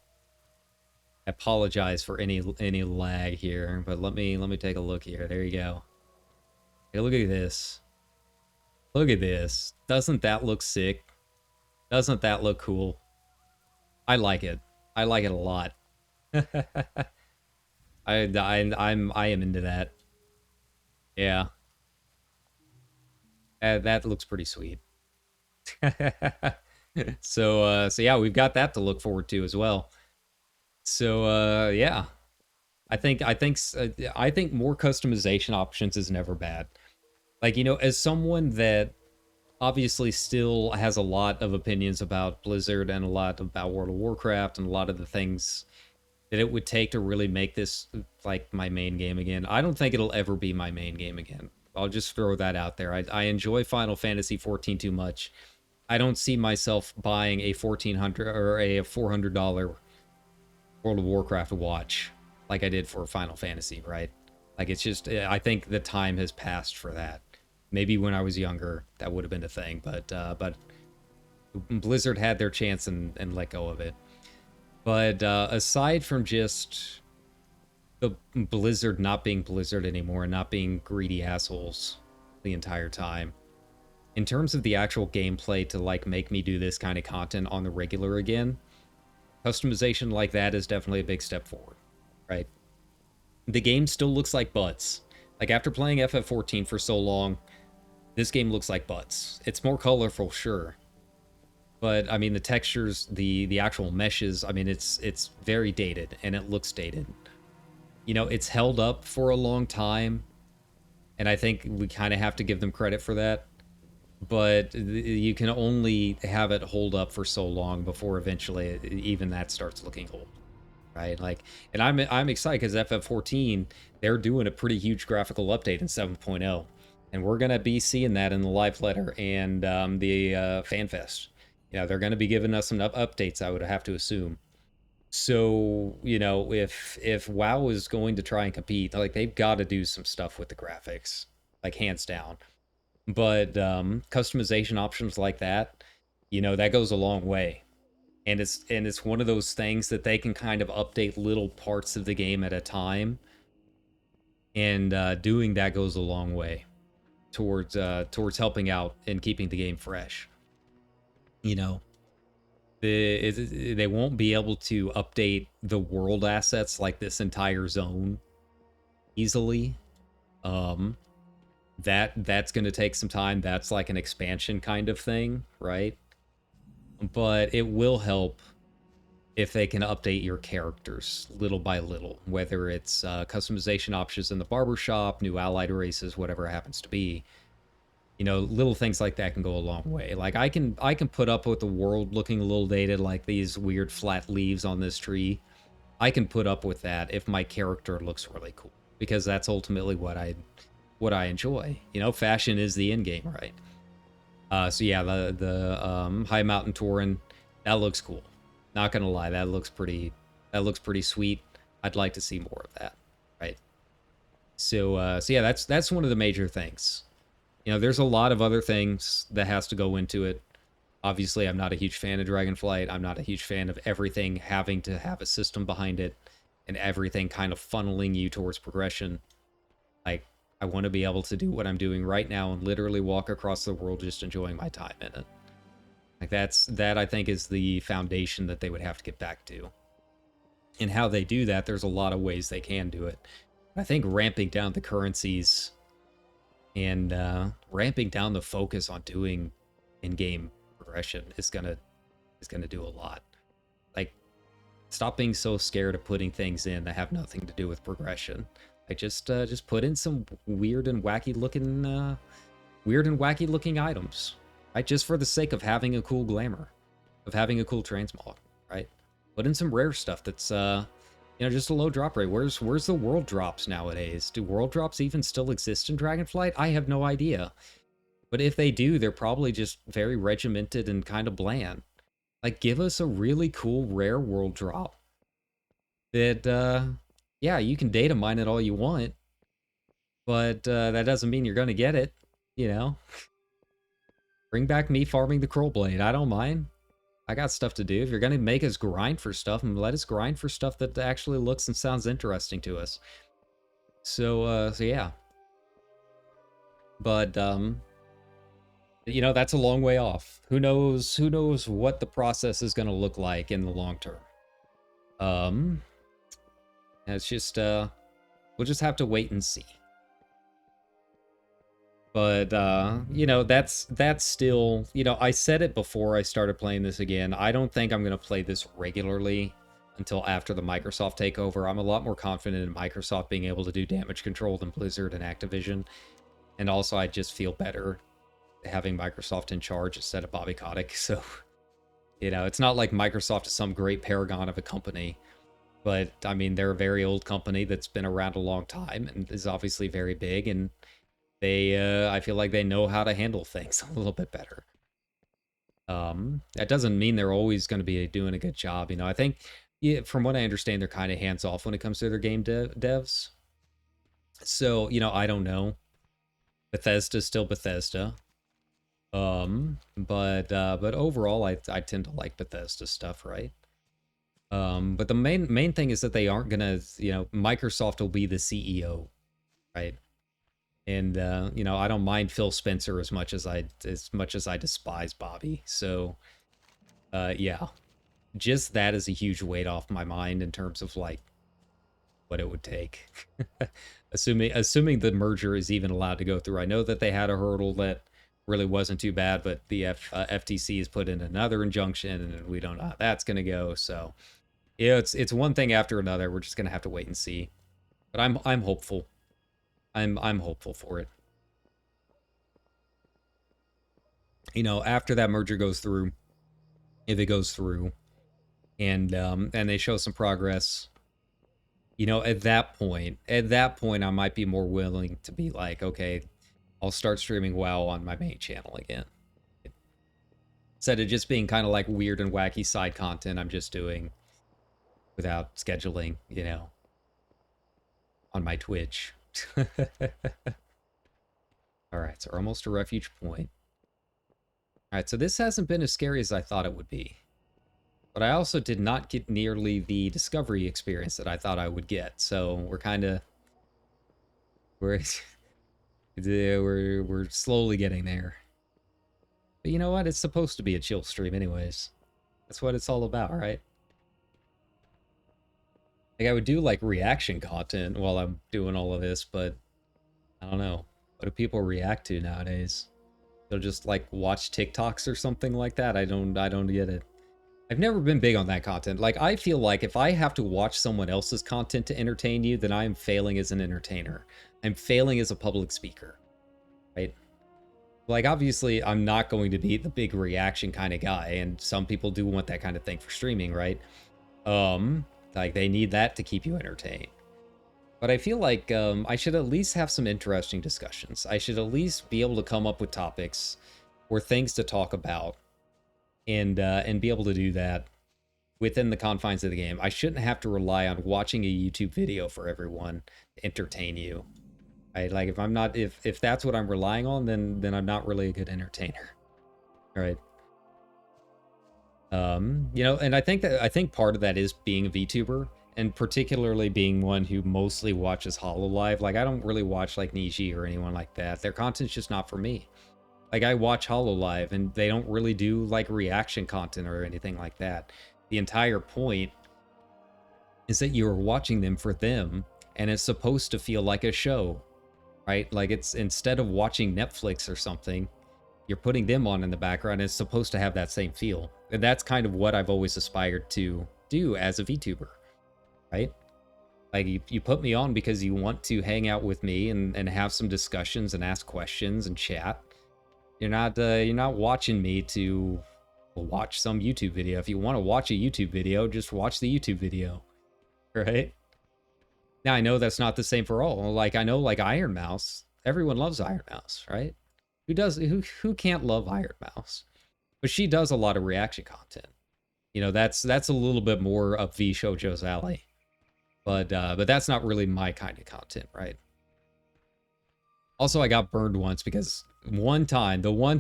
apologize for any lag here, but let me take a look here. There you go. Hey, look at this. Look at this. Doesn't that look sick? Doesn't that look cool? I like it. I like it a lot. I am into that. Yeah. That looks pretty sweet. So yeah, we've got that to look forward to as well. So yeah, I think more customization options is never bad. Like, you know, as someone that obviously still has a lot of opinions about Blizzard and a lot about World of Warcraft and a lot of the things that it would take to really make this like my main game again. I don't think it'll ever be my main game again. I'll just throw that out there. I enjoy Final Fantasy XIV too much. I don't see myself buying a $1,400 or a $400 World of Warcraft watch like I did for Final Fantasy, right? Like, it's just, I think the time has passed for that. Maybe when I was younger, that would have been a thing, but Blizzard had their chance and let go of it. But aside from just the Blizzard not being Blizzard anymore and not being greedy assholes the entire time, in terms of the actual gameplay to, like, make me do this kind of content on the regular again, customization like that is definitely a big step forward, right? The game still looks like butts. Like, after playing FF14 for so long, this game looks like butts. It's more colorful, sure. But, I mean, the textures, the actual meshes, I mean, it's very dated, and it looks dated. You know, it's held up for a long time, and I think we kind of have to give them credit for that. But you can only have it hold up for so long before eventually even that starts looking old, right? Like, and I'm excited because FF14, they're doing a pretty huge graphical update in 7.0, and we're gonna be seeing that in the live letter and the FanFest. You know, they're gonna be giving us some updates, I would have to assume. So, you know, if WoW is going to try and compete, like, they've got to do some stuff with the graphics, like, hands down. But customization options like that, you know, that goes a long way. And it's one of those things that they can kind of update little parts of the game at a time. And doing that goes a long way towards helping out and keeping the game fresh. You know, they won't be able to update the world assets like this entire zone easily. That's going to take some time. That's like an expansion kind of thing, right? But it will help if they can update your characters little by little, whether it's customization options in the barbershop, new allied races, whatever it happens to be. You know, little things like that can go a long way. Like I can put up with the world looking a little dated, like these weird flat leaves on this tree. I can put up with that if my character looks really cool, because that's ultimately what I enjoy. You know, fashion is the end game, right? So yeah, the High Mountain Tauren, that looks cool. Not gonna lie, that looks pretty sweet. I'd like to see more of that, right? So yeah, that's one of the major things. You know, there's a lot of other things that has to go into it. Obviously, I'm not a huge fan of Dragonflight. I'm not a huge fan of everything having to have a system behind it and everything kind of funneling you towards progression. Like, I want to be able to do what I'm doing right now and literally walk across the world just enjoying my time in it. Like, that I think is the foundation that they would have to get back to. And how they do that, there's a lot of ways they can do it. I think ramping down the currencies and ramping down the focus on doing in-game progression is gonna do a lot. Like, stop being so scared of putting things in that have nothing to do with progression. Like, just put in some weird and wacky looking items, right? Just for the sake of having a cool glamour, of having a cool transmog, right? Put in some rare stuff that's you know, just a low drop rate. Where's the world drops nowadays? Do world drops even still exist in Dragonflight? I have no idea. But if they do, they're probably just very regimented and kind of bland. Like, give us a really cool rare world drop that, yeah, you can data mine it all you want, but that doesn't mean you're going to get it, you know? Bring back me farming the Kroll Blade. I don't mind. I got stuff to do. If you're going to make us grind for stuff, let us grind for stuff that actually looks and sounds interesting to us. So yeah. But, you know, that's a long way off. Who knows what the process is going to look like in the long term. It's just, we'll just have to wait and see. But, you know, that's still, you know, I said it before I started playing this again. I don't think I'm going to play this regularly until after the Microsoft takeover. I'm a lot more confident in Microsoft being able to do damage control than Blizzard and Activision. And also, I just feel better having Microsoft in charge instead of Bobby Kotick. So, you know, it's not like Microsoft is some great paragon of a company. But, I mean, they're a very old company that's been around a long time and is obviously very big, and they, I feel like they know how to handle things a little bit better. That doesn't mean they're always going to be doing a good job. You know, I think, yeah, from what I understand, they're kind of hands-off when it comes to their game devs. So, you know, I don't know. Bethesda's still Bethesda. But overall, I tend to like Bethesda stuff, right? But the main thing is that they aren't gonna, you know, Microsoft will be the CEO, right? And you know, I don't mind Phil Spencer as much as I despise Bobby. So, yeah, just that is a huge weight off my mind in terms of like what it would take. assuming the merger is even allowed to go through. I know that they had a hurdle that really wasn't too bad, but the FTC has put in another injunction, and we don't know how that's gonna go. So, yeah, it's one thing after another. We're just gonna have to wait and see. But I'm hopeful. I'm hopeful for it. You know, after that merger goes through, if it goes through, and they show some progress, you know, at that point, I might be more willing to be like, okay, I'll start streaming WoW on my main channel again. Instead of just being kind of like weird and wacky side content I'm just doing without scheduling, you know, on my Twitch. Alright, so we're almost to Refuge Point. Alright, so this hasn't been as scary as I thought it would be. But I also did not get nearly the discovery experience that I thought I would get. So we're kind of... We're slowly getting there. But you know what? It's supposed to be a chill stream anyways. That's what it's all about, right? Like, I would do, like, reaction content while I'm doing all of this, but I don't know. What do people react to nowadays? They'll just, like, watch TikToks or something like that? I don't get it. I've never been big on that content. Like, I feel like if I have to watch someone else's content to entertain you, then I am failing as an entertainer. I'm failing as a public speaker, right? Like, obviously, I'm not going to be the big reaction kind of guy, and some people do want that kind of thing for streaming, right? Like, they need that to keep you entertained. But I feel like I should at least have some interesting discussions. I should at least be able to come up with topics or things to talk about, and be able to do that within the confines of the game. I shouldn't have to rely on watching a YouTube video for everyone to entertain you. Right? Like, if that's what I'm relying on, then I'm not really a good entertainer. All right. You know, and I think part of that is being a VTuber, and particularly being one who mostly watches HoloLive. Like, I don't really watch like Niji or anyone like that. Their content's just not for me. Like, I watch HoloLive, and they don't really do like reaction content or anything like that. The entire point is that you're watching them for them, and it's supposed to feel like a show, right? Like, it's, instead of watching Netflix or something, you're putting them on in the background, and it's supposed to have that same feel. And that's kind of what I've always aspired to do as a VTuber, right? Like, you put me on because you want to hang out with me and have some discussions and ask questions and chat. You're not watching me to watch some YouTube video. If you want to watch a YouTube video, just watch the YouTube video, right? Now, I know that's not the same for all. Like, I know, like, Iron Mouse, everyone loves Iron Mouse, right? Who can't love Iron Mouse? But she does a lot of reaction content. You know, that's a little bit more up V Shoujo's alley. But that's not really my kind of content, right? Also, I got burned once because the one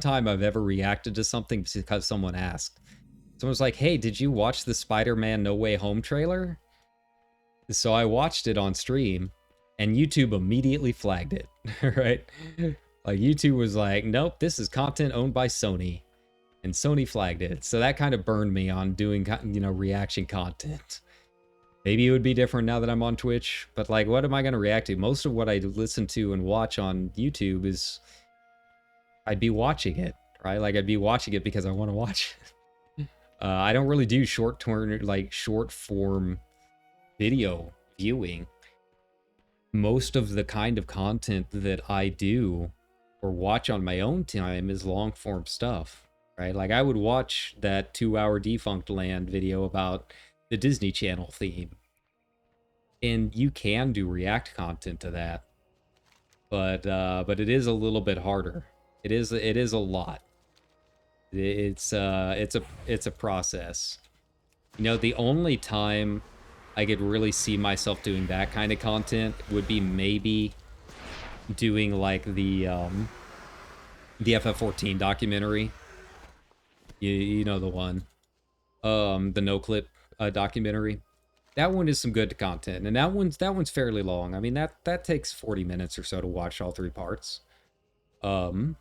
time I've ever reacted to something because someone asked. Someone was like, hey, did you watch the Spider-Man No Way Home trailer? So I watched it on stream, and YouTube immediately flagged it, right? Like, YouTube was like, nope, this is content owned by Sony. And Sony flagged it. So that kind of burned me on doing, you know, reaction content. Maybe it would be different now that I'm on Twitch, but like, what am I going to react to? Most of what I listen to and watch on YouTube is, I'd be watching it, right? Like, I'd be watching it because I want to watch it. I don't really do short form video viewing. Most of the kind of content that I do or watch on my own time is long form stuff, right? Like, I would watch that 2-hour Defunct Land video about the Disney Channel theme, and you can do react content to that, but it is a little bit harder. It is a lot. It's a process. You know, the only time I could really see myself doing that kind of content would be maybe doing like the FF14 documentary. You know the one, the No Clip documentary. That one is some good content, and that one's fairly long. I mean, that takes 40 minutes or so to watch all 3 parts. And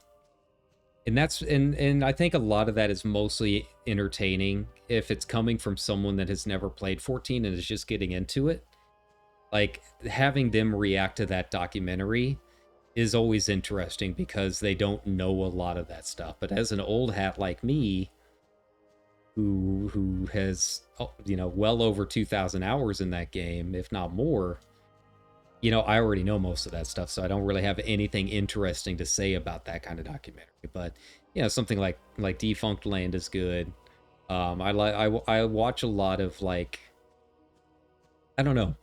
I think a lot of that is mostly entertaining if it's coming from someone that has never played 14 and is just getting into it. Like, having them react to that documentary is always interesting because they don't know a lot of that stuff. But as an old hat like me, who has, you know, well over 2,000 hours in that game, if not more, you know, I already know most of that stuff, so I don't really have anything interesting to say about that kind of documentary. But, you know, something like Defunct Land is good. I watch a lot of, like, I don't know.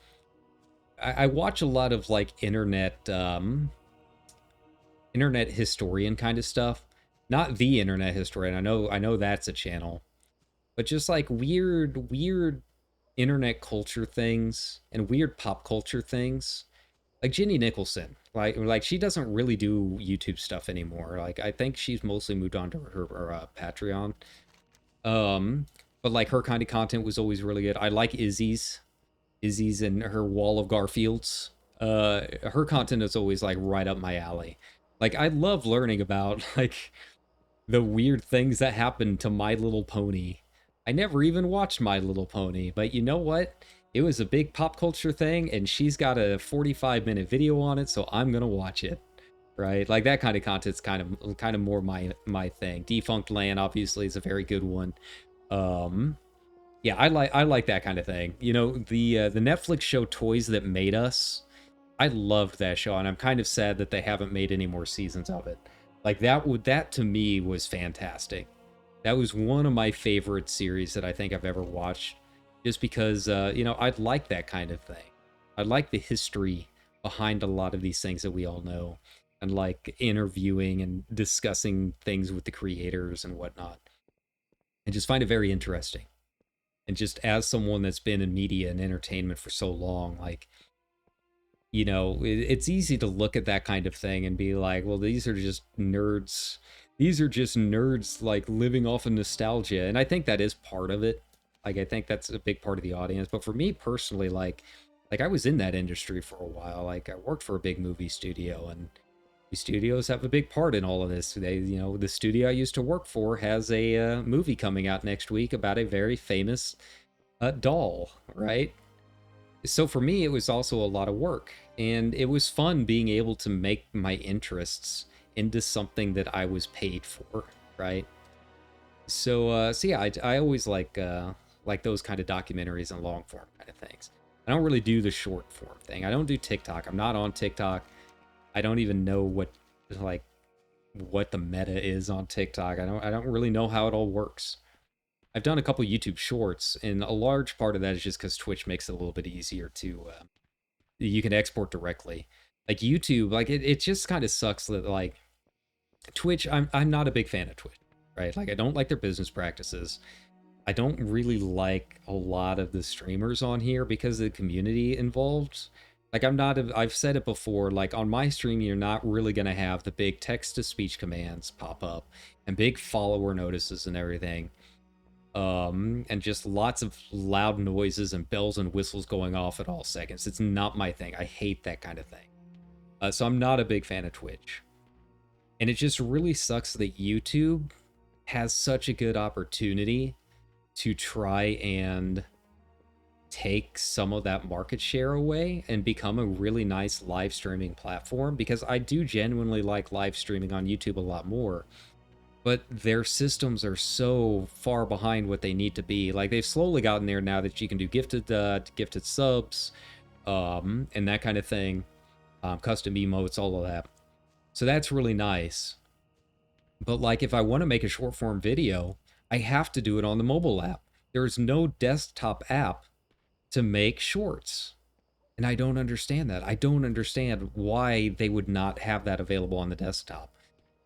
I watch a lot of, like, internet historian kind of stuff. Not the internet historian. I know that's a channel. But just like weird internet culture things and weird pop culture things. Like Jenny Nicholson. Like she doesn't really do YouTube stuff anymore. Like, I think she's mostly moved on to her Patreon. But like, her kind of content was always really good. I like Izzy's and her wall of Garfields. Her content is always like right up my alley. Like, I love learning about like the weird things that happened to My Little Pony. I never even watched My Little Pony, but you know what? it was a big pop culture thing, and she's got a 45-minute video on it, so I'm gonna watch it. Right? Like that kind of content's kind of more my thing. Defunct Land obviously is a very good one. Yeah, I like that kind of thing. You know, the Netflix show Toys That Made Us. I loved that show, and I'm kind of sad that they haven't made any more seasons of it. Like that to me was fantastic. That was one of my favorite series that I think I've ever watched, just because you know, I like that kind of thing. I like the history behind a lot of these things that we all know, and like interviewing and discussing things with the creators and whatnot. I just find it very interesting. And just as someone that's been in media and entertainment for so long, like, you know, it's easy to look at that kind of thing and be like, well, these are just nerds. These are just nerds like living off of nostalgia. And I think that is part of it. Like, I think that's a big part of the audience. But for me personally, like I was in that industry for a while. Like, I worked for a big movie studio, and these studios have a big part in all of this. They, you know, the studio I used to work for has a movie coming out next week about a very famous doll, right? So for me, it was also a lot of work, and it was fun being able to make my interests into something that I was paid for, right? So yeah, I always like those kind of documentaries and long form kind of things. I don't really do the short form thing. I don't do TikTok. I'm not on TikTok. I don't even know like what the meta is on TikTok. I don't really know how it all works. I've done a couple YouTube shorts, and a large part of that is just because Twitch makes it a little bit easier to you can export directly. Like YouTube, like it just kind of sucks that like Twitch. I'm not a big fan of Twitch, right? Like I don't like their business practices. I don't really like a lot of the streamers on here because of the community involved. Like I've said it before, like on my stream, you're not really going to have the big text-to-speech commands pop up and big follower notices and everything. And just lots of loud noises and bells and whistles going off at all seconds. It's not my thing. I hate that kind of thing. So I'm not a big fan of Twitch. And it just really sucks that YouTube has such a good opportunity to try and take some of that market share away and become a really nice live streaming platform, because I do genuinely like live streaming on YouTube a lot more, but their systems are so far behind what they need to be. Like they've slowly gotten there now that you can do gifted subs, and that kind of thing, custom emotes, all of that. So that's really nice. But like if I want to make a short form video, I have to do it on the mobile app. There's no desktop app to make shorts. And I don't understand that. I don't understand why they would not have that available on the desktop.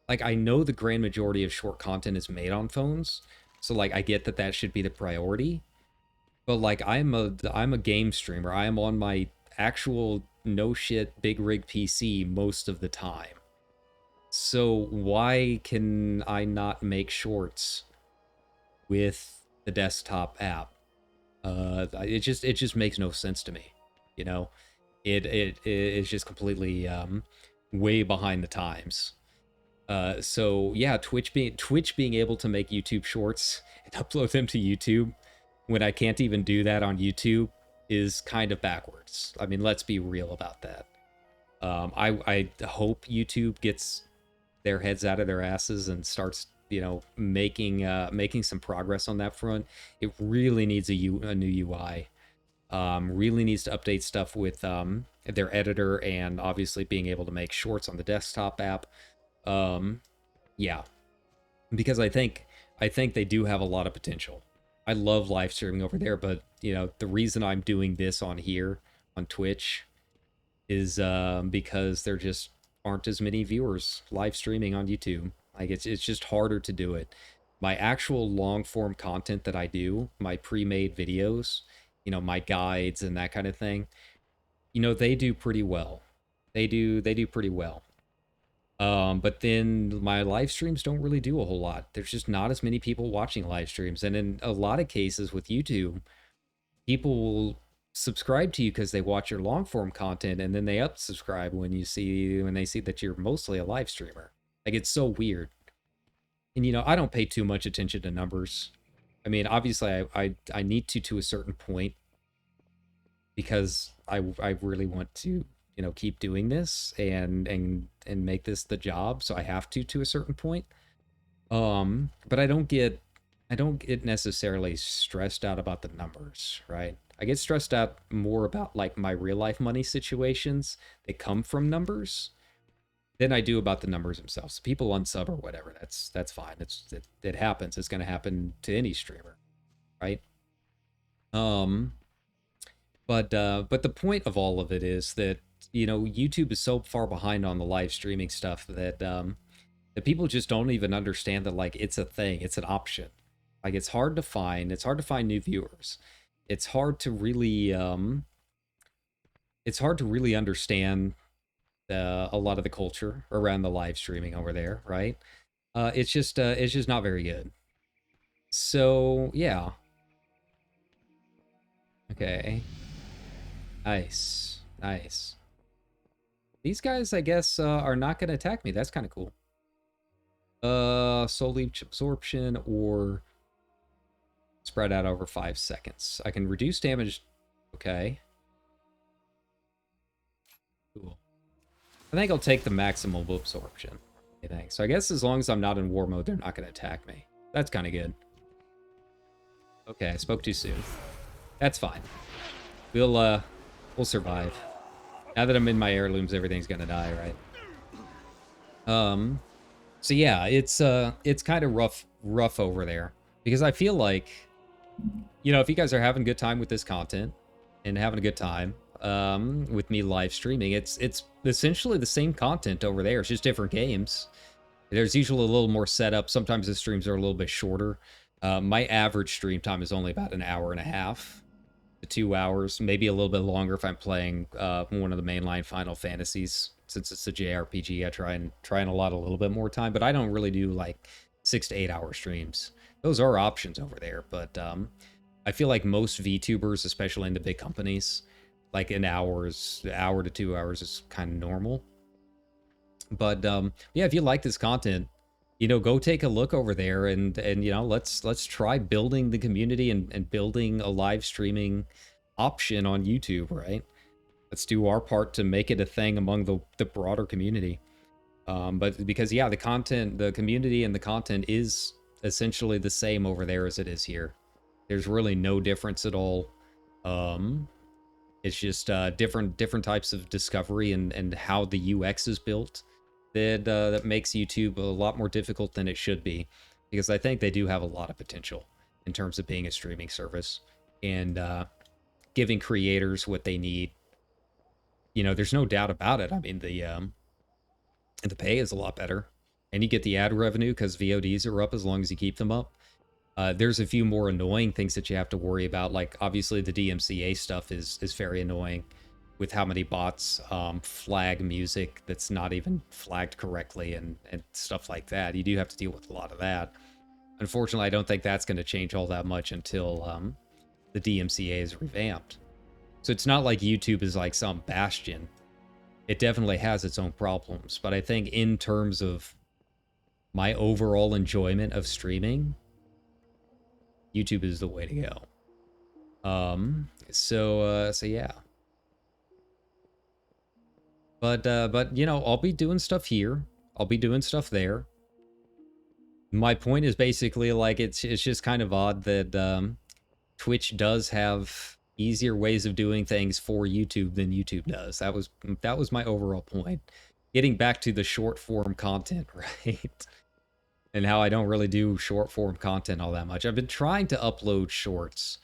Like, I know the grand majority of short content is made on phones, so like I get that that should be the priority. But like I'm a game streamer. I am on my actual no shit big rig PC most of the time. So why can I not make shorts with the desktop app? It just makes no sense to me. You know, it's just completely way behind the times. So yeah, Twitch being able to make YouTube shorts and upload them to YouTube when I can't even do that on YouTube is kind of backwards. I mean, let's be real about that. I hope YouTube gets their heads out of their asses and starts, you know, making some progress on that front. It really needs a new UI. Really needs to update stuff with their editor, and obviously being able to make shorts on the desktop app. Yeah, because I think they do have a lot of potential. I love live streaming over there, but you know, the reason I'm doing this on here on Twitch is because there just aren't as many viewers live streaming on YouTube. Like it's just harder to do it. My actual long form content that I do, my pre-made videos, you know, my guides and that kind of thing, you know, they do pretty well. They do pretty well. But then my live streams don't really do a whole lot. There's just not as many people watching live streams. And in a lot of cases with YouTube, people will subscribe to you because they watch your long form content, and then they unsubscribe when they see that you're mostly a live streamer. Like it's so weird. And you know, I don't pay too much attention to numbers. I mean, obviously I need to a certain point. because I really want to, you know, keep doing this and make this the job, so I have to a certain point. But I don't get necessarily stressed out about the numbers, right? I get stressed out more about like my real life money situations that come from numbers than I do about the numbers themselves. People unsub or whatever, that's fine. It happens. It's going to happen to any streamer, right? Um, but the point of all of it is that, you know, YouTube is so far behind on the live streaming stuff that that people just don't even understand that like it's a thing, it's an option. Like it's hard to find. It's hard to find new viewers. It's hard to really understand a lot of the culture around the live streaming over there, right? It's just not very good. So yeah. Okay. Nice. Nice. These guys, I guess, are not going to attack me. That's kind of cool. Soul Leech Absorption or spread out over 5 seconds. I can reduce damage. Okay. Cool. I think I'll take the maximum absorption. I think. So I guess as long as I'm not in war mode, they're not going to attack me. That's kind of good. Okay, I spoke too soon. That's fine. We'll survive. Now that I'm in my heirlooms, everything's gonna die, right? So yeah, it's kind of rough over there. Because I feel like, you know, if you guys are having a good time with this content and having a good time with me live streaming, it's essentially the same content over there. It's just different games. There's usually a little more setup. Sometimes the streams are a little bit shorter. My average stream time is only about an hour and a half to 2 hours, maybe a little bit longer if I'm playing one of the mainline Final Fantasies. Since it's a JRPG, I try and allot a little bit more time, but I don't really do like 6 to 8 hour streams. Those are options over there, but I feel like most VTubers, especially in the big companies, like an hour to 2 hours is kind of normal. But yeah, if you like this content, you know, go take a look over there and you know, let's try building the community and building a live streaming option on YouTube, right? Let's do our part to make it a thing among the broader community. But because yeah, the community and the content is essentially the same over there as it is here. There's really no difference at all. It's just different types of discovery and how the UX is built that makes YouTube a lot more difficult than it should be, because I think they do have a lot of potential in terms of being a streaming service and giving creators what they need. You know, there's no doubt about it. I mean, the pay is a lot better, and you get the ad revenue because VODs are up as long as you keep them up. There's a few more annoying things that you have to worry about, like obviously the DMCA stuff is very annoying, with how many bots flag music that's not even flagged correctly and stuff like that. You do have to deal with a lot of that. Unfortunately, I don't think that's going to change all that much until the DMCA is revamped. So it's not like YouTube is like some bastion. It definitely has its own problems, but I think in terms of my overall enjoyment of streaming, YouTube is the way to go. So yeah. But you know, I'll be doing stuff here. I'll be doing stuff there. My point is basically like it's just kind of odd that Twitch does have easier ways of doing things for YouTube than YouTube does. That was my overall point. Getting back to the short form content, right? And how I don't really do short form content all that much. I've been trying to upload shorts,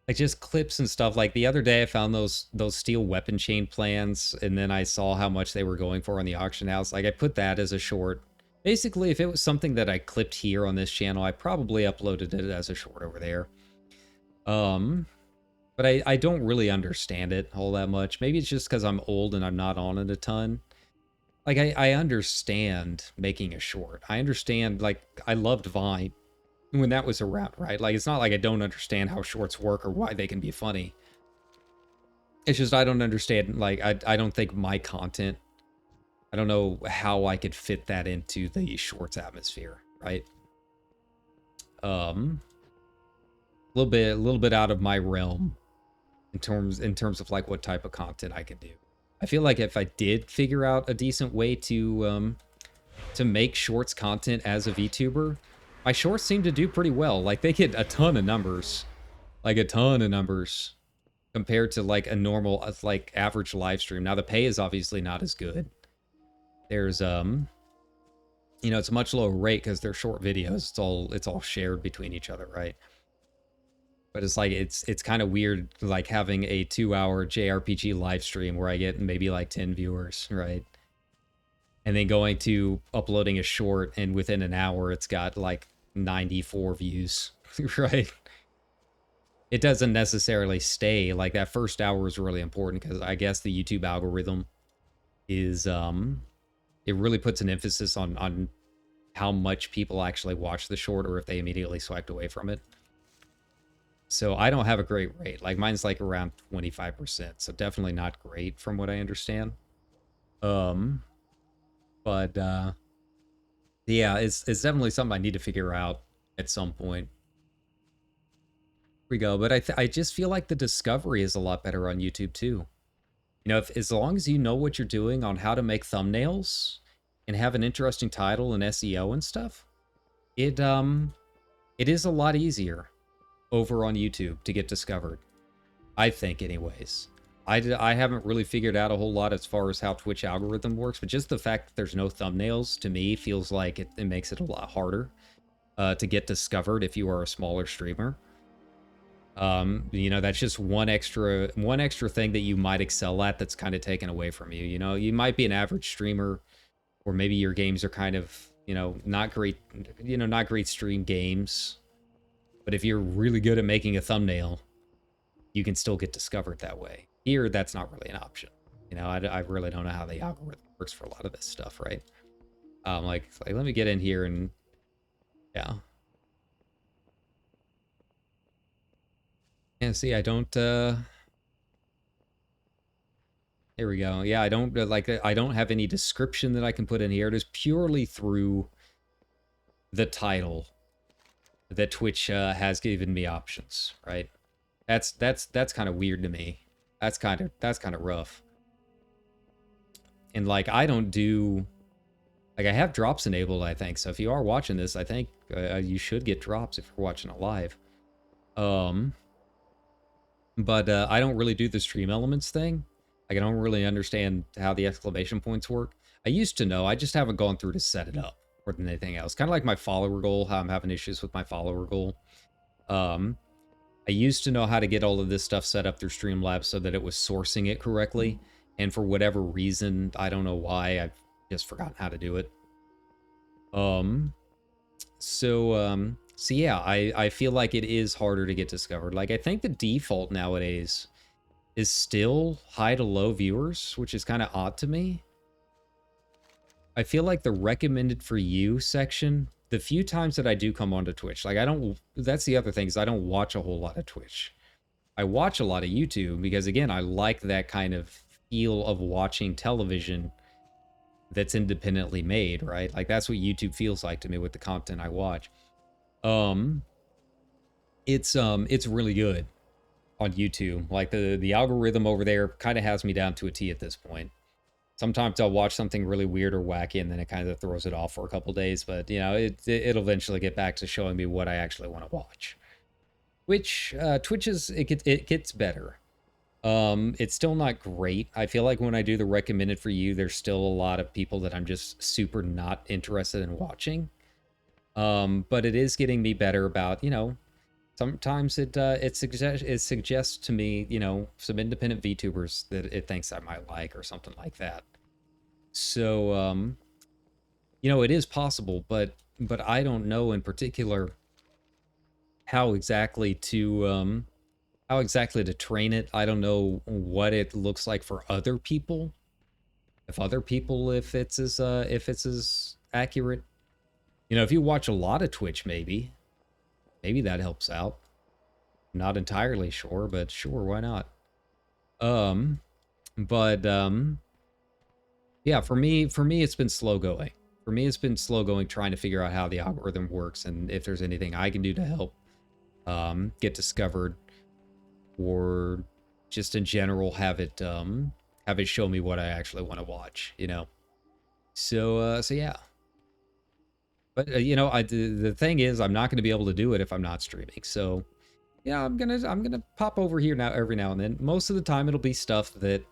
like just clips and stuff. Like the other day I found those steel weapon chain plans, and then I saw how much they were going for on the auction house. Like I put that as a short. Basically, if it was something that I clipped here on this channel, I probably uploaded it as a short over there. But I don't really understand it all that much. Maybe it's just because I'm old and I'm not on it a ton. Like I understand making a short. I understand, like I loved Vine when that was around, right? Like, it's not like I don't understand how shorts work or why they can be funny. It's just I don't understand, like, I don't think my content, I don't know how I could fit that into the shorts atmosphere, right? A little bit out of my realm in terms of like what type of content I can do. I feel like if I did figure out a decent way to make shorts content as a VTuber, my shorts seem to do pretty well. Like they get a ton of numbers, like a ton of numbers compared to like a normal like average live stream. Now the pay is obviously not as good. There's you know, it's a much lower rate because they're short videos. It's all shared between each other, right? But it's like it's kind of weird like having a 2-hour JRPG live stream where I get maybe like 10 viewers, right? And then going to uploading a short and within an hour it's got like 94 views, right? It doesn't necessarily stay like that. First hour is really important because I guess the YouTube algorithm is it really puts an emphasis on how much people actually watch the short or if they immediately swiped away from it. So I don't have a great rate. Like mine's like around 25%, so definitely not great from what I understand. But yeah, it's definitely something I need to figure out at some point. Here we go. But I just feel like the discovery is a lot better on YouTube too. You know, as long as you know what you're doing on how to make thumbnails and have an interesting title and SEO and stuff, it is a lot easier over on YouTube to get discovered. I think anyways. I haven't really figured out a whole lot as far as how Twitch algorithm works, but just the fact that there's no thumbnails to me feels like it makes it a lot harder to get discovered if you are a smaller streamer. You know, that's just one extra thing that you might excel at that's kind of taken away from you. You know, you might be an average streamer, or maybe your games are kind of, you know, not great stream games. But if you're really good at making a thumbnail, you can still get discovered that way. Here, that's not really an option. You know, I really don't know how the algorithm works for a lot of this stuff, right? Like let me get in here and yeah. Yeah, see, I don't, here we go. Yeah, I don't, I don't have any description that I can put in here. It is purely through the title that Twitch has given me options, right? That's kind of weird to me. That's kind of rough. And like I don't do like I have drops enabled, I think. So if you are watching this, I think you should get drops if you're watching it live. But I don't really do the stream elements thing. Like I don't really understand how the exclamation points work. I used to know, I just haven't gone through to set it up more than anything else. Kind of like my follower goal, how I'm having issues with my follower goal. I used to know how to get all of this stuff set up through Streamlabs so that it was sourcing it correctly. And for whatever reason, I don't know why, I've just forgotten how to do it. So yeah, I feel like it is harder to get discovered. Like I think the default nowadays is still high to low viewers, which is kind of odd to me. I feel like the recommended for you section, the few times that I do come onto Twitch, like that's the other thing, is I don't watch a whole lot of Twitch. I watch a lot of YouTube because again, I like that kind of feel of watching television that's independently made, right? Like that's what YouTube feels like to me with the content I watch. It's really good on YouTube. Like the algorithm over there kind of has me down to a T at this point. Sometimes I'll watch something really weird or wacky and then it kind of throws it off for a couple days, but you know, it'll eventually get back to showing me what I actually want to watch. Which Twitch it gets better. It's still not great. I feel like when I do the recommended for you, there's still a lot of people that I'm just super not interested in watching. But it is getting me better about, you know, sometimes it suggests to me, you know, some independent VTubers that it thinks I might like or something like that. So, you know, it is possible, but I don't know in particular how exactly to train it. I don't know what it looks like for other people. If it's as accurate. You know, if you watch a lot of Twitch, maybe that helps out. Not entirely sure, but sure, why not? Yeah, for me, it's been slow going. For me, it's been slow going trying to figure out how the algorithm works and if there's anything I can do to help get discovered or just in general have it show me what I actually want to watch, you know. So yeah. But you know, the thing is, I'm not going to be able to do it if I'm not streaming. So yeah, I'm gonna pop over here now every now and then. Most of the time, it'll be stuff that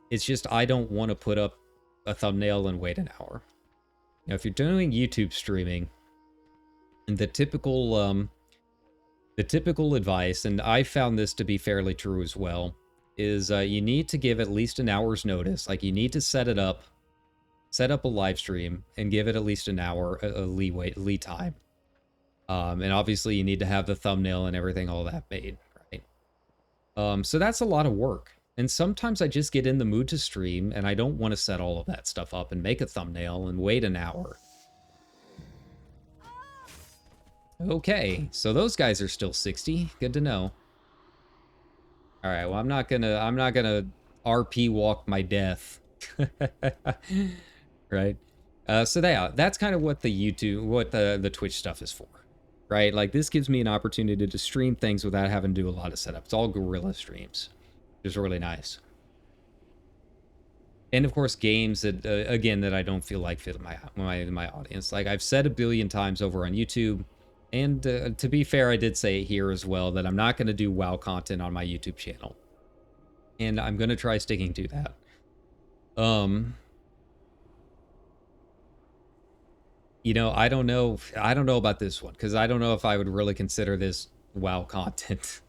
it's just I don't want to put up a thumbnail and wait an hour. Now, if you're doing YouTube streaming, and the typical advice, and I found this to be fairly true as well, is you need to give at least an hour's notice. Like, you need to set up a live stream and give it at least an hour lead time. And obviously you need to have the thumbnail and everything, all that made, right? So that's a lot of work. And sometimes I just get in the mood to stream and I don't want to set all of that stuff up and make a thumbnail and wait an hour. Okay, so those guys are still 60. Good to know. All right, well, I'm not gonna RP walk my death. Right? So that's kind of what the Twitch stuff is for, right? Like, this gives me an opportunity to stream things without having to do a lot of setup. It's all guerrilla streams, which is really nice. And of course, games that again that I don't feel like fit my audience. Like I've said a billion times over on YouTube, and to be fair, I did say here as well that I'm not going to do WoW content on my YouTube channel, and I'm going to try sticking to that. You know, I don't know about this one, because I don't know if I would really consider this WoW content.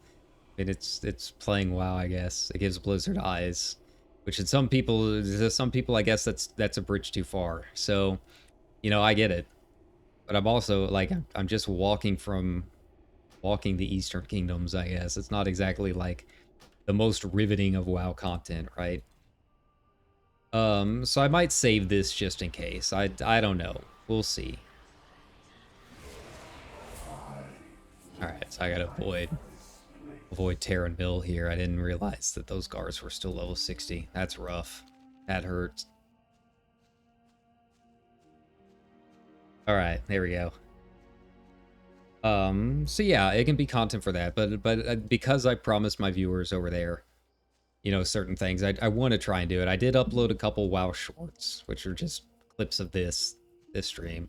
I mean, it's playing WoW, I guess. It gives Blizzard eyes, which to some people, I guess that's a bridge too far. So, you know, I get it, but I'm also like, I'm just walking the Eastern Kingdoms, I guess. It's not exactly like the most riveting of WoW content, right? So I might save this just in case. I don't know. We'll see. Alright, so I gotta avoid Terran Mill here. I didn't realize that those guards were still level 60. That's rough. That hurts. Alright, there we go. So yeah, it can be content for that, but because I promised my viewers over there, you know, certain things, I want to try and do it. I did upload a couple WoW shorts, which are just clips of this stream.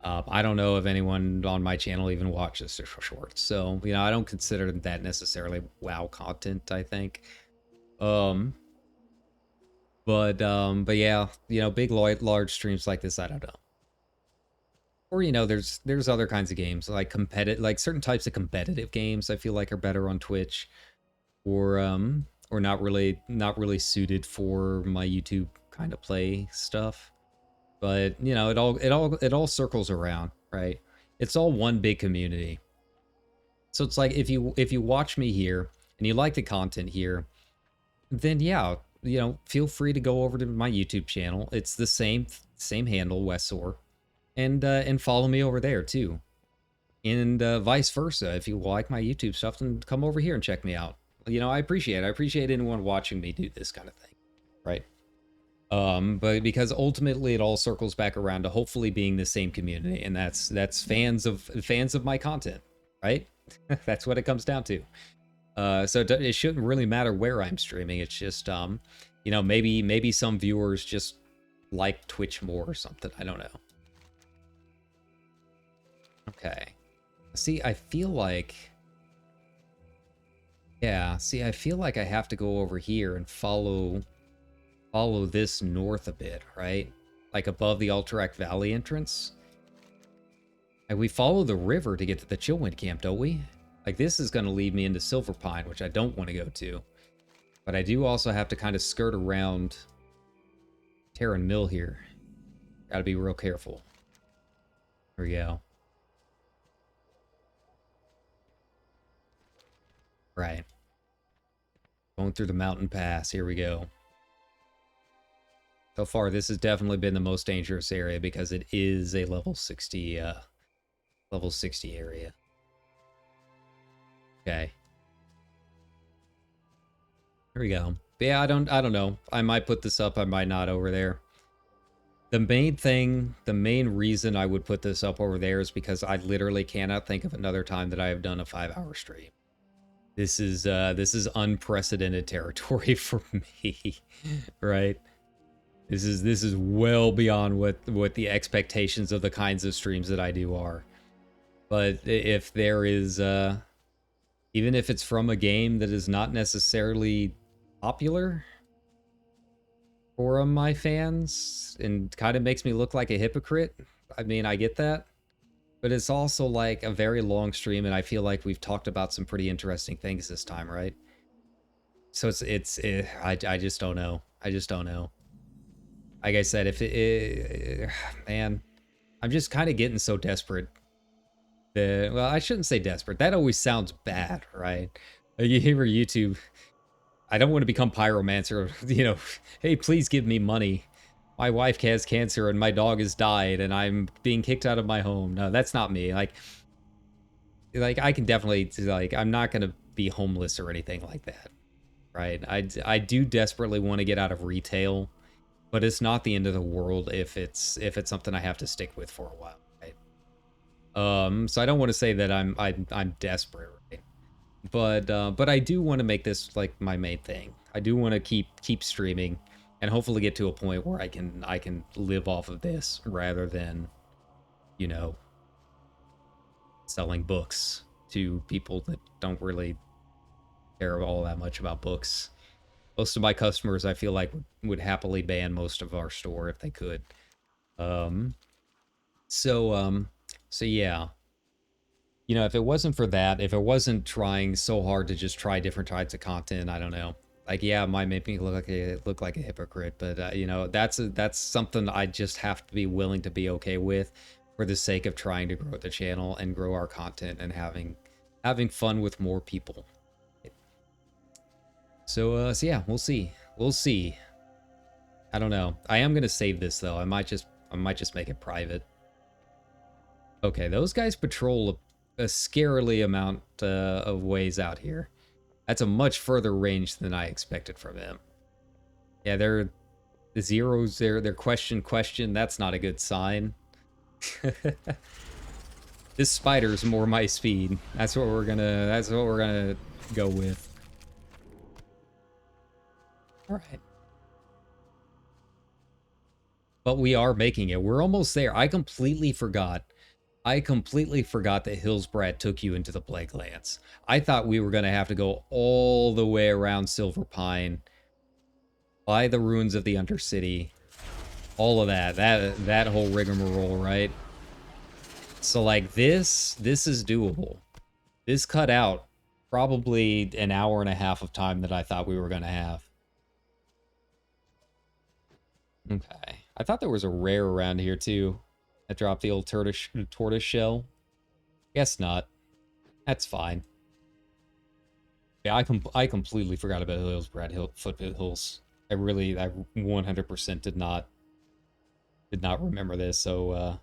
I don't know if anyone on my channel even watches the shorts, so, you know, I don't consider that necessarily WoW content, I think. But yeah, you know, big large streams like this, I don't know. Or, you know, there's other kinds of games like certain types of competitive games I feel like are better on Twitch, or not really suited for my YouTube kind of play stuff. But, you know, it all circles around, right? It's all one big community. So it's like, if you watch me here and you like the content here, then yeah, you know, feel free to go over to my YouTube channel. It's the same handle, Wesor, and follow me over there too. And vice versa, if you like my YouTube stuff, then come over here and check me out. You know, I appreciate anyone watching me do this kind of thing, right? But because ultimately it all circles back around to hopefully being the same community, and that's fans of my content, right? That's what it comes down to. So it shouldn't really matter where I'm streaming. It's just, you know, maybe some viewers just like Twitch more or something. I don't know. Okay. See, I feel like... Yeah, see, I feel like I have to go over here and follow this north a bit, right? Like above the Alterac Valley entrance. And we follow the river to get to the Chillwind camp, don't we? Like, this is going to lead me into Silverpine, which I don't want to go to. But I do also have to kind of skirt around Terran Mill here. Gotta be real careful. There we go. Right. Going through the mountain pass. Here we go. So far, this has definitely been the most dangerous area because it is a level 60 area. Okay. Here we go. But yeah, I don't know. I might put this up, I might not over there. The main reason I would put this up over there is because I literally cannot think of another time that I have done a 5-hour stream. This is unprecedented territory for me, right? This is well beyond what the expectations of the kinds of streams that I do are. But if there is even if it's from a game that is not necessarily popular for my fans and kind of makes me look like a hypocrite, I mean, I get that. But it's also like a very long stream, and I feel like we've talked about some pretty interesting things this time, right? So I just don't know. I just don't know. Like I said, man, I'm just kind of getting so desperate. Well, I shouldn't say desperate. That always sounds bad, right? You hear YouTube. I don't want to become pyromancer. You know, hey, please give me money. My wife has cancer and my dog has died and I'm being kicked out of my home. No, that's not me. Like I can definitely, like, I'm not going to be homeless or anything like that, right? I do desperately want to get out of retail, but it's not the end of the world if it's something I have to stick with for a while, right? So I don't want to say that I'm desperate, right? But I do want to make this like my main thing. I do want to keep streaming and hopefully get to a point where I can live off of this rather than, you know, selling books to people that don't really care all that much about books. Most of my customers, I feel like, would happily ban most of our store if they could. So yeah. You know, if it wasn't for that, if it wasn't trying so hard to just try different types of content, I don't know. Like, yeah, it might make me look like a hypocrite, but you know, that's something I just have to be willing to be okay with for the sake of trying to grow the channel and grow our content and having fun with more people. So yeah, we'll see. We'll see. I don't know. I am gonna save this though. I might just make it private. Okay, those guys patrol a scarily amount of ways out here. That's a much further range than I expected from them. Yeah, they're the zeros. They're question. That's not a good sign. This spider's more my speed. That's what we're gonna go with. All right. But we are making it. We're almost there. I completely forgot that Hillsbrad took you into the Plaguelands. I thought we were going to have to go all the way around Silver Pine, by the ruins of the Undercity, all of that whole rigmarole, right? So like this is doable. This cut out probably an hour and a half of time that I thought we were going to have. Okay. I thought there was a rare around here too. I dropped the old tortoise shell. Guess not. That's fine. Yeah, I completely forgot about Hillsbrad Foothills. I 100% did not remember this. So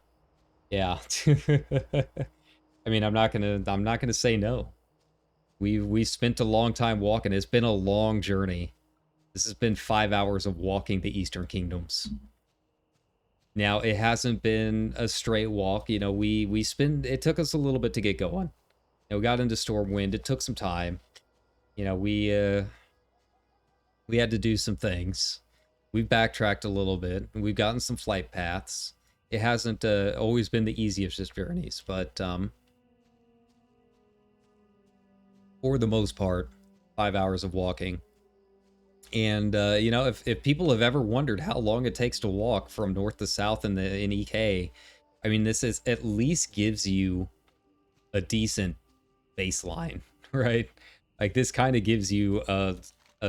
yeah. I mean, I'm not gonna say no. We spent a long time walking. It's been a long journey. This has been 5 hours of walking the Eastern Kingdoms. Now, it hasn't been a straight walk. You know, it took us a little bit to get going. You know, we got into Stormwind. It took some time. You know, we had to do some things. We've backtracked a little bit. We've gotten some flight paths. It hasn't always been the easiest of journeys, but for the most part, 5 hours of walking. And, you know, if people have ever wondered how long it takes to walk from north to south in EK, I mean, this at least gives you a decent baseline, right? Like, this kind of gives you a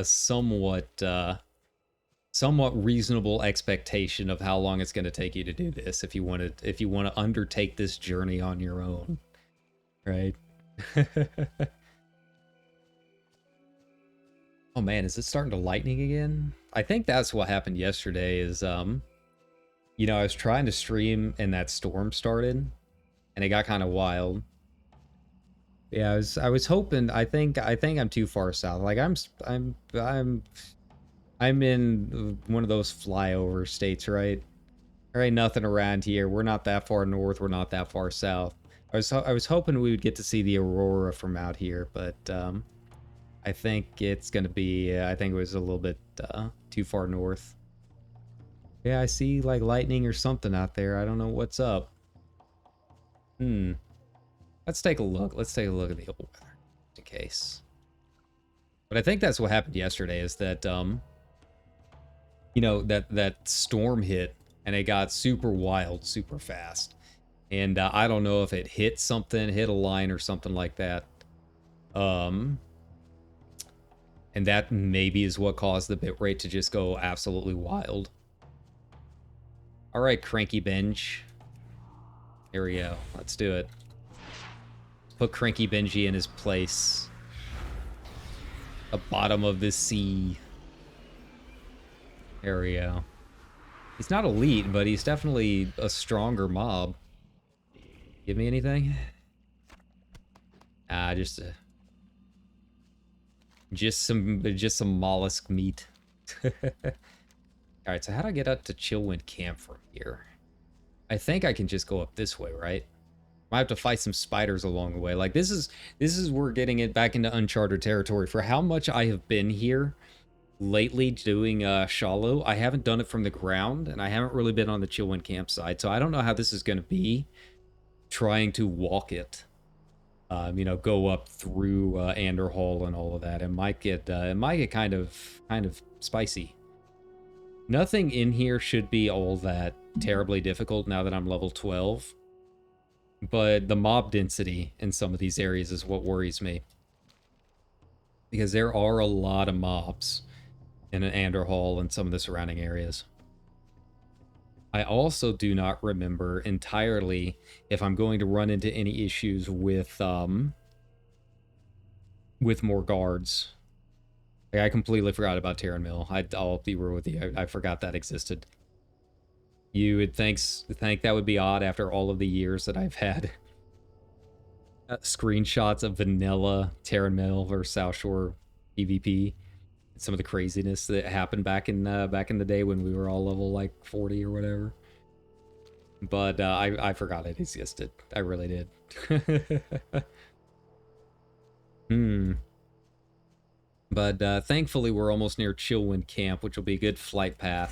somewhat reasonable expectation of how long it's going to take you to do this if you want to undertake this journey on your own, right? Oh man, is it starting to lightning again? I think that's what happened yesterday is, you know, I was trying to stream and that storm started and it got kind of wild. Yeah, I was hoping, I think I'm too far south. Like I'm in one of those flyover states, right? There ain't nothing around here. We're not that far north, we're not that far south. I was hoping we would get to see the aurora from out here, but I think it's gonna be, I think it was a little bit too far north. Yeah, I see like lightning or something out there. I don't know what's up. Let's take a look. Let's take a look at the old weather, just in case. But I think that's what happened yesterday is that, you know, that storm hit and it got super wild, super fast. And I don't know if it hit something, hit a line or something like that. And that maybe is what caused the bitrate to just go absolutely wild. All right, Cranky Benj. Here we go. Let's do it. Put Cranky Benji in his place. The bottom of the sea. There we go. He's not elite, but he's definitely a stronger mob. Give me anything? Ah, just some mollusk meat. Alright, so how do I get up to Chillwind Camp from here? I think I can just go up this way, right? Might have to fight some spiders along the way. Like, this is we're getting it back into uncharted territory. For how much I have been here lately doing shallow, I haven't done it from the ground, and I haven't really been on the Chillwind campsite, so I don't know how this is going to be trying to walk it. You know, go up through Anderhall and all of that. It might get kind of spicy. Nothing in here should be all that terribly difficult now that I'm level 12. But the mob density in some of these areas is what worries me. Because there are a lot of mobs in Anderhall and some of the surrounding areas. I also do not remember entirely if I'm going to run into any issues with more guards. Like, I completely forgot about Terran Mill. I'll be real with you. I forgot that existed. You would think that would be odd after all of the years that I've had screenshots of vanilla Terran Mill versus South Shore PvP. Some of the craziness that happened back in the day when we were all level like 40 or whatever. But I forgot it existed. I really did. But thankfully we're almost near Chillwind Camp, which will be a good flight path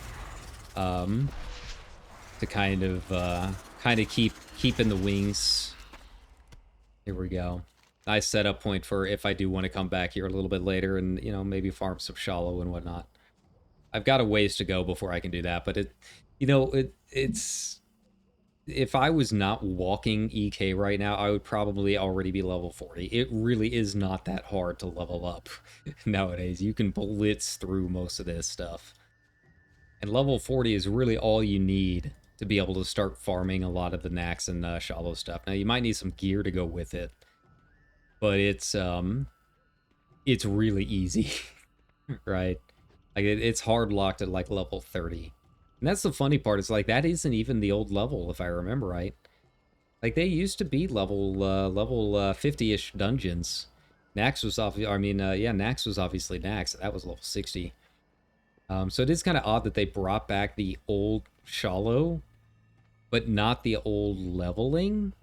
to kind of keep in the wings. Here we go. Nice setup point for if I do want to come back here a little bit later and, you know, maybe farm some shallow and whatnot. I've got a ways to go before I can do that, but it's if I was not walking EK right now, I would probably already be level 40. It really is not that hard to level up nowadays. You can blitz through most of this stuff. And level 40 is really all you need to be able to start farming a lot of the Nax and shallow stuff. Now, you might need some gear to go with it, but it's really easy, right? Like, it's hard locked at like level 30. And that's the funny part, is like, that isn't even the old level, if I remember right. Like, they used to be level 50-ish dungeons. Nax was Nax was obviously Nax. That was level 60. So it is kind of odd that they brought back the old shallow, but not the old leveling.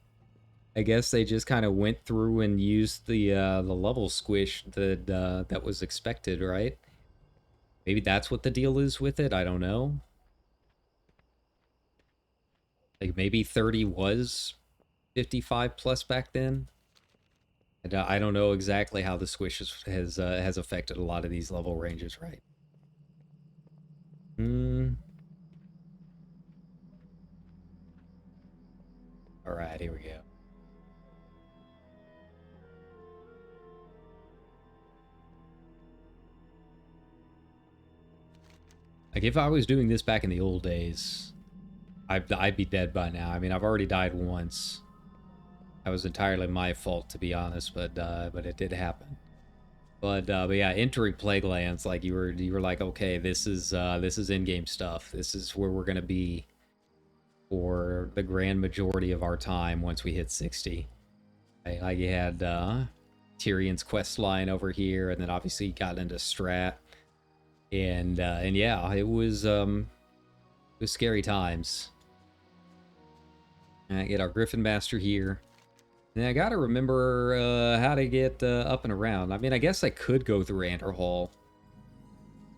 I guess they just kind of went through and used the level squish that was expected, right? Maybe that's what the deal is with it. I don't know. Like, maybe 30 was 55 plus back then. And I don't know exactly how the squish has affected a lot of these level ranges, right? Alright, here we go. Like, if I was doing this back in the old days, I'd be dead by now. I mean, I've already died once. That was entirely my fault, to be honest, but it did happen. But yeah, entering Plaguelands, like, you were like, okay, this is in-game stuff. This is where we're gonna be for the grand majority of our time once we hit 60. Right? Like, you had Tyrion's quest line over here, and then obviously you got into Strat, and yeah, it was scary times. Get our Griffin Master here. And I gotta remember how to get up and around. I mean, I guess I could go through Anderhall.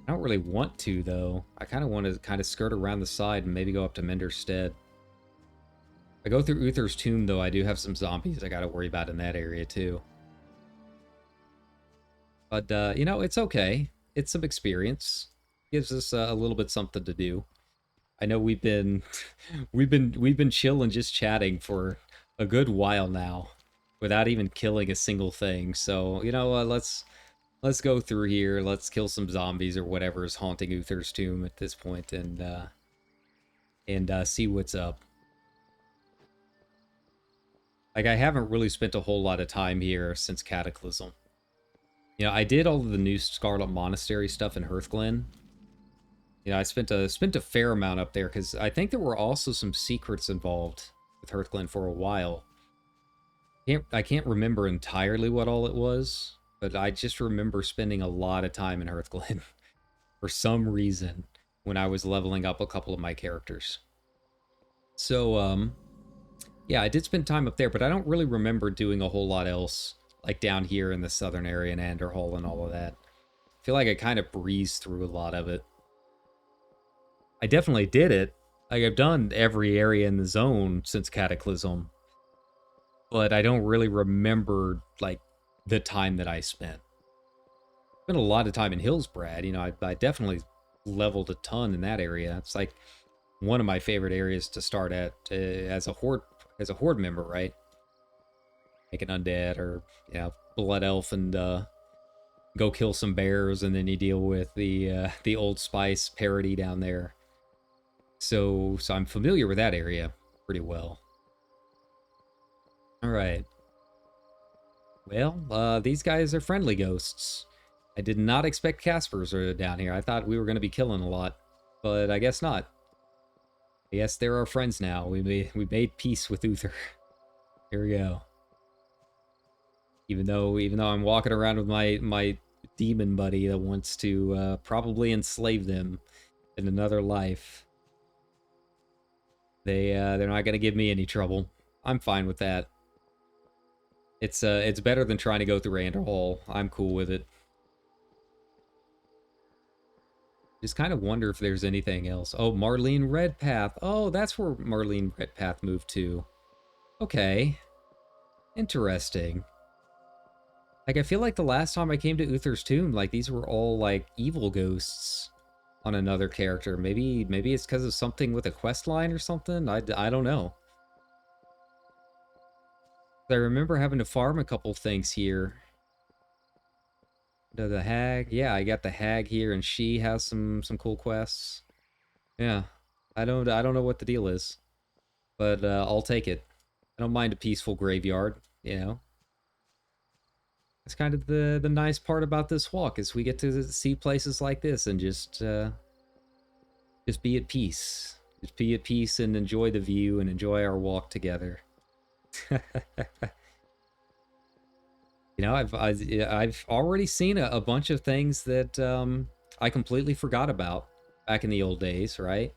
I don't really want to, though. I kind of want to kind of skirt around the side and maybe go up to Menderstead. If I go through Uther's Tomb, though, I do have some zombies I gotta worry about in that area, too. But, you know, it's okay. It's some experience. Gives us a little bit something to do. I know we've been we've been chilling, just chatting for a good while now, without even killing a single thing. So you know, let's go through here. Let's kill some zombies or whatever is haunting Uther's Tomb at this point, and see what's up. Like, I haven't really spent a whole lot of time here since Cataclysm. You know, I did all of the new Scarlet Monastery stuff in Hearthglen. You know, I spent a fair amount up there, because I think there were also some secrets involved with Hearthglen for a while. I can't remember entirely what all it was, but I just remember spending a lot of time in Hearthglen for some reason when I was leveling up a couple of my characters. So, yeah, I did spend time up there, but I don't really remember doing a whole lot else, like down here in the southern area in Anderhall and all of that. I feel like I kind of breezed through a lot of it. I definitely did it. Like, I've done every area in the zone since Cataclysm, but I don't really remember, like, the time that I spent. Spent a lot of time in Hillsbrad. You know, I definitely leveled a ton in that area. It's like one of my favorite areas to start at as a horde member, right? Make an undead or, you know, blood elf and go kill some bears, and then you deal with the Old Spice parody down there. So I'm familiar with that area pretty well. All right. Well, these guys are friendly ghosts. I did not expect Caspers down here. I thought we were going to be killing a lot, but I guess not. Yes, they're our friends now. We made peace with Uther. Here we go. Even though I'm walking around with my demon buddy that wants to probably enslave them in another life. They're not gonna give me any trouble. I'm fine with that. It's better than trying to go through Anderhall. I'm cool with it. Just kind of wonder if there's anything else. Oh, Marlene Redpath. Oh, that's where Marlene Redpath moved to. Okay. Interesting. Like, I feel like the last time I came to Uther's Tomb, like, these were all, like, evil ghosts on another character. Maybe it's because of something with a quest line or something? I don't know. I remember having to farm a couple things here. The hag, yeah, I got the hag here, and she has some cool quests. Yeah, I don't know what the deal is, but I'll take it. I don't mind a peaceful graveyard, you know. That's kind of the nice part about this walk, is we get to see places like this and just be at peace. Just be at peace and enjoy the view and enjoy our walk together. You know, I've already seen a bunch of things that I completely forgot about back in the old days, right?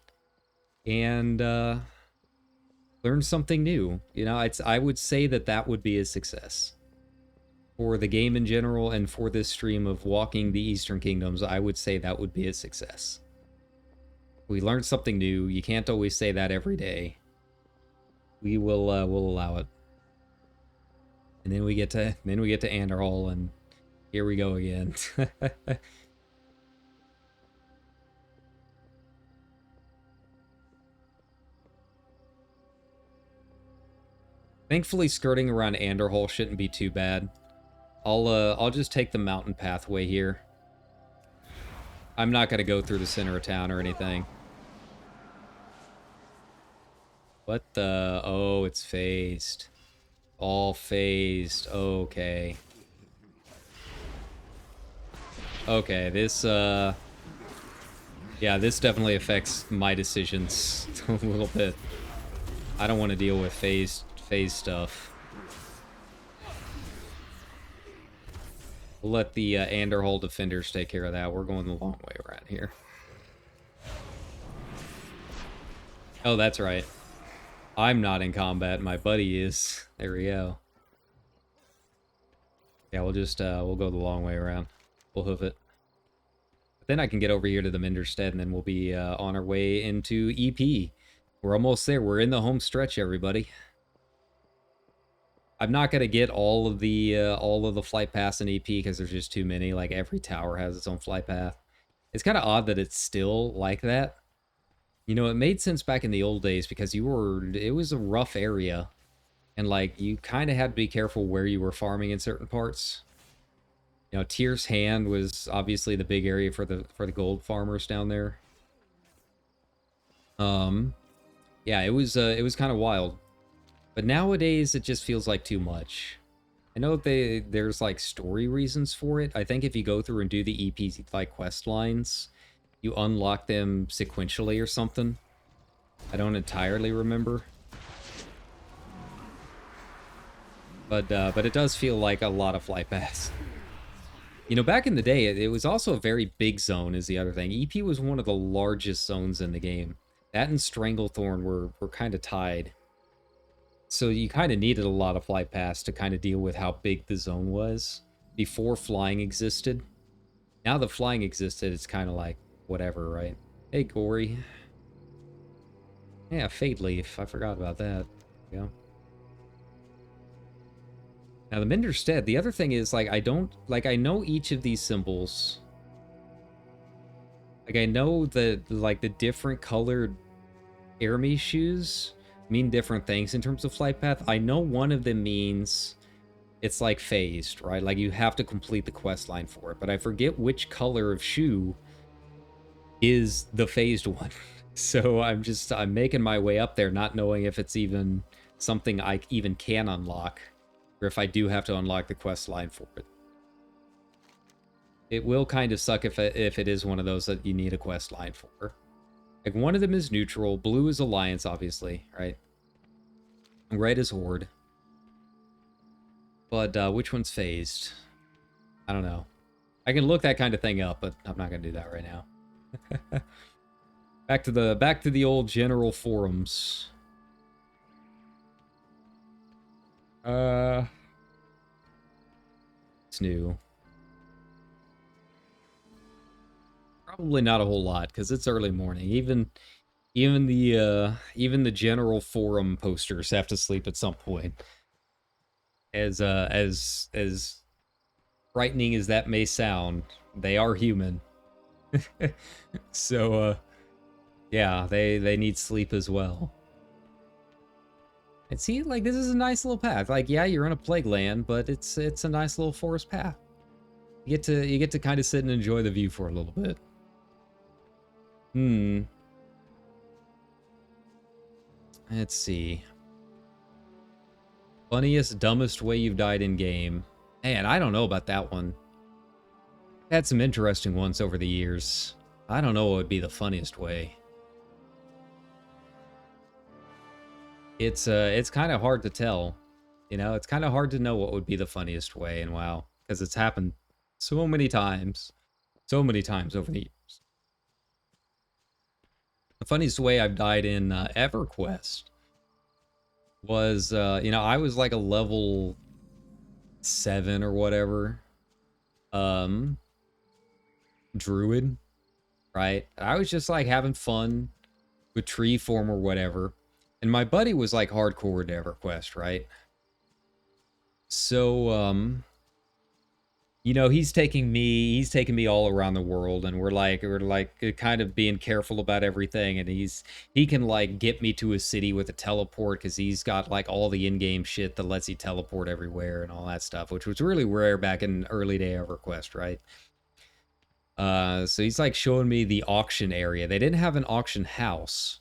And learned something new. You know, I would say that would be a success. For the game in general and for this stream of walking the Eastern Kingdoms, I would say that would be a success. We learned something new. You can't always say that every day. We'll allow it. And then we get to Anderhall, and here we go again. Thankfully, skirting around Anderhall shouldn't be too bad. I'll just take the mountain pathway here. I'm not gonna go through the center of town or anything. What the? Oh, it's phased. All phased. Okay. Okay, this, yeah, this definitely affects my decisions a little bit. I don't want to deal with phased stuff. We'll let the Anderhall defenders take care of that. We're going the long way around here. Oh, that's right. I'm not in combat. My buddy is. There we go. Yeah, we'll just, we'll go the long way around. We'll hoof it. But then I can get over here to the Minderstead, and then we'll be on our way into EP. We're almost there. We're in the home stretch, everybody. I'm not gonna get all of the flight paths in EP because there's just too many. Like every tower has its own flight path. It's kind of odd that it's still like that. You know, it made sense back in the old days because it was a rough area, and like you kind of had to be careful where you were farming in certain parts. You know, Tier's Hand was obviously the big area for the gold farmers down there. Yeah, it was kind of wild. But nowadays, it just feels like too much. I know there's like story reasons for it. I think if you go through and do the EP like quest lines, you unlock them sequentially or something. I don't entirely remember. But it does feel like a lot of flight paths. You know, back in the day, it was also a very big zone is the other thing. EP was one of the largest zones in the game. That and Stranglethorn were kind of tied. So you kind of needed a lot of flight paths to kind of deal with how big the zone was before flying existed. Now that flying existed, it's kind of like whatever, right? Hey, Gory. Yeah, Fade Leaf. I forgot about that. Yeah. Now the Minderstead, the other thing is like I know each of these symbols. Like I know that like the different colored Eremi shoes mean different things in terms of flight path. I know one of them means it's like phased, right? Like you have to complete the quest line for it, but I forget which color of shoe is the phased one. So I'm making my way up there, not knowing if it's even something I even can unlock, or if I do have to unlock the quest line for it. It will kind of suck if it is one of those that you need a quest line for. Like, one of them is neutral. Blue is Alliance, obviously, right? Red is Horde. But, which one's phased? I don't know. I can look that kind of thing up, but I'm not going to do that right now. Back to the old general forums. It's new. Probably not a whole lot because it's early morning. Even the general forum posters have to sleep at some point. As frightening as that may sound, they are human. So yeah, they need sleep as well. And see, like, this is a nice little path. Like, yeah, you're in a plague land, but it's a nice little forest path. You get to kind of sit and enjoy the view for a little bit. Let's see. Funniest, dumbest way you've died in game. Man, I don't know about that one. Had some interesting ones over the years. I don't know what would be the funniest way. It's kind of hard to tell. You know, it's kind of hard to know what would be the funniest way, and wow, because it's happened so many times. So many times over the years. The funniest way I've died in EverQuest was, you know, I was like a level 7 or whatever. Druid, right? I was just like having fun with tree form or whatever. And my buddy was like hardcore to EverQuest, right? So, you know, he's taking me all around the world, and we're like kind of being careful about everything, and he can like get me to a city with a teleport because he's got like all the in-game shit that lets you teleport everywhere and all that stuff, which was really rare back in early day EverQuest, right? So he's like showing me the auction area. They didn't have an auction house,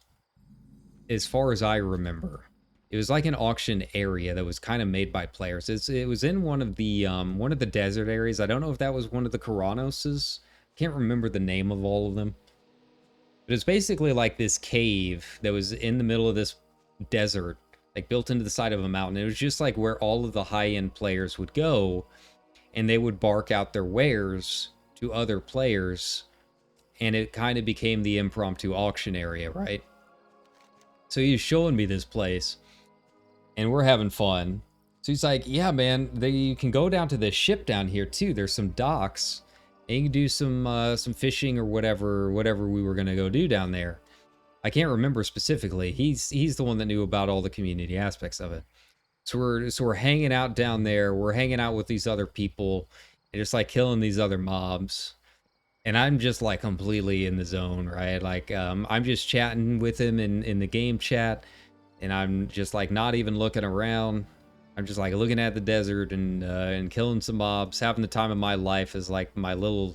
as far as I remember. It was like an auction area that was kind of made by players. It was in one of the desert areas. I don't know if that was one of the Koranoses. Can't remember the name of all of them. But it's basically like this cave that was in the middle of this desert, like built into the side of a mountain. It was just like where all of the high-end players would go, and they would bark out their wares to other players, and it kind of became the impromptu auction area, right? So he's showing me this place, and we're having fun. So he's like, yeah, man, you can go down to the ship down here too. There's some docks, and you can do some fishing or whatever we were gonna go do down there. I can't remember specifically. He's the one that knew about all the community aspects of it. So we're hanging out down there. We're hanging out with these other people, and just like killing these other mobs. And I'm just like completely in the zone, right? Like I'm just chatting with him in the game chat, and I'm just like not even looking around. I'm just like looking at the desert and killing some mobs, having the time of my life as like my little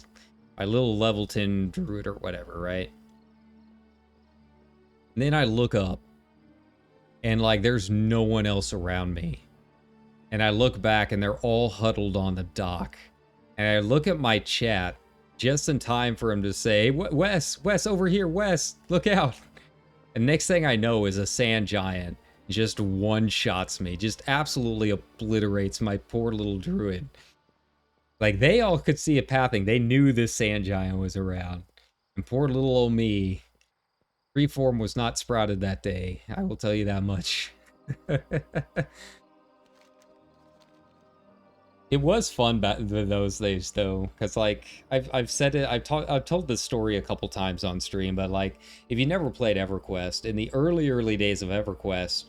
level 10 druid or whatever, right? And then I look up, and like there's no one else around me. And I look back, and they're all huddled on the dock. And I look at my chat just in time for him to say, Wes, over here, Wes, look out. And next thing I know is a sand giant just one-shots me, just absolutely obliterates my poor little druid. Like, they all could see it pathing. They knew this sand giant was around. And poor little old me, Freeform was not sprouted that day. I will tell you that much. It was fun back those days, though, because like I've said it, I've told this story a couple times on stream, but like if you never played EverQuest, in the early days of EverQuest,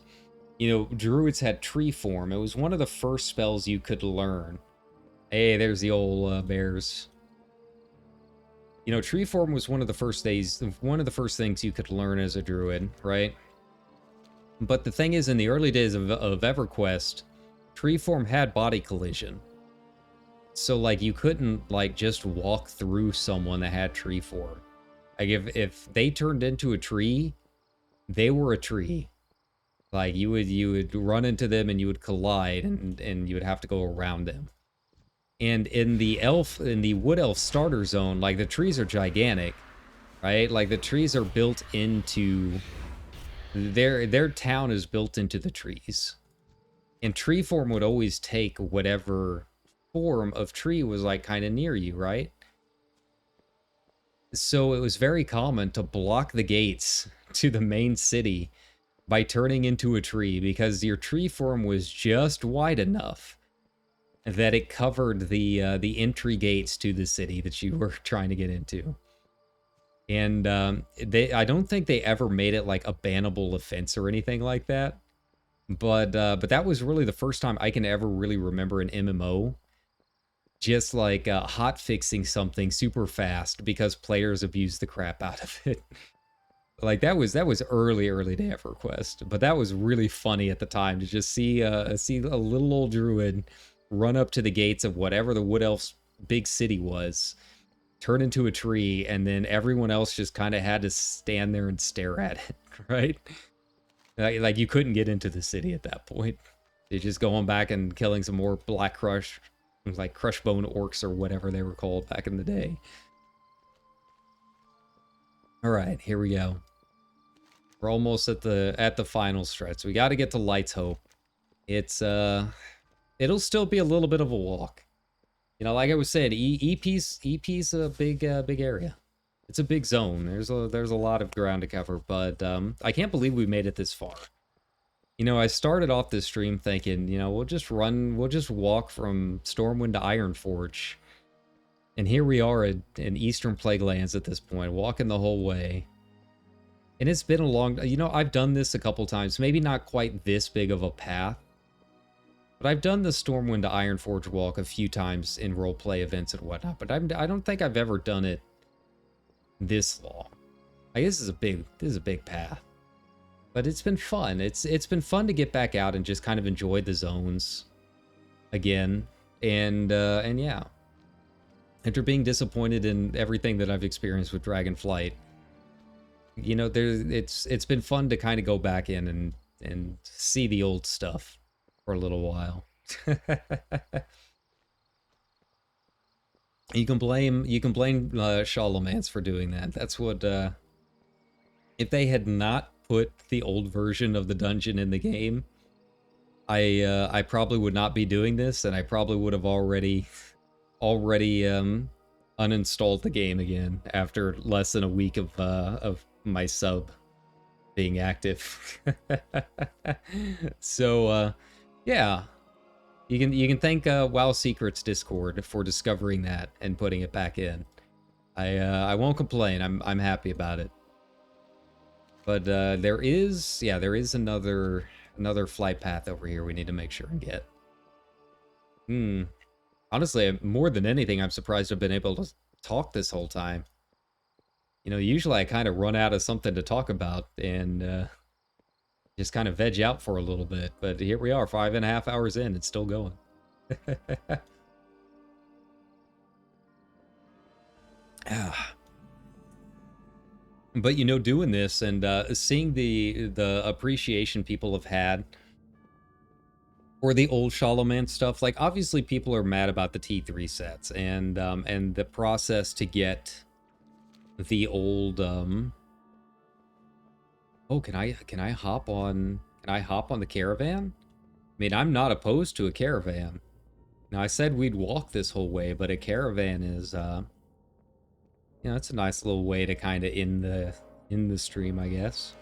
you know, druids had tree form. It was one of the first spells you could learn. Hey, there's the old bears. You know, tree form was one of the first things you could learn as a druid, right? But the thing is, in the early days of EverQuest, tree form had body collision. So, like, you couldn't, like, just walk through someone that had tree form. Like, if they turned into a tree, they were a tree. Like, you would run into them and you would collide and you would have to go around them. And in the wood elf starter zone, like, the trees are gigantic, right? Like, the trees are built into... Their town is built into the trees. And tree form would always take whatever form of tree was like kind of near you, right? So it was very common to block the gates to the main city by turning into a tree, because your tree form was just wide enough that it covered the entry gates to the city that you were trying to get into. And I don't think they ever made it like a bannable offense or anything like that. But that was really the first time I can ever really remember an MMO just like hot fixing something super fast because players abused the crap out of it. Like that was early to EverQuest, but that was really funny at the time to just see a little old druid run up to the gates of whatever the wood elf's big city was, turn into a tree, and then everyone else just kind of had to stand there and stare at it, right? Like you couldn't get into the city at that point. You're just going back and killing some more Black Crush, like Crushbone orcs or whatever they were called back in the day. All right, here we go. We're almost at the final stretch. We got to get to Light's Hope. It's it'll still be a little bit of a walk. You know, like I was saying, EP's a big area. It's a big zone. There's a lot of ground to cover, but I can't believe we made it this far. You know, I started off this stream thinking, you know, we'll just walk from Stormwind to Ironforge. And here we are in Eastern Plaguelands at this point, walking the whole way. And it's been a long... You know, I've done this a couple times. Maybe not quite this big of a path. But I've done the Stormwind to Ironforge walk a few times in roleplay events and whatnot. But I don't think I've ever done it this long. I guess this is a big path. But it's been fun. It's been fun to get back out and just kind of enjoy the zones again. And yeah. After being disappointed in everything that I've experienced with Dragonflight, you know, it's been fun to kind of go back in and see the old stuff for a little while. You can blame Charlemagne's for doing that. That's what if they had not put the old version of the dungeon in the game, I probably would not be doing this, and I probably would have already uninstalled the game again after less than a week of my sub being active. So yeah, You can thank WoW Secrets Discord for discovering that and putting it back in. I won't complain. I'm happy about it. But there is another flight path over here we need to make sure and get. Honestly, more than anything, I'm surprised I've been able to talk this whole time. You know, usually I kind of run out of something to talk about and just kind of veg out for a little bit. But here we are, 5.5 hours in, it's still going. But you know, doing this and seeing the appreciation people have had for the old Shalaman stuff, like obviously people are mad about the T3 sets and the process to get the old Oh, can I hop on the caravan? I mean, I'm not opposed to a caravan. Now I said we'd walk this whole way, but a caravan is you know, it's a nice little way to kind of end the stream, I guess.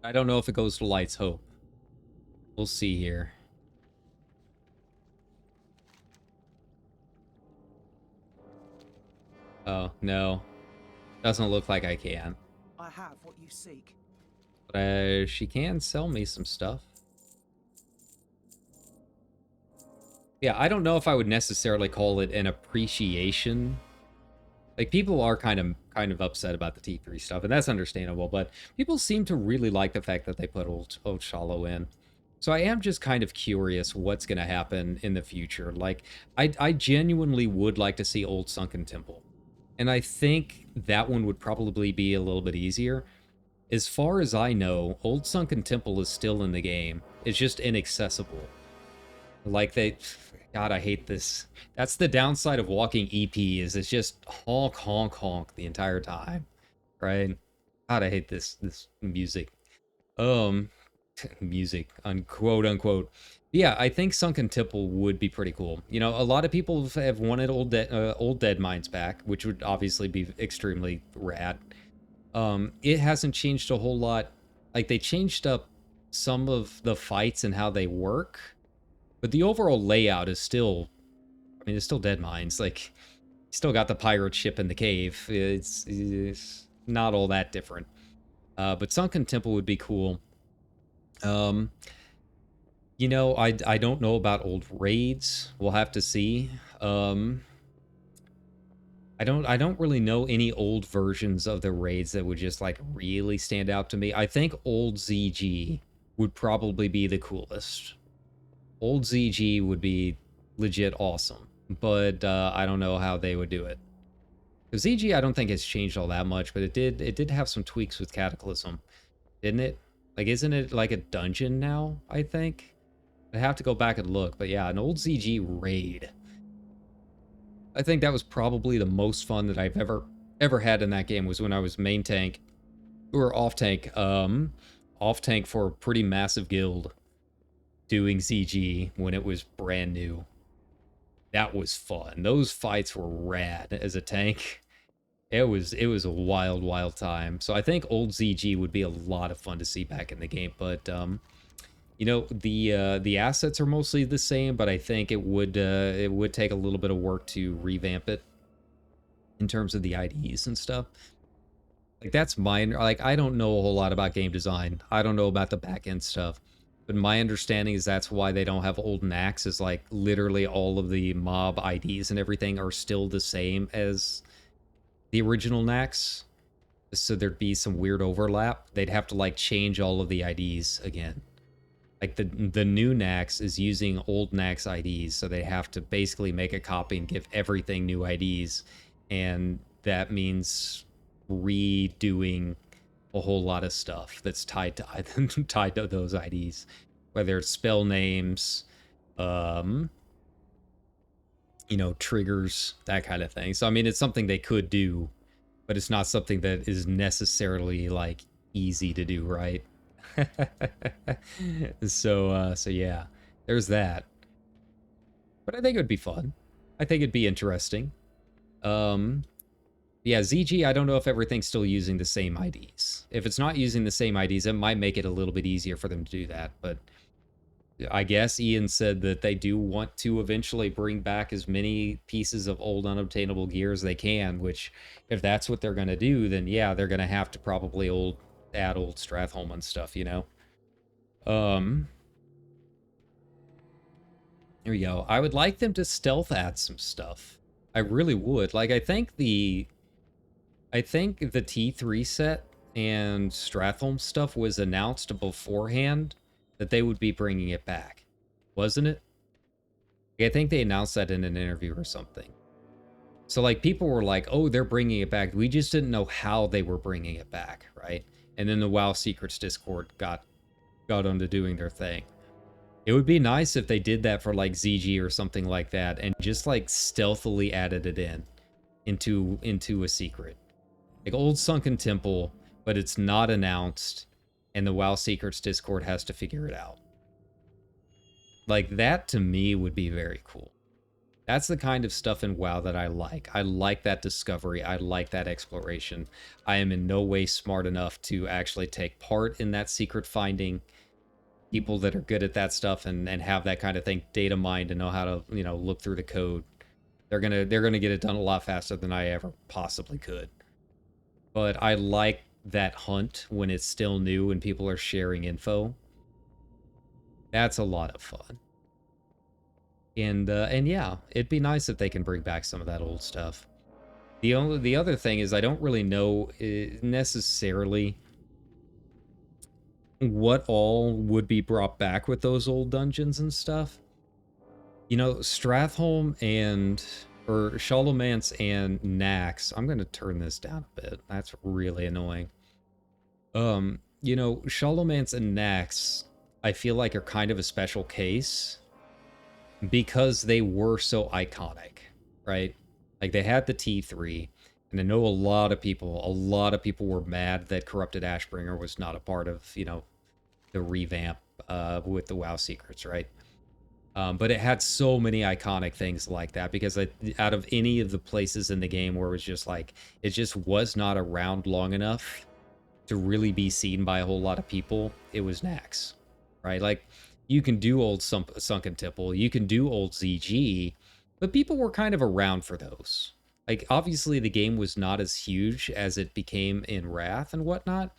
I don't know if it goes to Light's Hope. We'll see here. Oh, no. Doesn't look like I can. I have what you seek. But she can sell me some stuff. Yeah, I don't know if I would necessarily call it an appreciation. Like, people are kind of upset about the T3 stuff, and that's understandable, but people seem to really like the fact that they put old Shallow in. So I am just kind of curious what's going to happen in the future. Like, I genuinely would like to see Old Sunken Temple. And I think that one would probably be a little bit easier. As far as I know, Old Sunken Temple is still in the game. It's just inaccessible. Like, God, I hate this. That's the downside of walking EP, is it's just honk, honk, honk the entire time. Right? God, I hate this music. Music, quote unquote. Yeah, I think Sunken Temple would be pretty cool. You know, a lot of people have wanted old Dead Mines back, which would obviously be extremely rad. It hasn't changed a whole lot. Like, they changed up some of the fights and how they work, but the overall layout is still, I mean, it's still Dead Mines. Like, you still got the pirate ship in the cave. It's not all that different. But Sunken Temple would be cool. You know, I don't know about old raids. We'll have to see. I don't really know any old versions of the raids that would just like really stand out to me. I think old ZG would probably be the coolest. Old ZG would be legit awesome, but I don't know how they would do it. ZG I don't think has changed all that much, but it did have some tweaks with Cataclysm, didn't it? Like, isn't it like a dungeon now, I think? I'd have to go back and look, but yeah, an old ZG raid. I think that was probably the most fun that I've ever had in that game, was when I was main tank, or off tank for a pretty massive guild doing ZG when it was brand new. That was fun. Those fights were rad as a tank. It was a wild time. So I think old ZG would be a lot of fun to see back in the game. But you know, the assets are mostly the same, but I think it would take a little bit of work to revamp it in terms of the IDs and stuff. Like, that's mine. Like, I don't know a whole lot about game design. I don't know about the back end stuff. But my understanding is that's why they don't have old Nax, is like literally all of the mob IDs and everything are still the same as the original Nax, so there'd be some weird overlap. They'd have to like change all of the IDs again. Like, the new Nax is using old Nax IDs, so they have to basically make a copy and give everything new IDs, and that means redoing a whole lot of stuff that's tied to those IDs, whether it's spell names, you know, triggers, that kind of thing. So I mean, it's something they could do, but it's not something that is necessarily like easy to do, right? So yeah, there's that. But I think it would be fun. I think it'd be interesting. Yeah, ZG, I don't know if everything's still using the same IDs. If it's not using the same IDs, it might make it a little bit easier for them to do that. But I guess Ian said that they do want to eventually bring back as many pieces of old unobtainable gear as they can, which if that's what they're going to do, then yeah, they're going to have to probably add old Stratholme and stuff, you know? Here we go. I would like them to stealth add some stuff. I really would. Like, I think the T3 set and Stratholme stuff was announced beforehand that they would be bringing it back, wasn't it? I think they announced that in an interview or something. So, like, people were like, oh, they're bringing it back. We just didn't know how they were bringing it back, right? And then the WoW Secrets Discord got onto doing their thing. It would be nice if they did that for, like, ZG or something like that and just, like, stealthily added it into a secret. Like, Old Sunken Temple, but it's not announced, and the WoW Secrets Discord has to figure it out. Like, that to me would be very cool. That's the kind of stuff in WoW that I like. I like that discovery. I like that exploration. I am in no way smart enough to actually take part in that secret finding. People that are good at that stuff and have that kind of thing, data mined and know how to, you know, look through the code. They're gonna get it done a lot faster than I ever possibly could. But I like that hunt when it's still new and people are sharing info. That's a lot of fun. And yeah, it'd be nice if they can bring back some of that old stuff. The other thing is I don't really know necessarily what all would be brought back with those old dungeons and stuff. You know, Stratholme or Shadowmance and Nax. I'm going to turn this down a bit. That's really annoying. You know, Shadowmance and Nax, I feel like are kind of a special case because they were so iconic, right? Like they had the T3, and I know a lot of people were mad that Corrupted Ashbringer was not a part of, you know, the revamp with the WoW Secrets, right? But it had so many iconic things like that because out of any of the places in the game where it was just like, it just was not around long enough to really be seen by a whole lot of people, it was Nax, right? Like, you can do old Sunken Temple, you can do old ZG, but people were kind of around for those. Like, obviously the game was not as huge as it became in Wrath and whatnot,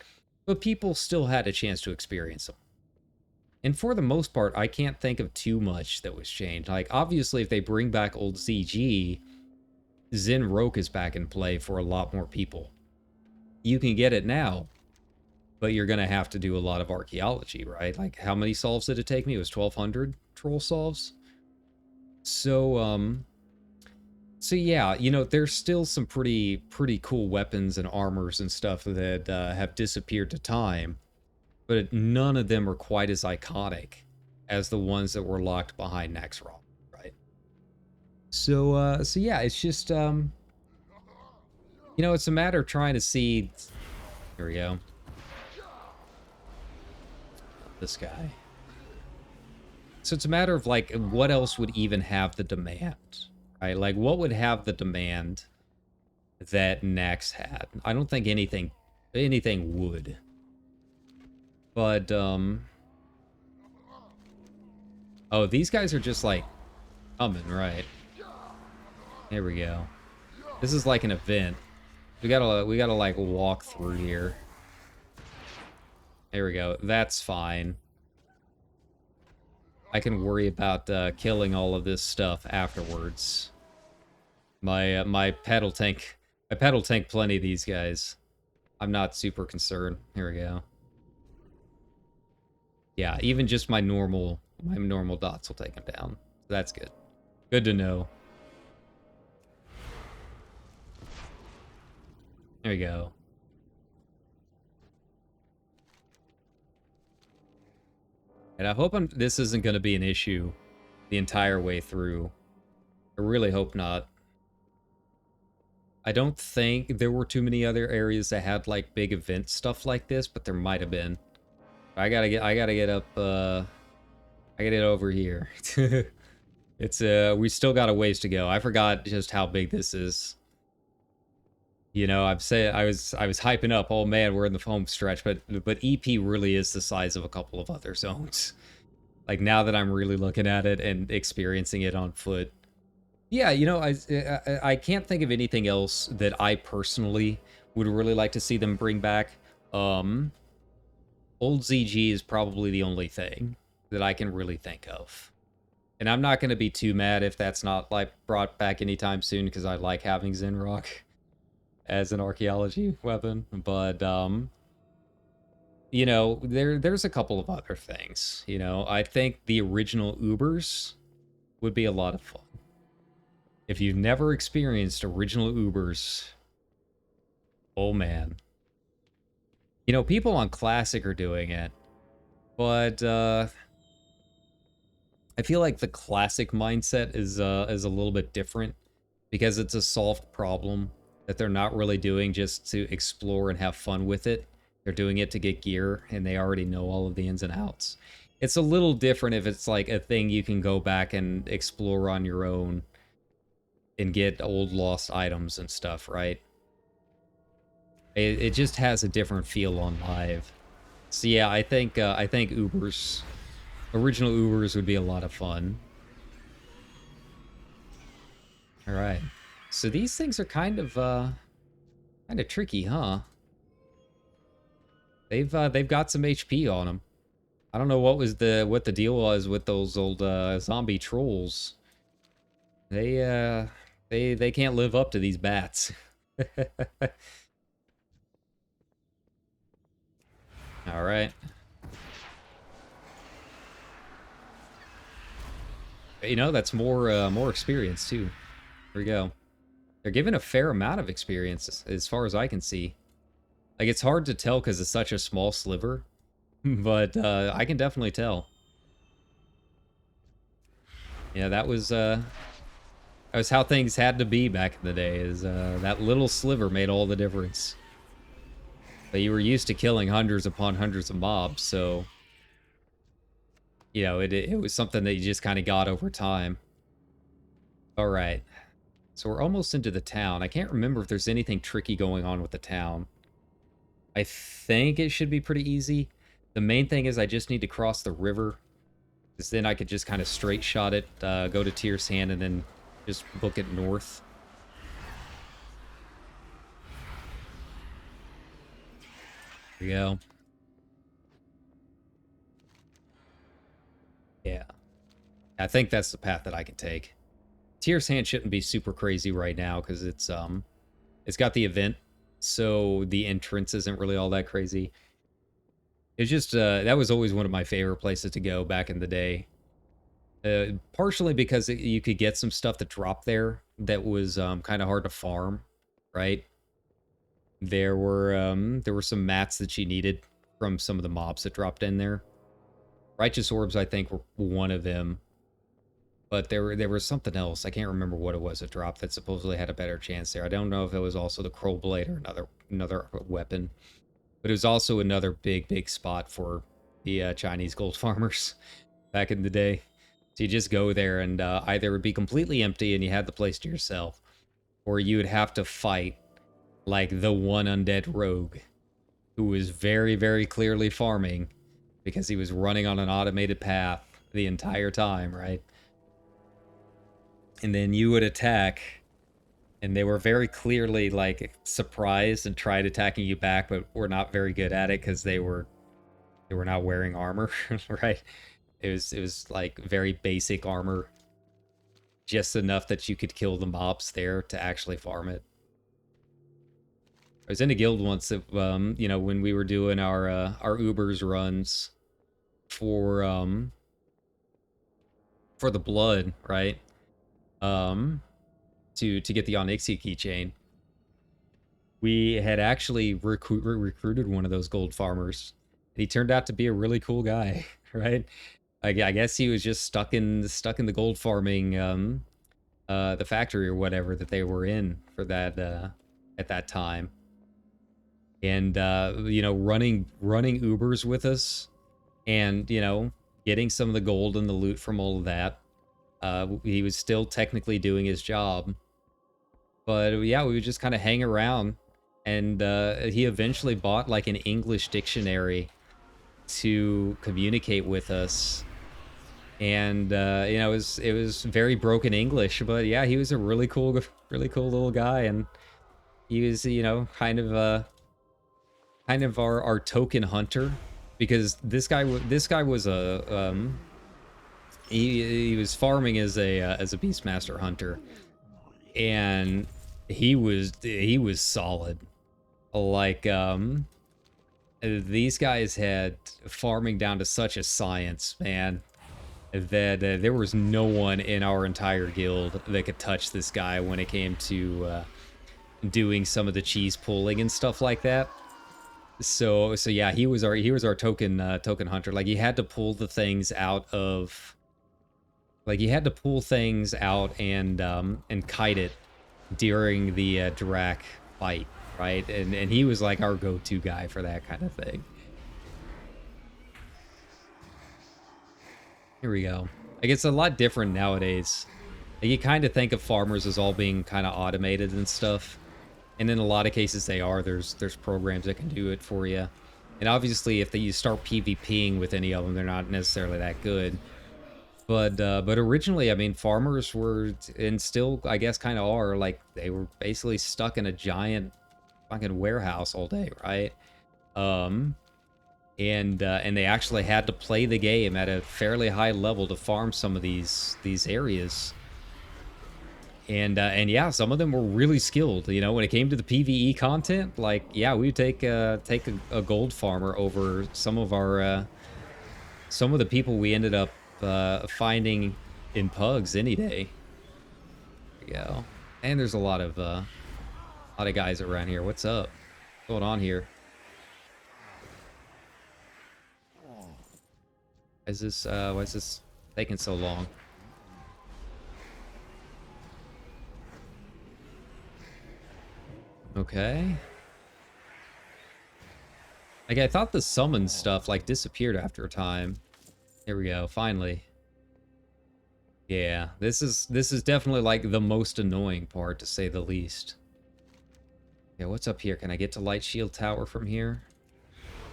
but people still had a chance to experience them. And for the most part, I can't think of too much that was changed. Like, obviously, if they bring back old ZG, Zen Roke is back in play for a lot more people. You can get it now, but you're going to have to do a lot of archaeology, right? Like, how many solves did it take me? It was 1,200 troll solves. So yeah, you know, there's still some pretty cool weapons and armors and stuff that have disappeared to time, but none of them are quite as iconic as the ones that were locked behind Naxxraw, right? So yeah, it's just, you know, it's a matter of trying to see. Here we go. This guy. So it's a matter of, like, what else would even have the demand, right? Like, what would have the demand that Nax had? I don't think anything would. But, oh, these guys are just, like, coming, right? There we go. This is like an event. We gotta, like, walk through here. There we go. That's fine. I can worry about killing all of this stuff afterwards. My pedal tank plenty of these guys. I'm not super concerned. Here we go. Yeah, even just my normal dots will take them down. That's good. Good to know. There we go. And I hope this isn't going to be an issue the entire way through. I really hope not. I don't think there were too many other areas that had, like, big event stuff like this, but there might have been. I gotta get up, I gotta get over here. It's, we still got a ways to go. I forgot just how big this is. You know, I was hyping up, oh man, we're in the home stretch, but EP really is the size of a couple of other zones. Like, now that I'm really looking at it and experiencing it on foot. Yeah, you know, I can't think of anything else that I personally would really like to see them bring back. Um, Old ZG is probably the only thing that I can really think of. And I'm not going to be too mad if that's not, like, brought back anytime soon, because I like having Zenrock as an archaeology weapon. But, you know, there's a couple of other things. You know, I think the original Ubers would be a lot of fun. If you've never experienced original Ubers, oh man. You know, people on Classic are doing it, but I feel like the Classic mindset is a little bit different because it's a solved problem that they're not really doing just to explore and have fun with it. They're doing it to get gear, and they already know all of the ins and outs. It's a little different if it's like a thing you can go back and explore on your own and get old lost items and stuff, right? It just has a different feel on live. So yeah, I think Ubers, original Ubers would be a lot of fun. All right, so these things are kind of tricky, huh? They've got some HP on them. I don't know what the deal was with those old zombie trolls. They can't live up to these bats. All right. You know, that's more experience too. Here we go. They're given a fair amount of experience as far as I can see. Like, it's hard to tell because it's such a small sliver, but I can definitely tell. Yeah, that was how things had to be back in the day. Is that little sliver made all the difference. But you were used to killing hundreds upon hundreds of mobs, so you know it was something that you just kind of got over time. All right, so we're almost into the town. I can't remember if there's anything tricky going on with the town. I think it should be pretty easy. The main thing is I just need to cross the river, because then I could just kind of straight shot it, go to Tyr's Hand, and then just book it north. There we go. Yeah. I think that's the path that I can take. Tyr's Hand shouldn't be super crazy right now, because it's got the event, so the entrance isn't really all that crazy. It's just, that was always one of my favorite places to go back in the day. Partially because you could get some stuff that dropped there that was kind of hard to farm, right? There were some mats that you needed from some of the mobs that dropped in there. Righteous Orbs, I think, were one of them. But there was something else. I can't remember what it was that dropped that supposedly had a better chance there. I don't know if it was also the Crow Blade or another weapon. But it was also another big spot for the Chinese gold farmers back in the day. So you just go there and either it would be completely empty and you had the place to yourself, or you would have to fight like the one undead rogue who was very clearly farming because he was running on an automated path the entire time, right? And then you would attack, and they were very clearly like surprised and tried attacking you back, but were not very good at it because they were not wearing armor, right? It was like very basic armor, just enough that you could kill the mobs there to actually farm it. I was in a guild once that, you know, when we were doing our Ubers runs for the blood, right? To get the Onyxia keychain, we had actually recruited one of those gold farmers, and he turned out to be a really cool guy, right? I guess he was just stuck in the gold farming, the factory or whatever that they were in for that at that time, and you know, running Ubers with us, and you know, getting some of the gold and the loot from all of that. He was still technically doing his job, but yeah, we would just kind of hang around, and he eventually bought like an English dictionary to communicate with us and you know, it was very broken English, but yeah, he was a really cool little guy, and he was, you know, kind of our token hunter, because this guy was a he was farming as a beastmaster hunter, and he was solid. Like these guys had farming down to such a science, man, that there was no one in our entire guild that could touch this guy when it came to doing some of the cheese pulling and stuff like that. So yeah, he was our token hunter. Like, he had to pull the things out of, like, he had to pull things out and kite it during the Drak fight, right? And he was like our go-to guy for that kind of thing. Here we go. Like, it's a lot different nowadays. Like, you kind of think of farmers as all being kind of automated and stuff, and in a lot of cases they are. There's programs that can do it for you, and obviously if you start PvPing with any of them, they're not necessarily that good. But originally, I mean, farmers were, and still I guess kind of are, like, they were basically stuck in a giant fucking warehouse all day, right? And they actually had to play the game at a fairly high level to farm some of these areas. And yeah, some of them were really skilled. You know, when it came to the PvE content, like, yeah, we would take a gold farmer over some of the people we ended up finding in pugs any day. There we go. And there's a lot of guys around here. What's up? What's going on here? Why is this taking so long? Okay. Like, I thought the summon stuff, like, disappeared after a time. Here we go, finally. Yeah, this is definitely, like, the most annoying part, to say the least. Yeah, what's up here? Can I get to Light Shield Tower from here?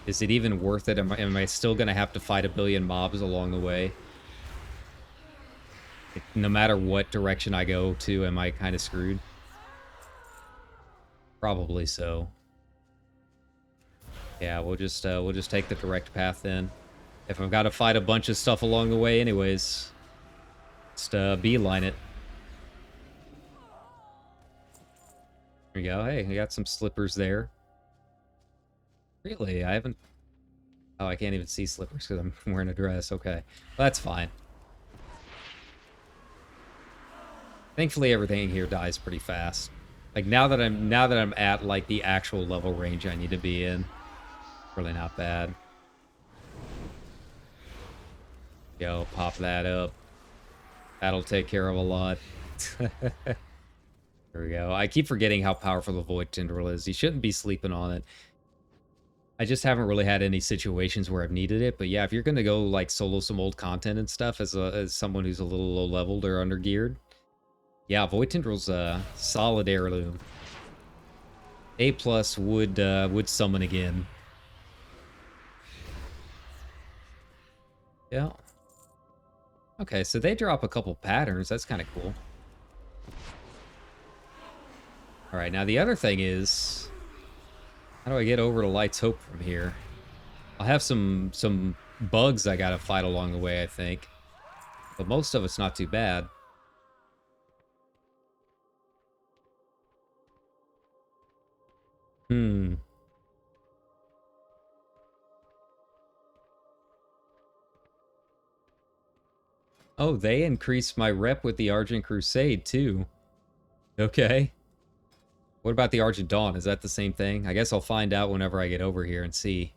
Is it even worth it? Am I still gonna have to fight a billion mobs along the way? No matter what direction I go to, am I kind of screwed? Probably so. Yeah, we'll just take the direct path then. If I've got to fight a bunch of stuff along the way anyways, just beeline it. There we go. Hey, I got some slippers there. Really? I haven't... Oh, I can't even see slippers because I'm wearing a dress. Okay. Well, that's fine. Thankfully, everything here dies pretty fast. Like, now that I'm at, like, the actual level range I need to be in, really not bad. Yo, pop that up. That'll take care of a lot. There we go. I keep forgetting how powerful the Void Tendril is. You shouldn't be sleeping on it. I just haven't really had any situations where I've needed it. But yeah, if you're going to go, like, solo some old content and stuff as someone who's a little low-leveled or under-geared, yeah, Void Tendril's a solid heirloom. A+ would summon again. Yeah. Okay, so they drop a couple patterns. That's kind of cool. All right, now the other thing is, how do I get over to Light's Hope from here? I'll have some bugs I gotta fight along the way, I think. But most of it's not too bad. Oh, they increased my rep with the Argent Crusade, too. Okay. What about the Argent Dawn? Is that the same thing? I guess I'll find out whenever I get over here and see.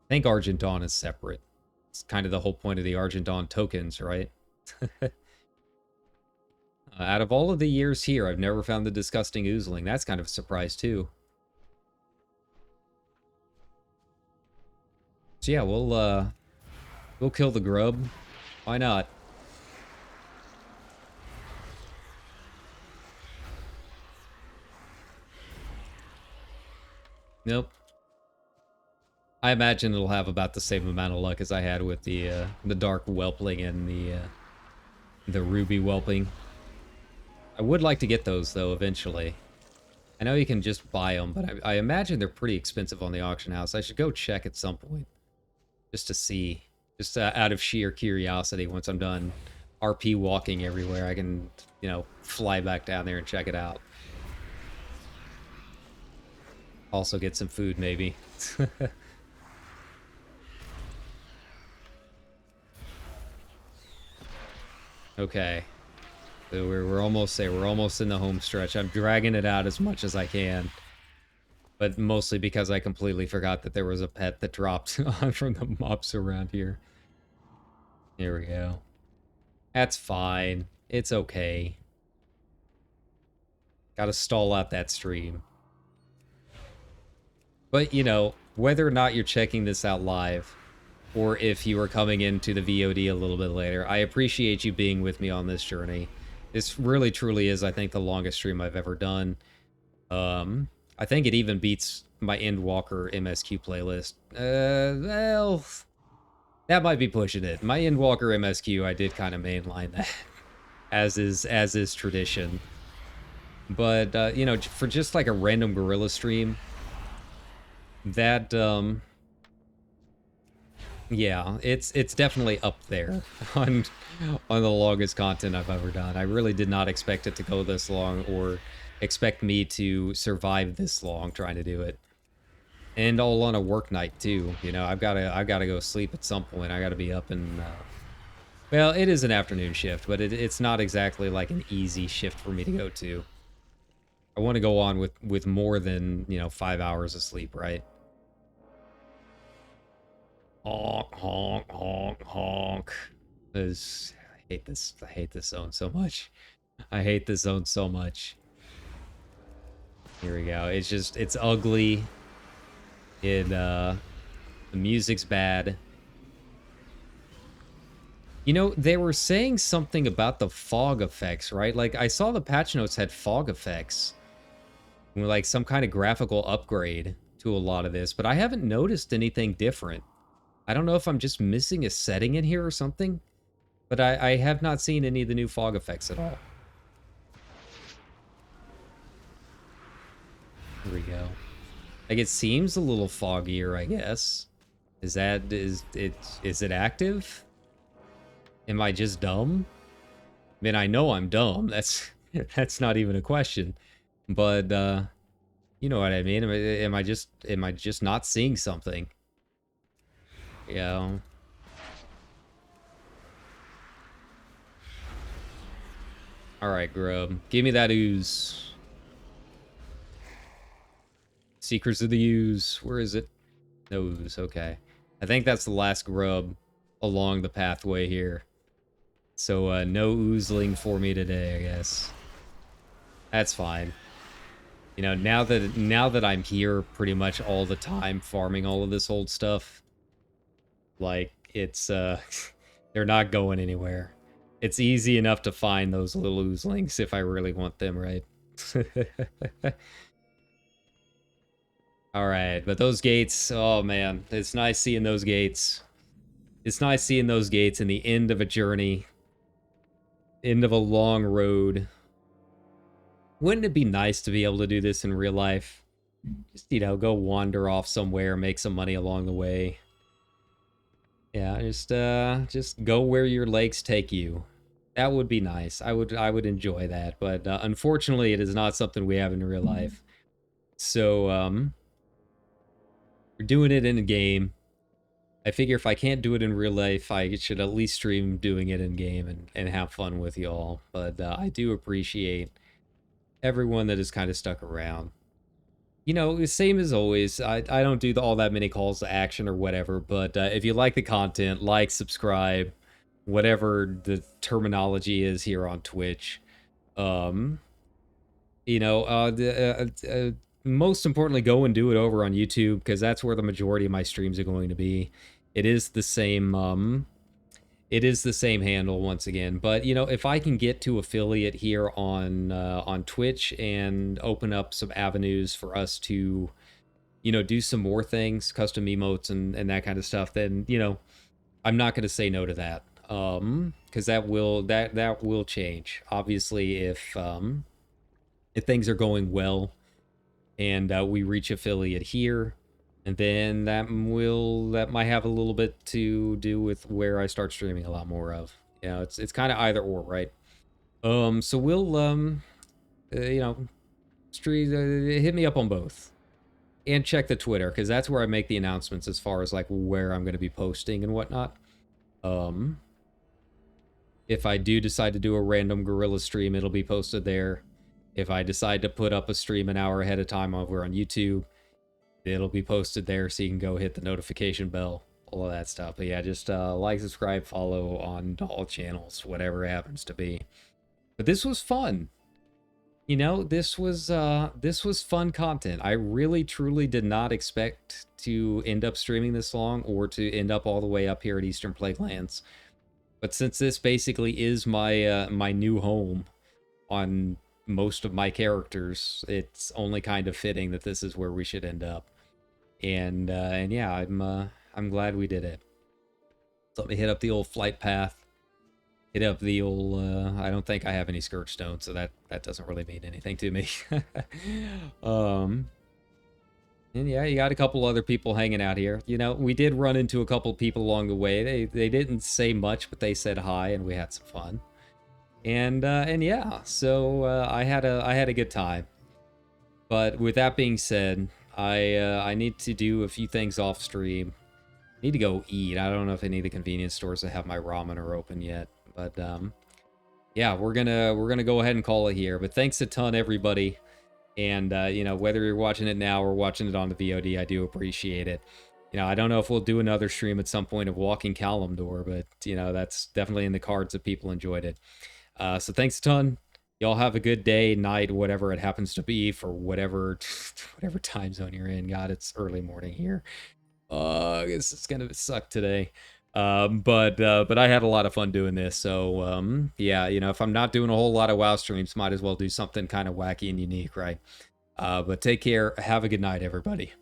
I think Argent Dawn is separate. It's kind of the whole point of the Argent Dawn tokens, right? Out of all of the years here, I've never found the Disgusting Oozling. That's kind of a surprise, too. So yeah, we'll kill the grub. Why not? Nope. I imagine it'll have about the same amount of luck as I had with the dark whelpling and the ruby whelping. I would like to get those though eventually. I know you can just buy them, but I imagine they're pretty expensive on the auction house. I should go check at some point just to see, just out of sheer curiosity. Once I'm done RP walking everywhere, I can, you know, fly back down there and check it out. Also get some food maybe. Okay, so we're almost there. We're almost in the home stretch. I'm dragging it out as much as I can, but mostly because I completely forgot that there was a pet that dropped on from the mobs around here. Here we go. That's fine. It's okay. Gotta stall out that stream. But, you know, whether or not you're checking this out live, or if you are coming into the VOD a little bit later, I appreciate you being with me on this journey. This really, truly is, I think, the longest stream I've ever done. I think it even beats my Endwalker MSQ playlist. Well, that might be pushing it. My Endwalker MSQ, I did kind of mainline that, as is tradition. But, you know, for just like a random gorilla stream, that, yeah, it's definitely up there on the longest content I've ever done. I really did not expect it to go this long, or expect me to survive this long trying to do it. And all on a work night too. You know, I've gotta go sleep at some point. I gotta be up and well, it is an afternoon shift, but it's not exactly like an easy shift for me to go to. I want to go on with more than, you know, 5 hours of sleep, right? Honk, honk, honk, honk. I hate this. I hate this zone so much. I hate this zone so much. Here we go. It's just, it's ugly. The music's bad. You know, they were saying something about the fog effects, right? Like, I saw the patch notes had fog effects. Like, some kind of graphical upgrade to a lot of this, but I haven't noticed anything different. I don't know if I'm just missing a setting in here or something, but I have not seen any of the new fog effects at all. Here we go. Like, it seems a little foggier, I guess. Is it active? Am I just dumb? I mean, I know I'm dumb. That's not even a question. But you know what I mean? Am I just not seeing something? Yeah. All right, grub. Give me that ooze. Secrets of the ooze. Where is it? No ooze. Okay. I think that's the last grub along the pathway here. So no oozling for me today, I guess. That's fine. You know, now that I'm here pretty much all the time farming all of this old stuff, like, it's, they're not going anywhere. It's easy enough to find those little oozlings if I really want them, right? Alright, but those gates, oh man, it's nice seeing those gates. It's nice seeing those gates in the end of a journey. End of a long road. Wouldn't it be nice to be able to do this in real life? Just, you know, go wander off somewhere, make some money along the way. Yeah, just go where your legs take you. That would be nice. I would enjoy that, but unfortunately, it is not something we have in real life. So, we're doing it in a game. I figure if I can't do it in real life, I should at least stream doing it in game and have fun with y'all. But I do appreciate everyone that has kind of stuck around. You know, same as always, I don't do all that many calls to action or whatever, but if you like the content, like, subscribe, whatever the terminology is here on Twitch. You know, most importantly, go and do it over on YouTube, because that's where the majority of my streams are going to be. It is the same handle once again, but you know, if I can get to affiliate here on Twitch and open up some avenues for us to you know, do some more things, custom emotes and that kind of stuff, then, you know, I'm not going to say no to that. Because that will change. Obviously, if things are going well and we reach affiliate here, and then that might have a little bit to do with where I start streaming a lot more of. You know, it's kind of either or, right? So we'll you know, hit me up on both. And check the Twitter, because that's where I make the announcements as far as like where I'm going to be posting and whatnot. If I do decide to do a random gorilla stream, it'll be posted there. If I decide to put up a stream an hour ahead of time over on YouTube, it'll be posted there, so you can go hit the notification bell, all of that stuff. But yeah, just like, subscribe, follow on all channels, whatever it happens to be. But this was fun. You know, this was fun content. I really, truly did not expect to end up streaming this long or to end up all the way up here at Eastern Plaguelands. But since this basically is my my new home on most of my characters, it's only kind of fitting that this is where we should end up. And yeah, I'm glad we did it. So let me hit up the old flight path. Hit up the old, I don't think I have any scourge stone, so that doesn't really mean anything to me. And yeah, you got a couple other people hanging out here. You know, we did run into a couple people along the way. They didn't say much, but they said hi, and we had some fun. And yeah, so I had a good time. But with that being said, I need to do a few things off stream. I need to go eat. I don't know if any of the convenience stores that have my ramen are open yet. But yeah, we're gonna go ahead and call it here. But thanks a ton, everybody. And you know, whether you're watching it now or watching it on the VOD, I do appreciate it. You know, I don't know if we'll do another stream at some point of Walking Kalimdor, but you know, that's definitely in the cards if people enjoyed it. So thanks a ton. Y'all have a good day, night, whatever it happens to be for whatever time zone you're in. God, it's early morning here. I guess it's gonna suck today. But I had a lot of fun doing this. So yeah, you know, if I'm not doing a whole lot of WoW streams, might as well do something kind of wacky and unique, right? But take care. Have a good night, everybody.